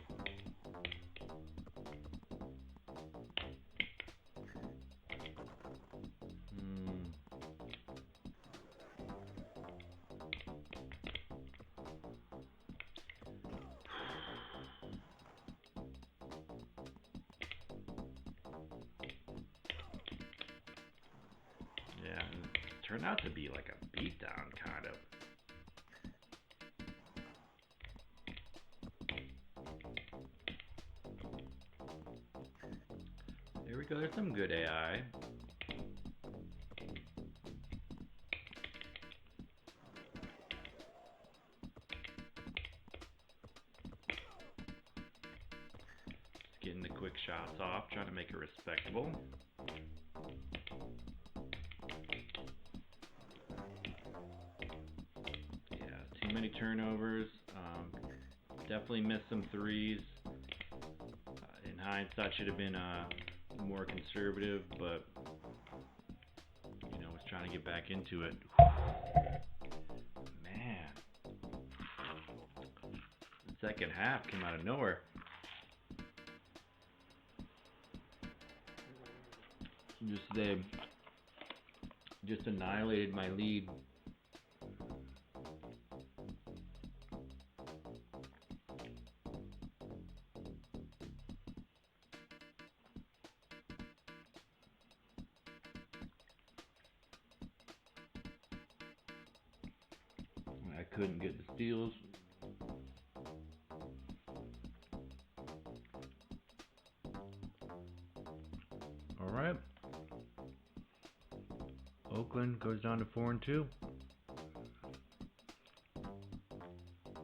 Yeah, it turned out to be like a beatdown, kind of. There we go, there's some good AI. Just getting the quick shots off, trying to make it respectable. Yeah, too many turnovers. Definitely missed some threes. In hindsight, should have been more conservative, but was trying to get back into it. Man, the second half came out of nowhere. They just annihilated my lead. I couldn't get the steals. All right. Oakland goes down to 4-2.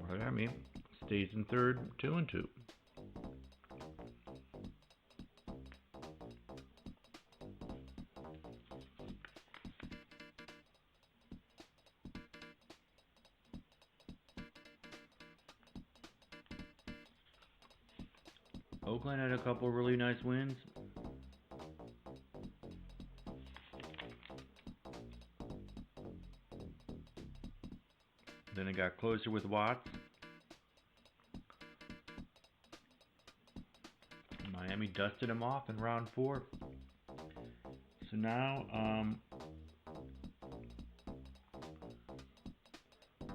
Miami stays in third, 2-2. Oakland had a couple really nice wins. Then it got closer with Watts. Miami dusted him off in round 4. So now,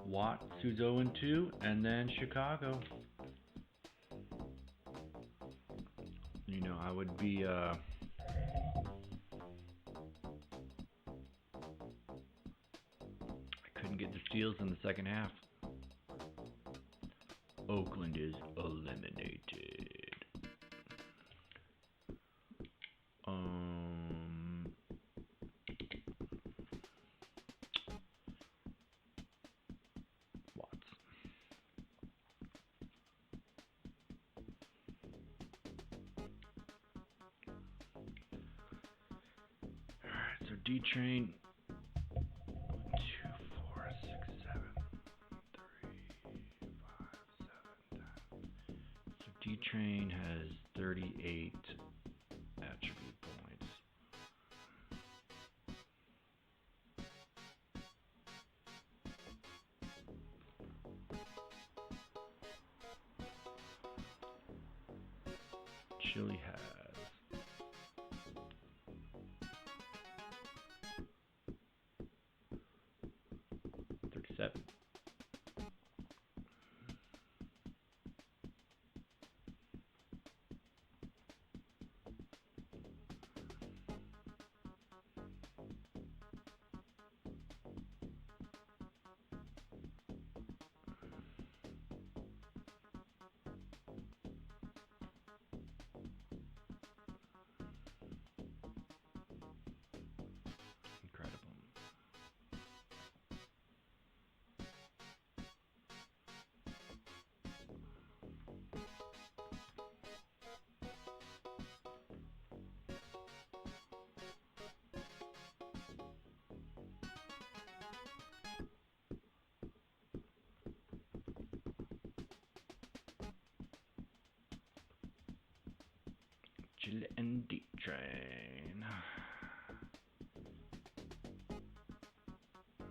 Watts, who's 0-2, and then Chicago. You know, I would be, I couldn't get the steals in the second half. Oakland is eliminated. Watts. Alright, so D Train 2, 4, 6, 7, 3, 5, 7, 10. So D Train has 38 attribute points. Chili has 37. Incredible. Chili and D Train.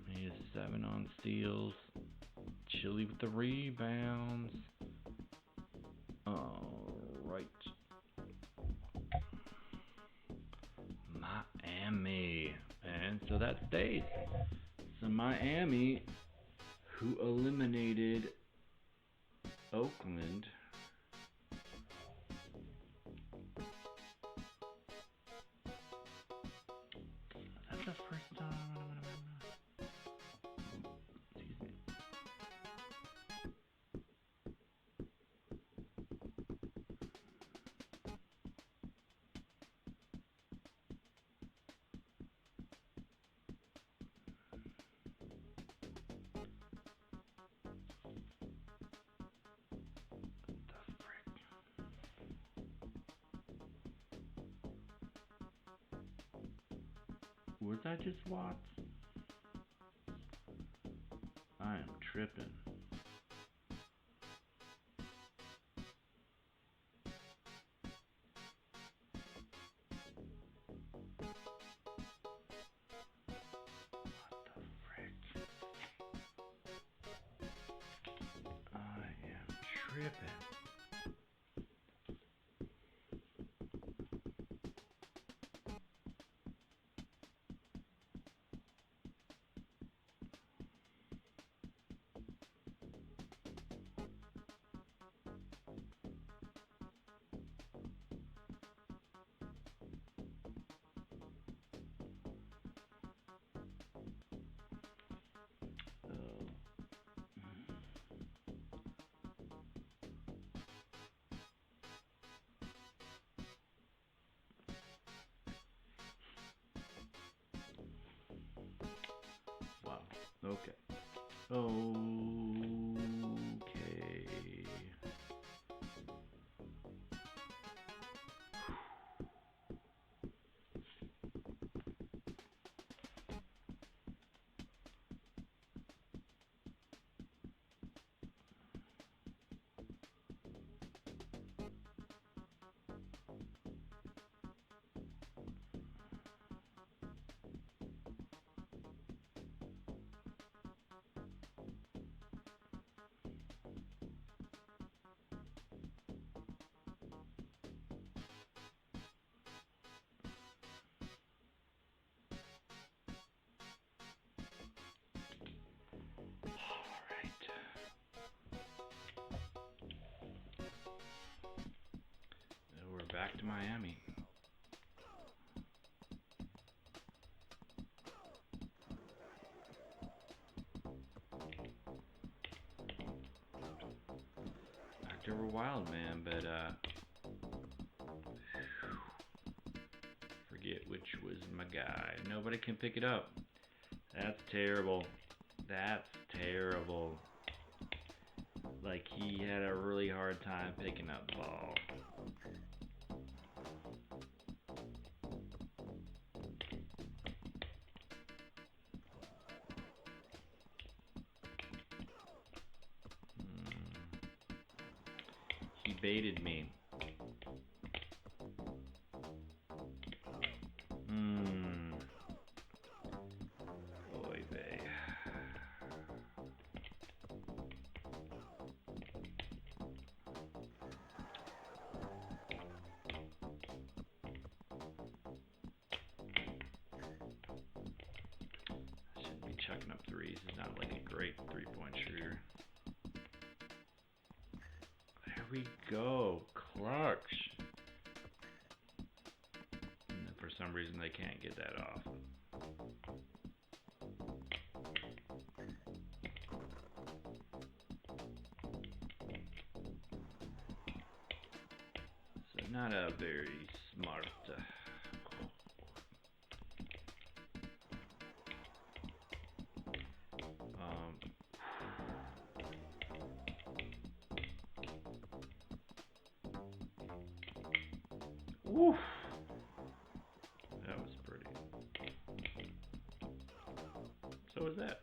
He is 7 on steals. Chili with the rebounds. Alright. Miami. And so that stays. So Miami, who eliminated Oakland. That's the first time. Excuse me. Was that just Watts? I am tripping. What the frick? I am tripping. Wow. Okay. Okay. back to Miami. Back to Wildman, but forget which was my guy. Nobody can pick it up. That's terrible. That's terrible. Like, he had a really hard time picking up the ball. He baited me. Oy vey. Shouldn't be chucking up threes. He's not like a great three-point shooter. There we go. Clutch. And for some reason they can't get that off. So not a very smart Woof. That was pretty. So was that.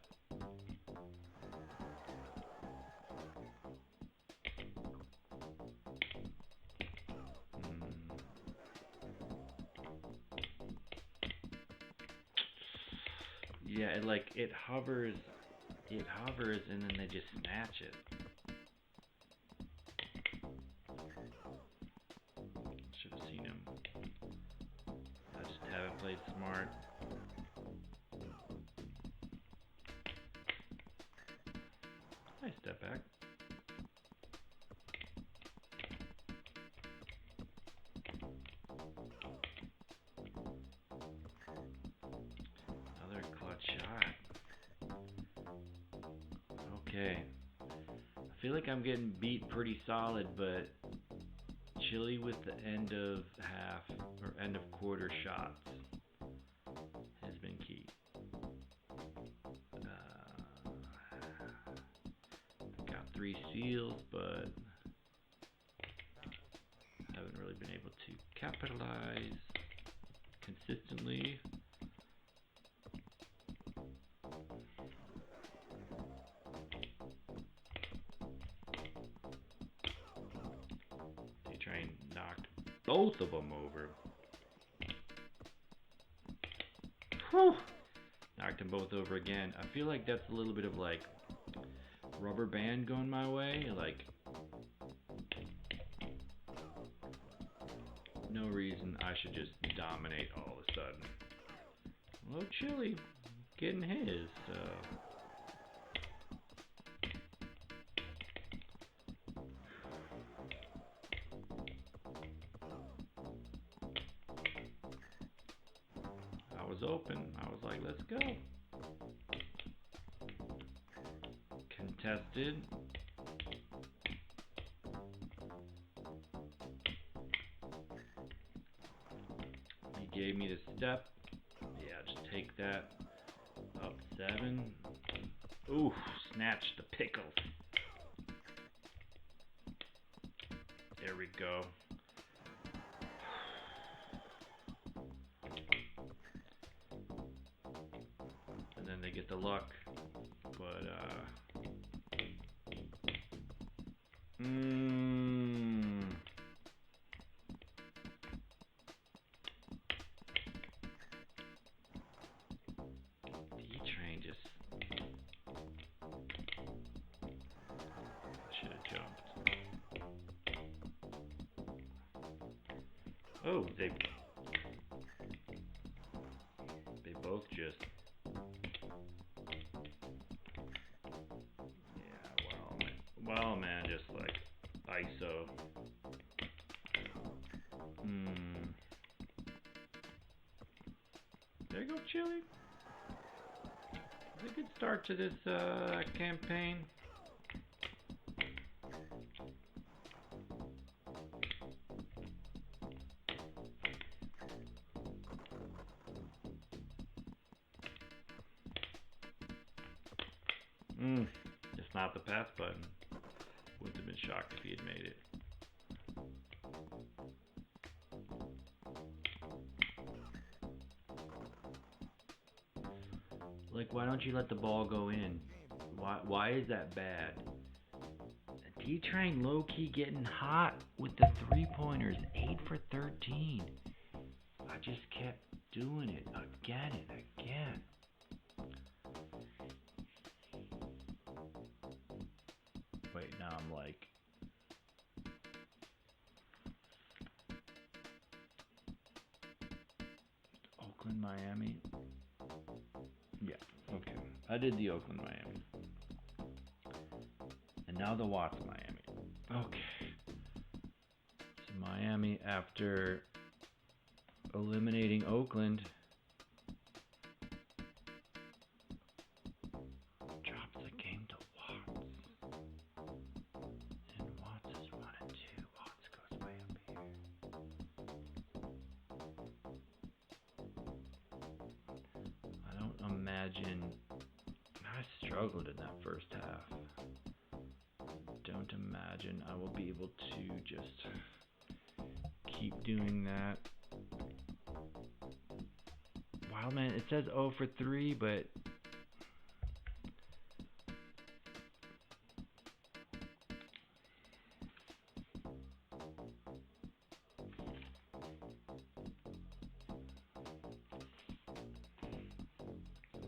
Yeah, it hovers, and then they just snatch it. Should have seen him. I just haven't played smart. Nice step back. Another clutch shot. Okay. I feel like I'm getting beat pretty solid, but chilly with the end of half or end of quarter shots has been key. Got 3 steals, but haven't really been able to capitalize consistently. Train knocked both of them over. Whew. Knocked them both over again. I feel like that's a little bit of like rubber band going my way. Like, no reason I should just dominate all of a sudden. Well, Chili getting his. I was open. I was like, let's go. Contested. He gave me the step. Yeah, just take that. Up 7. Ooh, snatched the pickle. There we go. And then they get the luck. But, D-Train just... I should have jumped. Oh, they both just... Yeah, Wildman just like ISO. Chili. It's a good start to this campaign. Just not the pass button. Wouldn't have been shocked if he had made it. Like, why don't you let the ball go in? Why is that bad? D-Train low-key getting hot with the three-pointers. 8 for 13. I just kept doing it again and again. Wait, now I'm like... Oakland, Miami? Yeah, okay. I did the Oakland, Miami. And now the Watts, Miami. Okay. So Miami, after eliminating Oakland, drops the game to Watts. And Watts is 1-2. Watts goes way up here. I don't imagine... I struggled in that first half. Don't imagine I will be able to just keep doing that. Wildman, it says 0 for 3, but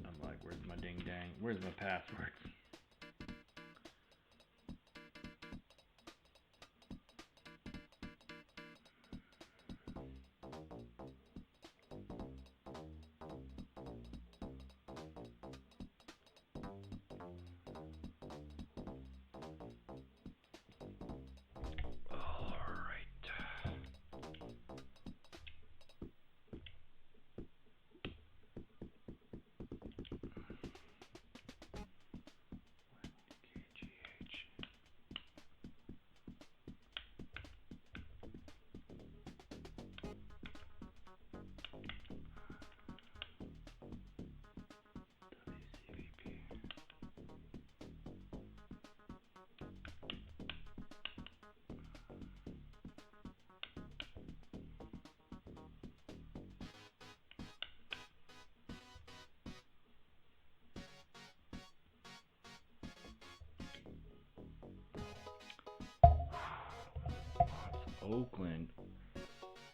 I'm like, where's my ding dang? Where's my password?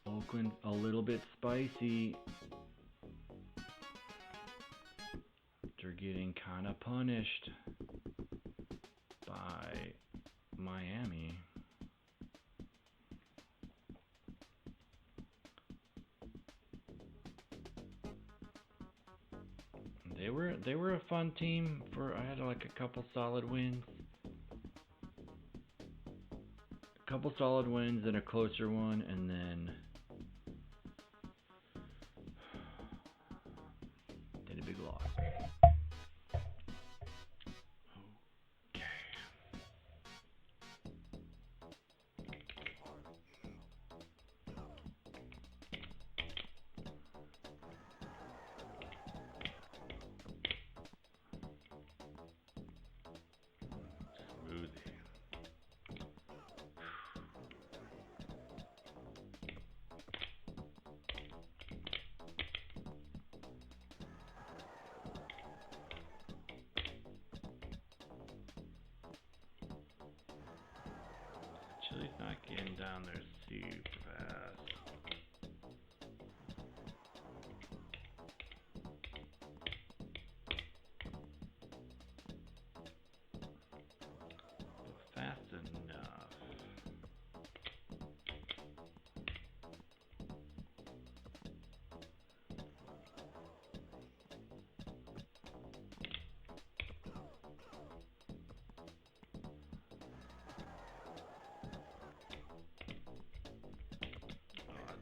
Oakland a little bit spicy. They're getting kind of punished by Miami. They were a fun team. I had like a couple solid wins. Couple solid wins, then a closer one, and then a big loss. Okay. Smoothy. Chili's not getting down there super fast. But fast enough.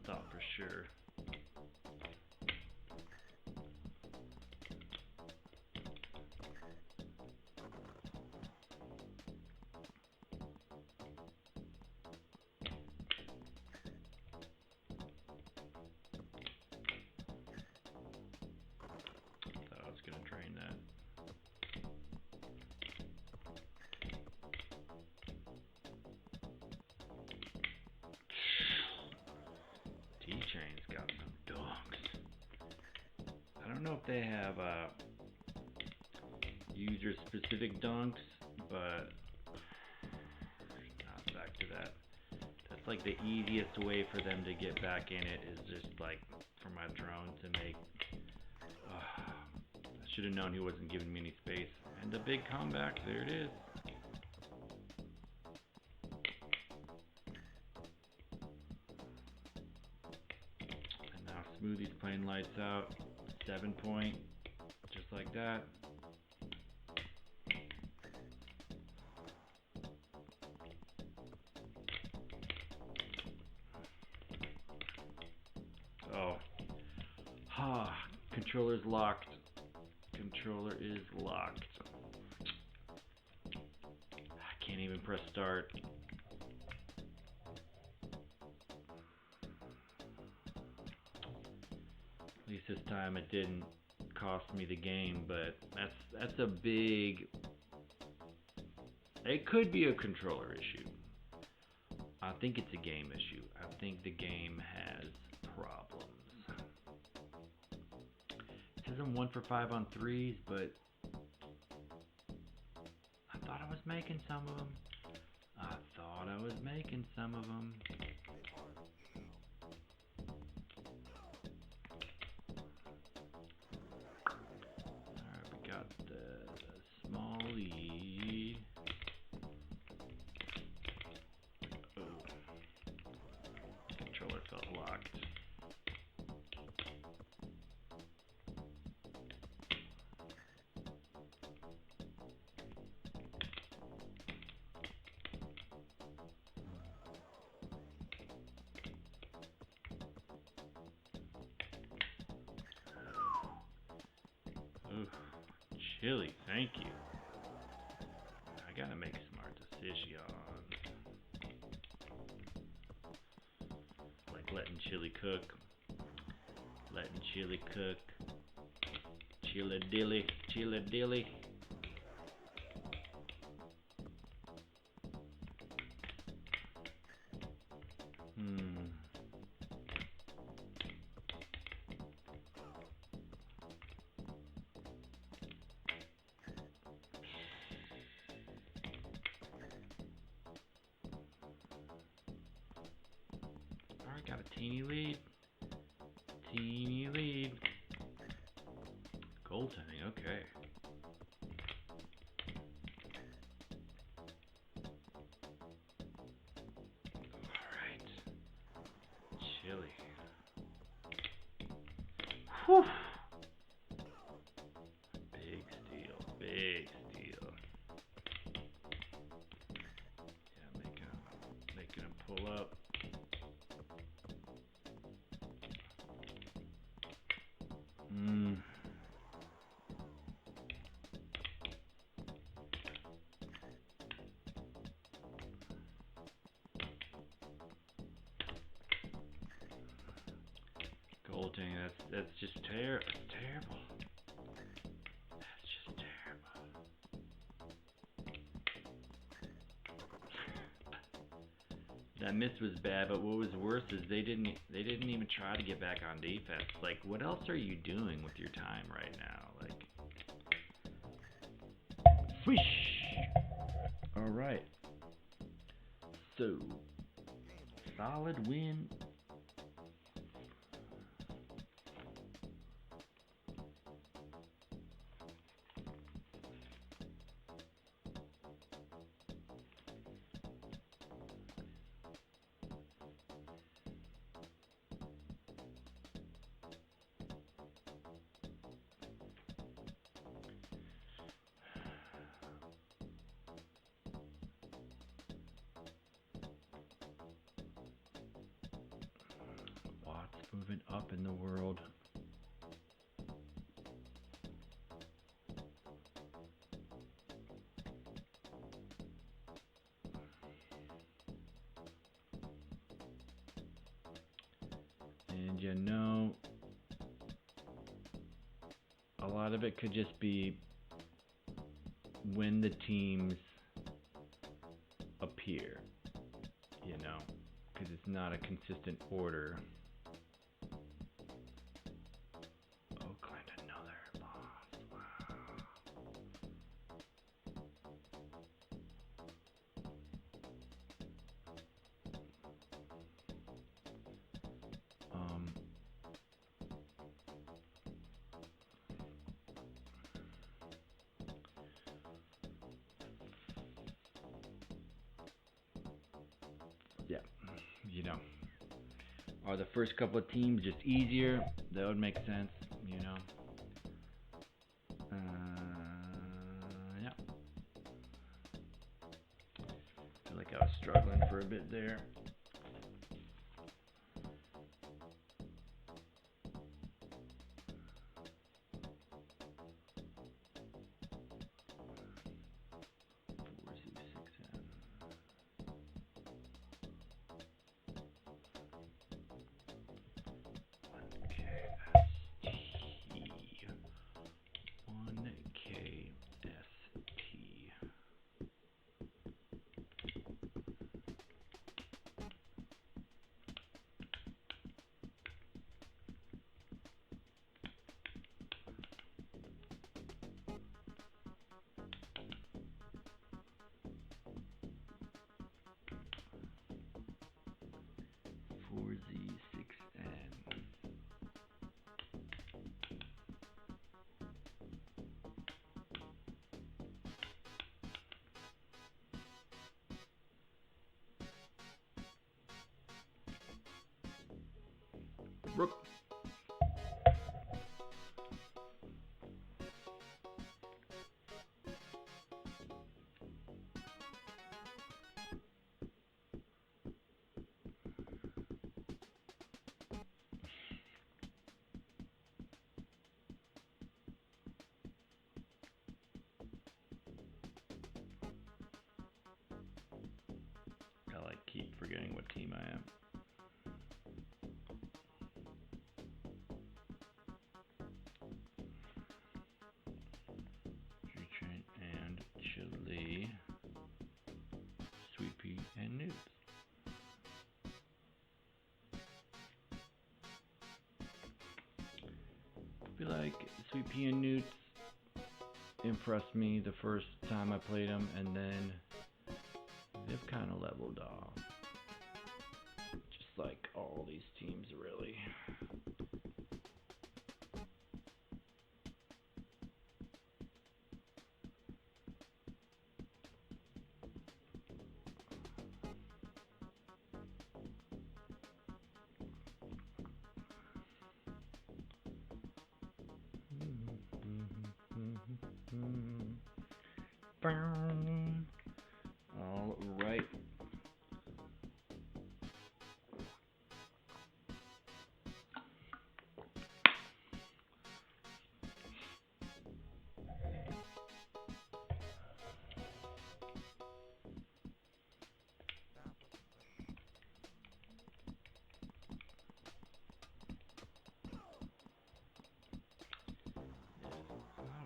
Thought for sure. know if they have user-specific dunks, but back to that. That's like the easiest way for them to get back in it is just like for my drone to make. I should have known he wasn't giving me any space. And the big comeback, there it is. And now Smoothie's playing lights out. 7-point, just like that. Oh. Controller's locked. Controller is locked. I can't even press start. At least this time it didn't cost me the game, but that's a big. It could be a controller issue. I think it's a game issue. I think the game has problems. It says I'm 1 for 5 on threes, but I thought I was making some of them. Alright, we got the small lead. Oh. Controller felt locked. Ooh, chili, thank you. I gotta make smart decisions. Like letting chili cook. Letting chili cook. Chili dilly, chili dilly. Alright, got a teeny lead. Teeny lead. Goaltending, okay. Alright. Chili. Whew. Big steal. Big steal. Yeah, making him pull up. Goaltending, that's just terrible. That's just terrible. That miss was bad, but what was worse is they didn't even try to get back on defense. Like, what else are you doing with your time right now? Like, fish. All right. So, solid win. Moving up in the world. And you know, a lot of it could just be when the teams appear, you know, because it's not a consistent order. Oakland, you know, are the first couple of teams just easier? That would make sense, you know. Yeah. Feel like I was struggling for a bit there. Rook. I keep forgetting what team I am. And Chile, Sweet Pea, and Newts. I feel like Sweet Pea and Newts impressed me the first time I played them, and then they've kind of leveled off. Just like all these teams, really. All right.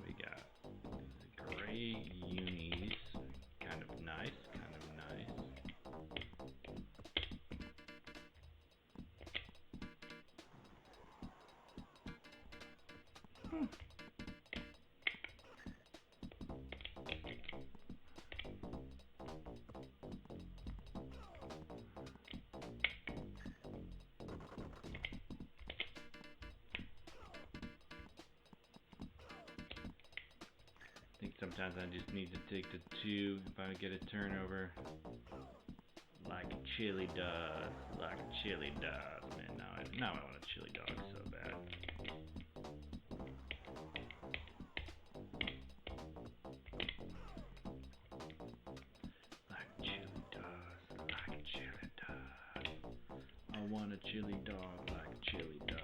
We got gray unis. Kind of nice, kind of nice. I think sometimes I just need to take the 2 if I get a turnover. Like chili does. Like chili does. Man, now I want a chili dog so bad. Like chili does. Like chili does. I want a chili dog like chili does.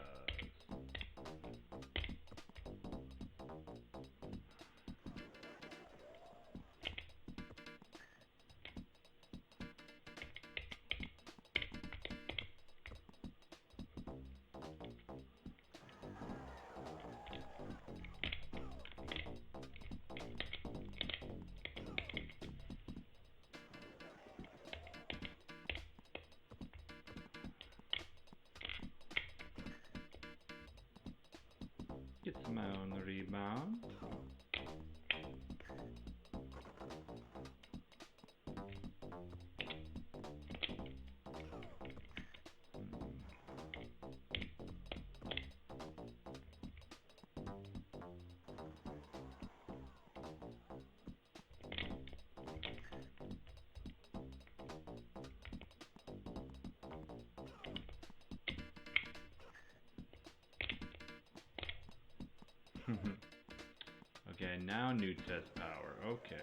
Gets my own rebound. Okay, now Newts has power. Okay.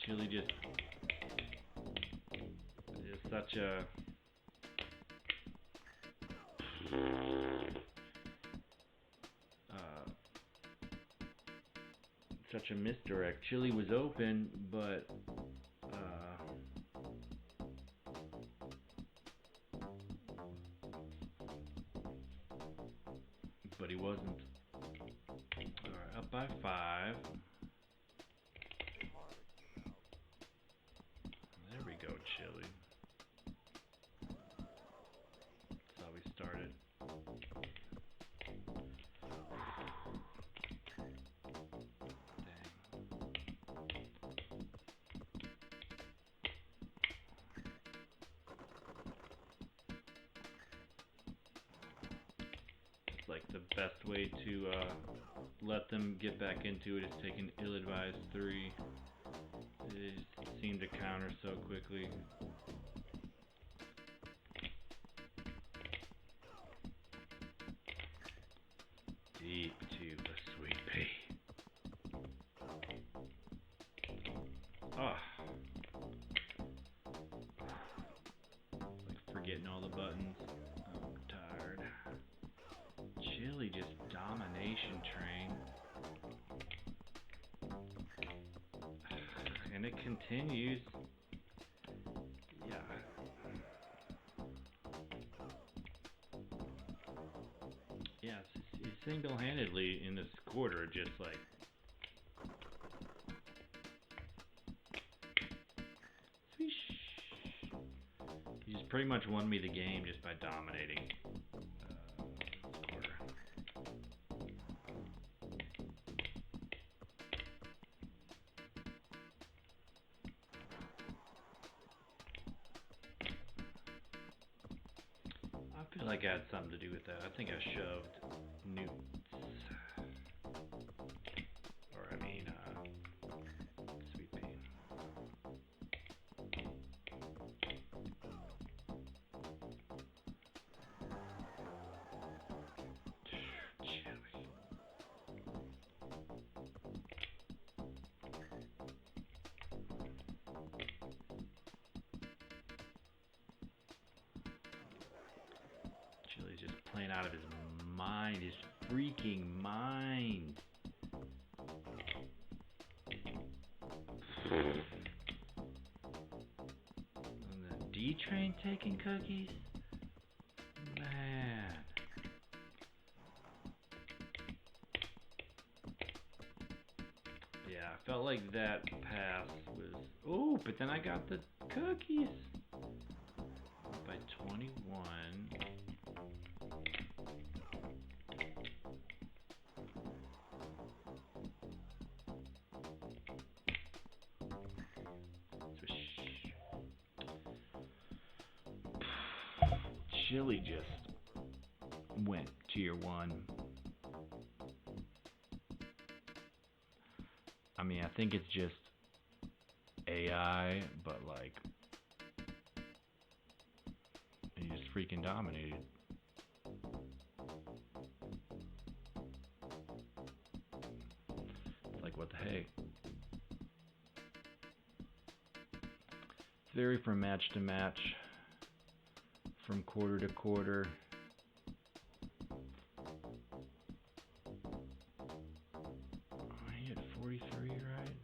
Chili just is such a misdirect. Chili was open, but he wasn't. Alright, up by 5. There we go, Chili. That's how we started. Like the best way to let them get back into it is take an ill-advised 3. They just seem to counter so quickly. Deep to a sweet pea. Ah. Like forgetting all the buttons. I'm tired. Chili just domination train. And it continues. Yeah. Yeah, it's single-handedly in this quarter just like swish. He just pretty much won me the game just by dominating. I feel like I had something to do with that. I think I shoved Newts. Or, I mean, Sweet Pea. Chili. Chili's just playing out of his mind, his freaking mind. And the D-Train taking cookies? Man. Yeah, I felt like that pass was... Oh, but then I got the cookies. By 21. Chili just went tier 1. I mean, I think it's just AI, but like he just freaking dominated. It's like, what the heck? It's vary from match to match. From quarter to quarter. He had 43, right?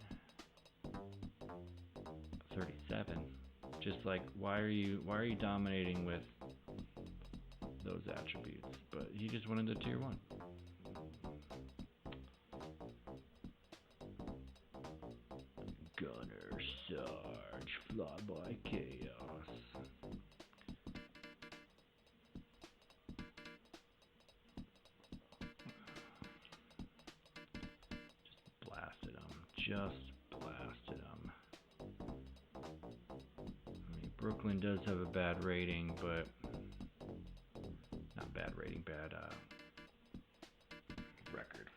37. Just like, why are you dominating with those attributes? But he just went into tier 1. Gunner, Sarge, Flyby Xaos. Just blasted him. I mean, Brooklyn does have a bad rating, but not bad rating, bad record.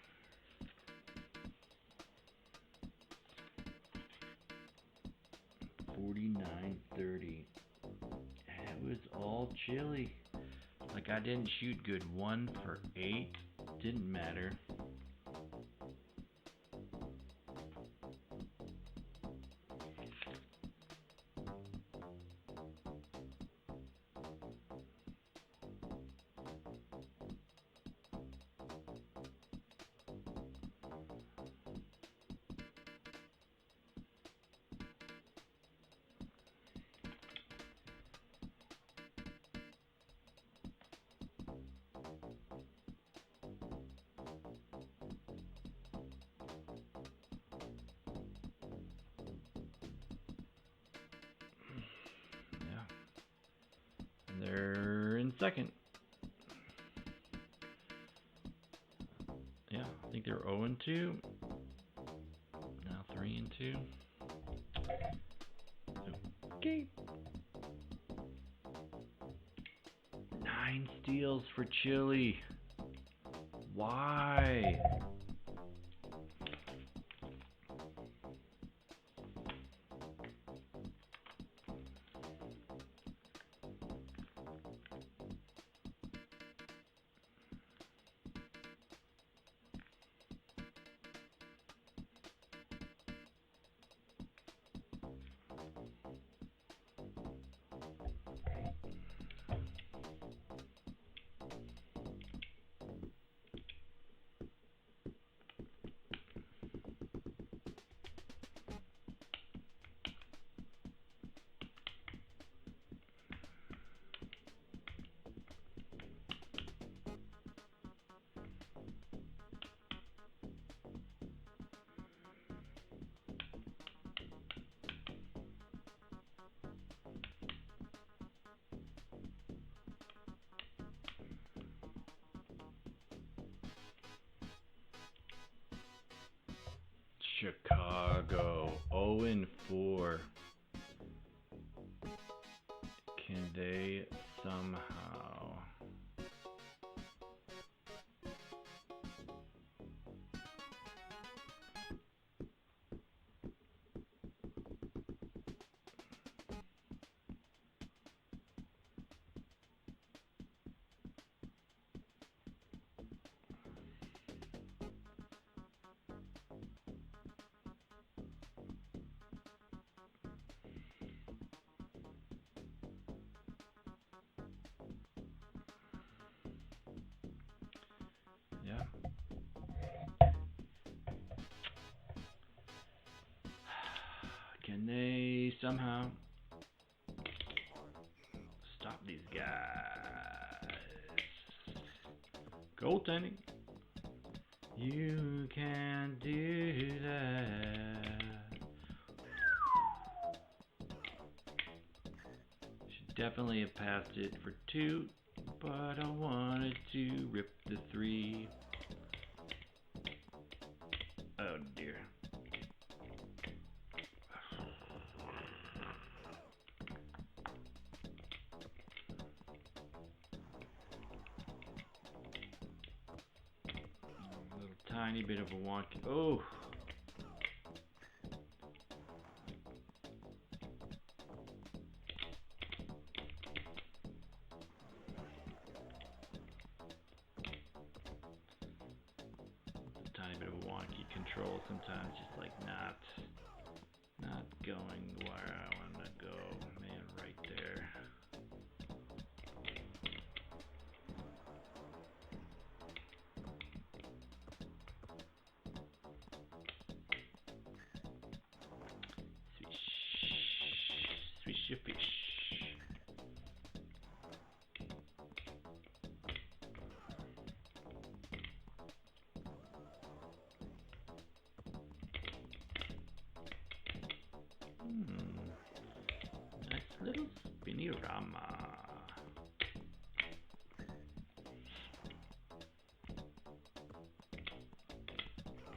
$49.30. It was all Chili. Like, I didn't shoot good. 1 for 8. Didn't matter. They're in second. Yeah, I think they're 0-2. Now 3-2. Okay. 9 steals for Chile. Why? Chicago 0-4. Can they somehow? Yeah. Can they somehow stop these guys? Goaltending. You can do that. Should definitely have passed it for 2. But I wanted to rip the 3. Oh dear. A little tiny bit of a wonky. Oh. Tiny bit of a wonky control sometimes, just like not going where I want to go. Man, right there. Swish, swish your fish. Nice little spinny rama.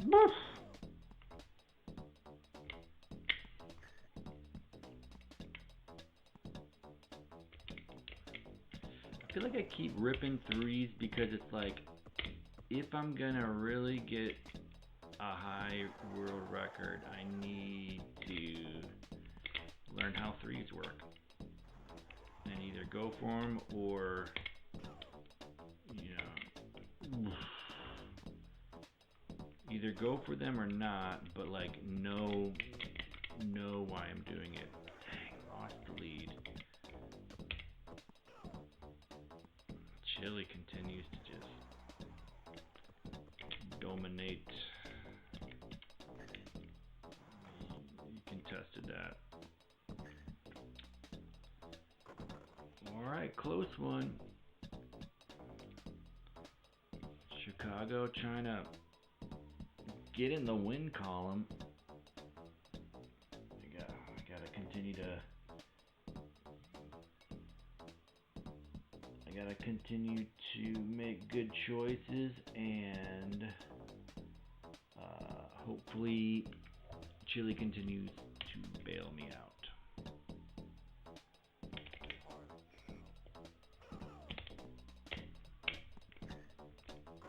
Woof. I feel like I keep ripping 3s because it's like, if I'm gonna really get a high world record, I need to learn how 3s work and either go for them or either go for them or not, but like know why I'm doing it. Dang, lost the lead. Chile continues to just dominate. You contested that. Alright, close one. Chicago trying to get in the win column. I gotta continue to make good choices, and hopefully Chile continues to bail me out.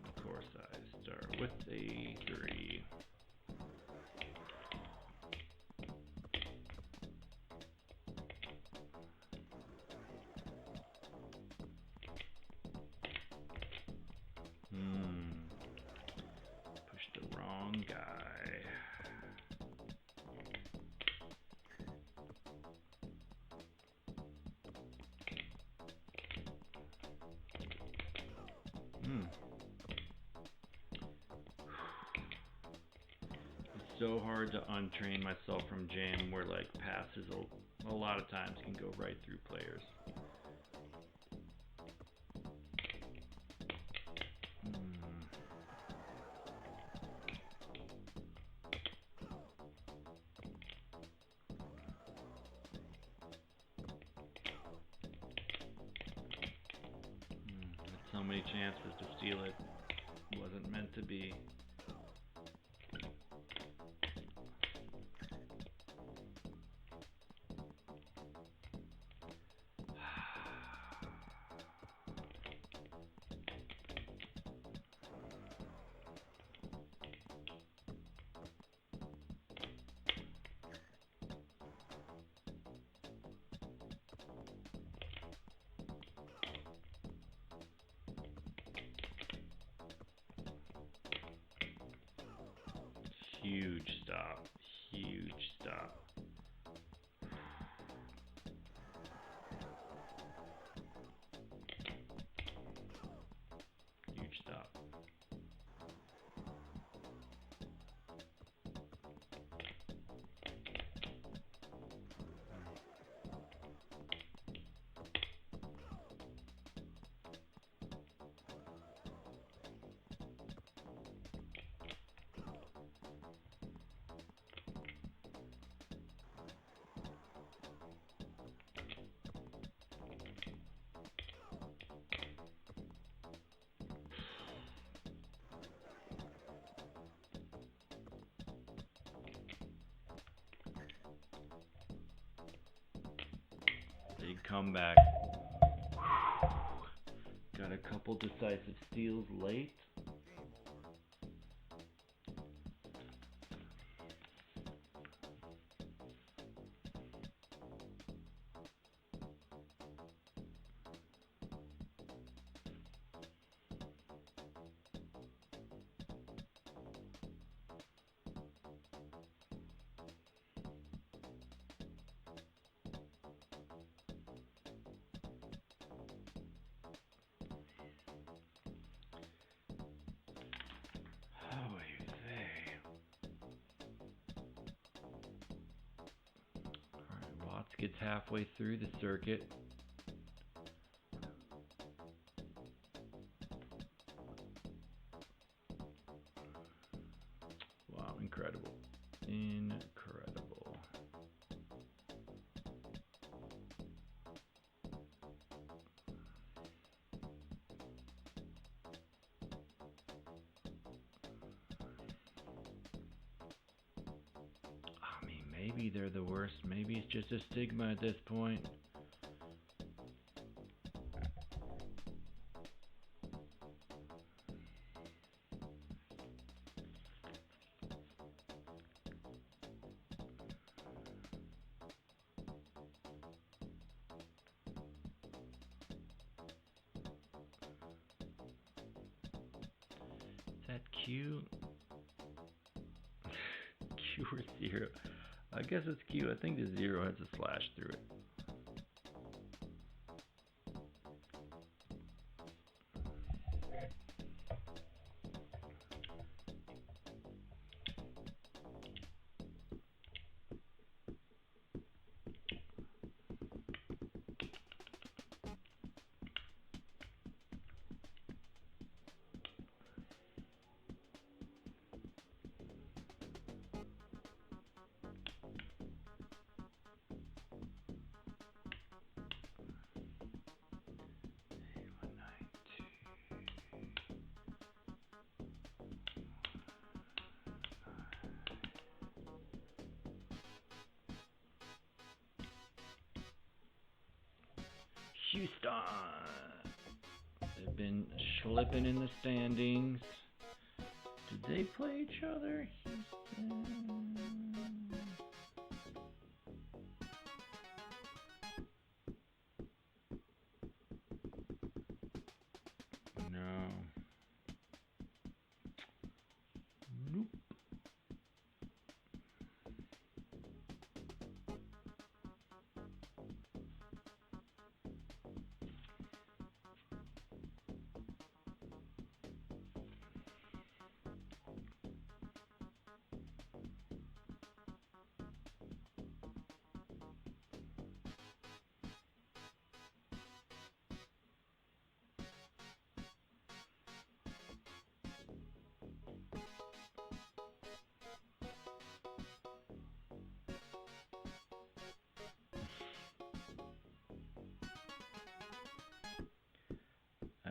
Of course, I start with a 3. Pushed the wrong guy. It's so hard to untrain myself from Jam, where like passes a lot of times can go right through players. So many chances to steal it. Wasn't meant to be. Huge stop. Huge stop. Huge stop. Big comeback. Got a couple decisive steals late. Gets halfway through the circuit. Wow, incredible. Incredible. Maybe they're the worst. Maybe it's just a stigma at this point. that Q? Q or 0? I guess it's Q. I think the 0 has a slash through it. Houston. They've been slipping in the standings. Did they play each other? Houston. No. Nope.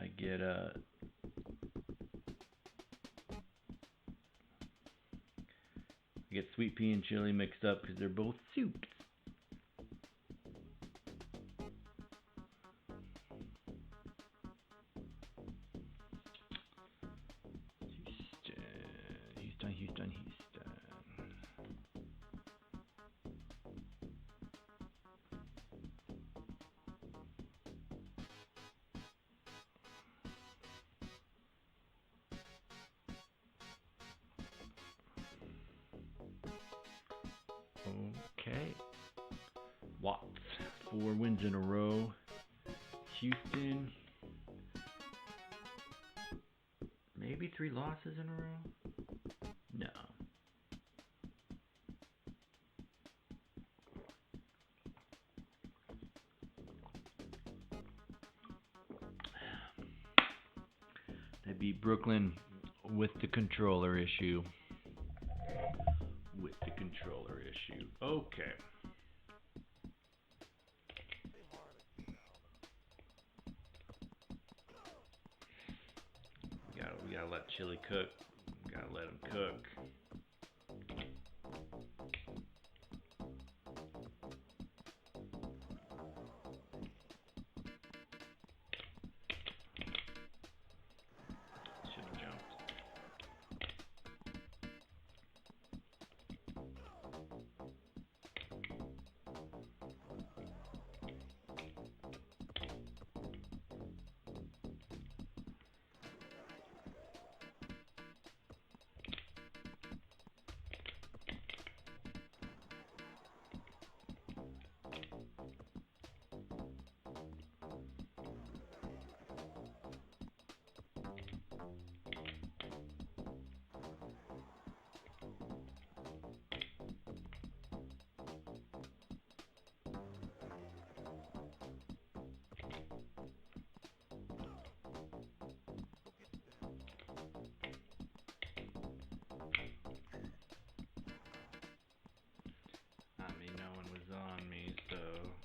I get sweet pea and chili mixed up because they're both soups. Houston. Okay. Watts, 4 wins in a row. Houston, maybe 3 losses in a row? No. They beat Brooklyn with the controller issue. Okay. We gotta let chili cook. We gotta let him cook.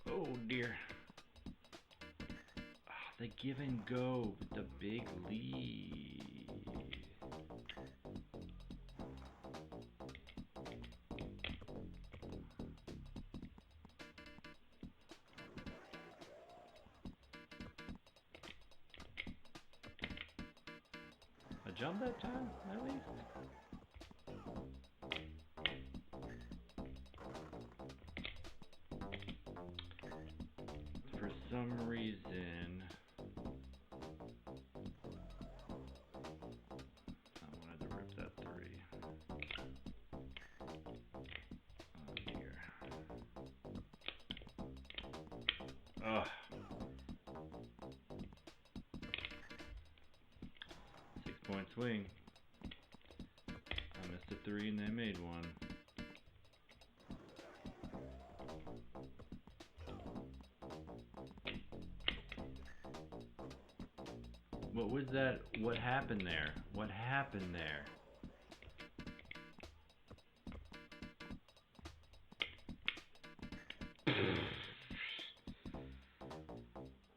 Oh dear. They give and go with the big lead. A jump that time, at least? For some reason, I want Ugh. 6-point swing. I missed a 3 and they made one. What was that? What happened there? What happened there?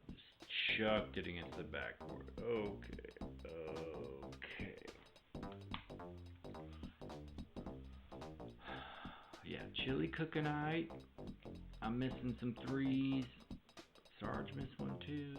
Just chucked it against the backboard. Okay. Yeah, chili cooking alright. I'm missing some 3s. Sarge missed one too.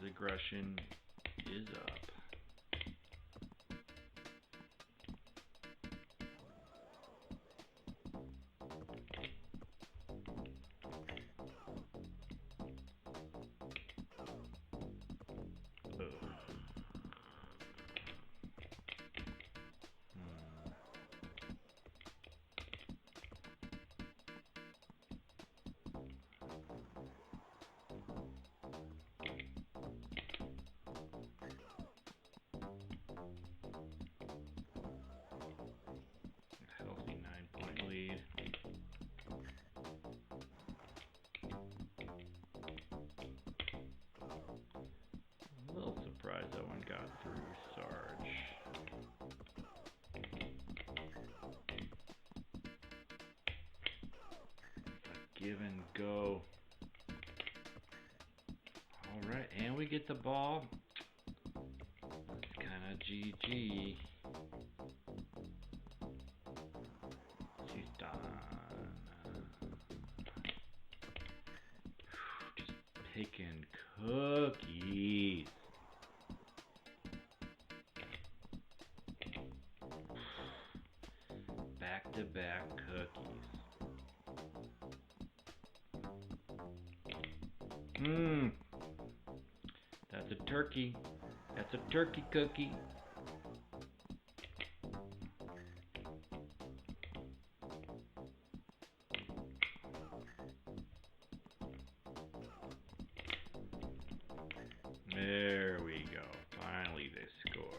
Aggression is up. That one got through Sarge. It's a give and go. Alright, and we get the ball. That's kind of GG. She's done. Just picking cookies. Back-to-back cookies. That's a turkey. That's a turkey cookie. There we go. Finally they score.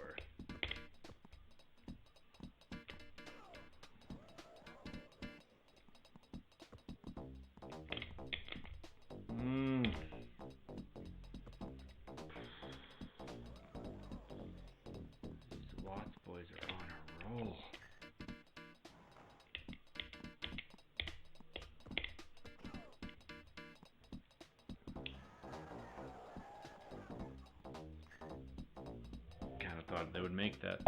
Thought they would make that.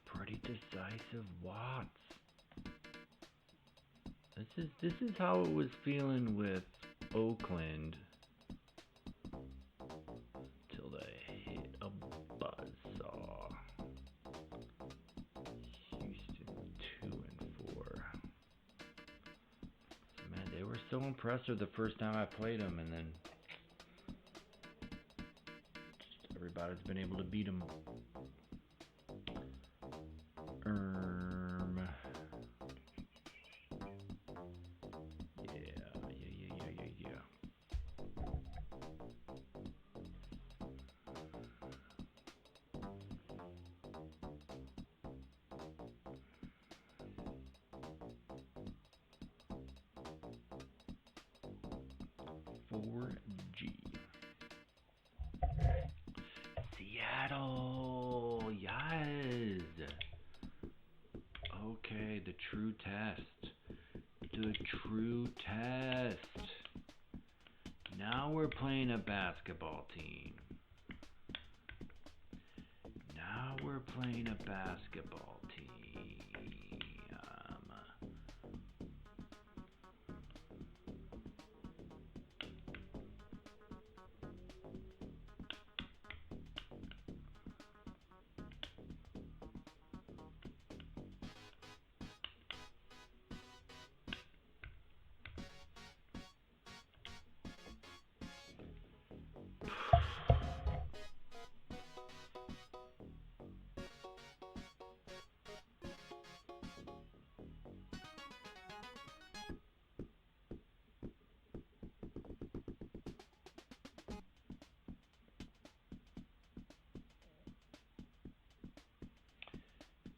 Pretty decisive Watts. This is how it was feeling with Oakland. So impressed with the first time I played them, and then just everybody's been able to beat them. Yeah. Seattle, yes. Okay, the true test. The true test. Now we're playing a basketball team. Now we're playing a basketball team.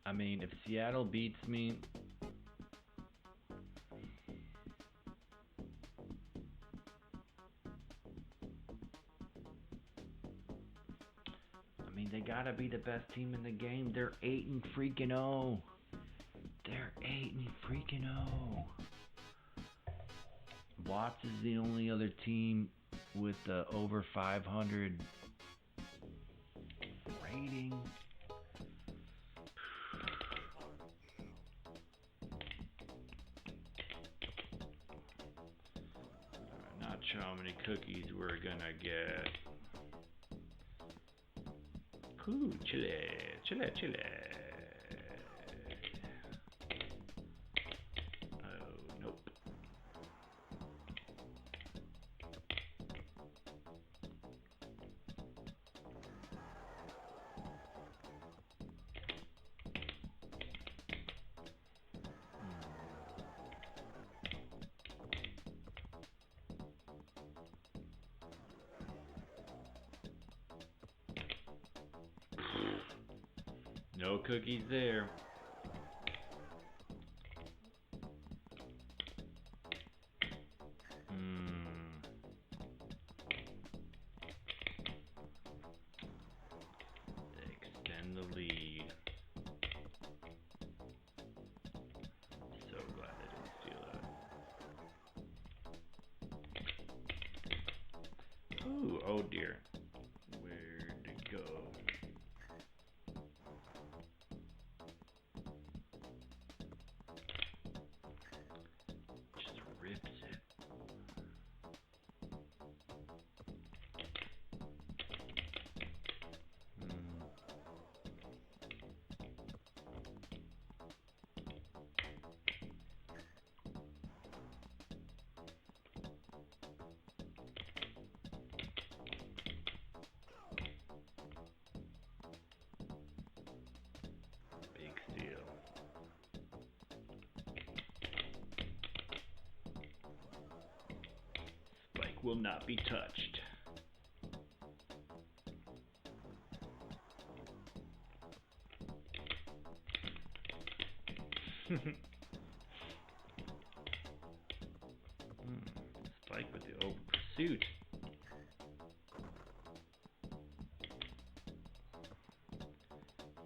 I mean, if Seattle beats me, I mean, they gotta be the best team in the game. They're 8-0. They're 8-0. Watts is the only other team with the over 500 rating. Not sure how many cookies we're gonna get. Ooh, chile. Oh, nope. No cookies there. Extend the lead. So glad they didn't steal that. Ooh, oh dear. Where'd it go? Will not be touched. Spike with the over pursuit.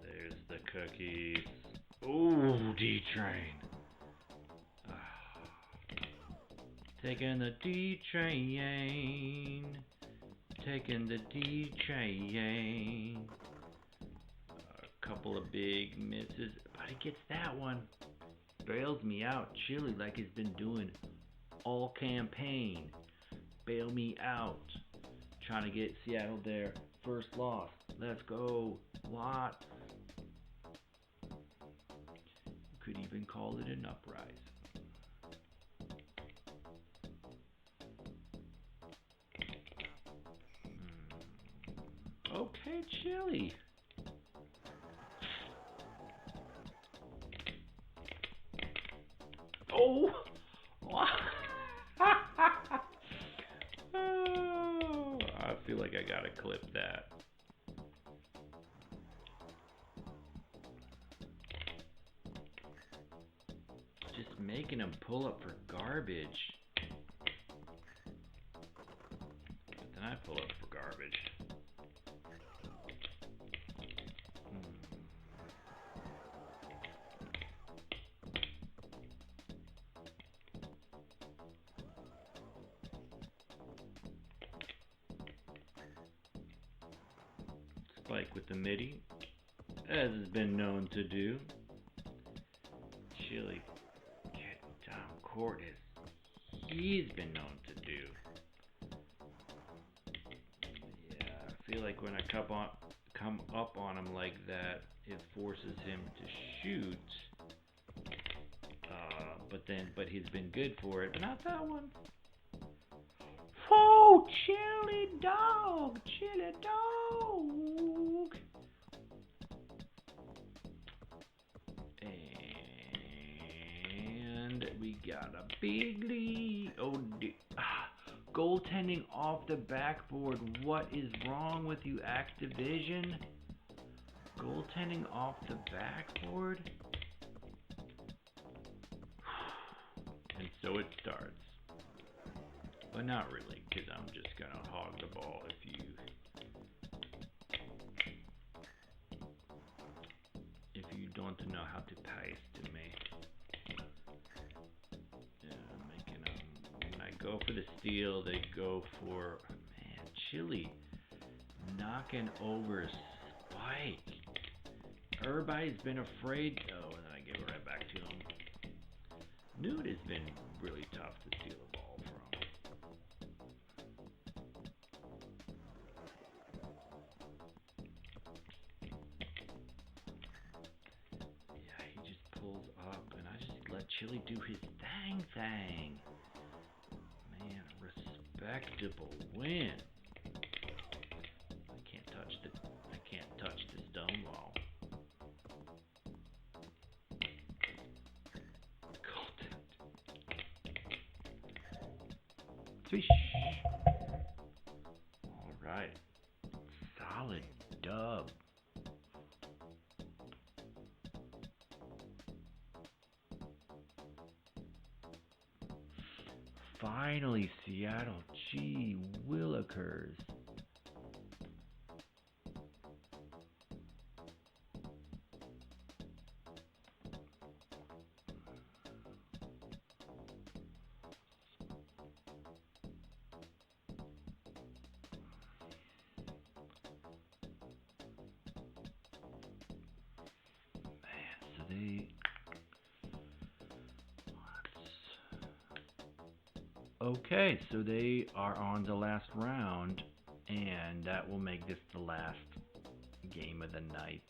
There's the cookies. Ooh, D-Train. Taking the D-Train. Taking the D-Train. A couple of big misses, but he gets that one. Bails me out. Chili like he's been doing all campaign. Bail me out. Trying to get Seattle their first loss. Let's go. What? Could even call it an uprising. Okay, Chili. Oh! Oh, I feel like I gotta clip that. Just making him pull up for garbage. But then I pull up for garbage. spike with the midi, as has been known to do. Chili getting down court as he's been known to do. Yeah, I feel like when I come up on him like that, it forces him to shoot. But he's been good for it. But not that one. Oh, chili dog. And we got a big lead. Oh, goaltending off the backboard. What is wrong with you, Activision? Goaltending off the backboard? And so it starts. But not really, because I'm just going to hog the ball if you don't know how to pass to me. When I go for the steal, they go for, man, Chili knocking over Spike. Everybody's been afraid. Oh, and then I give it right back to him. Newt has been really tough to steal the ball from. Yeah, he just pulls up, and I just let Chili do his thing. Man, respectable win. I can't touch the Stonewall. Fish. All right. Solid dub. Finally, Seattle. Gee willikers. Okay, so they are on the last round, and that will make this the last game of the night.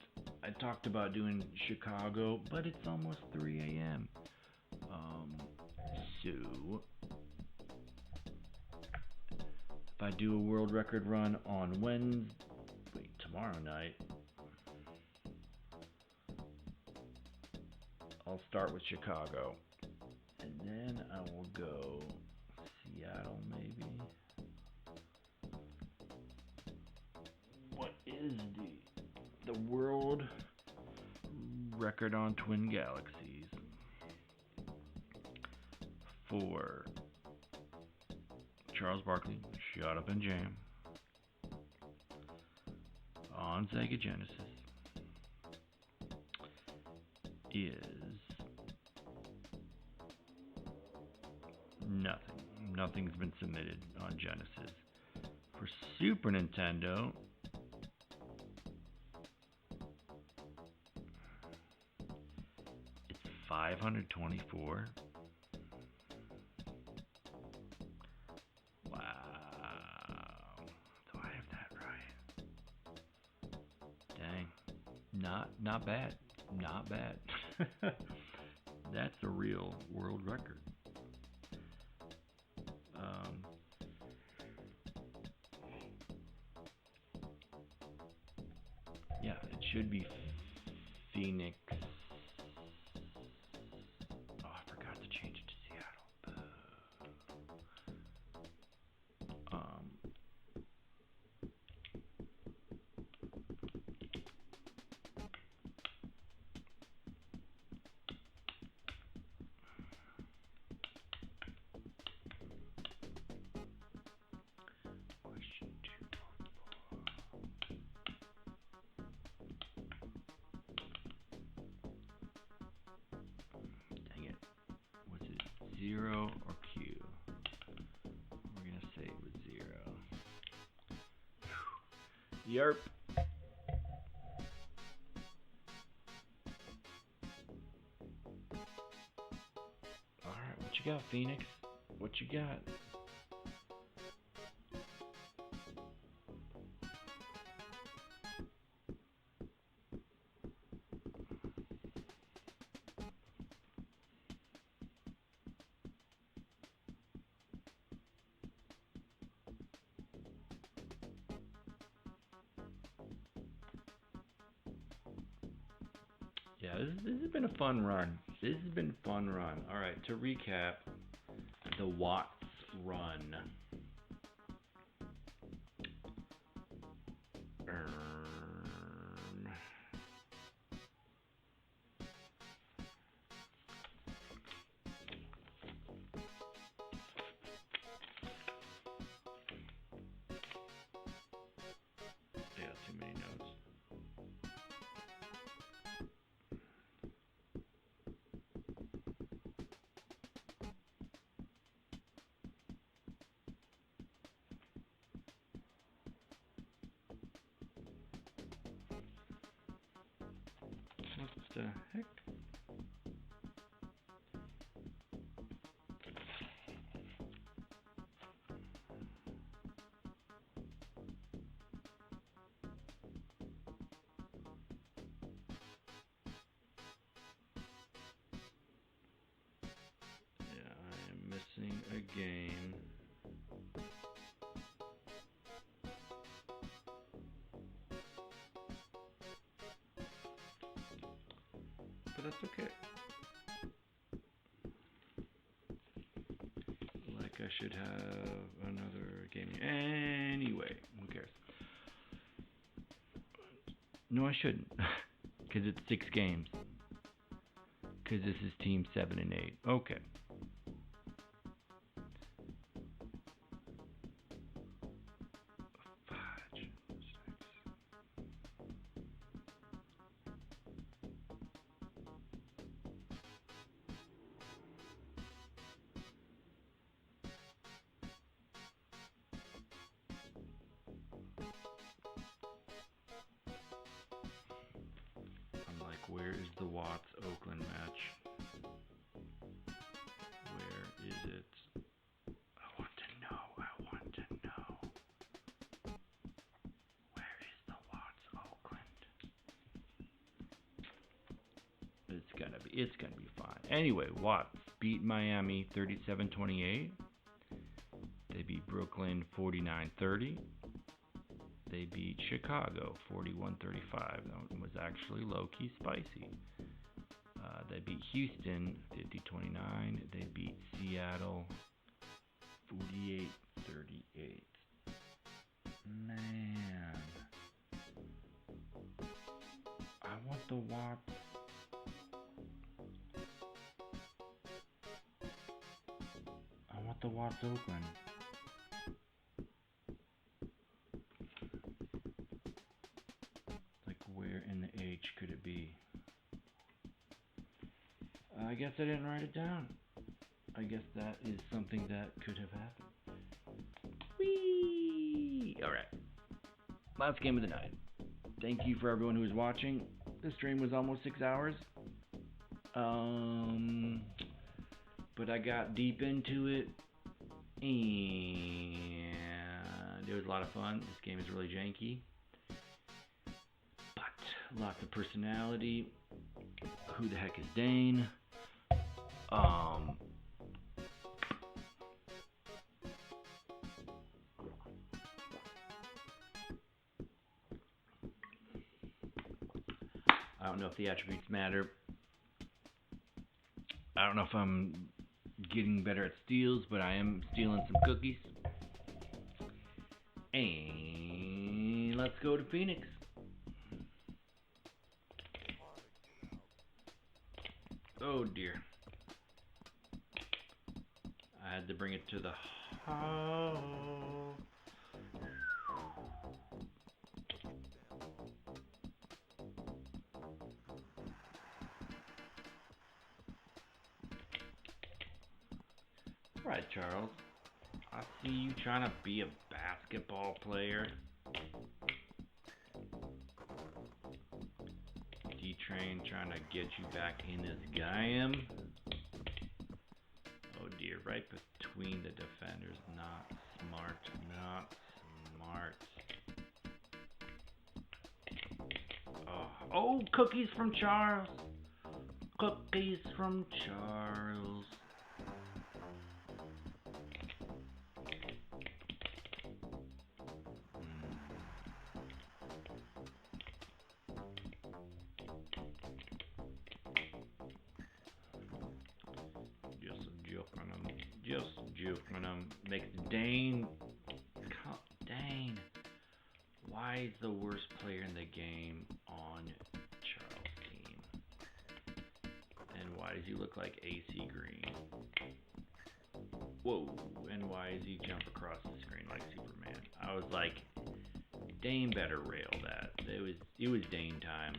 I talked about doing Chicago, but it's almost 3 a.m. So if I do a world record run on tomorrow night, I'll start with Chicago, and then I will go Seattle, maybe. What is the world record on Twin Galaxies for Charles Barkley Shut-up and Jam on Sega Genesis is nothing. Nothing's been submitted on Genesis. For Super Nintendo, it's 524. Wow. Do I have that right? Dang. Not bad. Not bad. That's a real world record. Yeah, it should be Phoenix. Oh, I forgot to change it to Seattle. Zero or Q? We're gonna say it was 0. Yerp. you got, Phoenix? What you got? Yeah, this has been a fun run. This has been a fun run. All right, to recap, the Watts run. Yeah, too many notes. What the heck? Yeah, I am missing a game. But that's okay. Like I should have another game. Anyway, who cares? No, I shouldn't. Because it's 6 games. Because this is Team 7 and 8. Okay. Fudge. I'm like, where is the Watts Oakland match? Where is it? I want to know. Where is the Watts Oakland? It's gonna be fine. Anyway, Watts beat Miami 37-28. They beat Brooklyn 49-30. They beat Chicago 41-35. That one was actually low-key spicy. They beat Houston 50-29. They beat Seattle 48-38. Man. I want the Watts. I want the Watts Oakland. Like, where in the H could it be? I guess I didn't write it down. I guess that is something that could have happened. Whee! Alright. Last game of the night. Thank you for everyone who was watching. The stream was almost 6 hours. But I got deep into it. And it was a lot of fun. This game is really janky. But lots of personality. Who the heck is Dane? I don't know if the attributes matter. I don't know if I'm getting better at steals, but I am stealing some cookies. And let's go to Phoenix. Oh dear. I had to bring it to the house. Alright, Charles. I see you trying to be a basketball player. D-Train trying to get you back in this game. Oh right between the defenders. Not smart. Not smart. Oh, cookies from Charles. Cookies from Charles. Just juking him. Makes Dane. Dane. Why is the worst player in the game on Charles' team? And why does he look like AC Green? Whoa. And why does he jump across the screen like Superman? I was like, Dane better rail that. It was Dane time.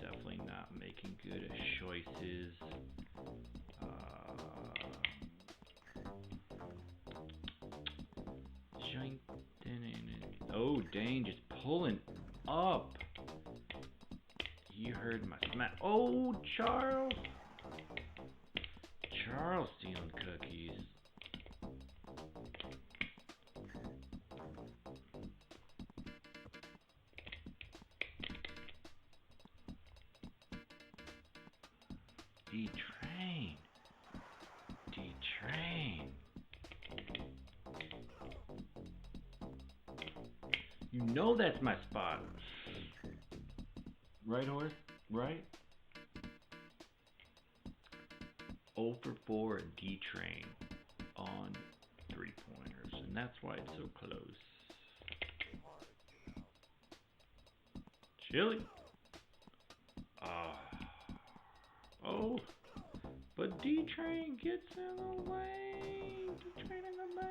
Definitely not making good choices. Oh, Dane just pulling up. You heard my smack. Oh, Charles. Charles stealing cookies. D-Train. D-Train. You know that's my spot. Right, Horace? Right? 0 for 4 at D-Train on 3-pointers. And that's why it's so close. Chili. Oh. But D-Train gets in the way. D-Train in the lane.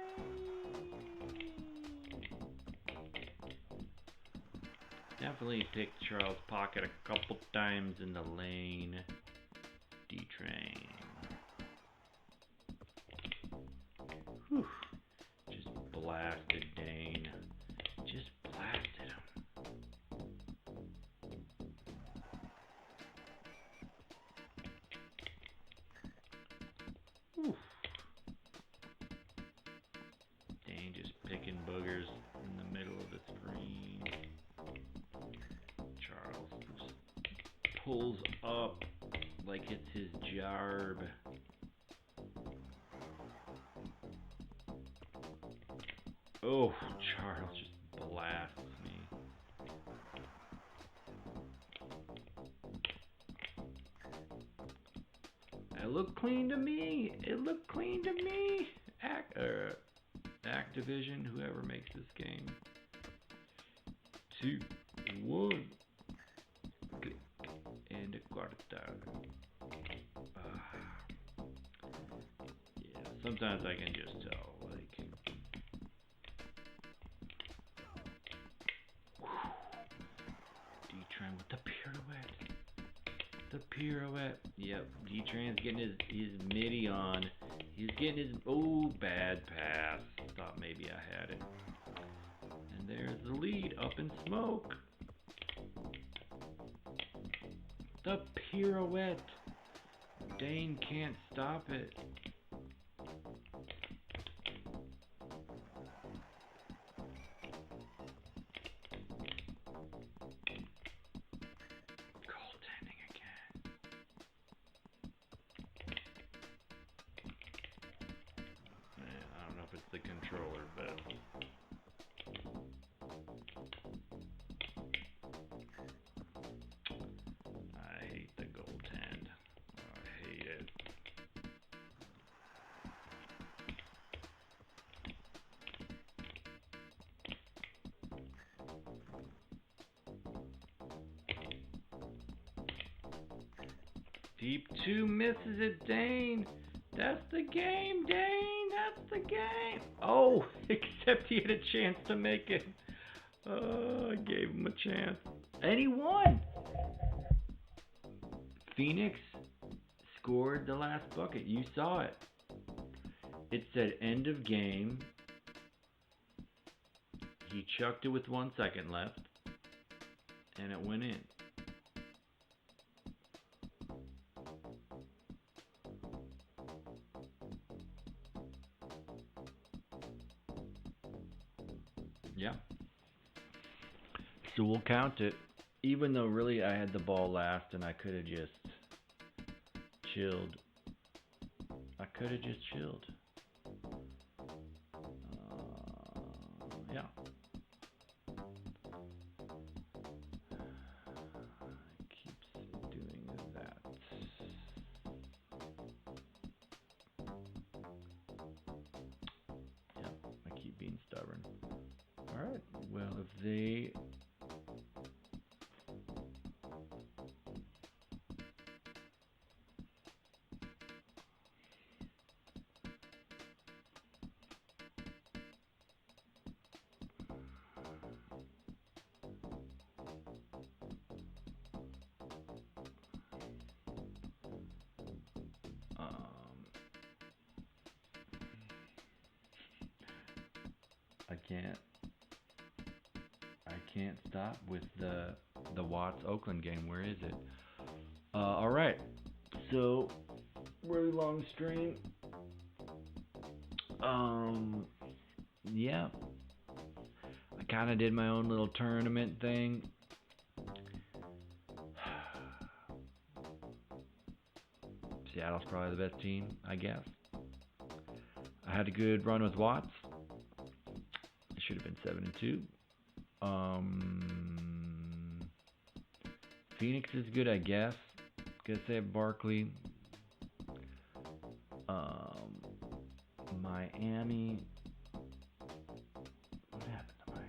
Definitely picked Charles' pocket a couple times in the lane. D-Train. Whew. Just blasted Dane. Just blasted him. Whew. Dane just picking boogers in the middle of the screen. Charles just pulls up like it's his job. Oh, Charles just blasts me. It looked clean to me. It looked clean to me. Activision, whoever makes this game. 2, 1. Click. And a quarter. Yeah, sometimes I can just tell. D-Train with the pirouette. The pirouette. Yep, D-Train's getting his midi on. He's getting his... Oh, bad pass. Thought maybe I had it. And there's the lead up in smoke. The pirouette. Dane can't stop it. The controller, but I hate the goaltend. I hate it. Deep 2 misses it, Dane. That's the game, Dane. That's the game. Oh, except he had a chance to make it. I gave him a chance. And he won. Phoenix scored the last bucket. You saw it. It said end of game. He chucked it with 1 second left. and it went in. Yeah. So we'll count it. Even though really I had the ball last and I could have just chilled. Yeah. It keeps doing that. Yeah, I keep being stubborn. Alright, well if they... I can't stop with the Watts Oakland game. Where is it? All right. So really long stream. Yeah. I kind of did my own little tournament thing. Seattle's probably the best team, I guess. I had a good run with Watts. It should have been 7-2. Phoenix is good, I guess. Guess they have Barkley. Miami. What happened to Miami?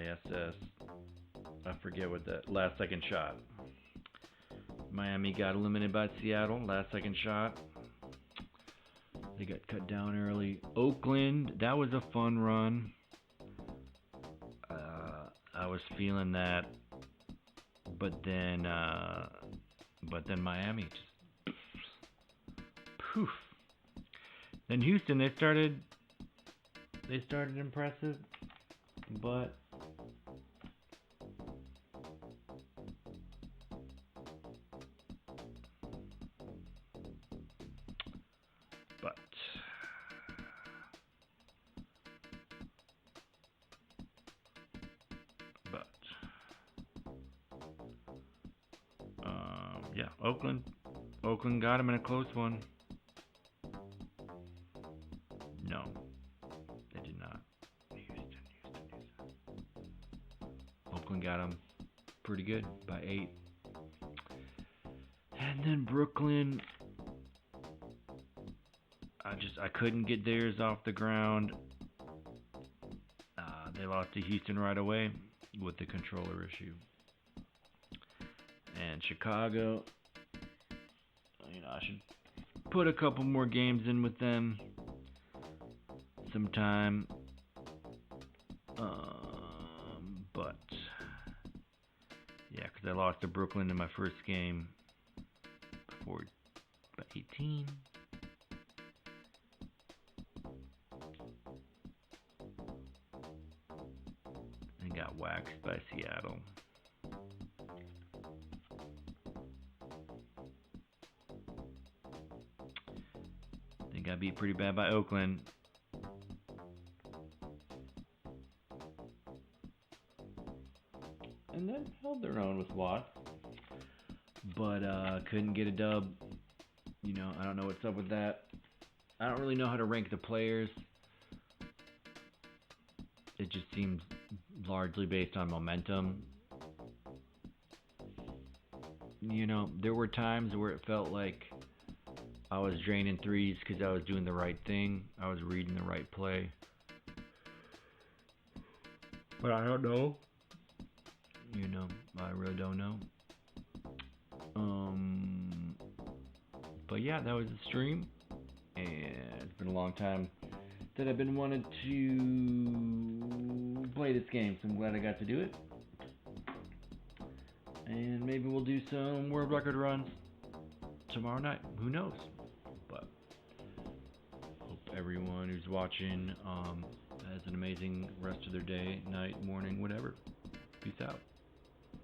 ISS. I forget what that last second shot. Miami got eliminated by Seattle. Last second shot. They got cut down early. Oakland, that was a fun run. I was feeling that, but then Miami just poof. Then Houston, they started impressive, but yeah, Oakland got him in a close one. No, they did not. Houston. Oakland got him pretty good by 8. And then Brooklyn, I couldn't get theirs off the ground. They lost to Houston right away with the controller issue. And Chicago, I should put a couple more games in with them sometime. But yeah, because I lost to Brooklyn in my first game before 18. And got waxed by Seattle. Got beat pretty bad by Oakland. And then held their own with Watts. But couldn't get a dub. I don't know what's up with that. I don't really know how to rank the players. It just seems largely based on momentum. There were times where it felt like I was draining threes because I was doing the right thing. I was reading the right play. But I don't know. I really don't know. But yeah, that was the stream. And it's been a long time that I've been wanting to play this game, so I'm glad I got to do it. And maybe we'll do some world record runs tomorrow night. Who knows? But hope everyone who's watching has an amazing rest of their day, night, morning, whatever. Peace out.